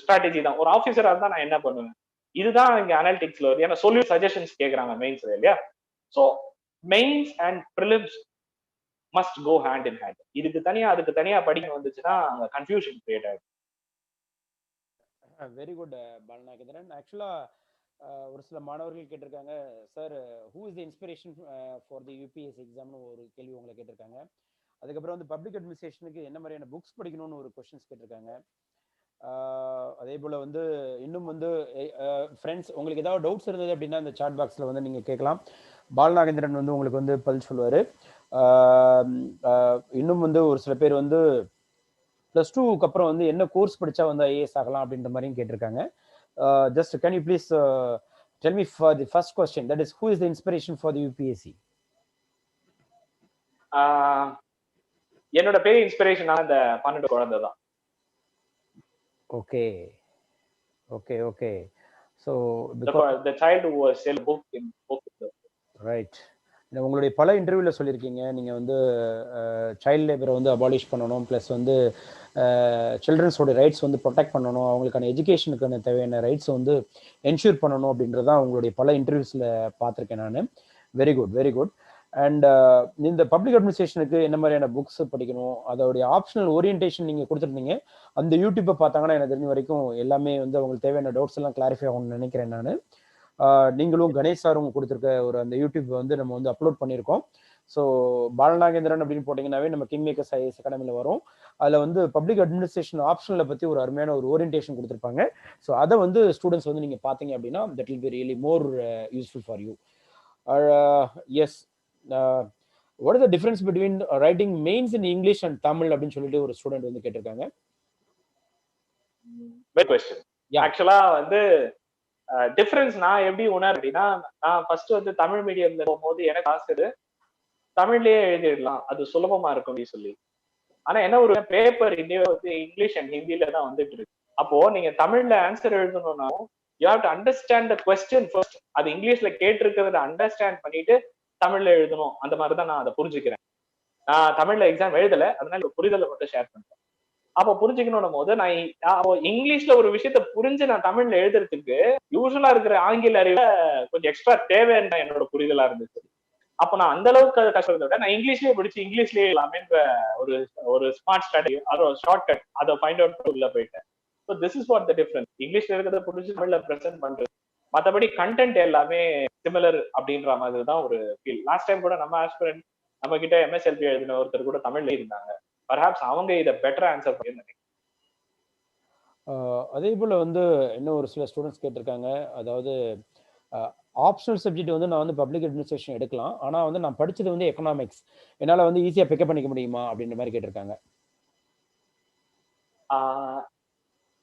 ஸ்ட்ராட்டஜி தான். ஒரு ஆஃபீஸரா இருந்தா நான் என்ன பண்ணுவேன், இதுதான் இங்க அனாலிட்டிக்ஸ்ல வருது. ஏன்னா சொல்லி சஜஷன்ஸ் கேட்கறாங்க மெயின்ஸ்ல இல்லையா. So mains and prelims must go hand in hand. இதுக்கு தனியா அதுக்கு தனியா படிக்க வந்துச்சுன்னா அங்க கன்ஃபியூஷன் கிரியேட் ஆயிடும். Very good Balanagendran. ஆக்சுவலா ஒரு சில மாணவர்கள் கேட்டிருக்காங்க, sir who is the inspiration for the UPSC எக்ஸாம்னு ஒரு கேள்வி உங்களை கேட்டிருக்காங்க. அதுக்கப்புறம் வந்து பப்ளிக் அட்மினிஸ்ட்ரேஷனுக்கு என்ன மாதிரியான புக்ஸ் படிக்கணும்னு ஒரு கொஸ்டின்ஸ் கேட்டிருக்காங்க. அதே போல் வந்து இன்னும் வந்து ஃப்ரெண்ட்ஸ் உங்களுக்கு ஏதாவது டவுட்ஸ் இருந்தது அப்படின்னா இந்த சாட் பாக்ஸில் வந்து நீங்கள் கேட்கலாம். பாலநாகேந்திரன் வந்து உங்களுக்கு வந்து பதில் சொல்லுவார். இன்னும் வந்து ஒரு சில பேர் வந்து +2க்கு அப்புறம் வந்து என்ன கோர்ஸ் படித்தா வந்து ஐஏஎஸ் ஆகலாம் அப்படின்ற மாதிரியும் கேட்டிருக்காங்க. Just can you please tell me for the first question, that is, who is the inspiration for the UPSC? என்னோட பெரிய இன்ஸ்பிரேஷன் அந்த 12 குழந்தை தான். Okay. So the child who was sell book in book. Right. உங்களுடைய பல இன்டர்வியூல சொல்லியிருக்கீங்க, நீங்க வந்து சைல்ட் லேபரை வந்து அபாலிஷ் பண்ணணும், ப்ளஸ் வந்து சில்ட்ரன்ஸோட ரைட்ஸ் வந்து ப்ரொடெக்ட் பண்ணணும், அவங்களுக்கான எஜுகேஷனுக்கான தேவையான ரைட்ஸ் வந்து என்ஷூர் பண்ணணும் அப்படின்றதான் உங்களுடைய பல இன்டர்வியூஸில் பார்த்துருக்கேன் நான். Very good. அண்ட் இந்த பப்ளிக் அட்மினிஸ்ட்ரேஷனுக்கு என்ன மாதிரியான புக்ஸ் படிக்கணும், அதோடைய ஆப்ஷனல் ஓரியன்டேஷன் நீங்கள் கொடுத்துருந்தீங்க. அந்த யூடியூப்பை பார்த்தாங்கன்னா எனக்கு தெரிஞ்ச வரைக்கும் எல்லாமே வந்து அவங்களுக்கு தேவையான டவுட்ஸ் எல்லாம் கிளாரிஃபை ஆகணும்னு நினைக்கிறேன் நான். நீங்களும் கணேஷ் சாரும் கொடுத்துருக்க ஒரு அந்த யூடியூப் வந்து நம்ம வந்து அப்லோட் பண்ணியிருக்கோம். ஸோ பாலநாகேந்திரன் அப்படின்னு போட்டிங்கன்னாவே நம்ம கிங்மேக்கர்ஸ் ஐஏஎஸ் அகாடமியில் வரும். அதில் வந்து பப்ளிக் அட்மினிஸ்ட்ரேஷன் ஆப்ஷனில் பற்றி ஒரு அருமையான ஒரு ஓரியன்டேஷன் கொடுத்துருப்பாங்க. ஸோ அதை வந்து ஸ்டூடெண்ட்ஸ் வந்து நீங்கள் பார்த்தீங்க அப்படின்னா that will be really more useful for you. Yes, what is the difference between writing mains in English and Tamil அப்படின்னு சொல்லிட்டு ஒரு ஸ்டூடெண்ட் வந்து கேட்டிருக்காங்க. ஆக்சுவலா வந்து டிஃபரன்ஸ் நான் எப்படி உணர் அப்படின்னா, நான் ஃபர்ஸ்ட் வந்து தமிழ் மீடியம்ல போகும்போது எனக்கு ஆசை தமிழ்லயே எழுதிடலாம், அது சுலபமா இருக்கும் அப்படின்னு சொல்லி. ஆனா என்ன ஒரு பேப்பர் இந்தியா வந்து இங்கிலீஷ் அண்ட் ஹிந்தில தான் வந்துட்டு இருக்கு. அப்போ நீங்க தமிழ்ல ஆன்சர் எழுதணும்னாலும் you have to understand the question first. அது இங்கிலீஷ்ல கேட்டிருக்கிறத அண்டர்ஸ்டாண்ட் பண்ணிட்டு தமிழ்ல எழுதணும். அந்த மாதிரிதான் நான் அதை புரிஞ்சுக்கிறேன். நான் தமிழ்ல எக்ஸாம் எழுதல, அதனால புரிதலை மட்டும் ஷேர் பண்றேன். அப்ப புரிஞ்சுக்கணும் போது நான் இங்கிலீஷ்ல ஒரு விஷயத்த புரிஞ்சு நான் தமிழ்ல எழுதுறதுக்கு யூஸ்வலா இருக்கிற ஆங்கில அறிவு கொஞ்சம் எக்ஸ்ட்ரா தேவைன்னு என்னோட புரிதலா இருந்துச்சு. அப்ப நான் அந்த அளவுக்கு கஷ்டத்தை விட நான் இங்கிலீஷ்லயே படிச்சு இங்கிலீஷ்லயே எல்லாமேன்ற ஒரு ஸ்மார்ட் ஸ்ட்ராட்டஜி, அதோட ஷார்ட் கட், அதை ஃபைண்ட் அவுட் உள்ள போயிட்டேன். So this is what the difference. இங்கிலீஷ்ல இருக்கிறத புரிஞ்சு தமிழ்ல ப்ரெசென்ட் பண்றது, மற்றபடி கண்டென்ட் எல்லாமே சிமிலர் அப்படின்ற மாதிரி தான் ஒரு ஃபீல். லாஸ்ட் டைம் கூட நம்ம ஆஸ்பிரண்ட் நம்ம கிட்ட MSLP எழுதின ஒருத்தர் கூட தமிழ்ல இருந்தாங்க. பர்ஹாப்ஸ் அவங்க இதை பெட்டரா ஆன்சர் பண்ணி நினைக்கிறேன். அதே போல வந்து இன்னும் ஒரு சில ஸ்டூடெண்ட்ஸ் கேட்டிருக்காங்க, அதாவது ஆப்ஷனல் சப்ஜெக்ட் வந்து நான் வந்து பப்ளிக் அட்மினிஸ்ட்ரேஷன் எடுக்கலாம், ஆனா வந்து நான் படிச்சது வந்து எக்கனாமிக்ஸ், என்னால வந்து ஈஸியா பிக்கப் பண்ணிக்க முடியுமா அப்படின்ற மாதிரி கேட்டிருக்காங்க.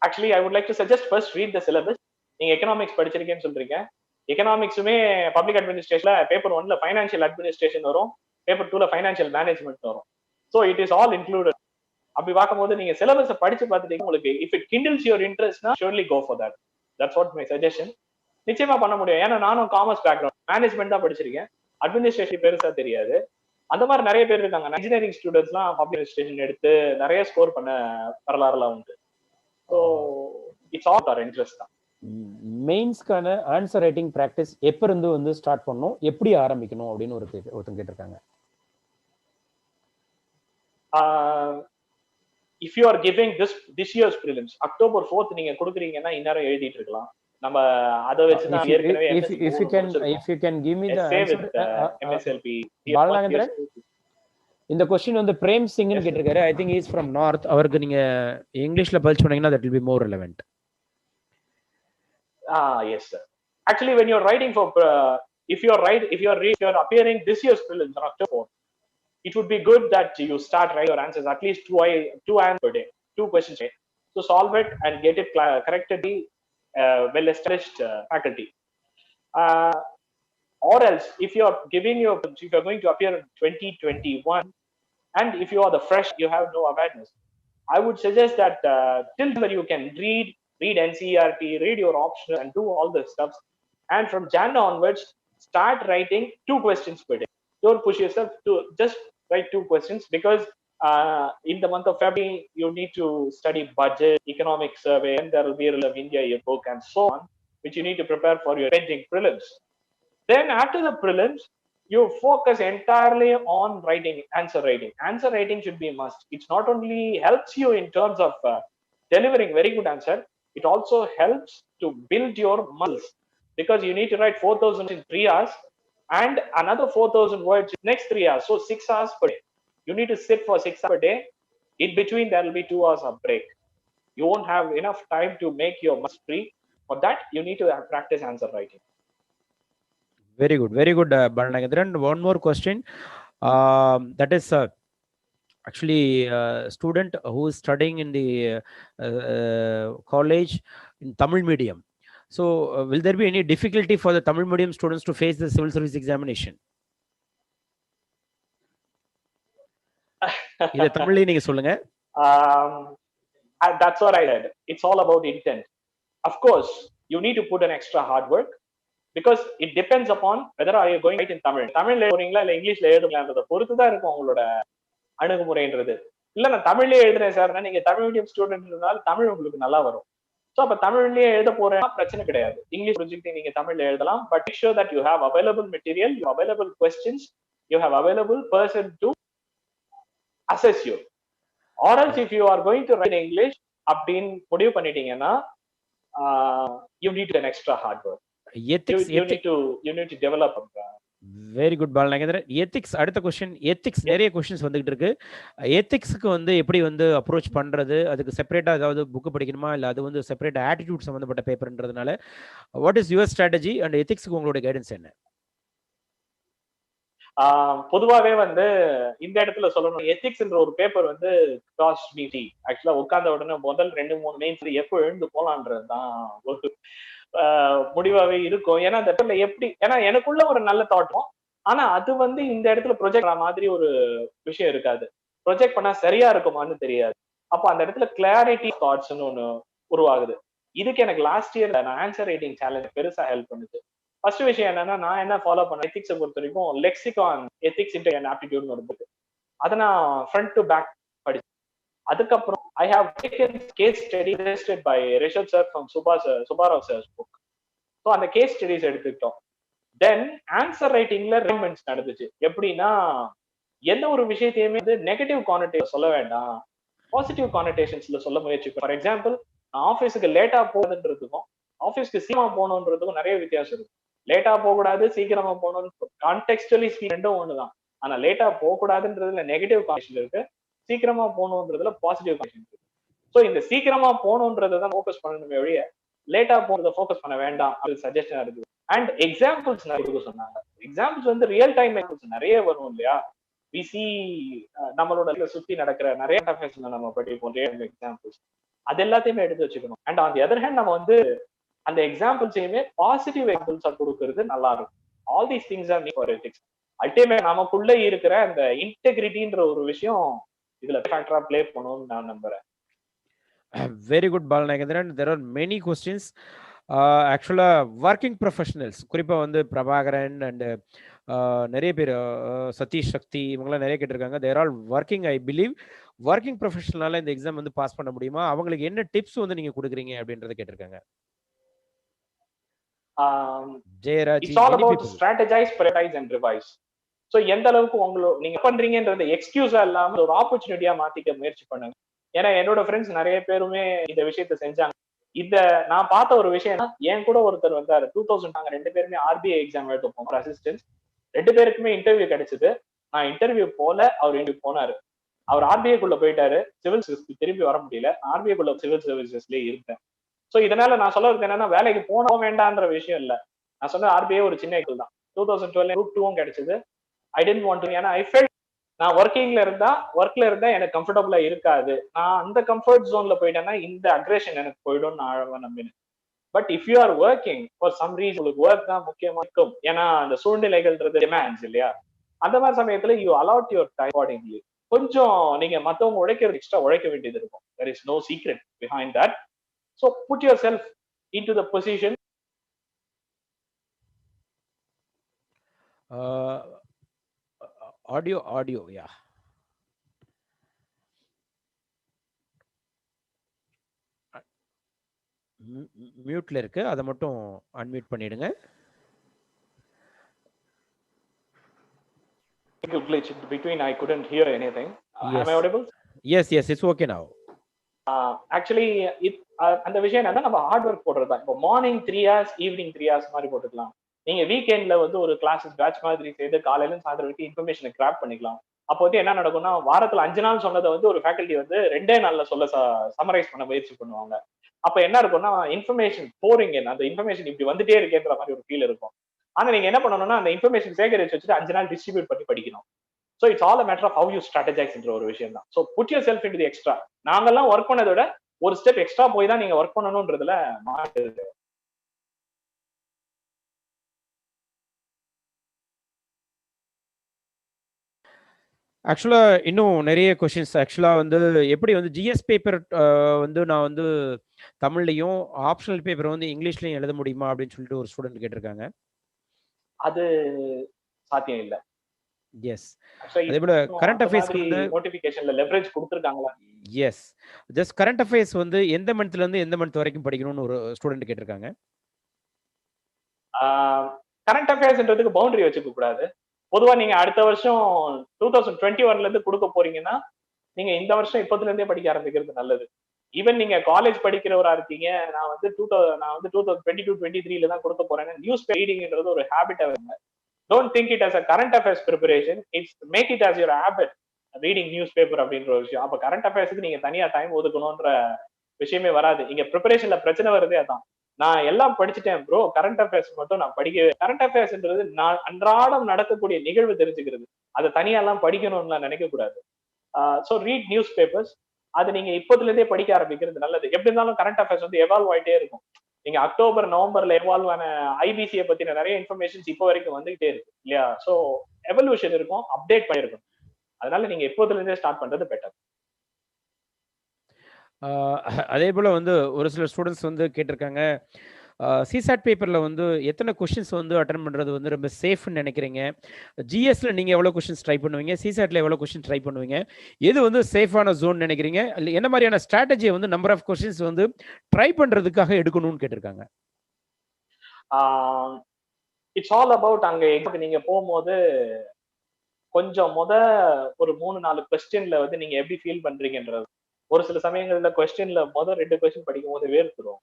Actually I would like to suggest first read the syllabus. நீங்க எக்கனாமிக்ஸ் படிச்சிருக்கேன்னு சொல்றீங்க. எக்கனாமிக்ஸுமே பப்ளிக் அட்மினிஸ்ட்ரேஷன்ல பேப்பர் 1ல ஃபைனான்சியல் அட்மினிஸ்ட்ரேஷன் வரும், பேப்பர் 2ல ஃபைனான்சியல் மேனேஜ்மெண்ட் வரும். So it is all included. அப்படி பார்க்கும்போது நீங்க சிலபஸை படிச்சு பார்த்துட்டீங்க, உங்களுக்கு இஃப் இட் கிண்டில்ஸ் யுவர் இன்ட்ரெஸ்ட்னா surely go for that. That's what my suggestion. நிச்சயமா பண்ண முடியும். ஏன்னா நானும் காமர்ஸ் பேக்ரவுண்ட், மேனேஜ்மெண்ட் தான் படிச்சிருக்கேன், அட்மினிஸ்ட்ரேஷன் பெருசா தெரியாது. அந்த மாதிரி நிறைய பேர் இருக்காங்க. இன்ஜினியரிங் ஸ்டூடெண்ட்ஸ்லாம் பப்ளிக் அட்மினிஸ்ட்ரேஷன் எடுத்து நிறைய ஸ்கோர் பண்ண வரலாறுலாம் உண்டு. So it's all our interest தான். மெயின்ஸ்க்கான ஆன்சர் ரைட்டிங் ப்ராக்டிஸ் எப்ப இருந்து வந்து ஸ்டார்ட் பண்ணணும், எப்படி ஆரம்பிக்கணும் அப்படின்னு ஒருத்தங்க கேட்டிருக்காங்க. If you are giving this year's prelims October 4th நீங்க கொடுக்குறீங்கன்னா இந்நேரம் எழுதிட்டு இருக்கலாம். நம்ம அதை வச்சு தான் ஏற்கனவே if you can give me the answer MSLP. பாலநாகேந்திரன், இந்த क्वेश्चन வந்து பிரேம் சிங்னு கேட்டிருக்காரு. I think he is from north. அவருக்கு நீங்க இங்கிலீஷ்ல பதில் சொன்னீங்கன்னா that will be more relevant. Yes sir. Actually, when you're writing for, if you're appearing this year's prelims on October 4th, it would be good that you start writing your answers at least two answers per day, 2 questions per day. So solve it and get it corrected by well-established faculty. Or else, if you're going to appear in 2021, and if you are the fresh, you have no awareness, I would suggest that till when you can read NCERT, read your optional, and do all the stuff. And from Jan onwards, start writing 2 questions per day. Don't push yourself to just write 2 questions, because in the month of February, you need to study budget, economic survey, and there will be a of India yearbook and so on, which you need to prepare for your pending prelims. Then after the prelims, you focus entirely on writing, answer writing. Answer writing should be a must. It's not only helps you in terms of delivering very good answer, it also helps to build your muscles, because you need to write 4,000 in 3 hours and another 4,000 words in next 3 hours. So 6 hours per day. You need to sit for 6 hours per day. In between, there will be 2 hours of break. You won't have enough time to make your muscles free. For that, you need to practice answer writing. Very good, Balanagendran. One more question. That is actually a student who is studying in the college in Tamil medium. So, will there be any difficulty for the Tamil medium students to face the civil service examination? இத தமிழ்ல நீங்க சொல்லுங்க. That's what I said. It's all about intent. Of course, you need to put an extra hard work, because it depends upon whether are you going right in Tamil. தமிழ்ல எழுதுறீங்களா இல்ல இங்கிலீஷ்ல எழுதுறீங்களான்றத பொறுத்து தான் இருக்கும் உங்களோட அணுகுமுறைன்றது. இல்ல நான் தமிழ்லயே எழுதுறேன் சார்னா, நீங்க தமிழ் மீடியம் ஸ்டூடெண்ட் இருந்தால் தமிழ் உங்களுக்கு நல்லா வரும். ஸோ அப்ப தமிழ்லயே எழுத போறேன்னா பிரச்சனை கிடையாது. இங்கிலீஷ் புரிஞ்சுக்கிட்டு நீங்க தமிழ்ல எழுதலாம். But make sure that you have available material, you available questions, you have available person to assess you. Or else if you are going to write in English அப்படின்னு முடிவு பண்ணிட்டீங்கன்னா, you need an extra hard work. Ethics, you need to develop. Very good Balanagendran. Ethics அடுத்த question. Ethics நிறைய questions வந்துகிட்டு இருக்கு. எத்திக்ஸ்க்கு வந்து எப்படி வந்து அப்ரோச் பண்றது, அதுக்கு செப்பரேட்டா ஏதாவது புக் படிக்கணுமா, இல்ல அது வந்து செப்பரேட் ஆட்டிடியூட் சம்பந்தப்பட்ட பேப்பர்ன்றதுனால what is your strategy and எத்திக்ஸ்க்கு உங்களோட கைடன்ஸ் என்ன? பொதுவாவே வந்து இந்த இடத்துல சொல்லணும், எத்திக்ஸ்ன்ற ஒரு பேப்பர் வந்து காஸ்ட் மீ டீ. ஆக்சுவலா உட்கார்ந்த உடனே முதல் 2-3 மெயின்ஸ் எப்போ எழுந்து போலான்றதுதான் ஒரு முடிவாவே இருக்கும். ஏன்னா அந்த இடத்துல எப்படி, ஏன்னா எனக்குள்ள ஒரு நல்ல தாட்டும், ஆனா அது வந்து இந்த இடத்துல ப்ரொஜெக்ட் மாதிரி ஒரு விஷயம் இருக்காது. ப்ரொஜெக்ட் பண்ணா சரியா இருக்குமான்னு தெரியாது. அப்போ அந்த இடத்துல கிளாரிட்டி தாட்ஸ்ன்னு ஒண்ணு உருவாகுது. இதுக்கு எனக்கு லாஸ்ட் இயர் நான் ஆன்சர் ரைட்டிங் சேலஞ்ச் பெருசா ஹெல்ப் பண்ணுது. ஃபர்ஸ்ட் விஷயம் என்னன்னா, நான் என்ன ஃபாலோ பண்ண எத்திக்ஸை பொறுத்த வரைக்கும் லெக்சிகான் எத்திக்ஸ் இன்டு அண்ட் ஆப்டிடியூட்னு ஒரு புக், அதை நான் ஃப்ரண்ட் டு பேக் படிச்சேன். அதுக்கப்புறம் I have taken case study registered by Rishabh sir from Subbarao sir's book. So அந்த கேஸ் ஸ்டடிஸ் எடுத்துக்கிட்டோம். தென் ஆன்சர் ரைட்டிங்ல ரிமெண்ட்ஸ் நடந்துச்சு. எப்படின்னா, எந்த ஒரு விஷயத்தையுமே வந்து நெகட்டிவ் கானோட்டேஷன் சொல்ல வேண்டாம், பாசிட்டிவ் கானோட்டேஷன்ஸ்ல சொல்ல முயற்சி. ஃபார் எக்ஸாம்பிள், நான் ஆஃபீஸுக்கு லேட்டா போகுதுன்றதுக்கும் ஆஃபீஸ்க்கு சீக்கிரமா போகணுன்றதுக்கும் நிறைய வித்தியாசம் இருக்கு. லேட்டா போகக்கூடாது, சீக்கிரமா போகணும்னு கான்டெக்ஸ்டுவலி ரெண்டும் ஒண்ணுதான். ஆனா லேட்டா போகக்கூடாதுன்றதுல நெகட்டிவ் கான்டெக்ஸ்ட் இருக்கு, சீக்கிரமா போகணுன்றதுல பாசிட்டிவ் கான்டெக்ஸ்ட் இருக்கு. ஸோ இந்த சீக்கிரமா போகணுன்றதை தான் ஃபோக்கஸ் பண்ணணுமே ஒழிய லேட்டா போறதை ஃபோக்கஸ் பண்ண வேண்டாம். அது சஜஷன் இருக்கு. அண்ட் எக்ஸாம்பிள்ஸ் நிறைய சொன்னாங்க. எக்ஸாம்பிள்ஸ் வந்து ரியல் டைம் நிறைய வரும் இல்லையா. விசி நம்மளோட சுத்தி நடக்கிற நிறைய நம்ம படிப்போம் எக்ஸாம்பிள்ஸ், அது எல்லாத்தையுமே எடுத்து வச்சுக்கணும். And on the other hand நம்ம வந்து அந்த எக்ஸாம்பிள்ஸையுமே பாசிட்டிவ் எக்ஸாம்பிள்ஸா கொடுக்கறது நல்லா இருக்கும். All these things are need for ethics. Ultimate நமக்குள்ள இருக்கிற அந்த இன்டெகிரிட்டின்ற ஒரு விஷயம் இதுல ஃபேக்டரா ப்ளே பண்ணணும்னு நான் நம்புறேன். Very good Balanagendran. There are many questions. ஆக்சுவலா ஒர்க்கிங் ப்ரொஃபஷனல்ஸ், குறிப்பா வந்து பிரபாகரன் அண்ட் நிறைய பேர், சதீஷ் சக்தி, இவங்கெல்லாம் நிறைய கேட்டிருக்காங்க. They're all working. I believe working ப்ரொஃபஷனலால இந்த எக்ஸாம் வந்து பாஸ் பண்ண முடியுமா, அவங்களுக்கு என்ன டிப்ஸ் வந்து நீங்க கொடுக்குறீங்க அப்படின்றத கேட்டிருக்காங்க. It's all about strategize, prioritize and revise. So எந்த அளவுக்கு நீங்க பண்றீங்கன்றது எக்ஸ்கியூஸா இல்லாம ஒரு ஆப்பர்ச்சுனிட்டியா மாத்திக்க முயற்சி பண்ணுங்க. ஏன்னா என்னோட ஃப்ரெண்ட்ஸ் நிறைய பேருமே இந்த விஷயத்த செஞ்சாங்க. இத நான் பார்த்த ஒரு விஷயம், என் கூட ஒருத்தர் வந்தாரு 2000. நாங்க 2 பேருமே ஆர்பிஐ எக்ஸாம் எழுத போனோம், அசிஸ்டன்ஸ். 2 பேருக்குமே இன்டர்வியூ கிடைச்சது. நான் இன்டர்வியூ போல, அவர் இன்டர்வியூ போனாரு. அவர் ஆர்பிஐ குள்ள போயிட்டாரு. சிவில் சர்வீஸ் திரும்பி வர முடியல. ஆர்பிஐ குள்ள சிவில் சர்வீசஸ்லயே இருந்தேன். சோ இதனால நான் சொல்ல வரது என்னன்னா, வேலைக்கு போக வேண்டாம்ன்ற விஷயம் இல்ல. நான் சொன்ன ஆர்பிஐ ஒரு சின்ன எக்ஸல் தான். 2012 குரூப் 2 கிடைச்சது. ஐ டென்ட் வாண்ட் டு, ஏன்னா ஐ ஃபெல்ட் நான் ஒர்க்ல இருந்தா எனக்கு கம்ஃபர்டபுளா இருக்காது. நான் அந்த கம்ஃபர்ட் ஜோன்ல போயிட்டேன்னா இந்த அக்ரேஷன் எனக்கு போயிடும் நான் ஆழமா நம்பினேன். But if you are working for some reason, உங்களுக்கு ஒர்க் தான் முக்கியமா இருக்கும். ஏன்னா அந்த சூழ்நிலைகள்ன்றது டிமாண்ட்ஸ் இல்லையா, அந்த மாதிரி சமயத்துல you allowed your time accordingly. கொஞ்சம் நீங்க மத்தவங்க உழைக்கிறது எக்ஸ்ட்ரா உழைக்க வேண்டியது இருக்கும். there is no secret behind that. So put yourself into the position. Audio yeah. மியூட்ல இருக்கு, அதை மட்டும் அன்மியூட் பண்ணிடுங்க. Glitch in between, I couldn't hear anything. Yes. Am I audible? Yes, it's okay now. Actually அந்த விஷயம் என்னன்னா, நம்ம hard work போடுறதுதான். இப்போ morning 3 hours, evening 3 hours மாதிரி போட்டுக்கலாம். நீங்க வீக்கெண்ட்ல வந்து ஒரு கிளாஸஸ் பேட்ச் மாதிரி செய்து காலையில சாயந்தரம் வரைக்கும் இன்ஃபர்மேஷனை கிராப் பண்ணிக்கலாம். அப்போ வந்து என்ன நடக்கும்னா, வாரத்துல 5 நாள் சொன்னதை வந்து ஒரு ஃபேக்கல்டி வந்து 2 நாள்ல சொல்ல சமரைஸ் பண்ண முயற்சி பண்ணுவாங்க. அப்ப என்ன இருக்கும்னா, இன்ஃபர்மேஷன் போரிங், அந்த இன்ஃபர்மேஷன் இப்படி வந்துட்டே இருக்கேன்ற மாதிரி ஒரு ஃபீல் இருக்கும். ஆனா நீங்க என்ன பண்ணணும்னா, அந்த இன்ஃபர்மேஷன் சேகரிச்சு வச்சுட்டு 5 நாள் டிஸ்ட்ரிபியூட் பண்ணி படிக்கணும். So it's all a matter of how you ஸ்ட்ராட்டஜைஸ்ன்ற ஒரு விஷயம் தான். So put yourself into the extra. நாங்கெல்லாம் ஒர்க் பண்ணதை விட ஒரு ஸ்டெப் எக்ஸ்ட்ரா போய் தான் நீங்க ஒர்க் பண்ணணும்ன்றதுல மாறுது. ஆக்சுவலா இன்னும் நிறைய கொஸ்டின்ஸ் ஆக்சுவலா வந்து எப்படி வந்து ஜிஎஸ் பேப்பர் வந்து நான் வந்து தமிழ்லையும் ஆப்ஷனல் பேப்பர் வந்து இங்கிலீஷ்லயும் எழுத முடியுமா அப்படின்னு சொல்லிட்டு ஒரு ஸ்டூடெண்ட் கேட்டிருக்காங்க. அது சாத்தியம் இல்ல. எஸ், அதே போல கரண்ட் அஃபேர்ஸ்க்கு வந்து நோட்டிஃபிகேஷன்ல லெவரேஜ் கொடுத்திருக்காங்களா? எஸ், ஜஸ்ட் கரண்ட் அஃபேர்ஸ் வந்து எந்த மந்த்ல இருந்து எந்த மந்த் வரைக்கும் படிக்கணும்னு ஒரு ஸ்டூடெண்ட் கேட்டிருக்காங்க. கரண்ட் அஃபேர்ஸ்ன்றதுக்கு பவுண்டரி வச்சுக்க கூடாது. பொதுவா நீங்க அடுத்த வருஷம் 2021ல இருந்து கொடுக்க போறீங்கன்னா, நீங்க இந்த வருஷம் இப்பத்துல இருந்தே படிக்க ஆரம்பிக்கிறது நல்லது. ஈவன் நீங்க காலேஜ் படிக்கிறவரா இருக்கீங்க, நான் வந்து 2022-23ல தான் கொடுக்க போறேன். நியூஸ் ரீடிங்ன்றது ஒரு ஹேபிட்டா வைங்க. Don't think it as a current affairs preparation. Make it as your habit, reading newspaper அப்படின்ற ஒரு விஷயம். அப்ப கரண்ட் அஃபேர்ஸ்க்கு நீங்க தனியா டைம் ஒதுக்கணும்ன்ற விஷயமே வராது. இங்க ப்ரிப்பரேஷன்ல பிரச்சனை வருதே அதான். நான் எல்லாம் படிச்சுட்டேன் ப்ரோ, கரண்ட் அஃபேர்ஸ் மட்டும் நான் படிக்கவே. கரண்ட் அஃபேர்ஸ்ன்றது நான் அன்றாடம் நடக்கக்கூடிய நிகழ்வு தெரிஞ்சுக்கிறது. அதை தனியா எல்லாம் படிக்கணும்னு நினைக்க கூடாது. So read news papers. அது நீங்க இப்போதுல இருந்தே படிக்க ஆரம்பிக்கிறது நல்லது. எப்படி இருந்தாலும் கரண்ட் அஃபேர்ஸ் வந்து எவால்வ் ஆயிட்டே இருக்கும். நீங்க அக்டோபர் நவம்பர்ல எவால்வ் ஆன ஐபிசியை பத்தின நிறைய இன்ஃபர்மேஷன்ஸ் இப்போ வரைக்கும் வந்துகிட்டே இருக்கு இல்லையா? ஸோ எவல்யூஷன் இருக்கும், அப்டேட் பண்ணிருக்கும். அதனால நீங்க எப்போதுல இருந்தே ஸ்டார்ட் பண்றது பெட்டர். அதே போல வந்து ஒரு சில ஸ்டூடெண்ட்ஸ் வந்து கேட்டிருக்காங்க, சிசாட் பேப்பர்ல வந்து எத்தனை கொஸ்டின்ஸ் வந்து அட்டன் பண்றது வந்து ரொம்ப சேஃப்னு நினைக்கிறீங்க? ஜிஎஸ்ல நீங்க எவ்வளவு கொஸ்டின்ஸ் ட்ரை பண்ணுவீங்க? சிசாட்ல எவ்வளவு கொஸ்டின் ட்ரை பண்ணுவீங்க? எது வந்து சேஃபான ஜோன் நினைக்கிறீங்க? என்ன மாதிரியான ஸ்ட்ராட்டஜியை வந்து நம்பர் ஆஃப் கொஸ்டின்ஸ் வந்து ட்ரை பண்றதுக்காக எடுக்கணும்னு கேட்டிருக்காங்க. இட்ஸ் ஆல் அபவுட் அங்க நீங்க போகும்போது கொஞ்சம் ஒரு 3-4 கொஸ்டின்ல வந்து நீங்க எப்படி ஃபீல் பண்றீங்கன்றது. ஒரு சில சமயங்கள்ல கொஸ்டின்ல 2 கொஸ்டின் படிக்கும் போது வேர்த்துரும்.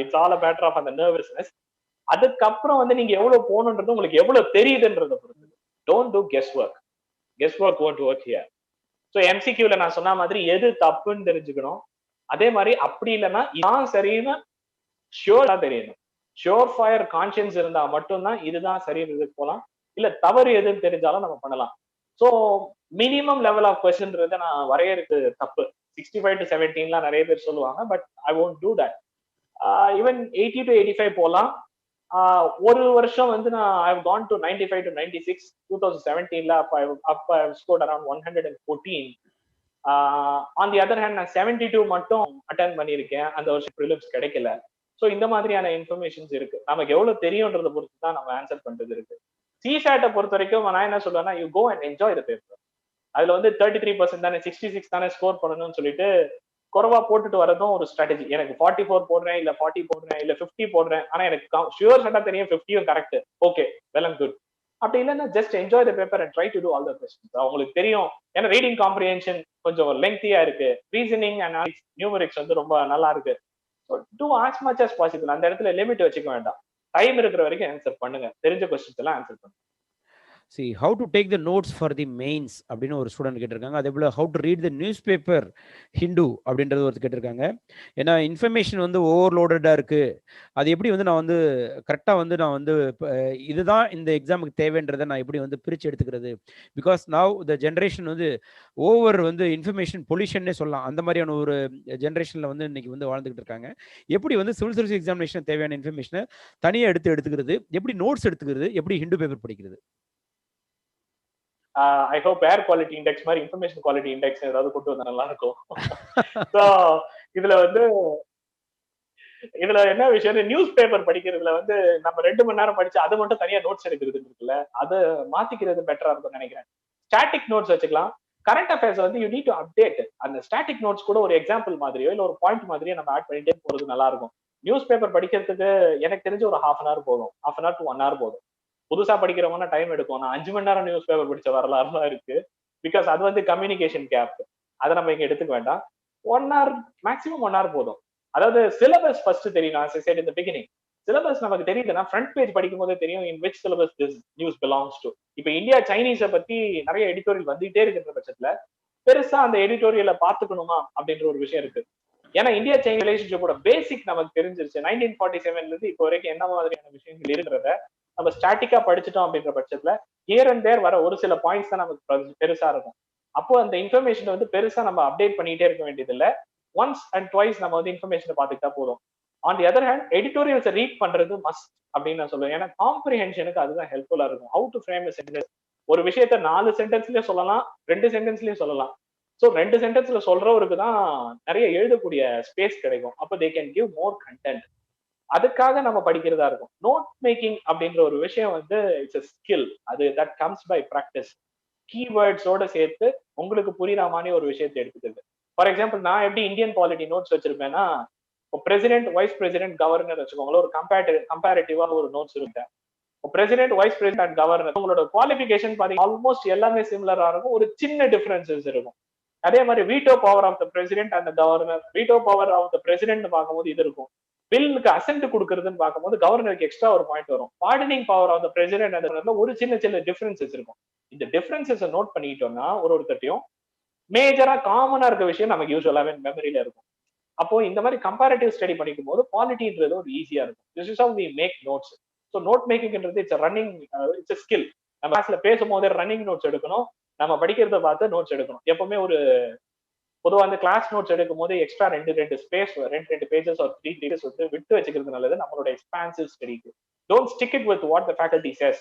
It's all a matter of அந்த நர்வஸ்னஸ். அதுக்கப்புறம் வந்து நீங்க எவ்வளவு போகணுன்றது உங்களுக்கு எவ்வளவு தெரியுதுன்றத பொறுத்து. Don't do guesswork. Guesswork won't work here. So எம்சிக்யூல நான் சொன்ன மாதிரி எது தப்புன்னு தெரிஞ்சுக்கணும். அதே மாதிரி அப்படி இல்லைன்னா இதான் சரின்னு ஷியோரா தெரியணும். ஷியோர் ஃபயர் கான்சியன்ஸ் இருந்தா மட்டும்தான் இதுதான் சரின்னு போகலாம். இல்ல தவறு எதுன்னு தெரிஞ்சாலும் நம்ம பண்ணலாம். ஸோ மினிமம் லெவல் ஆஃப் கொஸ்டின்ன்றதை நான் வரையறுக்கு தப்பு. 65 to 17 நிறைய பேர் சொல்லுவாங்க. But I won't do that. Even 80 to 85 போகலாம். ஒரு வருஷம் வந்து நான் I have gone to 95 to 96. 2017ல அப்ப I scored around 114. On the other hand நான் 72 மட்டும் அட்டெண்ட் பண்ணியிருக்கேன். அந்த வருஷம் ப்ரிலிம்ஸ் கிடைக்கல. ஸோ இந்த மாதிரியான இன்ஃபர்மேஷன்ஸ் இருக்கு. நமக்கு எவ்வளவு தெரியும்ன்றதை பொறுத்து தான் நம்ம ஆன்சர் பண்றது இருக்கு. சிசாட்டை பொறுத்த வரைக்கும் நான் என்ன சொல்லுவேன்னா, you go and enjoy the paper. அதுல வந்து 33% தானே, 66 தானே ஸ்கோர் பண்ணணும்னு சொல்லிட்டு குறைவா போட்டுட்டு வரதும் ஒரு ஸ்ட்ராட்டஜி. எனக்கு 44 போடுறேன், இல்ல 40 போடுறேன், இல்ல 50 போடுறேன். ஆனா எனக்கு ஷுவர் ஷாட்டா தெரியும் 50யும் correct. Okay, well and good. அப்படி இல்லைன்னா just enjoy the paper and try to do all the questions. அவங்களுக்கு தெரியும். ஏன்னா ரீடிங் காம்ப்ரிஹென்ஷன் கொஞ்சம் லெங்க்தியா இருக்கு. ரீசனிங் அண்ட் நியூமரிக்ஸ் வந்து ரொம்ப நல்லா இருக்கு. So do as much as possible. அந்த இடத்துல லிமிட் வச்சுக்க வேண்டாம். டைம் இருக்கிற வரைக்கும் ஆன்சர் பண்ணுங்க. தெரிஞ்ச கொஸ்டின்ஸ் எல்லாம் ஆன்சர் பண்ணுங்க. see how to take the notes for the mains அப்படின்னு ஒரு ஸ்டூடெண்ட் கேட்டிருக்காங்க. அதே போல் how to read the newspaper Hindu அப்படின்றது ஒரு கேட்டிருக்காங்க. ஏன்னா இன்ஃபர்மேஷன் வந்து ஓவர்லோடடாக இருக்குது, அது எப்படி வந்து நான் வந்து கரெக்டாக வந்து நான் வந்து இதுதான் இந்த எக்ஸாமுக்கு தேவைன்றதை நான் எப்படி வந்து பிரித்து எடுத்துக்கிறது. பிகாஸ் நவ் த ஜென்ரேஷன் வந்து ஓவர் வந்து இன்ஃபர்மேஷன் பொல்யூஷன்னே சொல்லலாம், அந்த மாதிரியான ஒரு ஜென்ரேஷனில் வந்து இன்னைக்கு வந்து வாழ்ந்துகிட்டு இருக்காங்க. எப்படி வந்து சிவில் சர்வீஸ் எக்ஸாமினேஷன் தேவையான இன்ஃபர்மேஷனை தனியாக எடுத்துக்கிறது, எப்படி நோட்ஸ் எடுத்துக்கிறது, எப்படி ஹிந்து பேப்பர் படிக்கிறது. I hope air quality index மாதிரி இன்ஃபர்மேஷன் குவாலிட்டி இண்டெக்ஸ் ஏதாவது கொண்டு வந்தா நல்லா இருக்கும். ஸோ இதுல என்ன விஷயம், நியூஸ் பேப்பர் படிக்கிறதுல வந்து நம்ம 2 மணி நேரம் படிச்சு அதை மட்டும் தனியா நோட்ஸ் எடுக்கிறது இருக்குல்ல, அதை மாத்திக்கிறது பெட்டரா இருக்கும்னு நினைக்கிறேன். ஸ்டாட்டிக் நோட்ஸ் வச்சுக்கலாம். கரண்ட் அஃபேர்ஸ் வந்து யூ நீட் டு அப்டேட். அந்த ஸ்டாட்டிக் நோட்ஸ் கூட ஒரு எக்ஸாம்பிள் மாதிரியோ இல்ல ஒரு பாயிண்ட் மாதிரியோ நம்ம ஆட் பண்ணிட்டே போறது நல்லா இருக்கும். நியூஸ் பேப்பர் படிக்கிறதுக்கு எனக்கு தெரிஞ்சு ஒரு 1/2 hour போதும், 1/2 hour to 1 hour போதும். புதுசா படிக்கிறவங்கன்னா டைம் எடுக்கும். நான் 5 மணி நேரம் நியூஸ் பேப்பர் படிச்ச வரலாறுலாம் இருக்கு. பிகாஸ் அது வந்து கம்யூனிகேஷன் கேப், அதை நம்ம இங்க எடுத்துக்க வேண்டாம். 1 hour மேக்ஸிமம் 1 hour போதும். அதாவது சிலபஸ் ஃபர்ஸ்ட் தெரியும். நான் சைட் இந்த பிகினிங் சிலபஸ் நமக்கு தெரியுதுன்னா ஃப்ரண்ட் பேஜ் படிக்கும் போதே தெரியும் in which syllabus this news belongs to. இப்ப இந்தியா சைனீஸை பத்தி நிறைய எடிட்டோரியல் வந்துட்டே இருக்கிற பட்சத்துல பெருசா அந்த எடிட்டோரியலை பாத்துக்கணுமா அப்படின்ற ஒரு விஷயம் இருக்கு. ஏன்னா இந்தியா சைனா ரிலேஷன்ஷிப்போட பேசிக் நமக்கு தெரிஞ்சிருச்சு. 1947 இருந்து இப்போ வரைக்கும் என்ன மாதிரியான விஷயங்கள் இருக்கிறத நம்ம ஸ்டாட்டிக்கா படிச்சுட்டோம் அப்படின்ற பட்சத்துல ஹியர் அண்ட் தேர் வர ஒரு சில பாயிண்ட்ஸ் தான் நமக்கு பெருசா இருக்கும். அப்போ அந்த இன்ஃபர்மேஷன் வந்து பெருசா நம்ம அப்டேட் பண்ணிட்டே இருக்க வேண்டியது இல்லை. ஒன்ஸ் அண்ட் ட்வைஸ் நம்ம வந்து இன்ஃபர்மேஷனை பார்த்துக்கிட்டா போதும். ஆன் தி அதர் ஹேண்ட் எடிட்டோரியல்ஸை ரீட் பண்றது மஸ்ட் அப்படின்னு நான் சொல்லுவேன். ஏன்னா காம்ப்ரிஹென்ஷனுக்கு அதுதான் ஹெல்ப்ஃபுல்லா இருக்கும். ஹவு டு ஃப்ரேம் சென்டென்ஸ், ஒரு விஷயத்த 4 சென்டென்ஸ்லயே சொல்லலாம், 2 சென்டென்ஸ்லயும் சொல்லலாம். ஸோ 2 சென்டென்ஸ்ல சொல்றவருக்கு தான் நிறைய எழுதக்கூடிய ஸ்பேஸ் கிடைக்கும். அப்போ they can give more content. அதுக்காக நம்ம படிக்கிறதா இருக்கும். நோட் மேக்கிங் அப்படின்ற ஒரு விஷயம் வந்து இட்ஸ் a ஸ்கில். அது தட் கம்ஸ் பை ப்ராக்டிஸ். கீவேர்ட்ஸோட சேர்த்து உங்களுக்கு புரியுற மாதிரி ஒரு விஷயத்தை எடுத்துக்கிறது. ஃபார் எக்ஸாம்பிள் நான் எப்படி இந்தியன் பாலிட்டி நோட்ஸ் வச்சிருப்பேன்னா, இப்போ பிரசிடென்ட், வைஸ் பிரசிடென்ட், கவர்னர் வச்சுக்கோங்களேன், ஒரு கம்பேரிட்டிவா ஒரு நோட்ஸ் இருக்கும். இப்போ president, vice president and governor உங்களோட குவாலிஃபிகேஷன் பாத்தீங்கன்னா ஆல்மோஸ்ட் எல்லாமே சிமிலரா இருக்கும். ஒரு சின்ன டிஃபரன்சஸ் இருக்கும். அதே மாதிரி veto power of the president and governor, veto power of the president பார்க்கும்போது இது இருக்கும். பில்லுக்கு அசென்ட் கொடுக்கறதுன்னு பார்க்கும்போது கவர்னருக்கு எக்ஸ்ட்ரா ஒரு பாயிண்ட் வரும். Pardoning power of the president அந்த ஒரு சின்ன சின்ன டிஃபரன்சஸ் இருக்கும். இந்த டிஃபரன்சஸை நோட் பண்ணிட்டோம்னா ஒருத்தட்டையும் மேஜரா காமனா இருக்க விஷயம் நமக்கு யூஸ்வலாவே மெமரியில இருக்கும். அப்போ இந்த மாதிரி கம்பேரிட்டிவ் ஸ்டடி படிக்கும் போது குவாலிட்டின்றது ஒரு ஈஸியா இருக்கும். This is how we make notes. So note மேக்கிங்ன்றது இட்ஸ் ரன்னிங், இட்ஸ் ஸ்கில். நம்ம கிளாஸ்ல பேசும்போதே ரன்னிங் நோட்ஸ் எடுக்கணும், நம்ம படிக்கிறத பார்த்து நோட்ஸ் எடுக்கணும். எப்பவுமே ஒரு பொதுவாக அந்த கிளாஸ் நோட்ஸ் எடுக்கும் போது எக்ஸ்ட்ரா 2 ஸ்பேஸ், 2 பேஜஸ் ஒரு 3 பேஜஸ் வந்து விட்டு வச்சுக்கிறது நல்லது நம்மளோட எக்ஸ்பான்சிவ் ஸ்டடிக்கு. Don't stick it with what the faculty says.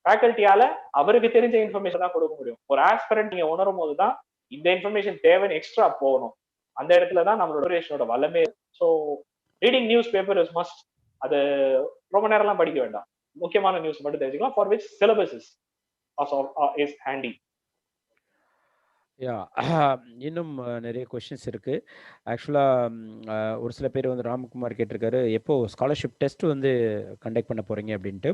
ஃபேக்கல்ட்டியால அவருக்கு தெரிஞ்ச இன்ஃபர்மேஷன் தான் கொடுக்க முடியும். ஒரு ஆஸ்பிரண்ட் நீங்க உணரும் போது தான் இந்த இன்ஃபர்மேஷன் தேவைன்னு எக்ஸ்ட்ரா போகணும். அந்த இடத்துல தான் நம்மளோட வல்லமே. So reading newspaper is must. அது ரொம்ப நேரம்லாம் படிக்க வேண்டாம், முக்கியமான நியூஸ் மட்டும் தெரிஞ்சுக்கலாம். For which syllabus is handy. Yeah இன்னும் நிறைய கொஷின்ஸ் இருக்கு. ஆக்சுவலாக ஒரு சில பேர் வந்து ராம்குமார் கேட்டிருக்காரு, எப்போ ஸ்காலர்ஷிப் டெஸ்ட் வந்து கண்டக்ட் பண்ண போறீங்க அப்படின்ட்டு.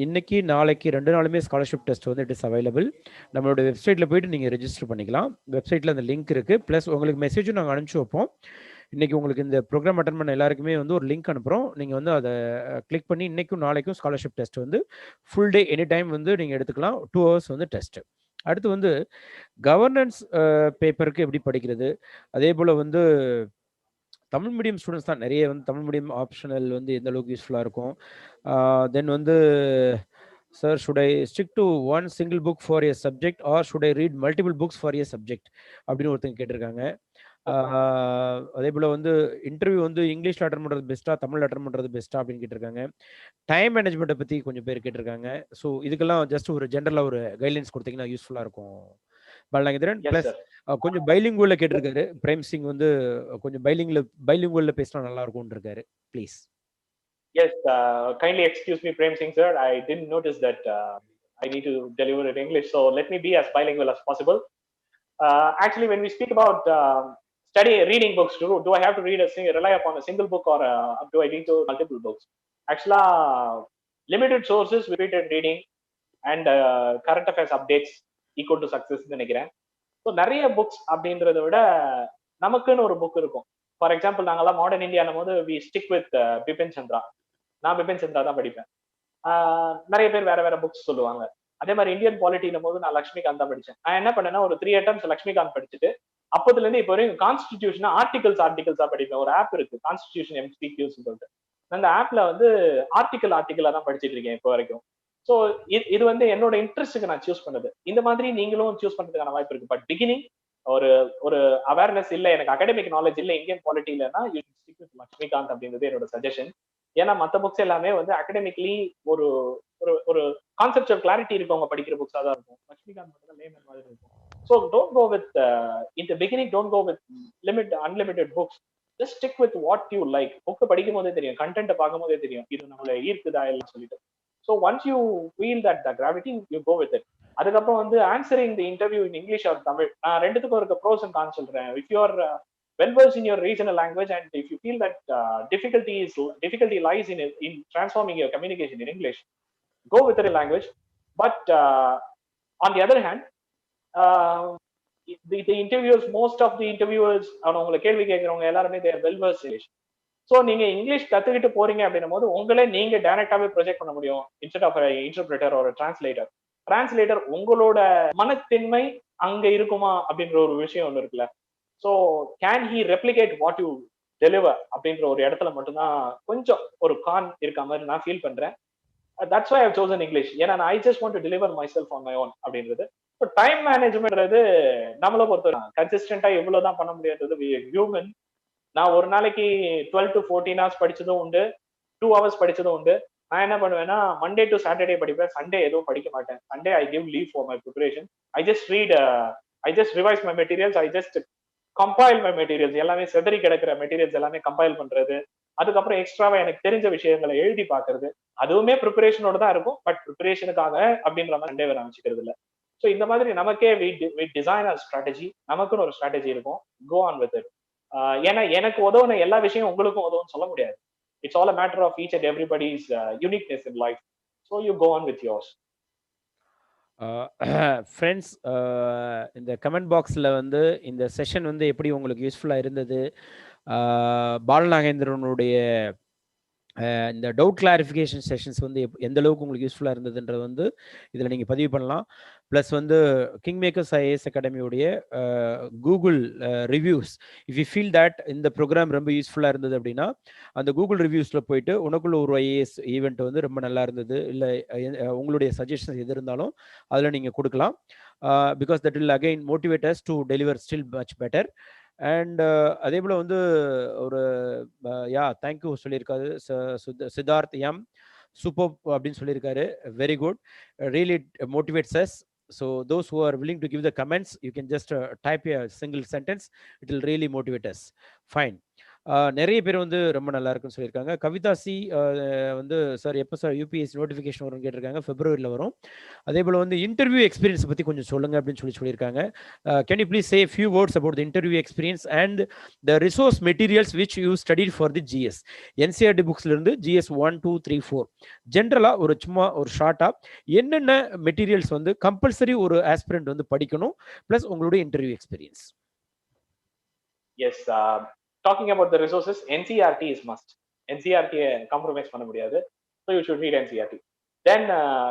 இன்னைக்கு நாளைக்கு 2 நாளுமே ஸ்காலர்ஷிப் டெஸ்ட் வந்து இட் இஸ் அவைலபிள். நம்மளோட வெப்சைட்டில் போயிட்டு நீங்கள் ரெஜிஸ்டர் பண்ணிக்கலாம். வெப்சைட்டில் அந்த லிங்க் இருக்குது. ப்ளஸ் உங்களுக்கு மெசேஜும் நாங்கள் அனுப்பிச்சி வைப்போம். இன்றைக்கி உங்களுக்கு இந்த ப்ரோக்ராம் அட்டன் பண்ண எல்லாருக்குமே வந்து ஒரு லிங்க் அனுப்புகிறோம். நீங்கள் வந்து அதை கிளிக் பண்ணி இன்றைக்கும் நாளைக்கும் ஸ்காலர்ஷிப் டெஸ்ட் வந்து ஃபுல் டே எனி டைம் வந்து நீங்கள் எடுத்துக்கலாம். 2 hours வந்து டெஸ்ட்டு. அடுத்து வந்து கவர்னன்ஸ் பேப்பருக்கு எப்படி படிக்கிறது, அதே போல் வந்து தமிழ் மீடியம் ஸ்டூடெண்ட்ஸ் தான் நிறைய வந்து தமிழ் மீடியம் ஆப்ஷனல் வந்து எந்த அளவுக்கு யூஸ்ஃபுல்லாக இருக்கும். தென் வந்து sir should I stick to one single book for a subject or should I read multiple books for a subject அப்படின்னு ஒருத்தங்க கேட்டிருக்காங்க. அதே போல் வந்து இன்டர்வியூ வந்து இங்கிலீஷில் அட்டன் பண்ணுறது பெஸ்ட்டாக, தமிழ் அட்டன் பண்ணுறது பெஸ்ட்டாக அப்படின்னு கேட்டிருக்காங்க. டைம் மேனேஜ்மெண்ட்டை பற்றி கொஞ்சம் பேர் கேட்டிருக்காங்க. ஸோ இதுக்கெல்லாம் ஜஸ்ட் ஒரு ஜென்ரலாக ஒரு கைட்லைன்ஸ் கொடுத்தீங்கன்னா யூஸ்ஃபுல்லாக இருக்கும். பலநாகேந்திரன் ப்ளஸ் கொஞ்சம் பைலிங்குவலில் கேட்டிருக்காரு. பிரேம் சிங் வந்து கொஞ்சம் பைலிங்குவலில் பேசினா நல்லா இருக்கும்னு இருக்காரு. Please. Yes, kindly excuse me, Prem Singh sir. I didn't notice that I need to deliver in English, so let me be as bilingual as possible. Actually, when we speak about reading books, do I have to rely upon a single book, or do I need to multiple books? Actually, limited sources, repeated reading, and current affairs updates equal to success ன்னு நினைக்கிறேன். So நிறைய books அப்படின்றத விட நமக்குன்னு ஒரு book இருக்கும். For example நாங்கெல்லாம் modern இந்தியானும் போது we stick with Bipin Chandra. நான் பிபின் சந்திரா தான் படிப்பேன். நிறைய பேர் வேற வேற புக்ஸ் சொல்லுவாங்க. அதே மாதிரி இந்தியன் பாலிட்டினும் போது நான் லக்ஷ்மிகாந்த் தான் படிச்சேன். நான் என்ன பண்ணேன்னா ஒரு 3 attempts லக்ஷ்மிகாந்த் படிச்சுட்டு அப்போதுல இருந்து இப்போ வரைக்கும் கான்ஸ்டிடியூஷன் ஆர்டிகல்ஸா படிப்பேன். ஒரு ஆப் இருக்கு கான்ஸ்டிடியூஷன் MCQs சொல்லிட்டு. அந்த ஆப்ல வந்து ஆர்டிகலா தான் படிச்சுட்டு இருக்கேன் இப்போ வரைக்கும். ஸோ இது வந்து என்னோட இன்ட்ரெஸ்ட்டுக்கு நான் சூஸ் பண்ணது. இந்த மாதிரி நீங்களும் சூஸ் பண்றதுக்கான வாய்ப்பு இருக்கு. பட் பிகினிங் ஒரு ஒரு அவேர்னஸ் இல்ல, எனக்கு அகாடமிக் நாலேஜ் இல்ல இந்தியன் பாலிட்டி இல்லைன்னா லக்ஷ்மிகாந்த் அப்படின்றது என்னோட சஜஷன். ஏன்னா மற்ற புக்ஸ் எல்லாமே வந்து அகாடமிக்லி ஒரு ஒரு ஒரு கான்செப்டுவல் கிளாரிட்டி இருக்கவங்க படிக்கிற புக்ஸா தான் இருக்கும். லக்ஷ்மிகாந்த் மட்டும் தான் லேமன் மாதிரி இருக்கும். So don't go with in the beginning, don't go with unlimited books. Just stick with what you like. புக்கை படிக்கும் போதே தெரியும், கண்டென்ட்டை பார்க்கும் போதே தெரியும் இது நம்மளை ஈர்க்குதா இல்லைன்னு சொல்லிட்டு. So once you feel that the gravity you go with it. அதுக்கப்புறம் வந்து answering the interview in English or Tamil, நான் ரெண்டுத்துக்கும் இருக்க ப்ரோஸ் அண்ட் கான்ஸ் சொல்றேன். If you are well versed in your regional language and if you feel that difficulty lies in transforming your communication in English, go with the language. But on the other hand, the interviewers, most of the interviewers அவங்கள கேள்வி கேட்கறவங்க எல்லாருமே they are well versed in English. So நீங்க English கத்துக்கிட்டு போறீங்க அப்படின்னும் போது உங்களே நீங்க டைரக்டாவே ப்ரொஜெக்ட் பண்ண முடியும் இன்ஸ்டெட் ஆஃப் இன்டர்பிரேட்டர் ஒரு டிரான்ஸ்லேட்டர். உங்களோட மனத்தின்மை அங்க இருக்குமா அப்படின்ற ஒரு விஷயம் ஒன்று இருக்குல்ல. So can he replicate what you deliver அப்படின்ற ஒரு இடத்துல மட்டும்தான் கொஞ்சம் ஒரு கான் இருக்க மாதிரி நான் ஃபீல் பண்றேன். That's why I have chosen English. ஏன்னா I just want to deliver myself on my own அப்படின்றது. ஸோ டைம் மேனேஜ்மெண்ட்றது நம்மளை பொறுத்தவரை கன்சிஸ்டன்டா எவ்வளவுதான் பண்ண முடியாதது ஹியூமன். நான் ஒரு நாளைக்கு 12 to 14 hours படிச்சதும் உண்டு, 2 hours படிச்சதும் உண்டு. நான் என்ன பண்ணுவேன்னா மண்டே டு சாட்டர்டே படிப்பேன், சண்டே எதுவும் படிக்க மாட்டேன். Sunday I give leave for my preparation. I just revise my materials, I just compile my materials. எல்லாமே செதறி கிடக்கிற மெட்டீரியல்ஸ் எல்லாமே கம்பைல் பண்றது, அதுக்கப்புறம் எக்ஸ்ட்ராவா எனக்கு தெரிஞ்ச விஷயங்களை எழுதி பாக்குறது, அதுவுமே ப்ரிப்பரேஷனோட தான் இருக்கும். பட் ப்ரிப்பரேஷனுக்காக அப்படின்ற மாதிரி சண்டே நான் வச்சுக்கிறது இல்லை. ஸோ இந்த மாதிரி நமக்கே வி டிசைன் அ ஸ்ட்ராட்டஜி, நமக்குன்னு ஒரு ஸ்ட்ராட்டஜி இருக்கும். Go on with it. ஏன்னா எனக்கு உதவுன எல்லா விஷயம் உங்களுக்கும் உதவுன்னு சொல்ல முடியாது. It's all a matter of each and everybody's uniqueness in life. So you go on with yours. Friends, இந்த கமெண்ட் பாக்ஸில் வந்து இந்த செஷன் வந்து எப்படி உங்களுக்கு யூஸ்ஃபுல்லாக இருந்தது, பாலநாகேந்திரனுடைய இந்த டவுட் கிளாரிஃபிகேஷன் செஷன்ஸ் வந்து எந்த அளவுக்கு உங்களுக்கு யூஸ்ஃபுல்லாக இருந்ததுன்றது வந்து இதில் நீங்கள் பதிவு பண்ணலாம். ப்ளஸ் வந்து கிங்மேக்கர்ஸ் ஐஏஎஸ் அகாடமியோடைய Google reviews, if you feel that இந்த ப்ரோக்ராம் ரொம்ப யூஸ்ஃபுல்லாக இருந்தது அப்படின்னா அந்த கூகுள் ரிவ்யூஸில் போயிட்டு உனக்குள்ள ஒரு ஐஏஎஸ் ஈவெண்ட் வந்து ரொம்ப நல்லா இருந்தது இல்லை உங்களுடைய சஜஷன்ஸ் எது இருந்தாலும் அதில் நீங்கள் கொடுக்கலாம். Because that will again motivate us to deliver still much better. And அதே போல் வந்து ஒரு தேங்க்யூ சொல்லியிருக்காரு சித்தார்த் எம், சூப்பர் அப்படின்னு சொல்லியிருக்காரு. Very good, really motivates us. So those who are willing to give the comments, you can just type a single sentence, it will really motivate us. Fine. நிறைய பேர் வந்து ரொம்ப நல்லா இருக்குன்னு சொல்லியிருக்காங்க. கவிதா சி வந்து சார் எப்போ சார் யூபிஎஸ்சி நோட்டிஃபிகேஷன் வரும்னு கேட்டிருக்காங்க. ஃபெப்ரவரியில் வரும். அதே போல் வந்து இன்டர்வியூ எக்ஸ்பீரியன்ஸ் பற்றி கொஞ்சம் சொல்லுங்க அப்படின்னு சொல்லியிருக்காங்க. Can you please say few words about the interview experience and the resource materials which you studied for the GS. NCERT புக்ஸ்லேருந்து ஜிஎஸ் 1, 2, 3, 4 ஜென்ரலாக ஒரு சும்மா ஒரு ஷார்ட்டாக என்னென்ன மெட்டீரியல்ஸ் வந்து கம்பல்சரி ஒரு ஆஸ்பிரண்ட் வந்து படிக்கணும், ப்ளஸ் உங்களுடைய interview experience. Yes, talking about the resources, NCERT is must. NCERT compromise பண்ண முடியாது. So you should read NCERT. Then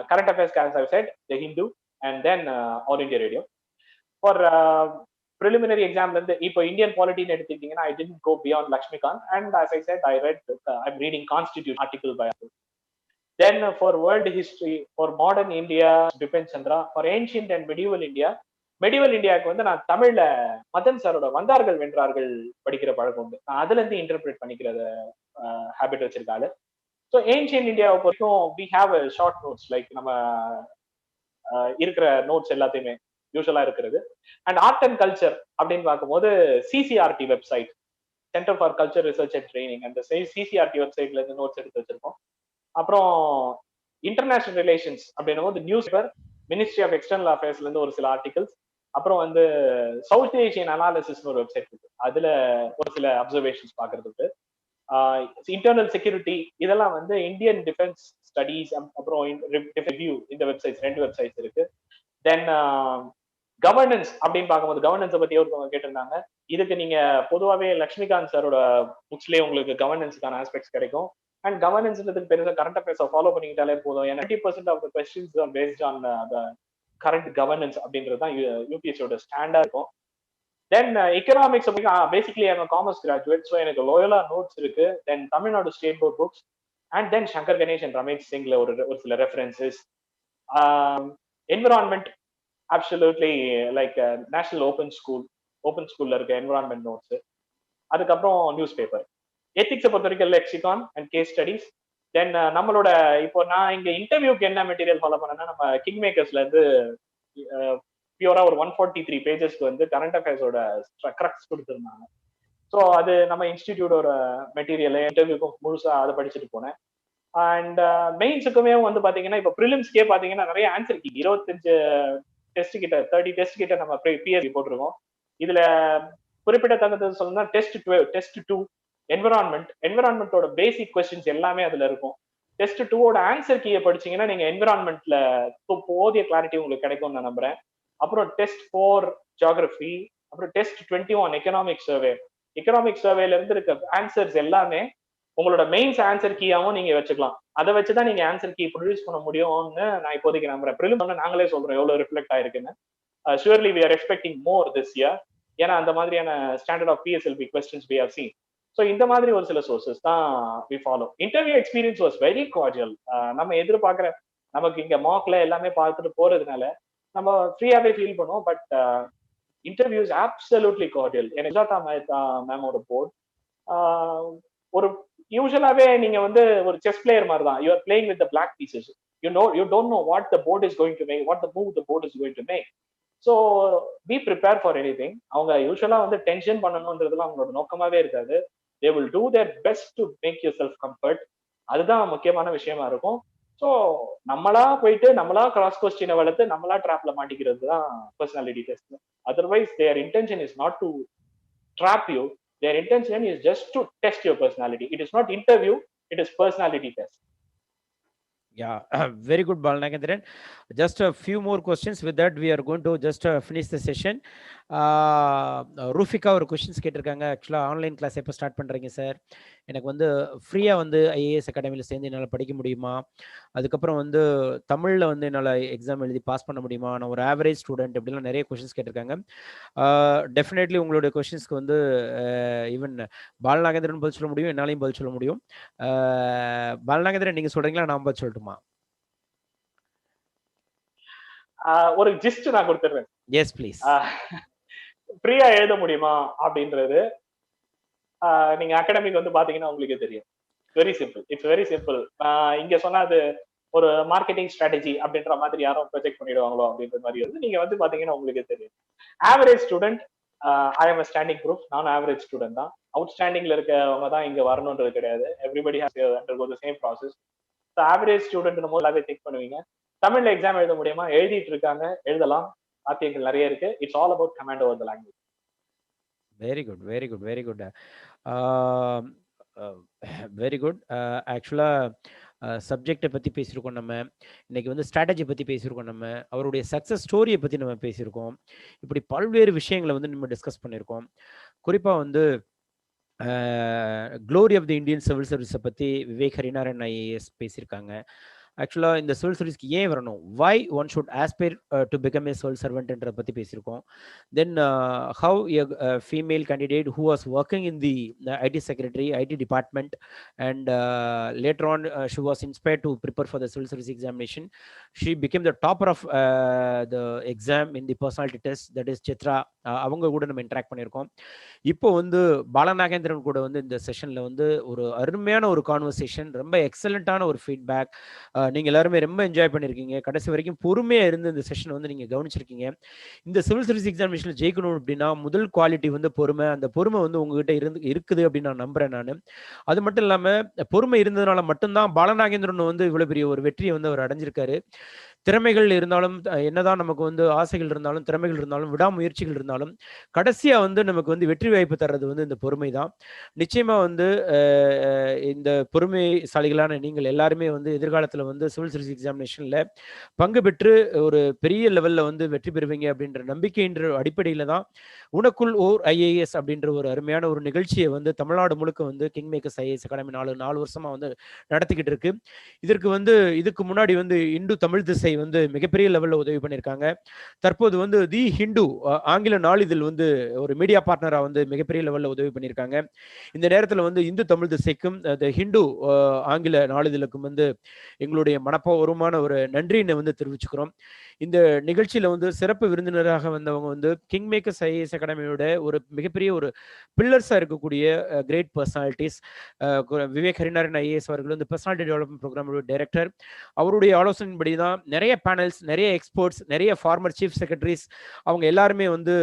current affairs, as I said, the Hindu, and then All India Radio. For preliminary exam, இப்போ Indian polity எடுத்துக்கிட்டீங்கன்னா I didn't go beyond Lakshmikant, and as I said, I'm reading Constitution article by article. Then for world history, for modern India, Bipen Chandra. For ancient and medieval இந்தியாவுக்கு வந்து நான் தமிழ்ல மதன் சாரோட வந்தார்கள் வென்றார்கள் படிக்கிற பழக்கம் உண்டு. நான் அதுல இருந்து இன்டர்பிரேட் பண்ணிக்கிறத ஹேபிட் வச்சிருக்காரு. ஸோ ஏன்ஷியன்ட் இந்தியாவை பொறுத்தும் we have a short notes, like நம்ம இருக்கிற நோட்ஸ் எல்லாத்தையுமே யூஸ்வலா இருக்கிறது. அண்ட் ஆர்ட் அண்ட் கல்ச்சர் அப்படின்னு பார்க்கும்போது CCRT website, centre for culture research and training, அந்த சிசிஆர்டி வெப்சைட்ல இருந்து நோட்ஸ் எடுத்து வச்சிருக்கோம். அப்புறம் இன்டர்நேஷனல் ரிலேஷன்ஸ் அப்படின்னும் போது newspaper, ministry of external அஃபேர்ஸ்ல இருந்து ஒரு சில ஆர்டிகல்ஸ், அப்புறம் வந்து சவுத் ஏஷியன் அனாலிசிஸ்னு ஒரு வெப்சைட் இருக்கு, அதுல ஒரு சில அப்சர்வேஷன்ஸ் பாக்குறதுக்கு. இன்டர்னல் செக்யூரிட்டி, இதெல்லாம் வந்து இந்தியன் டிஃபென்ஸ் ஸ்டடீஸ், அப்புறம் ரிவ்யூ, இந்த வெப்சைட்ஸ் 2 வெப்சைட்ஸ் இருக்கு. தென் கவர்னன்ஸ் அப்படின்னு பார்க்கும்போது கவர்னன்ஸை பத்தி ஒருத்தவங்க கேட்டிருந்தாங்க. இதுக்கு நீங்க பொதுவாகவே லக்ஷ்மிகாந்த் சாரோட புக்ஸ்லேயே உங்களுக்கு கவர்னன்ஸுக்கான ஆஸ்பெக்ட்ஸ் கிடைக்கும். அண்ட் கவர்னன்ஸ்ன்றதுக்கு பெருசாக கரண்ட் அஃபேர்ஸை ஃபாலோ பண்ணிக்கிட்டாலே போதும். ஏன்னா 90% of the questions are based on the current governance அப்படின்றது தான் யூபிஎஸ்சியோட ஸ்டாண்டா இருக்கும். Then economics basically I am commerce graduate, so எனக்கு லோயலா நோட்ஸ் இருக்கு. Then Tamil Nadu state board books and then Shankar Ganesh and Ramesh சிங்ல ஒரு சில references. Environment absolutely like national open ஸ்கூல்ல இருக்க என்விரான்மெண்ட் நோட்ஸ். அதுக்கப்புறம் நியூஸ் பேப்பர். எத்திக்ஸை பொறுத்த வரைக்கும் lexicon and case studies. Then நம்மளோட இப்போ நான் இங்க இன்டர்வியூக்கு என்ன மெட்டீரியல் ஃபாலோ பண்ணேன்னா, நம்ம கிங் மேக்கர்ஸ்ல இருந்து பியூரா ஒரு 143 பேஜஸ்க்கு வந்து கரண்ட் அஃபேர்ஸோட கிரக்ஸ் கொடுத்துருந்தாங்க. ஸோ அது நம்ம இன்ஸ்டிடியூட்டோட மெட்டீரியல் இன்டர்வியூக்கும் முழுசா அதை படிச்சுட்டு போனேன். அண்ட் மெயின்ஸுக்குமே வந்து பாத்தீங்கன்னா இப்போ ப்ரிலிம்ஸ்க்கே பாத்தீங்கன்னா நிறைய ஆன்சர் கீ 25 டெஸ்ட் கிட்ட 30 டெஸ்ட் கிட்ட நம்ம பிஎஸ்சி போட்டிருக்கோம். இதுல குறிப்பிடத்தக்கது சொல்லணும்னா டெஸ்ட் 2 என்விரான்மெண்டோட பேசிக் கொஸ்டின்ஸ் எல்லாமே அதுல இருக்கும். டெஸ்ட் 2ஓட ஆன்சர் கீயை படிச்சீங்கன்னா நீங்க என்விரான்மெண்ட்ல போதிய கிளாரிட்டி உங்களுக்கு கிடைக்கும்னு நான் நம்புறேன். அப்புறம் டெஸ்ட் 4 ஜியோகிராஃபி, அப்புறம் டெஸ்ட் 21 எக்கனாமிக் சர்வேல இருந்து இருக்க ஆன்சர்ஸ் எல்லாமே உங்களோட மெயின்ஸ் ஆன்சர் கீயாவும் நீங்க வச்சுக்கலாம். அதை வச்சுதான் நீங்க ஆன்சர் கீ ப்ரொடியூஸ் பண்ண முடியும்னு நான் இப்போதைக்கு நம்புறேன். ப்ரிலிம்ஸ் நாங்களே சொல்றோம் எவ்வளவு ரிஃப்ளெக்ட் ஆயிருக்குன்னு. Surely we are expecting more this year. ஏன்னா அந்த மாதிரியான standard of PSLP questions we have seen. So இந்த மாதிரி ஒரு சில சோர்சஸ் தான் we follow. Interview experience was very cordial. நம்ம எதிர்பார்க்குற நமக்கு இங்க மார்க்ல எல்லாமே பார்த்துட்டு போறதுனால நம்ம ஃப்ரீயாவே ஃபீல் பண்ணுவோம். But interviews absolutely cordial. எனக்கு சுஜாதா மேமோட போர்ட் ஒரு யூஸ்வலாவே நீங்க வந்து ஒரு செஸ் பிளேயர் மாதிரி தான். You are playing with the black pieces. You don't know what the board is going to make, what the move the board is going to make. So be prepare for anything. அவங்க யூஸ்வலா வந்து tension பண்ணணுன்றதுலாம் அவங்களோட நோக்கமாவே இருக்காது. They will do their best to make your self comfort. அதுதான் முக்கியமான விஷயமா இருக்கும். ஸோ நம்மளா போயிட்டு நம்மளா கிராஸ் கொஸ்டினை வளர்த்து நம்மளா ட்ராப்ல மாட்டிக்கிறது தான் personality test. Otherwise there intention is not to drop you. Their intention is just to test your personality. It is not interview, it is personality test. Yeah, very good, Balanagendran. Just a few more questions. With that, we are going to just finish the session. ரூஃபிகா ஒரு questions கேட்டிருக்காங்க. ஆக்சுவலாக online class எப்போ start பண்ணுறீங்க sir? எனக்கு வந்து ஃப்ரீயாக வந்து IAS அகாடமியில் சேர்ந்து என்னால் படிக்க முடியுமா? அதுக்கப்புறம் வந்து தமிழில் வந்து என்னால் எக்ஸாம் எழுதி பாஸ் பண்ண முடியுமா? நான் ஒரு ஆவரேஜ் ஸ்டூடெண்ட் இப்படிலாம் நிறைய கொஸ்டின்ஸ் கேட்டிருக்காங்க. டெஃபினெட்லி உங்களுடைய கொஸ்டின்ஸ்க்கு வந்து ஈவன் பாலநாகேந்திரன் பதில் சொல்ல முடியும், என்னாலையும் பதில் சொல்ல முடியும். பாலநாகேந்திரன் நீங்கள் சொல்கிறீங்களா, நான் பதில் சொல்லட்டுமா? ஒரு ஜிஸ்ட் நான் கொடுத்துறேன். Yes please. ஃப்ரீயா எழுத முடியுமா அப்படின்றது நீங்க அகாடமிக் வந்து பாத்தீங்கன்னா உங்களுக்கே தெரியும். Very simple. It's very simple. இங்க சொன்னா அது ஒரு மார்க்கெட்டிங் ஸ்ட்ராட்டஜி அப்படின்ற மாதிரி யாரும் ப்ரொஜெக்ட் பண்ணிடுவாங்களோ அப்படின்ற மாதிரி வந்து நீங்க வந்து பாத்தீங்கன்னா உங்களுக்கே தெரியும். Average student, I am standing proof. நானும் ஆவரேஜ் ஸ்டூடெண்ட் தான். அவுட் ஸ்டாண்டிங்ல இருக்கவங்க தான் இங்க வரணுன்றது கிடையாது. Everybody has undergo the same process. So average student முதலாவே திங்க் பண்ணுவீங்க. தமிழ்ல எக்ஸாம் எழுத முடியுமா? எழுதிட்டு இருக்காங்க, எழுதலாம். சாத்தியங்கள் நிறைய இருக்கு. It's all about command over the language. Very good, very good, very good, very good. ஆக்சுவலாக சப்ஜெக்டை பற்றி பேசியிருக்கோம். நம்ம இன்னைக்கு வந்து ஸ்ட்ராட்டஜி பற்றி பேசியிருக்கோம். நம்ம அவருடைய சக்ஸஸ் ஸ்டோரியை பற்றி நம்ம பேசியிருக்கோம். இப்படி பல்வேறு விஷயங்களை வந்து நம்ம டிஸ்கஸ் பண்ணியிருக்கோம். குறிப்பாக வந்து glory of the Indian civil சர்வீஸை பற்றி விவேக் ஹரிநாராயண் ஐஏஎஸ் பேசியிருக்காங்க. ஆக்சுவலாக இந்த சிவில் சர்வீஸ்க்கு ஏன் வரணும், why one should aspire to become a civil சர்வெண்ட்ன்றதை பற்றி பேசியிருக்கோம். Then how a female candidate who was working in the IT secretary, IT department, and later on she was inspired to prepare for the civil service examination. She became the topper of the exam in the personality test, that is Chitra. அவங்க கூட நம்ம interact பண்ணியிருக்கோம். இப்போ வந்து பாலநாகேந்திரன் கூட வந்து இந்த செஷனில் வந்து ஒரு அருமையான ஒரு கான்வர்சேஷன், ரொம்ப எக்ஸலண்ட்டான ஒரு ஃபீட்பேக். நீங்கள் எல்லாருமே ரொம்ப என்ஜாய் பண்ணியிருக்கீங்க. கடைசி வரைக்கும் பொறுமையாக இருந்து இந்த செஷன் வந்து நீங்கள் கவனிச்சிருக்கீங்க. இந்த சிவில் சர்வீஸ் எக்ஸாமினேஷனில் ஜெயிக்கணும் அப்படின்னா முதல் குவாலிட்டி வந்து பொறுமை. அந்த பொறுமை வந்து உங்ககிட்ட இருக்குது அப்படின்னு நான் நம்புறேன். நான் அது மட்டும் இல்லாமல் பொறுமை இருந்ததுனால மட்டும்தான் பாலநாகேந்திரன் வந்து இவ்வளோ பெரிய ஒரு வெற்றியை வந்து அவர் அடைஞ்சிருக்காரு. திறமைகள் இருந்தாலும் என்னதான் நமக்கு வந்து ஆசைகள் இருந்தாலும் திறமைகள் இருந்தாலும் விடாமுயற்சிகள் இருந்தாலும் கடைசியா வந்து நமக்கு வந்து வெற்றி வாய்ப்பு தர்றது வந்து இந்த பொறுமை தான். நிச்சயமா வந்து இந்த பொறுமைசாலிகளான நீங்கள் எல்லாருமே வந்து எதிர்காலத்துல வந்து சிவில் சர்வீஸ் எக்ஸாமினேஷன்ல பங்கு பெற்று ஒரு பெரிய லெவல்ல வந்து வெற்றி பெறுவீங்க அப்படின்ற நம்பிக்கைன்ற அடிப்படையில தான் உனக்குள் ஓர் ஐஏஎஸ் அப்படின்ற ஒரு அருமையான ஒரு நிகழ்ச்சியை வந்து தமிழ்நாடு முழுக்க வந்து கிங்மேக்கர்ஸ் ஐஏஎஸ் அகாடமி 4 வருஷமா வந்து நடத்திக்கிட்டு இருக்கு. இதுக்கு முன்னாடி வந்து இந்து தமிழ் திசை வந்து மிகப்பெரிய லெவல்ல உதவி பண்ணியிருக்காங்க. தற்போது வந்து தி ஹிந்து ஆங்கில நாளிதழ் வந்து ஒரு மீடியா பார்ட்னரா வந்து மிகப்பெரிய லெவல்ல உதவி பண்ணியிருக்காங்க. இந்த நேரத்தில் வந்து இந்து தமிழ் திசைக்கும் தி ஹிந்து ஆங்கில நாளிதழுக்கும் வந்து எங்களுடைய மனப்பூர்வமான ஒரு நன்றியினை வந்து தெரிவிச்சுக்கிறோம். இந்த நிகழ்ச்சியில வந்து சிறப்பு விருந்தினராக வந்தவங்க வந்து கிங்மேக்கர்ஸ் ஐஏஎஸ் அகாடமியோட ஒரு மிகப்பெரிய ஒரு பில்லர்ஸா இருக்கக்கூடிய great personalities. Vivek Harinarayan IAS அவர்கள் வந்து பர்சனாலிட்டி டெவலப்மெண்ட் ப்ரோக்ராமோட டைரக்டர். அவருடைய ஆலோசனைப்படி தான் நிறைய பேனல்ஸ், நிறைய எக்ஸ்பர்ட்ஸ், நிறைய ஃபார்மர் சீஃப் செக்ரட்டரிஸ் அவங்க எல்லாருமே வந்து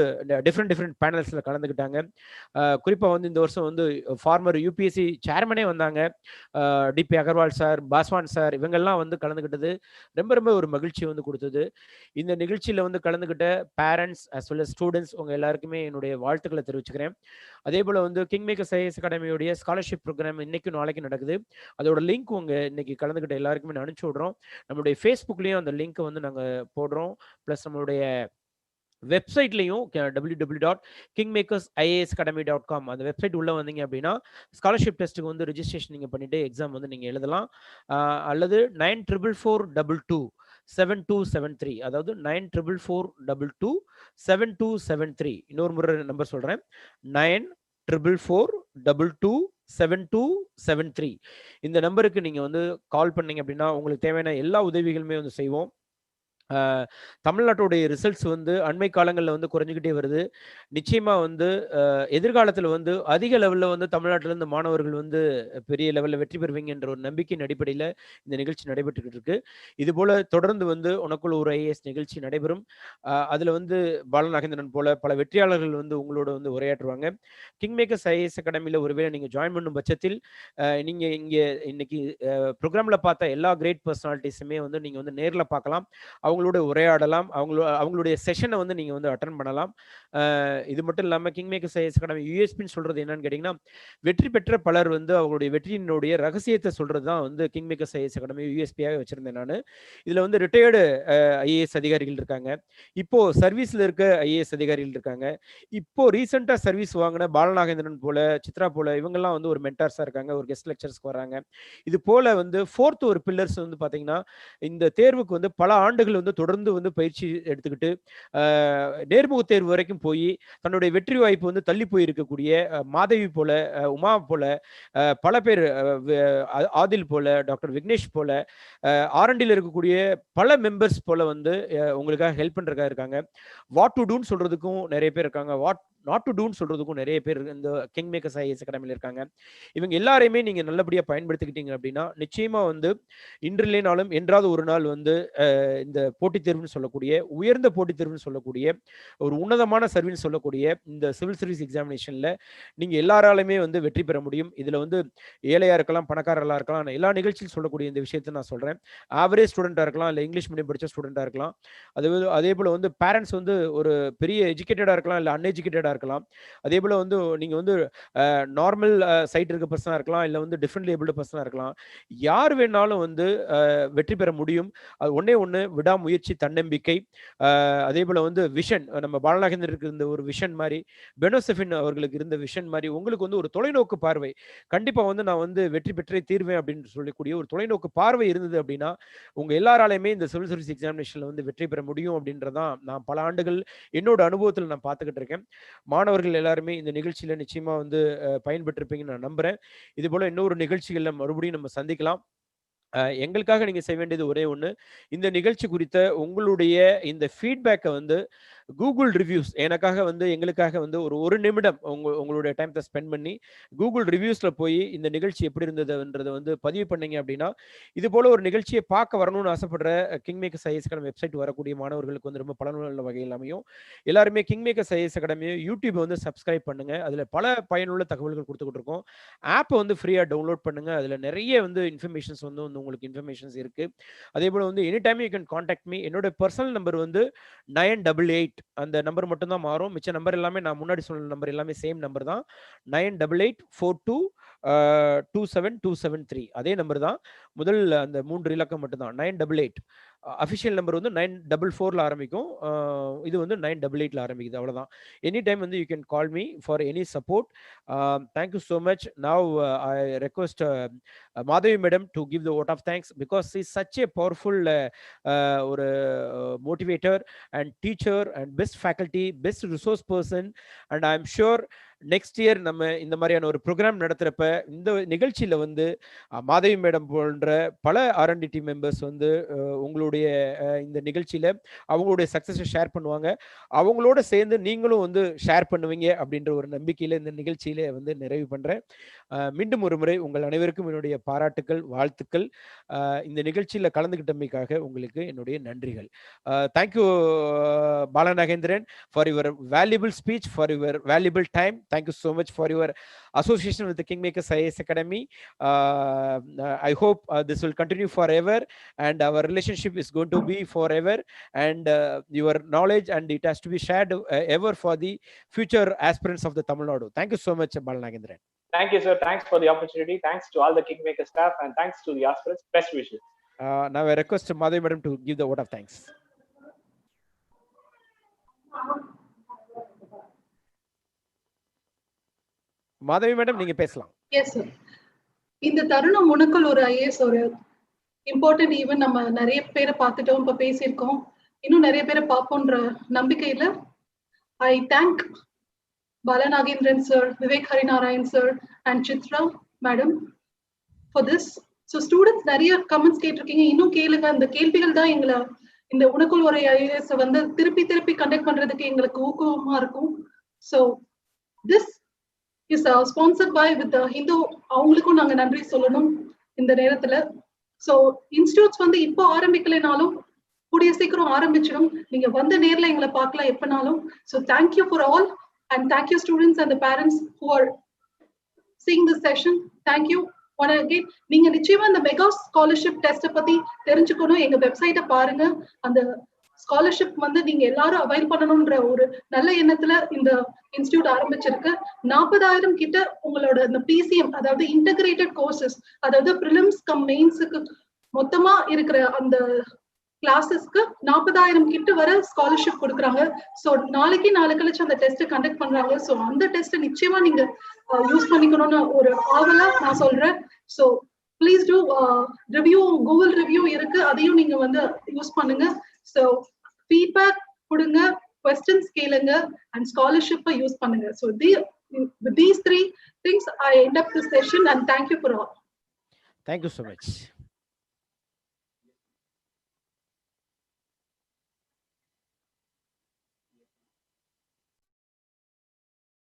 டிஃப்ரெண்ட் பேனல்ஸ்ல கலந்துக்கிட்டாங்க. குறிப்பா வந்து இந்த வருஷம் வந்து ஃபார்மர் யூபிஎஸ்சி சேர்மனே வந்தாங்க. DP Agarwal sir, Paswan sir இவங்கெல்லாம் வந்து கலந்துக்கிட்டது ரொம்ப ஒரு மகிழ்ச்சி வந்து கொடுத்தது. இந்த நிகழ்ச்சியில வந்து கலந்துக்கிட்ட parents as well as students உங்க எல்லாருக்குமே என்னுடைய வாழ்த்துக்களை தெரிவிச்சுக்கிறேன். அதே போல வந்து கிங்மேக்கர்ஸ் ஐஏஎஸ் அகாடமியோடைய ஸ்காலர்ஷிப் ப்ரோக்ராம் இன்னைக்கும் நாளைக்கு நடக்குது. அதோட லிங்க் உங்க இன்னைக்கு கலந்துக்கிட்ட எல்லாருக்குமே நான் அனுப்பிச்சு விடுறோம். நம்மளுடைய ஃபேஸ்புக்லயும் அந்த லிங்க் வந்து நாங்க போடுறோம். பிளஸ் நம்மளுடைய வெப்சைட்லையும் www.kingmakersiasacademy.com அந்த வெப்சைட் உள்ள வந்தீங்க அப்படின்னா ஸ்காலர்ஷிப் டெஸ்ட்டுக்கு வந்து ரெஜிஸ்ட்ரேஷன் நீங்க பண்ணிட்டு எக்ஸாம் வந்து நீங்க எழுதலாம். அல்லது 9444227273 அதாவது 9444227273 இன்னொரு முறை நம்பர் சொல்றேன் 9444227273 இந்த நம்பருக்கு நீங்க வந்து கால் பண்ணீங்க அப்படின்னா உங்களுக்கு தேவையான எல்லா உதவிகளுமே வந்து செய்வோம். தமிழ்நாட்டுடைய ரிசல்ட்ஸ் வந்து அண்மை காலங்களில் வந்து குறைஞ்சிக்கிட்டே வருது. நிச்சயமா வந்து எதிர்காலத்தில் வந்து அதிக லெவலில் வந்து தமிழ்நாட்டிலிருந்து மாணவர்கள் வந்து பெரிய லெவலில் வெற்றி பெறுவீங்கன்ற ஒரு நம்பிக்கையின் அடிப்படையில் இந்த நிகழ்ச்சி நடைபெற்றுக்கிட்டு இருக்கு. இது போல தொடர்ந்து வந்து உனக்குள்ள ஒரு ஐஏஎஸ் நிகழ்ச்சி நடைபெறும். அதில் வந்து பாலநாகேந்திரன் போல பல வெற்றியாளர்கள் வந்து உங்களோட வந்து உரையாற்றுவாங்க. கிங்மேக்கர்ஸ் ஐஏஎஸ் அகாடமியில் ஒருவேளை நீங்கள் ஜாயின் பண்ணும் பட்சத்தில் நீங்கள் இங்கே இன்னைக்கு ப்ரோக்ராமில் பார்த்த எல்லா கிரேட் பர்சனாலிட்டிஸுமே வந்து நீங்கள் வந்து நேரில் பார்க்கலாம், அவங்களோட உரையாடலாம், அவங்களுடைய செஷனை வந்து நீங்க வந்து அட்டன் பண்ணலாம். இது மட்டும் இல்லாம கிங்மேக்கர்ஸ் ஐஏஎஸ் அகாடமி யூஎஸ்பின்னு சொல்றது என்னன்னு கேட்டீங்கன்னா வெற்றி பெற்ற பலர் வந்து அவங்களுடைய வெற்றியினுடைய ரகசியத்தை சொல்றது தான் வந்து கிங்மேக்கர்ஸ் ஐஏஎஸ் அகாடமி யூஎஸ்பியாக வச்சிருந்தேன் நான். இதுல வந்து ரிட்டையர்டு ஐஏஎஸ் அதிகாரிகள் இருக்காங்க, இப்போ சர்வீஸ்ல இருக்க ஐஏஎஸ் அதிகாரிகள் இருக்காங்க, இப்போ ரீசெண்டா சர்வீஸ் வாங்கின பாலநாகேந்திரன் போல, சித்ரா போல இவங்கெல்லாம் வந்து ஒரு மென்டார்ஸா இருக்காங்க, ஒரு கெஸ்ட் லெக்சர்ஸ்க்கு வராங்க. இது போல வந்து ஃபோர்த் ஒரு பில்லர்ஸ் வந்து பாத்தீங்கன்னா இந்த தேர்வுக்கு வந்து பல ஆண்டுகள் வந்து தொடர்ந்து வந்து பயிற்சி எடுத்துக்கிட்டு நேர்முக தேர்வு வரைக்கும் போய் தன்னுடைய வெற்றி வாய்ப்பு வந்து தள்ளி போயிருக்கக்கூடிய மாதவி போல, உமா போல, பல பேர், ஆதில் போல, டாக்டர் விக்னேஷ் போல, ஆர்என்டியில் இருக்கக்கூடிய பல மெம்பர்ஸ் போல வந்து உங்களுக்காக ஹெல்ப் பண்றதுக்காக இருக்காங்க. வாட் டு டூன்னு சொல்றதுக்கும் நிறைய பேர் இருக்காங்க, வாட் நாட் டு டூன்னு சொல்றதுக்கும் நிறைய பேர் இந்த கிங்மேக்கர்ஸ் ஐஏஎஸ் அகாடமியில் இருக்காங்க. இவங்க எல்லாரையுமே நீங்க நல்லபடியா பயன்படுத்திக்கிட்டீங்க அப்படின்னா நிச்சயமா வந்து இன்றிலேனாலும் என்றாவது ஒரு நாள் வந்து இந்த போட்டித் தேர்வுன்னு சொல்லக்கூடிய உயர்ந்த போட்டித் தேர்வுன்னு சொல்லக்கூடிய ஒரு உன்னதமான சர்வீஸ் சொல்லக்கூடிய இந்த சிவில் சர்வீஸ் எக்ஸாமினேஷன்ல நீங்க எல்லாராலுமே வந்து வெற்றி பெற முடியும். இதுல வந்து ஏழையா இருக்கலாம், பணக்காரர்களா இருக்கலாம், எல்லா நிகழ்ச்சியில் சொல்லக்கூடிய இந்த விஷயத்தை நான் சொல்றேன். ஆவரேஜ் ஸ்டூடெண்டா இருக்கலாம், இல்லை இங்கிலீஷ் மீடியம் படிச்ச ஸ்டூடெண்டா இருக்கலாம், அதே போல வந்து பேரண்ட்ஸ் வந்து ஒரு பெரிய எஜுகேட்டடா இருக்கலாம், இல்லை அன்எஜுகேட்டடா இருக்கலாம். அதே போல வந்து நீங்க வந்து நார்மல் சைட் இருக்க பர்சனா இருக்கலாம், இல்லை வந்து டிஃபரெண்ட்லி ஏபிள்டு பர்சனா இருக்கலாம். யார் வேணாலும் வந்து வெற்றி பெற முடியும். அது ஒண்ணே விடாமுயற்சி, தன்னம்பிக்கை, அதே போல வந்து விஷன், நம்ம பாலநாகேந்திரருக்கு இருந்த ஒரு விஷன் மாதிரி, பெனோசெஃபின் அவர்களுக்கு இருந்த விஷன் மாதிரி உங்களுக்கு வந்து ஒரு தொலைநோக்கு பார்வை, கண்டிப்பா வந்து நான் வந்து வெற்றி பெற்றே தீர்வேன் அப்படின்னு சொல்லக்கூடிய ஒரு தொலைநோக்கு பார்வை இருந்தது அப்படின்னா உங்க எல்லாராலையுமே இந்த சிவில் சர்வீஸ் எக்ஸாமினேஷன்ல வந்து வெற்றி பெற முடியும் அப்படின்றதான் நான் பல ஆண்டுகள் என்னோட அனுபவத்தில் நான் பார்த்துக்கிட்டு இருக்கேன். மாணவர்கள் எல்லாருமே இந்த நிகழ்ச்சியில நிச்சயமா வந்து பயன்பெற்றிருப்பீங்கன்னு நான் நம்புறேன். இது போல இன்னொரு நிகழ்ச்சிகள்ல மறுபடியும் நம்ம சந்திக்கலாம். எங்களுக்காக நீங்க செய்ய வேண்டியது ஒரே ஒண்ணு, இந்த நிகழ்ச்சி குறித்த உங்களுடைய இந்த ஃபீட்பேக்கை வந்து கூகுள் ரிவ்யூஸ் எனக்காக வந்து எங்களுக்காக வந்து ஒரு நிமிடம் உங்களுடைய டைத்தை ஸ்பெண்ட் பண்ணி கூகுள் ரிவ்யூஸ்ல போய் இந்த நிகழ்ச்சி எப்படி இருந்ததுன்றதை வந்து பதிவு பண்ணீங்க அப்படின்னா இது போல ஒரு நிகழ்ச்சியை பார்க்க வரணும்னு ஆசைப்படுற கிங்மேக்கர்ஸ் ஐஏஎஸ் அகாடமி வெப்சைட் வரக்கூடிய மாணவர்களுக்கு வந்து ரொம்ப பலனுள்ள வகையில் அமையும். எல்லாருமே கிங்மேக்கர்ஸ் ஐஏஎஸ் அகாடமி யூடியூப் வந்து சப்ஸ்கிரைப் பண்ணுங்க. அதுல பல பயனுள்ள தகவல்கள் கொடுத்துக்கிட்டு இருக்கோம். ஆப்பை வந்து ஃப்ரீயா டவுன்லோட் பண்ணுங்க. அதுல நிறைய வந்து இன்ஃபர்மேஷன்ஸ் வந்து உங்களுக்கு இன்ஃபர்மேஷன்ஸ் இருக்கு. அதே போல வந்து any time you can contact me. என்னோட பர்சனல் நம்பர் வந்து 988. அந்த நம்பர் மட்டும் தான் மாறும். மிச்ச நம்பர் எல்லாமே நான் முன்னாடி சொன்ன நம்பர் எல்லாமே சேம் நம்பர் தான். 988422723 அதே நம்பர் தான். முதல் அந்த 3 இலக்கம் மட்டும் தான் 988. அஃபிஷியல் நம்பர் வந்து 944ல ஆரம்பிக்கும். இது வந்து 988ல ஆரம்பிக்குது. அவ்வளவுதான். எனி டைம் வந்து you can call me for any support. Thank you so much. Now I request Madhavi madam to give the vote of thanks because she is such a powerful ஒரு motivator and teacher and best faculty, best resource person, and I am sure next year நம்ம இந்த மாதிரியான ஒரு program நடத்துறப்ப இந்த நிகழ்ச்சியில வந்து Madhavi madam போன்ற பல R&D டீம் மெம்பர்ஸ் வந்து உங்களுடைய இந்த நிகழ்ச்சியில அவங்களுடைய சக்சஸை ஷேர் பண்ணுவாங்க. அவங்களோட சேர்ந்து நீங்களும் வந்து ஷேர் பண்ணுவீங்க அப்படின்ற ஒரு நம்பிக்கையில இந்த நிகழ்ச்சியில வந்து நிறைவு பண்றேன். மீண்டும் ஒரு முறை உங்கள் அனைவருக்கும் என்னுடைய பாராட்டுக்கள், வாழ்த்துக்கள். இந்த நிகழ்ச்சியில கலந்துகிட்டமைக்காக உங்களுக்கு என்னுடைய நன்றிகள். Thank you Balanagendran for your valuable speech, for your valuable time. Thank you so much for your association with the KingMakers IAS Academy. I hope this will continue forever and our relationship is going to be forever, and your knowledge and it has to be shared ever for the future aspirants of the Tamil Nadu. Thank you so much, Balanagendran. Thank you, sir. Thanks for the opportunity. Thanks to all the KingMakers staff and thanks to the aspirants. Best wishes. Now I request Madhavi madam to give the vote of thanks. Madhavi madam நீங்க பேசலாம். Yes sir. இந்த தருணம் உனக்குள் ஒரு IAS ஒரு important event நம்ம நிறைய பேரை பார்த்துட்டோம், இப்ப பேசியிருக்கோம், இன்னும் நிறைய பேரை பார்ப்போன்ற நம்பிக்கையில I thank Balanagendran sir, Vivek Harinarain sir and Chitraa madam for this. So students நிறைய கமெண்ட்ஸ் கேட்டிருக்கீங்க, இன்னும் கேளுங்க. அந்த கேள்விகள் தான் எங்களை இந்த உனக்குள் ஒரு ஐஏஎஸ் வந்து திருப்பி கண்டக்ட் பண்றதுக்கு எங்களுக்கு ஊக்கமா இருக்கும். So this is sponsored by with the Hindu. அவங்களுக்கும் நாங்க நன்றி சொல்லணும் இந்த நேரத்துல. ஸோ இன்ஸ்டியூட்ஸ் வந்து இப்போ ஆரம்பிக்கலைனாலும் கூடிய சீக்கிரம் ஆரம்பிச்சிடும். நீங்க வந்து நேர்ல எங்களை பார்க்கலாம் எப்பனாலும். So thank you for all and thank you students and the parents who are seeing this session. Thank you once again. நீங்க நிச்சயமா இந்த மெகா ஸ்காலர்ஷிப் டெஸ்ட் பத்தி தெரிஞ்சுக்கணும். எங்க வெப்சைட்டை பாருங்க. அந்த ஸ்காலர்ஷிப் வந்து நீங்க எல்லாரும் அவைல் பண்ணணும்ன்ற ஒரு நல்ல எண்ணத்துல இந்த இன்ஸ்டியூட் ஆரம்பிச்சிருக்கு. 40,000 கிட்ட உங்களோட இந்த PCM அதாவது இன்டகிரேட்டட் கோர்சஸ், அதாவது பிரிலிம்ஸ் கம் மெயின்ஸுக்கு மொத்தமா இருக்கிற அந்த கிளாஸஸ்க்கு 40,000 கிட்ட வர ஸ்காலர்ஷிப் கொடுக்குறாங்க. ஸோ நாளைக்கு கழிச்சு அந்த டெஸ்ட் கண்டக்ட் பண்றாங்க. ஸோ அந்த டெஸ்ட் நிச்சயமா நீங்க யூஸ் பண்ணிக்கணும்னு ஒரு ஆவலா நான் சொல்றேன். So please do review, Google review இருக்கு, அதையும் நீங்க வந்து யூஸ் பண்ணுங்க. ஸோ ஃபீட்பேக் கொடுங்க, questions கேளுங்க and scholarship use பண்ணுங்க. So with these 3 things I end up this session and thank you for all. Thank you so much.